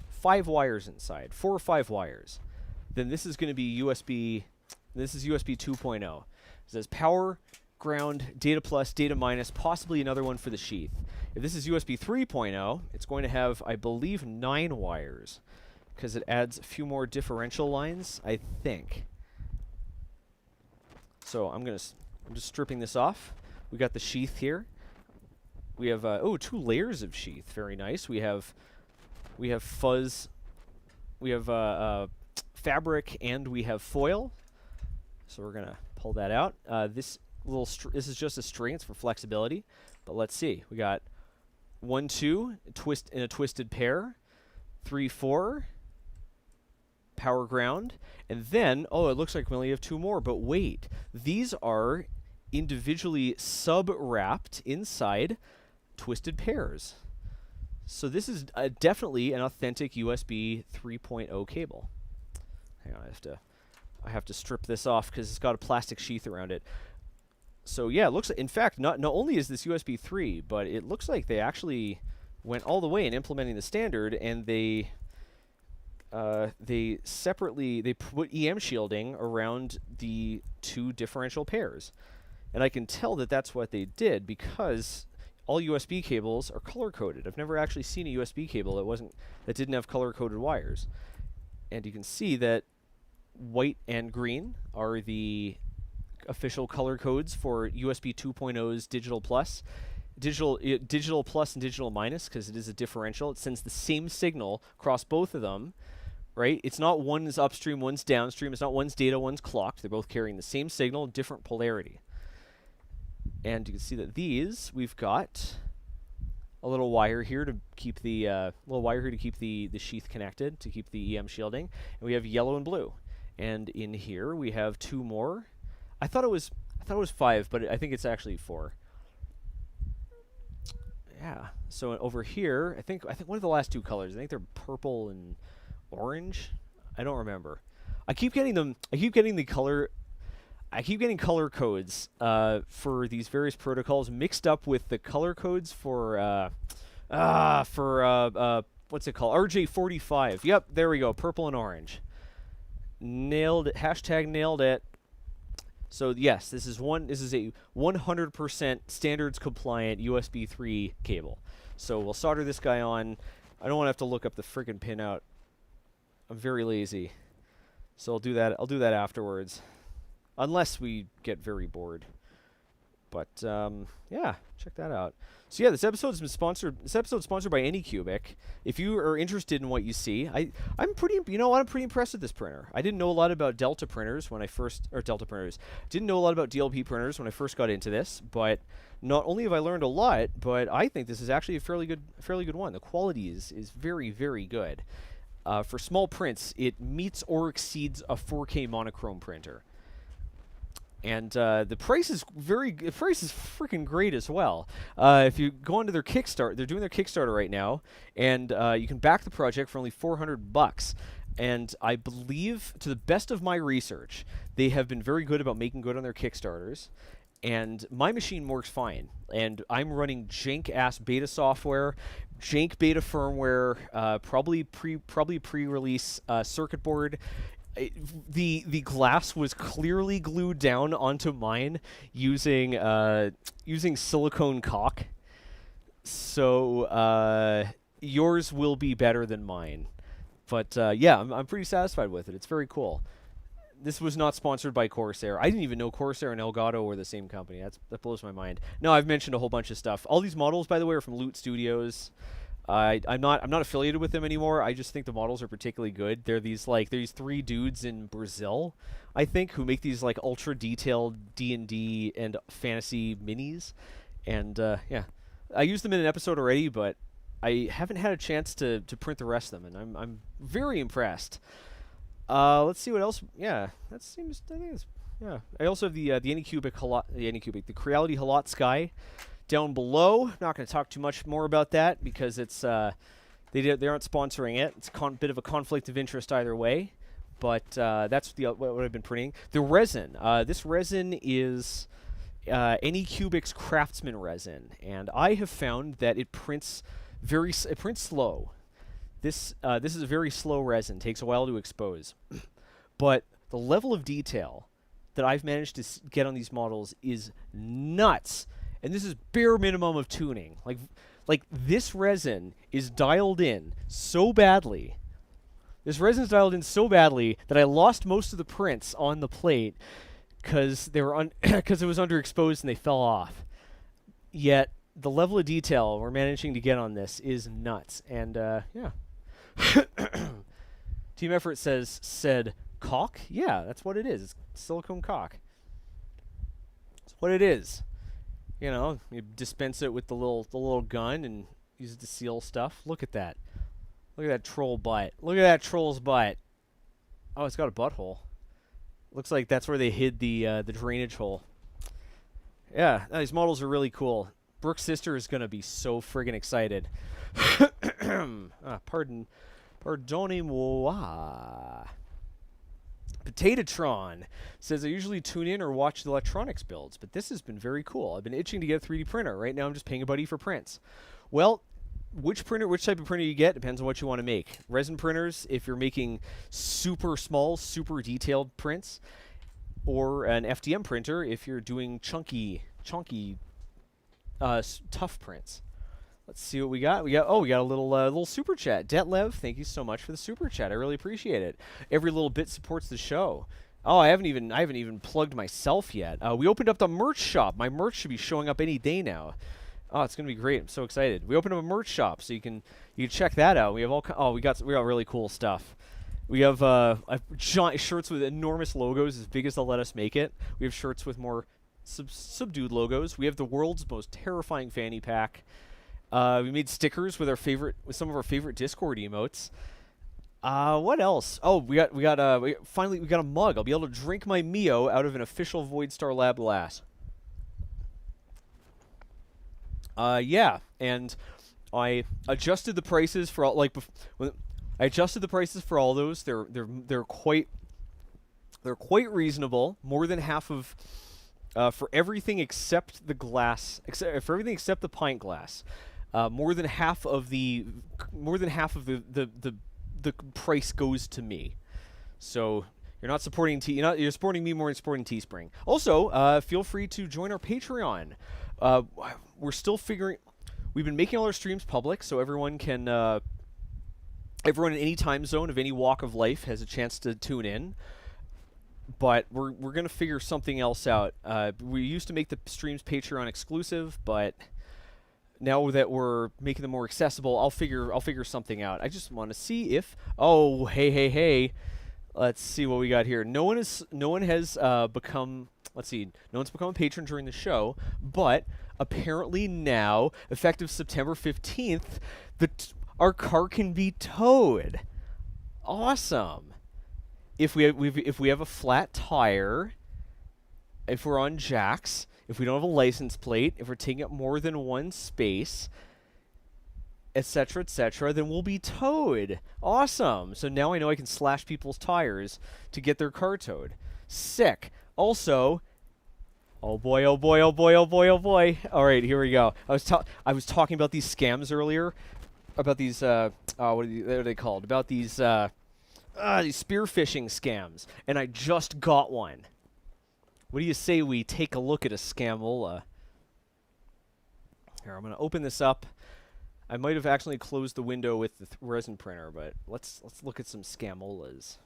5 wires inside, 4 or 5 wires, then this is going to be USB... This is USB 2.0. It says power, ground, data plus, data minus, possibly another one for the sheath. If this is USB 3.0, it's going to have, I believe, 9 wires, because it adds a few more differential lines, I think. So I'm just stripping this off. We got the sheath here. We have 2 layers of sheath. Very nice. We have fuzz. We have fabric, and we have foil. So we're gonna pull that out. This is just a string. It's for flexibility. But let's see. We got 1, 2 twist in a twisted pair, 3, 4 power ground, and then it looks like we only have 2 more. But wait, these are individually sub-wrapped inside twisted pairs. So this is definitely an authentic USB 3.0 cable. Hang on, I have to strip this off because it's got a plastic sheath around it. So yeah, it looks like, in fact, not only is this USB 3, but it looks like they actually went all the way in implementing the standard, and they put EM shielding around the 2 differential pairs. And I can tell that that's what they did because all USB cables are color-coded. I've never actually seen a USB cable that didn't have color-coded wires. And you can see that white and green are the official color codes for USB 2.0's Digital Plus, digital plus and digital minus, because it is a differential. It sends the same signal across both of them, right? It's not one's upstream, one's downstream. It's not one's data, one's clocked. They're both carrying the same signal, different polarity. And you can see that these, we've got a little wire here to keep the the sheath connected, to keep the EM shielding. And we have yellow and blue. And in here we have 2 more. I thought it was 5, but I think it's actually 4. Yeah. So over here, I think one of the last 2 colors, I think they're purple and orange. I don't remember. I keep getting the color. I keep getting color codes for these various protocols mixed up with the color codes for what's it called? RJ45. Yep, there we go. Purple and orange. Nailed it. Hashtag nailed it. So yes, this is a 100% standards compliant USB 3 cable. So we'll solder this guy on. I don't want to have to look up the friggin' pinout. I'm very lazy. So I'll do that afterwards. Unless we get very bored. But yeah, check that out. So yeah, this episode's sponsored by Anycubic. If you are interested in what you see, I'm pretty impressed with this printer. I didn't know a lot about Delta printers when I first didn't know a lot about DLP printers when I first got into this, but not only have I learned a lot, but I think this is actually a fairly good one. The quality is very, very good. For small prints, it meets or exceeds a 4K monochrome printer. And the price is freaking great as well. If you go onto their Kickstarter, they're doing their Kickstarter right now, and you can back the project for only $400. And I believe, to the best of my research, they have been very good about making good on their Kickstarters. And my machine works fine. And I'm running jank-ass beta software, jank beta firmware, probably pre-release circuit board. The glass was clearly glued down onto mine using silicone caulk. So yours will be better than mine. But yeah, I'm pretty satisfied with it. It's very cool. This was not sponsored by Corsair. I didn't even know Corsair and Elgato were the same company. That blows my mind. No, I've mentioned a whole bunch of stuff. All these models, by the way, are from Loot Studios. I'm not affiliated with them anymore. I just think the models are particularly good. They're these 3 dudes in Brazil, I think, who make these like ultra detailed D&D and fantasy minis. And yeah, I used them in an episode already, but I haven't had a chance to print the rest of them, and I'm very impressed. Let's see what else. Yeah, that seems. I think it's, yeah. I also have the Anycubic, the Creality Halot Sky down below. I'm not going to talk too much more about that because it's they aren't sponsoring it. It's a bit of a conflict of interest either way. But that's what I've been printing. The resin. This resin is Anycubic's Craftsman resin, and I have found that it prints slow. This is a very slow resin. Takes a while to expose, but the level of detail that I've managed to get on these models is nuts. And this is bare minimum of tuning. Like this resin is dialed in so badly. This resin's dialed in so badly that I lost most of the prints on the plate because they were because it was underexposed and they fell off. Yet the level of detail we're managing to get on this is nuts. And yeah. Team Effort said caulk? Yeah, that's what it is. It's silicone caulk. That's what it is. You know, you dispense it with the little gun and use it to seal stuff. Look at that. Look at that troll butt. Look at that troll's butt. Oh, it's got a butthole. Looks like that's where they hid the drainage hole. Yeah, these models are really cool. Brooke's sister is gonna be so friggin' excited. Pardonnez-moi. Potatotron says I usually tune in or watch the electronics builds, but this has been very cool. I've been itching to get a 3D printer. Right now I'm just paying a buddy for prints. Well, which type of printer you get depends on what you want to make. Resin printers, if you're making super small, super detailed prints, or an FDM printer if you're doing chunky, tough prints. Let's see what we got. We got a little super chat. Detlev, thank you so much for the super chat. I really appreciate it. Every little bit supports the show. Oh, I haven't even plugged myself yet. We opened up the merch shop. My merch should be showing up any day now. Oh, it's gonna be great! I'm so excited. We opened up a merch shop, so you can check that out. We have we got really cool stuff. We have giant shirts with enormous logos, as big as they'll let us make it. We have shirts with more subdued logos. We have the world's most terrifying fanny pack. We made stickers with some of our favorite Discord emotes. What else? Oh, we finally got a mug. I'll be able to drink my Mio out of an official Voidstar Lab glass. Yeah, and I adjusted the prices for all I adjusted the prices for all those. They're quite reasonable. More than half of for everything except the glass, for everything except the pint glass. More than half of the price goes to me. So you're not supporting you're supporting me more than supporting Teespring. Also, feel free to join our Patreon. We're still figuring. We've been making all our streams public, so everyone can. Everyone in any time zone of any walk of life has a chance to tune in. But we're gonna figure something else out. We used to make the streams Patreon exclusive, but now that we're making them more accessible, I'll figure something out. I just want to see if. Oh, hey. Let's see what we got here. No one has become. Let's see. No one's become a patron during the show, but apparently now, effective September 15th, our car can be towed. Awesome. If we have a flat tire, if we're on jacks, if we don't have a license plate, if we're taking up more than one space, etc., then we'll be towed. Awesome. So now I know I can slash people's tires to get their car towed. Sick. Also, oh boy. All right, here we go. I was talking about these scams earlier, about these what are they called? About these spear phishing scams, and I just got one. What do you say we take a look at a scamola? Here, I'm going to open this up. I might have actually closed the window with the resin printer, but let's look at some scamolas.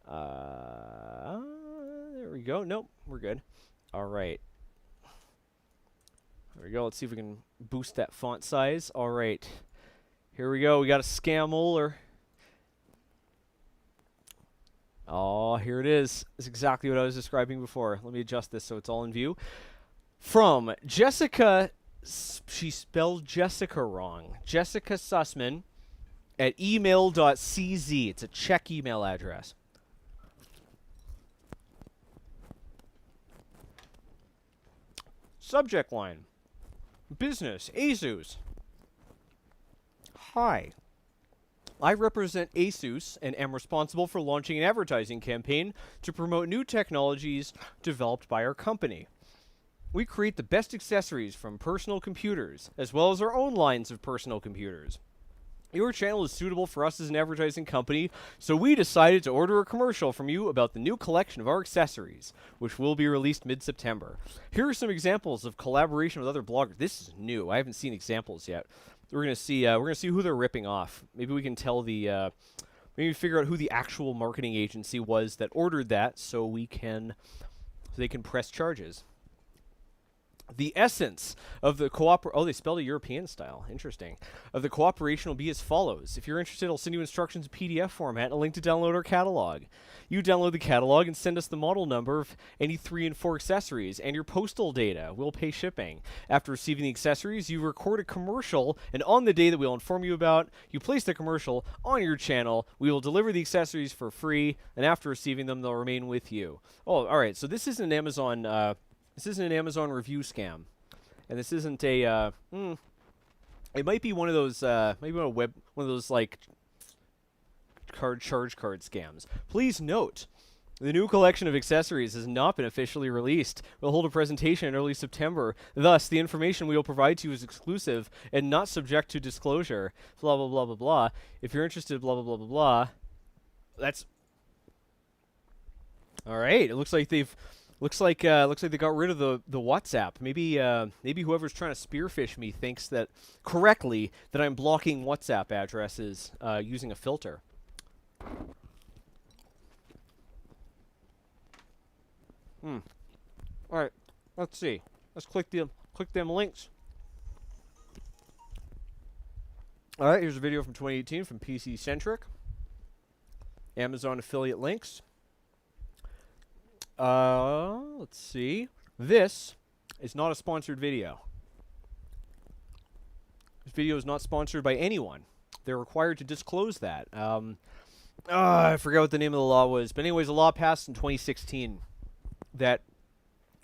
There we go. Nope, we're good. All right. There we go. Let's see if we can boost that font size. All right. Here we go. We got a scamolar. Oh, here it is. It's exactly what I was describing before. Let me adjust this so it's all in view. From Jessica, she spelled Jessica wrong. Jessica Sussman at email.cz. It's a Czech email address. Subject line. Business. ASUS. Hi. I represent ASUS and am responsible for launching an advertising campaign to promote new technologies developed by our company. We create the best accessories from personal computers, as well as our own lines of personal computers. Your channel is suitable for us as an advertising company, so we decided to order a commercial from you about the new collection of our accessories, which will be released mid-September. Here are some examples of collaboration with other bloggers. This is new. I haven't seen examples yet. We're gonna see who they're ripping off. Maybe we can tell maybe figure out who the actual marketing agency was that ordered that, so they can press charges. The essence of the they spelled it European style. Interesting. Of the cooperation will be as follows. If you're interested, I'll send you instructions in PDF format and a link to download our catalog. You download the catalog and send us the model number of any 3 and 4 accessories and your postal data. We'll pay shipping. After receiving the accessories, you record a commercial, and on the day that we'll inform you about, you place the commercial on your channel. We will deliver the accessories for free, and after receiving them, they'll remain with you. Oh, all right. So this isn't an Amazon. This isn't an Amazon review scam, and this isn't a. It might be one of those. Maybe one of those like charge card scams. Please note, the new collection of accessories has not been officially released. We'll hold a presentation in early September. Thus, the information we will provide to you is exclusive and not subject to disclosure. Blah blah blah blah blah. If you're interested, blah blah blah blah blah. That's all right. It looks like they got rid of the WhatsApp. Maybe whoever's trying to spearfish me thinks that correctly that I'm blocking WhatsApp addresses using a filter. All right, let's see. Let's click them links. All right, here's a video from 2018 from PC Centric. Amazon affiliate links. Let's see. This is not a sponsored video. This video is not sponsored by anyone. They're required to disclose that. I forget what the name of the law was, but anyways, a law passed in 2016 that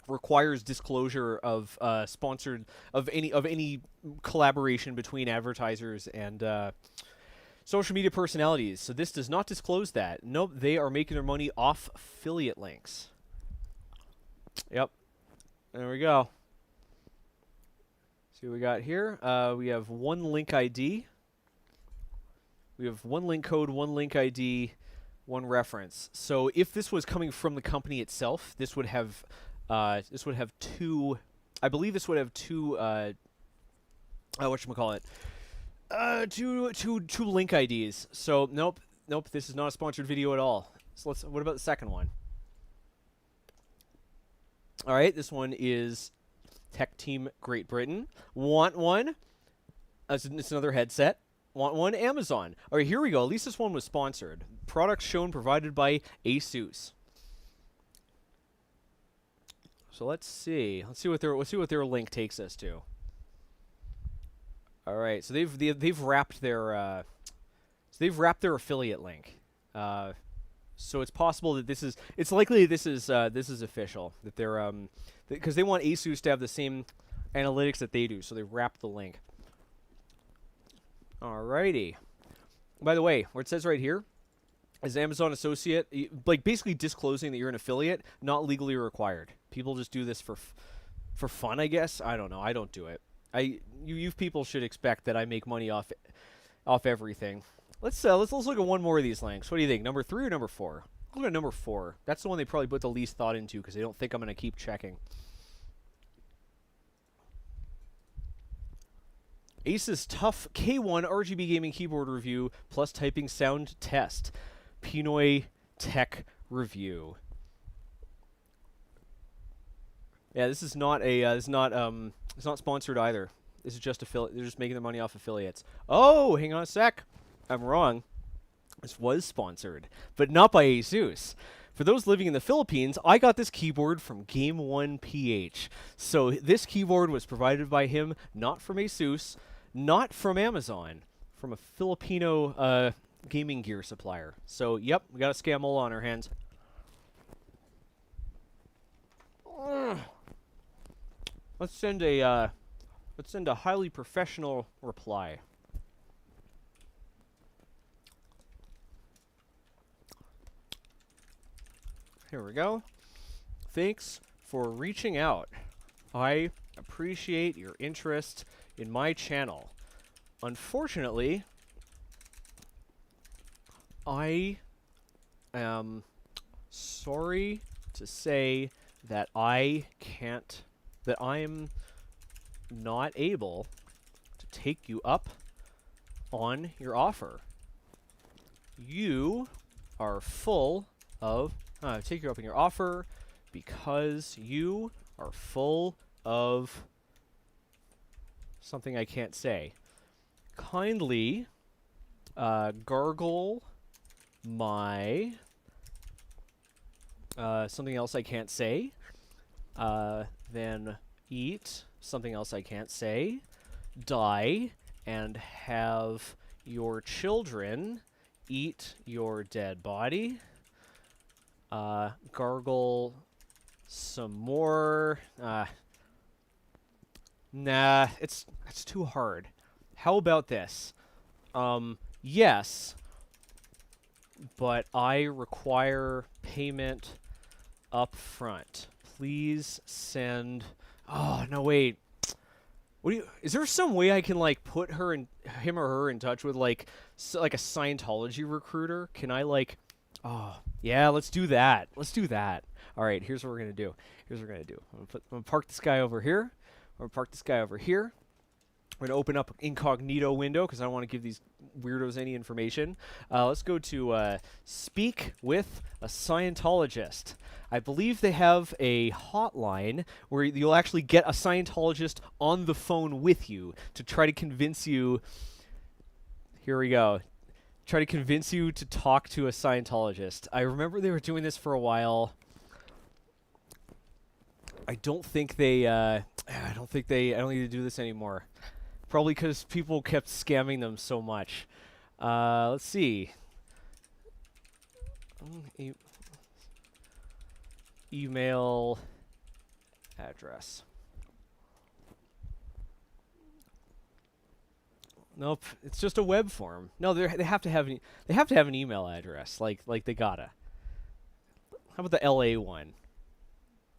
requires disclosure of sponsored of any collaboration between advertisers and social media personalities. So this does not disclose that. Nope, they are making their money off affiliate links. Yep, there we go. See what we got here. We have one link ID. We have one link code, one link ID, one reference. So if this was coming from the company itself, this would have two. I believe this would have two. Whatchamacallit? Two link IDs. So nope. This is not a sponsored video at all. So what about the second one? All right, this one is Tech Team Great Britain. Want one? It's another headset. Want one? Amazon. All right, here we go. At least this one was sponsored. Products shown provided by ASUS. So let's see. Let's see what their link takes us to. All right. So they've wrapped their affiliate link. So it's possible that it's likely this is official, that they're because they want ASUS to have the same analytics that they do. So they wrapped the link. Alrighty. By the way, where it says right here, as Amazon associate, like basically disclosing that you're an affiliate, not legally required. People just do this for fun, I guess. I don't know. I don't do it. You people should expect that I make money off everything. Let's look at one more of these links. What do you think? Number 3 or number 4? Look at number 4. That's the one they probably put the least thought into because they don't think I'm going to keep checking. Asus TUF K1 RGB gaming keyboard review plus typing sound test. Pinoy Tech review. Yeah, this is not a it's not sponsored either. This is just affiliate. They're just making their money off affiliates. Oh, hang on a sec. I'm wrong. This was sponsored, but not by ASUS. For those living in the Philippines, I got this keyboard from Game 1 PH. So this keyboard was provided by him, not from ASUS, not from Amazon, from a Filipino gaming gear supplier. So, yep, we got a scam hole on our hands. Let's send a highly professional reply. Here we go. Thanks for reaching out. I appreciate your interest in my channel. Unfortunately, I am sorry to say that I'm not able to take you up on your offer. You are full of take you up on your offer because you are full of something I can't say. Kindly gargle my something else I can't say. Then eat something else I can't say. Die and have your children eat your dead body. Gargle some more. Nah, it's too hard. How about this? Yes, but I require payment up front. Please send. Oh no, wait. What do you? Is there some way I can like put him or her in touch with like a Scientology recruiter? Can I like? Oh yeah, let's do that. Let's do that. All right, here's what we're gonna do. I'm gonna park this guy over here. We're gonna open up an incognito window because I don't want to give these weirdos any information. Let's go to speak with a Scientologist. I believe they have a hotline where you'll actually get a Scientologist on the phone with you to try to convince you Here we go. Try to convince you to talk to a Scientologist. I remember they were doing this for a while. I don't think they need to do this anymore. Probably because people kept scamming them so much. Let's see. Email address. Nope, it's just a web form. No, they have to have an email address. Like they gotta. How about the LA one?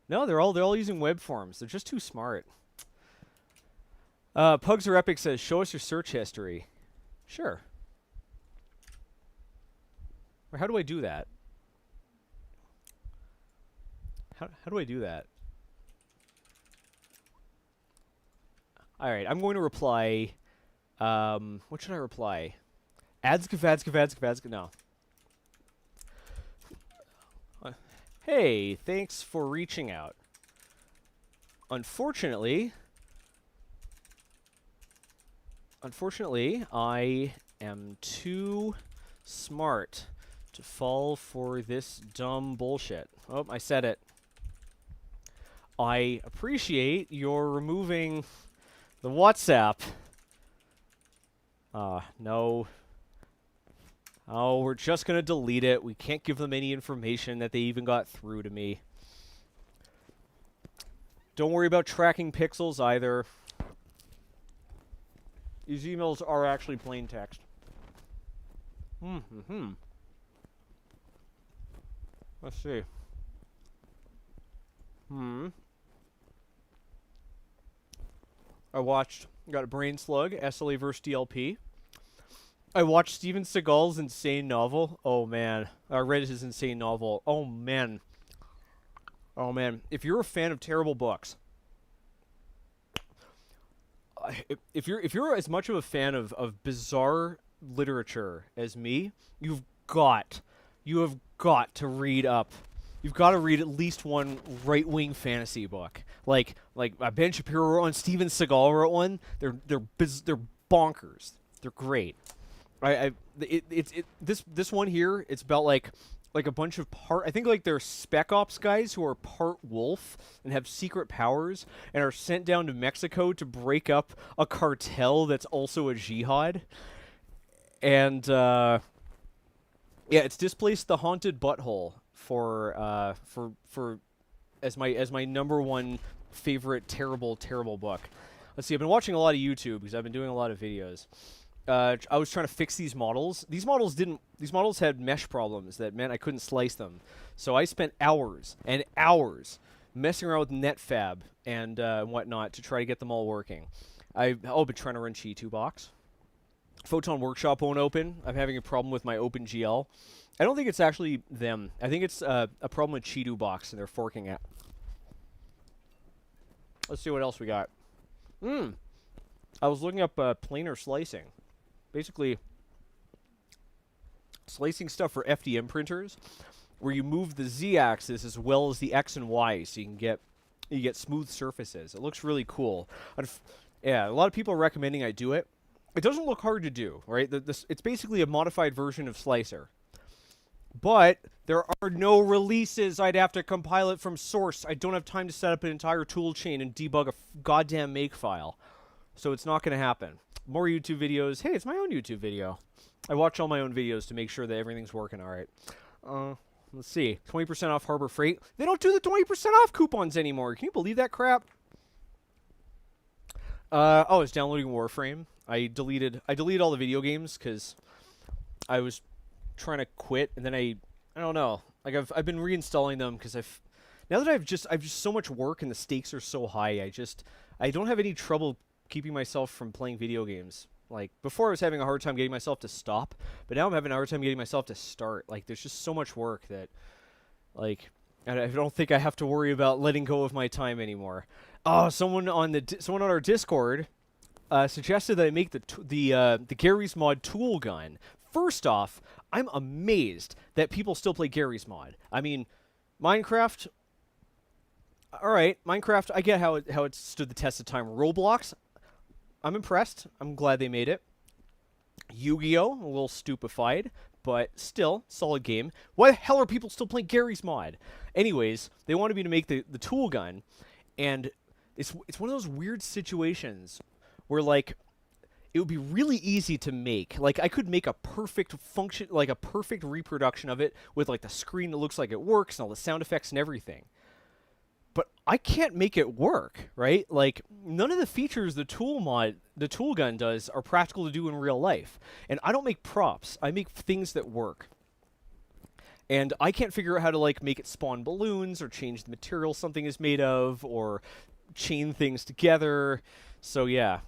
No, they're all using web forms. They're just too smart. Pugs or Epic says, "Show us your search history." Sure. Or how do I do that? How do I do that? All right, I'm going to reply. What should I reply? Adskavadskavadskavadsk. No. Hey, thanks for reaching out. Unfortunately, I am too smart to fall for this dumb bullshit. Oh, I said it. I appreciate your removing the WhatsApp. No. Oh, we're just gonna delete it. We can't give them any information that they even got through to me. Don't worry about tracking pixels either. These emails are actually plain text. Let's see. Got a brain slug, SLA versus DLP. I watched Steven Seagal's insane novel. Oh, man. I read his insane novel. Oh, man. Oh, man. If you're a fan of terrible books, if you're as much of a fan of bizarre literature as me, you have got to read up. You've got to read at least one right-wing fantasy book. Like Ben Shapiro wrote one, Steven Seagal wrote one. They're bonkers. They're great. This one here, it's about like a bunch of I think like they're spec ops guys who are part wolf and have secret powers and are sent down to Mexico to break up a cartel that's also a jihad. And yeah, it's displaced the haunted butthole for as my number one favorite terrible book. Let's see, I've been watching a lot of YouTube because I've been doing a lot of videos. I was trying to fix these models. These models had mesh problems that meant I couldn't slice them. So I spent hours and hours messing around with NetFab and whatnot to try to get them all working. I've been trying to run Chi2box. Photon Workshop won't open. I'm having a problem with my OpenGL. I don't think it's actually them. I think it's a problem with Chi2box and they're forking it. Let's see what else we got. I was looking up planar slicing. Basically, slicing stuff for FDM printers, where you move the Z-axis as well as the X and Y, so you get smooth surfaces. It looks really cool. Yeah, a lot of people are recommending I do it. It doesn't look hard to do, right? It's basically a modified version of Slicer. But there are no releases. I'd have to compile it from source. I don't have time to set up an entire tool chain and debug a goddamn makefile. So it's not going to happen. More YouTube videos. Hey, it's my own YouTube video. I watch all my own videos to make sure that everything's working all right. Let's see. 20% off Harbor Freight. They don't do the 20% off coupons anymore. Can you believe that crap? Oh, it's downloading Warframe. I deleted all the video games because I was trying to quit, and then I don't know. Like I've been reinstalling them because now that I've just so much work and the stakes are so high. I don't have any trouble keeping myself from playing video games. Like before, I was having a hard time getting myself to stop, but now I'm having a hard time getting myself to start. Like there's just so much work that, like, I don't think I have to worry about letting go of my time anymore. Oh, someone on our Discord suggested that I make the Gary's Mod tool gun. First off, I'm amazed that people still play Gary's Mod. I mean, Minecraft. All right, Minecraft. I get how it stood the test of time. Roblox. I'm impressed. I'm glad they made it. Yu-Gi-Oh! A little stupefied, but still, solid game. Why the hell are people still playing Gary's mod? Anyways, they wanted me to make the tool gun, and it's one of those weird situations where, like, it would be really easy to make. Like, I could make a perfect function, like a perfect reproduction of it with, like, the screen that looks like it works and all the sound effects and everything. But I can't make it work, right? Like, none of the features the tool gun does are practical to do in real life. And I don't make props. I make things that work. And I can't figure out how to, like, make it spawn balloons or change the material something is made of or chain things together. So, yeah.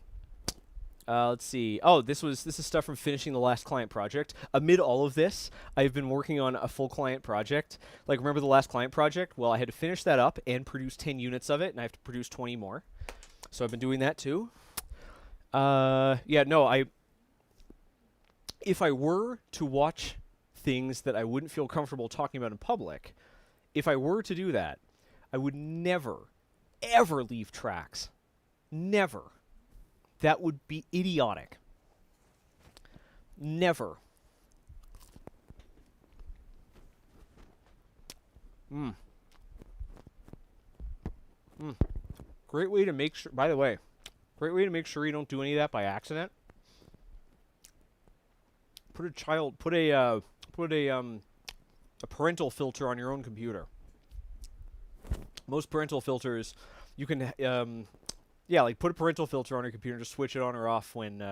Let's see. Oh, this is stuff from finishing the last client project. Amid all of this, I've been working on a full client project. Like, remember the last client project? Well, I had to finish that up and produce 10 units of it, and I have to produce 20 more. So I've been doing that too. Yeah, no, if I were to watch things that I wouldn't feel comfortable talking about in public, if I were to do that, I would never, ever leave tracks. Never. That would be idiotic. Never. Great way to make sure, by the way, great way to make sure you don't do any of that by accident. Put a parental filter on your own computer. Most parental filters, you can, yeah, like put a parental filter on your computer and just switch it on or off when,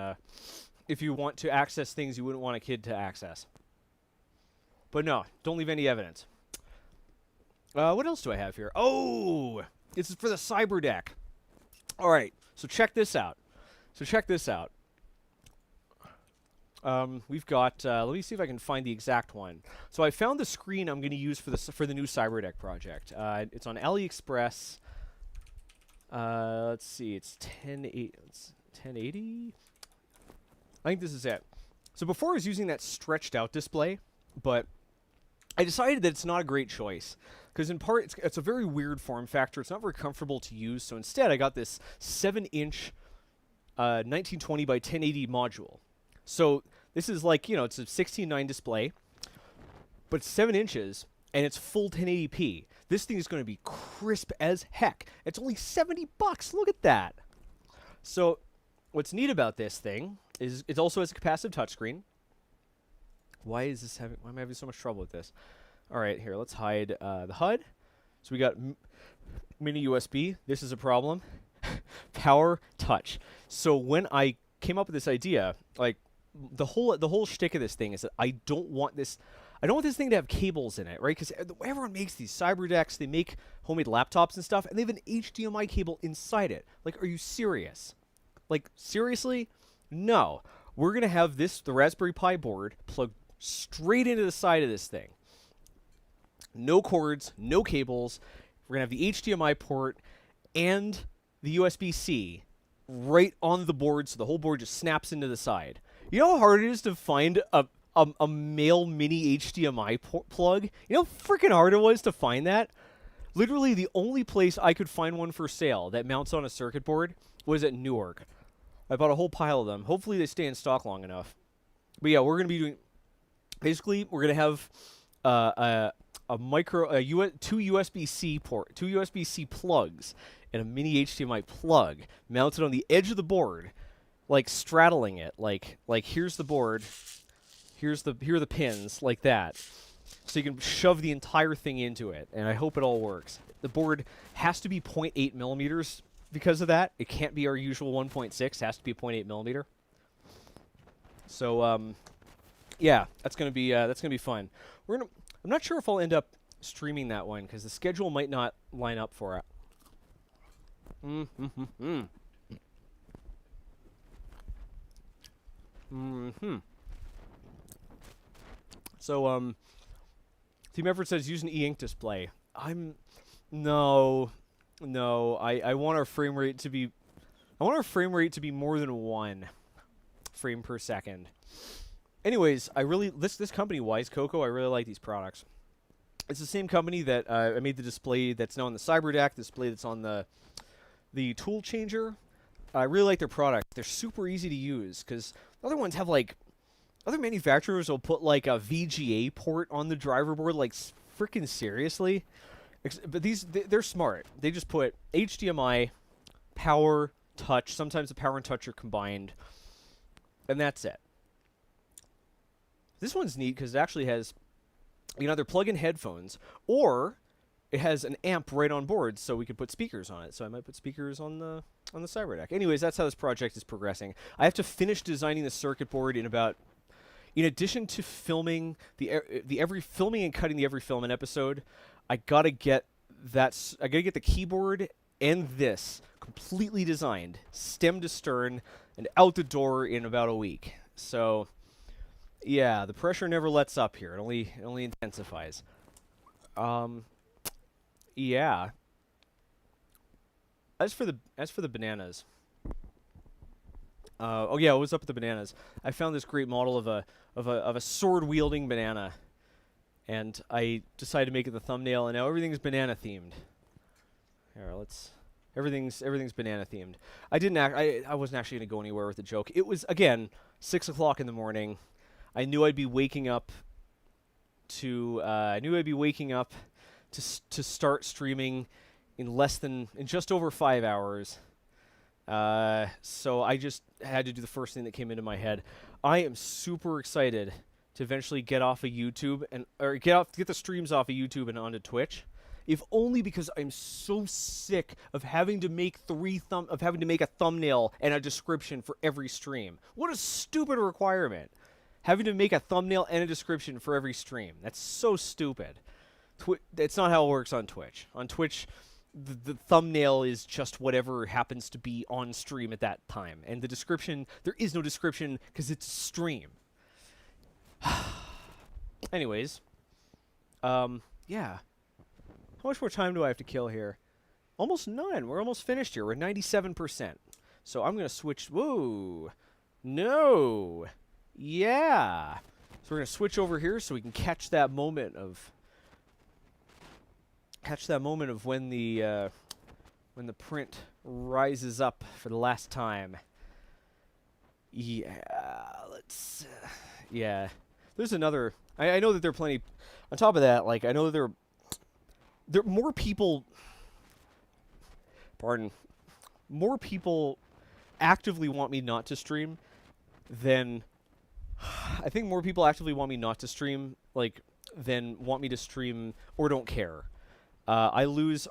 if you want to access things you wouldn't want a kid to access. But no, don't leave any evidence. What else do I have here? Oh, this is for the cyber deck. All right, so check this out. We've got, let me see if I can find the exact one. So I found the screen I'm going to use for the new cyber deck project. It's on AliExpress. Let's see, it's 1080. I think this is it. So before I was using that stretched out display, but I decided that it's not a great choice because in part it's a very weird form factor. It's not very comfortable to use. So instead I got this 7-inch 1920 by 1080 module. So this is like, you know, it's a 16:9 display, but it's 7 inches and it's full 1080p. This thing is going to be crisp as heck. It's only $70. Look at that. So what's neat about this thing is it also has a capacitive touchscreen. Why am I having so much trouble with this? All right, here, let's hide the HUD. So we got mini USB. This is a problem. Power touch. So when I came up with this idea, like the whole shtick of this thing is that I don't want this thing to have cables in it, right? Because everyone makes these cyber decks, they make homemade laptops and stuff, and they have an HDMI cable inside it. Like, are you serious? Like, seriously? No. We're going to have the Raspberry Pi board plugged straight into the side of this thing. No cords, no cables. We're going to have the HDMI port and the USB-C right on the board, so the whole board just snaps into the side. You know how hard it is to find a male mini HDMI plug? You know how freaking hard it was to find that? Literally the only place I could find one for sale that mounts on a circuit board was at Newark. I bought a whole pile of them. Hopefully they stay in stock long enough. But yeah, we're going to be doing... Basically, we're going to have two USB-C plugs and a mini HDMI plug mounted on the edge of the board, like straddling it. Like here's the board, here are the pins, like that. So you can shove the entire thing into it, and I hope it all works. The board has to be 0.8 millimeters because of that. It can't be our usual 1.6. It has to be 0.8 millimeter. So yeah, that's gonna be fun. I'm not sure if I'll end up streaming that one because the schedule might not line up for it. So Team Effort says use an e-ink display. No. I want our frame rate to be more than 1 frame per second. Anyways, this company Wise Coco, I really like these products. It's the same company that I made the display that's now on the Cyber Deck, the display that's on the tool changer. I really like their product. They're super easy to use because other ones have like other manufacturers will put like a VGA port on the driver board, like freaking seriously. But they're smart. They just put HDMI, power, touch. Sometimes the power and touch are combined, and that's it. This one's neat because it actually has, you can either plug in headphones or it has an amp right on board, so we could put speakers on it. So I might put speakers on the cyber deck. Anyways, that's how this project is progressing. I have to finish designing the circuit board in about. In addition to filming filming and cutting the every filament episode, I gotta get the keyboard and this completely designed, stem to stern, and out the door in about a week. So, yeah, the pressure never lets up here. It only intensifies. Yeah. As for the bananas. Oh yeah, what was up with the bananas? I found this great model of a sword wielding banana, and I decided to make it the thumbnail. And now everything's banana themed. Here, everything's banana themed. I wasn't actually gonna go anywhere with the joke. It was again 6 o'clock in the morning. I knew I'd be waking up to start streaming in just over 5 hours. So I just had to do the first thing that came into my head. I am super excited to eventually get off of YouTube get the streams off of YouTube and onto Twitch. If only because I'm so sick of having to make a thumbnail and a description for every stream. What a stupid requirement. Having to make a thumbnail and a description for every stream. That's so stupid. It's not how it works on Twitch. On Twitch, the thumbnail is just whatever happens to be on stream at that time. And the description, there is no description because it's a stream. Anyways. Yeah. How much more time do I have to kill here? Almost none. We're almost finished here. We're 97%. So I'm going to switch. Whoa. No. Yeah. So we're going to switch over here so we can catch that moment of when the print rises up for the last time. Yeah, let's. Yeah, there's another. I know that there are plenty. On top of that, like I know that there are more people. Pardon. More people actively want me not to stream than. I think more people actively want me not to stream, than want me to stream or don't care. I lose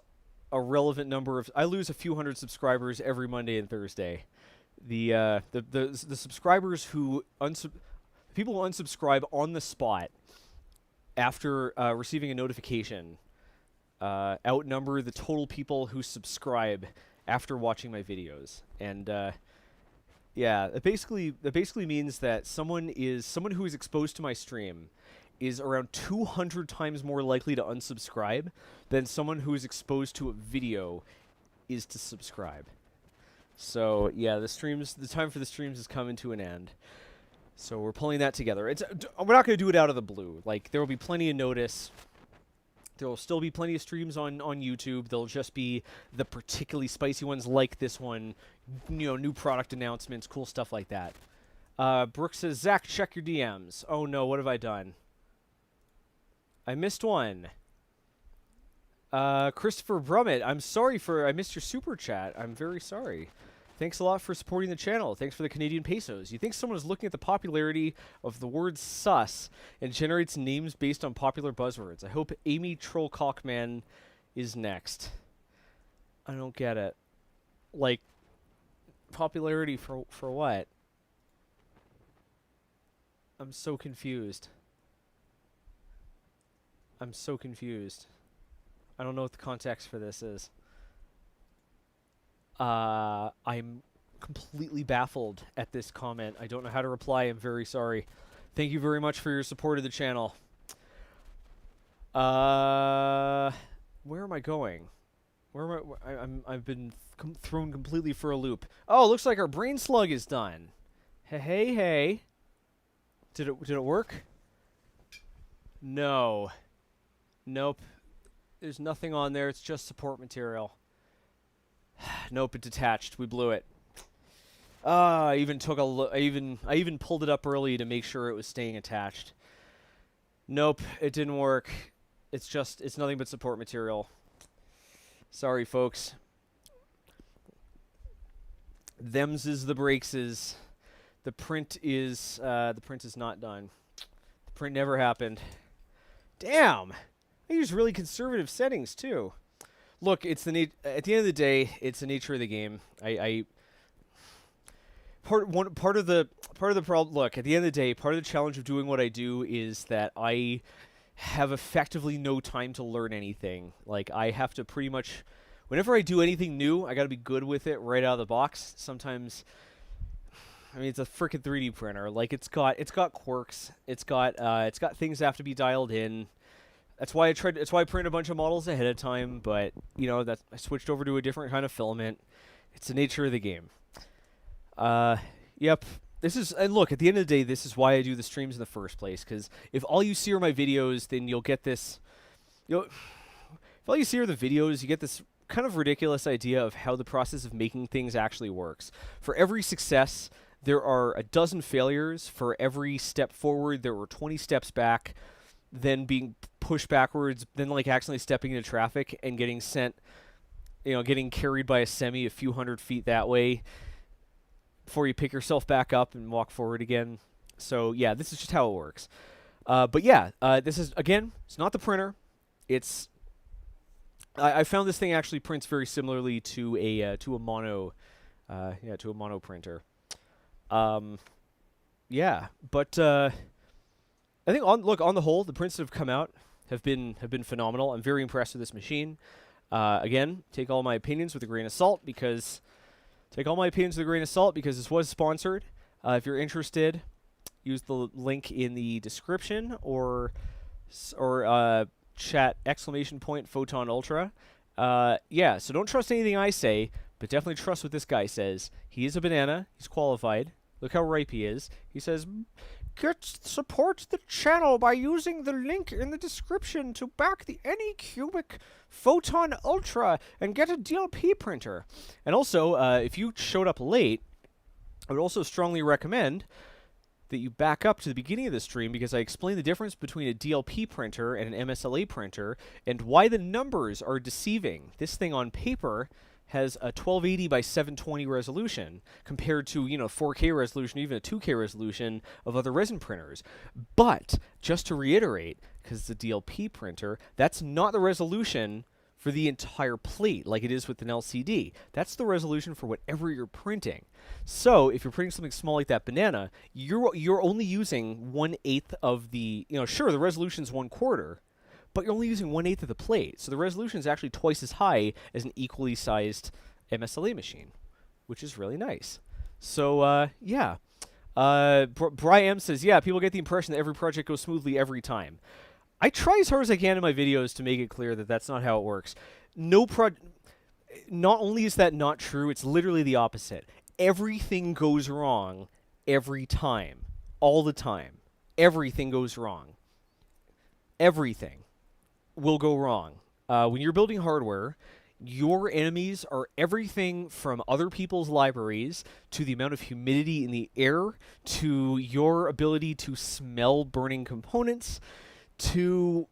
I lose a few hundred subscribers every Monday and Thursday. The subscribers people who unsubscribe on the spot after receiving a notification outnumber the total people who subscribe after watching my videos. And yeah, it basically means that someone who is exposed to my stream is around 200 times more likely to unsubscribe than someone who is exposed to a video is to subscribe. So yeah, the time for the streams is coming to an end. So we're pulling that together. We're not going to do it out of the blue. Like, there will be plenty of notice. There will still be plenty of streams on YouTube. There'll just be the particularly spicy ones like this one, new product announcements, cool stuff like that. Brooke says, Zach, check your DMs. Oh no, what have I done? I missed one. Christopher Brummett, I missed your super chat. I'm very sorry. Thanks a lot for supporting the channel. Thanks for the Canadian pesos. You think someone is looking at the popularity of the word sus and generates names based on popular buzzwords. I hope Amy Trollcockman is next. I don't get it. Like, popularity for what? I'm so confused. I don't know what the context for this is. I'm completely baffled at this comment. I don't know how to reply. I'm very sorry. Thank you very much for your support of the channel. Where am I going? I've been thrown completely for a loop. Oh, looks like our brain slug is done. Hey. Did it work? No. Nope. There's nothing on there. It's just support material. Nope, it detached. We blew it. I even took a look. I even pulled it up early to make sure it was staying attached. Nope, it didn't work. It's nothing but support material. Sorry, folks. Them's is the breakses. The print is not done. The print never happened. Damn. I use really conservative settings too. Look, it's at the end of the day, it's the nature of the game. Part of the problem. Look, at the end of the day, part of the challenge of doing what I do is that I have effectively no time to learn anything. Like, I have to pretty much, whenever I do anything new, I got to be good with it right out of the box. Sometimes, I mean, it's a freaking 3D printer. Like, it's got quirks. It's got things that have to be dialed in. That's why I print a bunch of models ahead of time. But you know, I switched over to a different kind of filament. It's the nature of the game. Yep. And look, at the end of the day, this is why I do the streams in the first place. Because if all you see are my videos, then you'll get this. If all you see are the videos, you get this kind of ridiculous idea of how the process of making things actually works. For every success, there are a dozen failures. For every step forward, there were 20 steps back. Then being pushed backwards, then like accidentally stepping into traffic and getting sent, getting carried by a semi a few hundred feet that way before you pick yourself back up and walk forward again. So yeah, this is just how it works. But yeah, this is, again, it's not the printer. It's I found this thing actually prints very similarly to a mono printer. Yeah, but I think on the whole, the prints that have come out have been phenomenal. I'm very impressed with this machine. Again, take all my opinions with a grain of salt because this was sponsored. If you're interested, use the link in the description or chat !Photon Ultra. Yeah, so don't trust anything I say, but definitely trust what this guy says. He is a banana. He's qualified. Look how ripe he is. He says, support the channel by using the link in the description to back the Anycubic Photon Ultra and get a DLP printer. And also, if you showed up late, I would also strongly recommend that you back up to the beginning of the stream because I explain the difference between a DLP printer and an MSLA printer and why the numbers are deceiving. This thing on paper has a 1280 by 720 resolution compared to, 4K resolution, even a 2K resolution of other resin printers. But, just to reiterate, because it's a DLP printer, that's not the resolution for the entire plate like it is with an LCD. That's the resolution for whatever you're printing. So, if you're printing something small like that banana, you're only using 1/8 of the, sure, the resolution's 1/4, but you're only using 1/8 of the plate. So the resolution is actually twice as high as an equally sized MSLA machine, which is really nice. So, yeah. Bri-M says, yeah, people get the impression that every project goes smoothly every time. I try as hard as I can in my videos to make it clear that that's not how it works. Not only is that not true, it's literally the opposite. Everything goes wrong every time. All the time. Everything goes wrong. Everything will go wrong. When you're building hardware, your enemies are everything from other people's libraries to the amount of humidity in the air to your ability to smell burning components to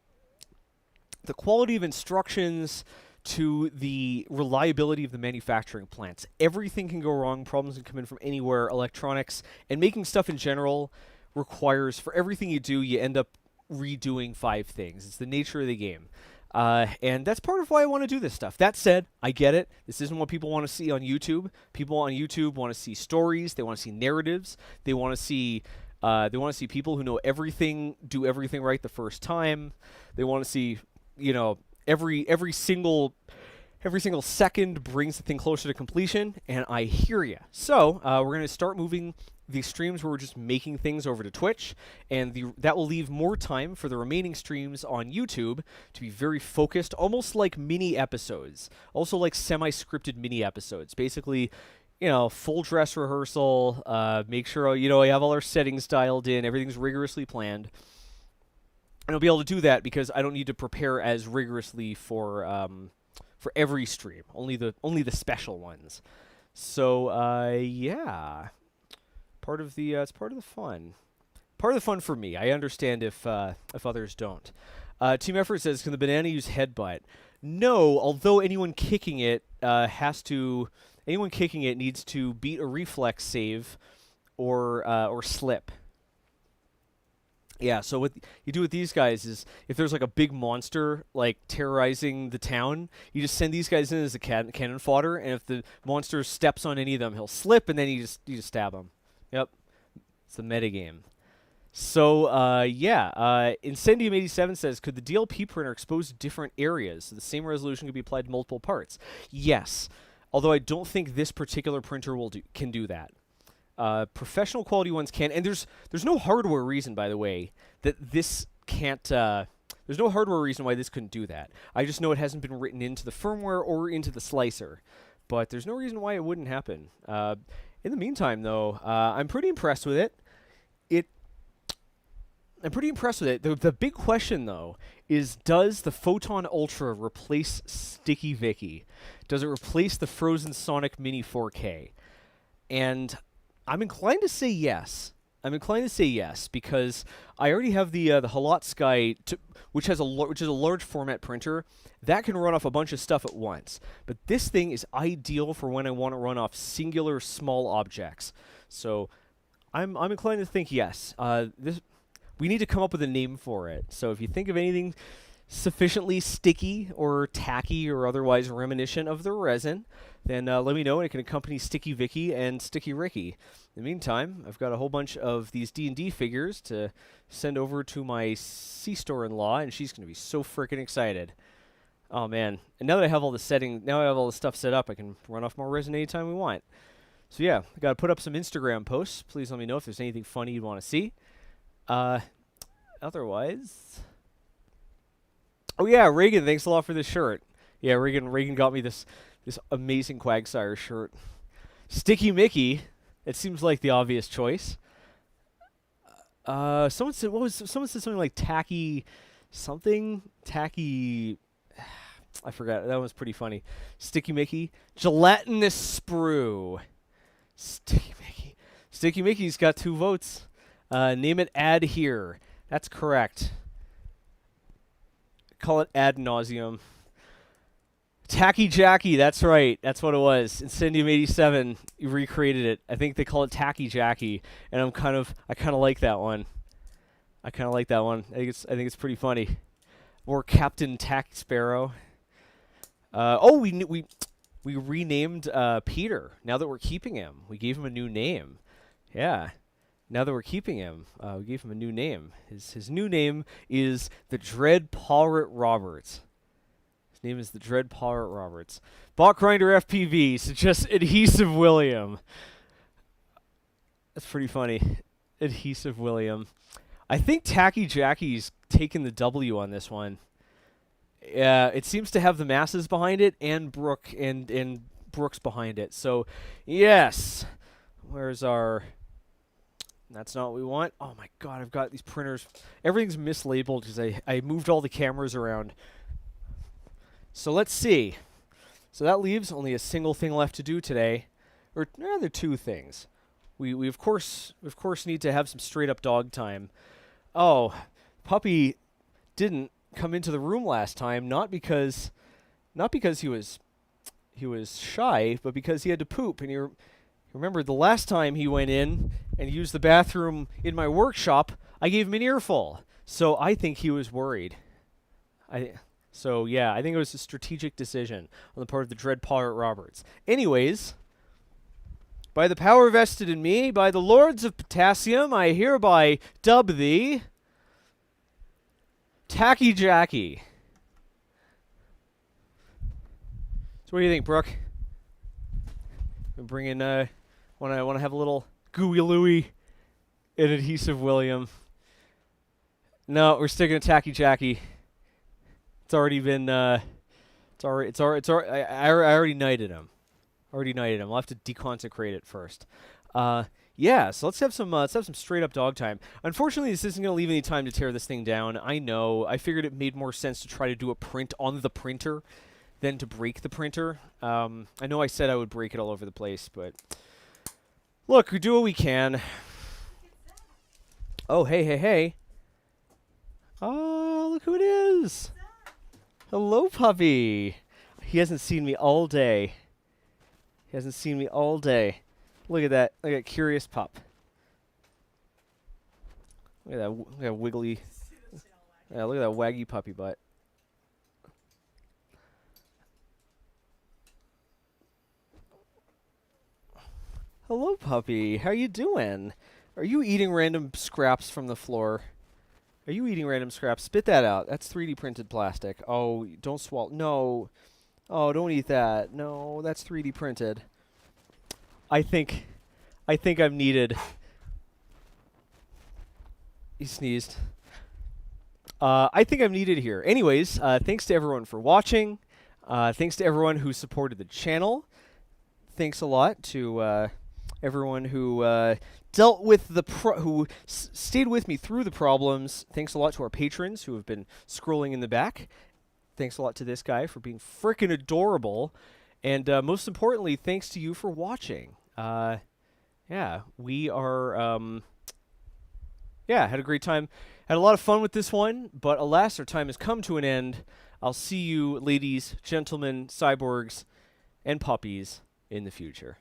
the quality of instructions to the reliability of the manufacturing plants. Everything can go wrong. Problems can come in from anywhere. Electronics and making stuff in general requires, for everything you do, you end up redoing 5 things. It's the nature of the game. And that's part of why I want to do this stuff. That said, I get it. This isn't what people want to see on YouTube. People on YouTube want to see stories. They want to see narratives. They want to see people who know everything, do everything right the first time. They want to see, every single second brings the thing closer to completion, and I hear ya. So, we're going to start moving the streams where we're just making things over to Twitch, and that will leave more time for the remaining streams on YouTube to be very focused, almost like mini episodes, also like semi-scripted mini episodes. Basically, full dress rehearsal, make sure, I have all our settings dialed in, everything's rigorously planned. And I'll be able to do that because I don't need to prepare as rigorously for every stream, only the special ones. So yeah, it's part of the fun. Part of the fun for me. I understand if others don't. Team Effort says, can the banana use headbutt? No, although anyone kicking it needs to beat a reflex save or slip. Yeah, so what you do with these guys is if there's like a big monster like terrorizing the town, you just send these guys in as a cannon fodder, and if the monster steps on any of them, he'll slip, and then you just stab him. Yep, it's the metagame. So, yeah, Incendium87 says, could the DLP printer expose different areas so the same resolution could be applied to multiple parts? Yes, although I don't think this particular printer can do that. Professional quality ones can, and there's no hardware reason, by the way, that this can't, there's no hardware reason why this couldn't do that. I just know it hasn't been written into the firmware or into the slicer, but there's no reason why it wouldn't happen. In the meantime, though, I'm pretty impressed with it. The big question, though, is does the Photon Ultra replace Sticky Vicky? Does it replace the Frozen Sonic Mini 4K? And I'm inclined to say yes. Because I already have the Halot Sky, which is a large format printer that can run off a bunch of stuff at once. But this thing is ideal for when I want to run off singular small objects. So I'm inclined to think yes. We need to come up with a name for it. So if you think of anything sufficiently sticky or tacky or otherwise reminiscent of the resin, then let me know, and it can accompany Sticky Vicky and Sticky Ricky. In the meantime, I've got a whole bunch of these D&D figures to send over to my C-store-in-law, and she's going to be so freaking excited. Oh, man. And now that I have all the stuff set up, I can run off more resin anytime we want. So yeah, I got to put up some Instagram posts. Please let me know if there's anything funny you'd want to see. Otherwise, oh yeah, Reagan, thanks a lot for this shirt. Yeah, Reagan got me this amazing Quagsire shirt. Sticky Mickey, it seems like the obvious choice. Someone said something like tacky, I forgot. That was pretty funny. Sticky Mickey, gelatinous sprue. Sticky Mickey's got 2 votes. Name it ad here. That's correct. Call it ad nauseum. Tacky Jackie, that's right. That's what it was. Incendium87, you recreated it. I think they call it Tacky Jackie, and I kind of like that one. I think it's pretty funny. Or Captain Tack Sparrow. We renamed Peter. Now that we're keeping him, we gave him a new name. Yeah. Now that we're keeping him, we gave him a new name. His new name is the Dread Pirate Roberts. His name is the Dread Pirate Roberts. Bot Grinder FPV suggests Adhesive William. That's pretty funny. Adhesive William. I think Tacky Jackie's taken the W on this one. Yeah, it seems to have the masses behind it and Brooks behind it. So, yes. Where's our... That's not what we want. Oh my god, I've got these printers. Everything's mislabeled because I moved all the cameras around. So let's see. So that leaves only a single thing left to do today. Or rather 2 things. We of course need to have some straight up dog time. Oh, Puppy didn't come into the room last time, not because he was shy, but because he had to poop, and he remember the last time he went in and used the bathroom in my workshop, I gave him an earful. So I think he was worried. So yeah, I think it was a strategic decision on the part of the Dread Pirate Roberts. Anyways, by the power vested in me, by the Lords of Potassium, I hereby dub thee Tacky Jackie. So what do you think, Brooke? We bring in want to have a little Gooey Louie and Adhesive William. No, we're sticking to Tacky Jackie. It's already been I already knighted him. I'll have to deconsecrate it first. Yeah, so let's have some straight up dog time. Unfortunately, this isn't going to leave any time to tear this thing down. I know. I figured it made more sense to try to do a print on the printer than to break the printer. I know I said I would break it all over the place, but look, we do what we can. Oh, hey, hey, hey. Oh, look who it is. Hello, puppy. He hasn't seen me all day. He hasn't seen me all day. Look at that. Look at that curious pup. Look at that wiggly. Yeah, look at that waggy puppy butt. Hello, puppy. How you doing? Are you eating random scraps from the floor? Are you eating random scraps? Spit that out. That's 3D printed plastic. Oh, don't swallow. No. Oh, don't eat that. No, that's 3D printed. I think I'm needed. He sneezed. I think I'm needed here. Anyways, thanks to everyone for watching. Thanks to everyone who supported the channel. Thanks a lot to everyone who dealt with the who stayed with me through the problems. Thanks a lot to our patrons who have been scrolling in the back. Thanks a lot to this guy for being frickin' adorable. And most importantly, thanks to you for watching. Yeah, we are... yeah, had a great time. Had a lot of fun with this one, but alas, our time has come to an end. I'll see you, ladies, gentlemen, cyborgs, and puppies in the future.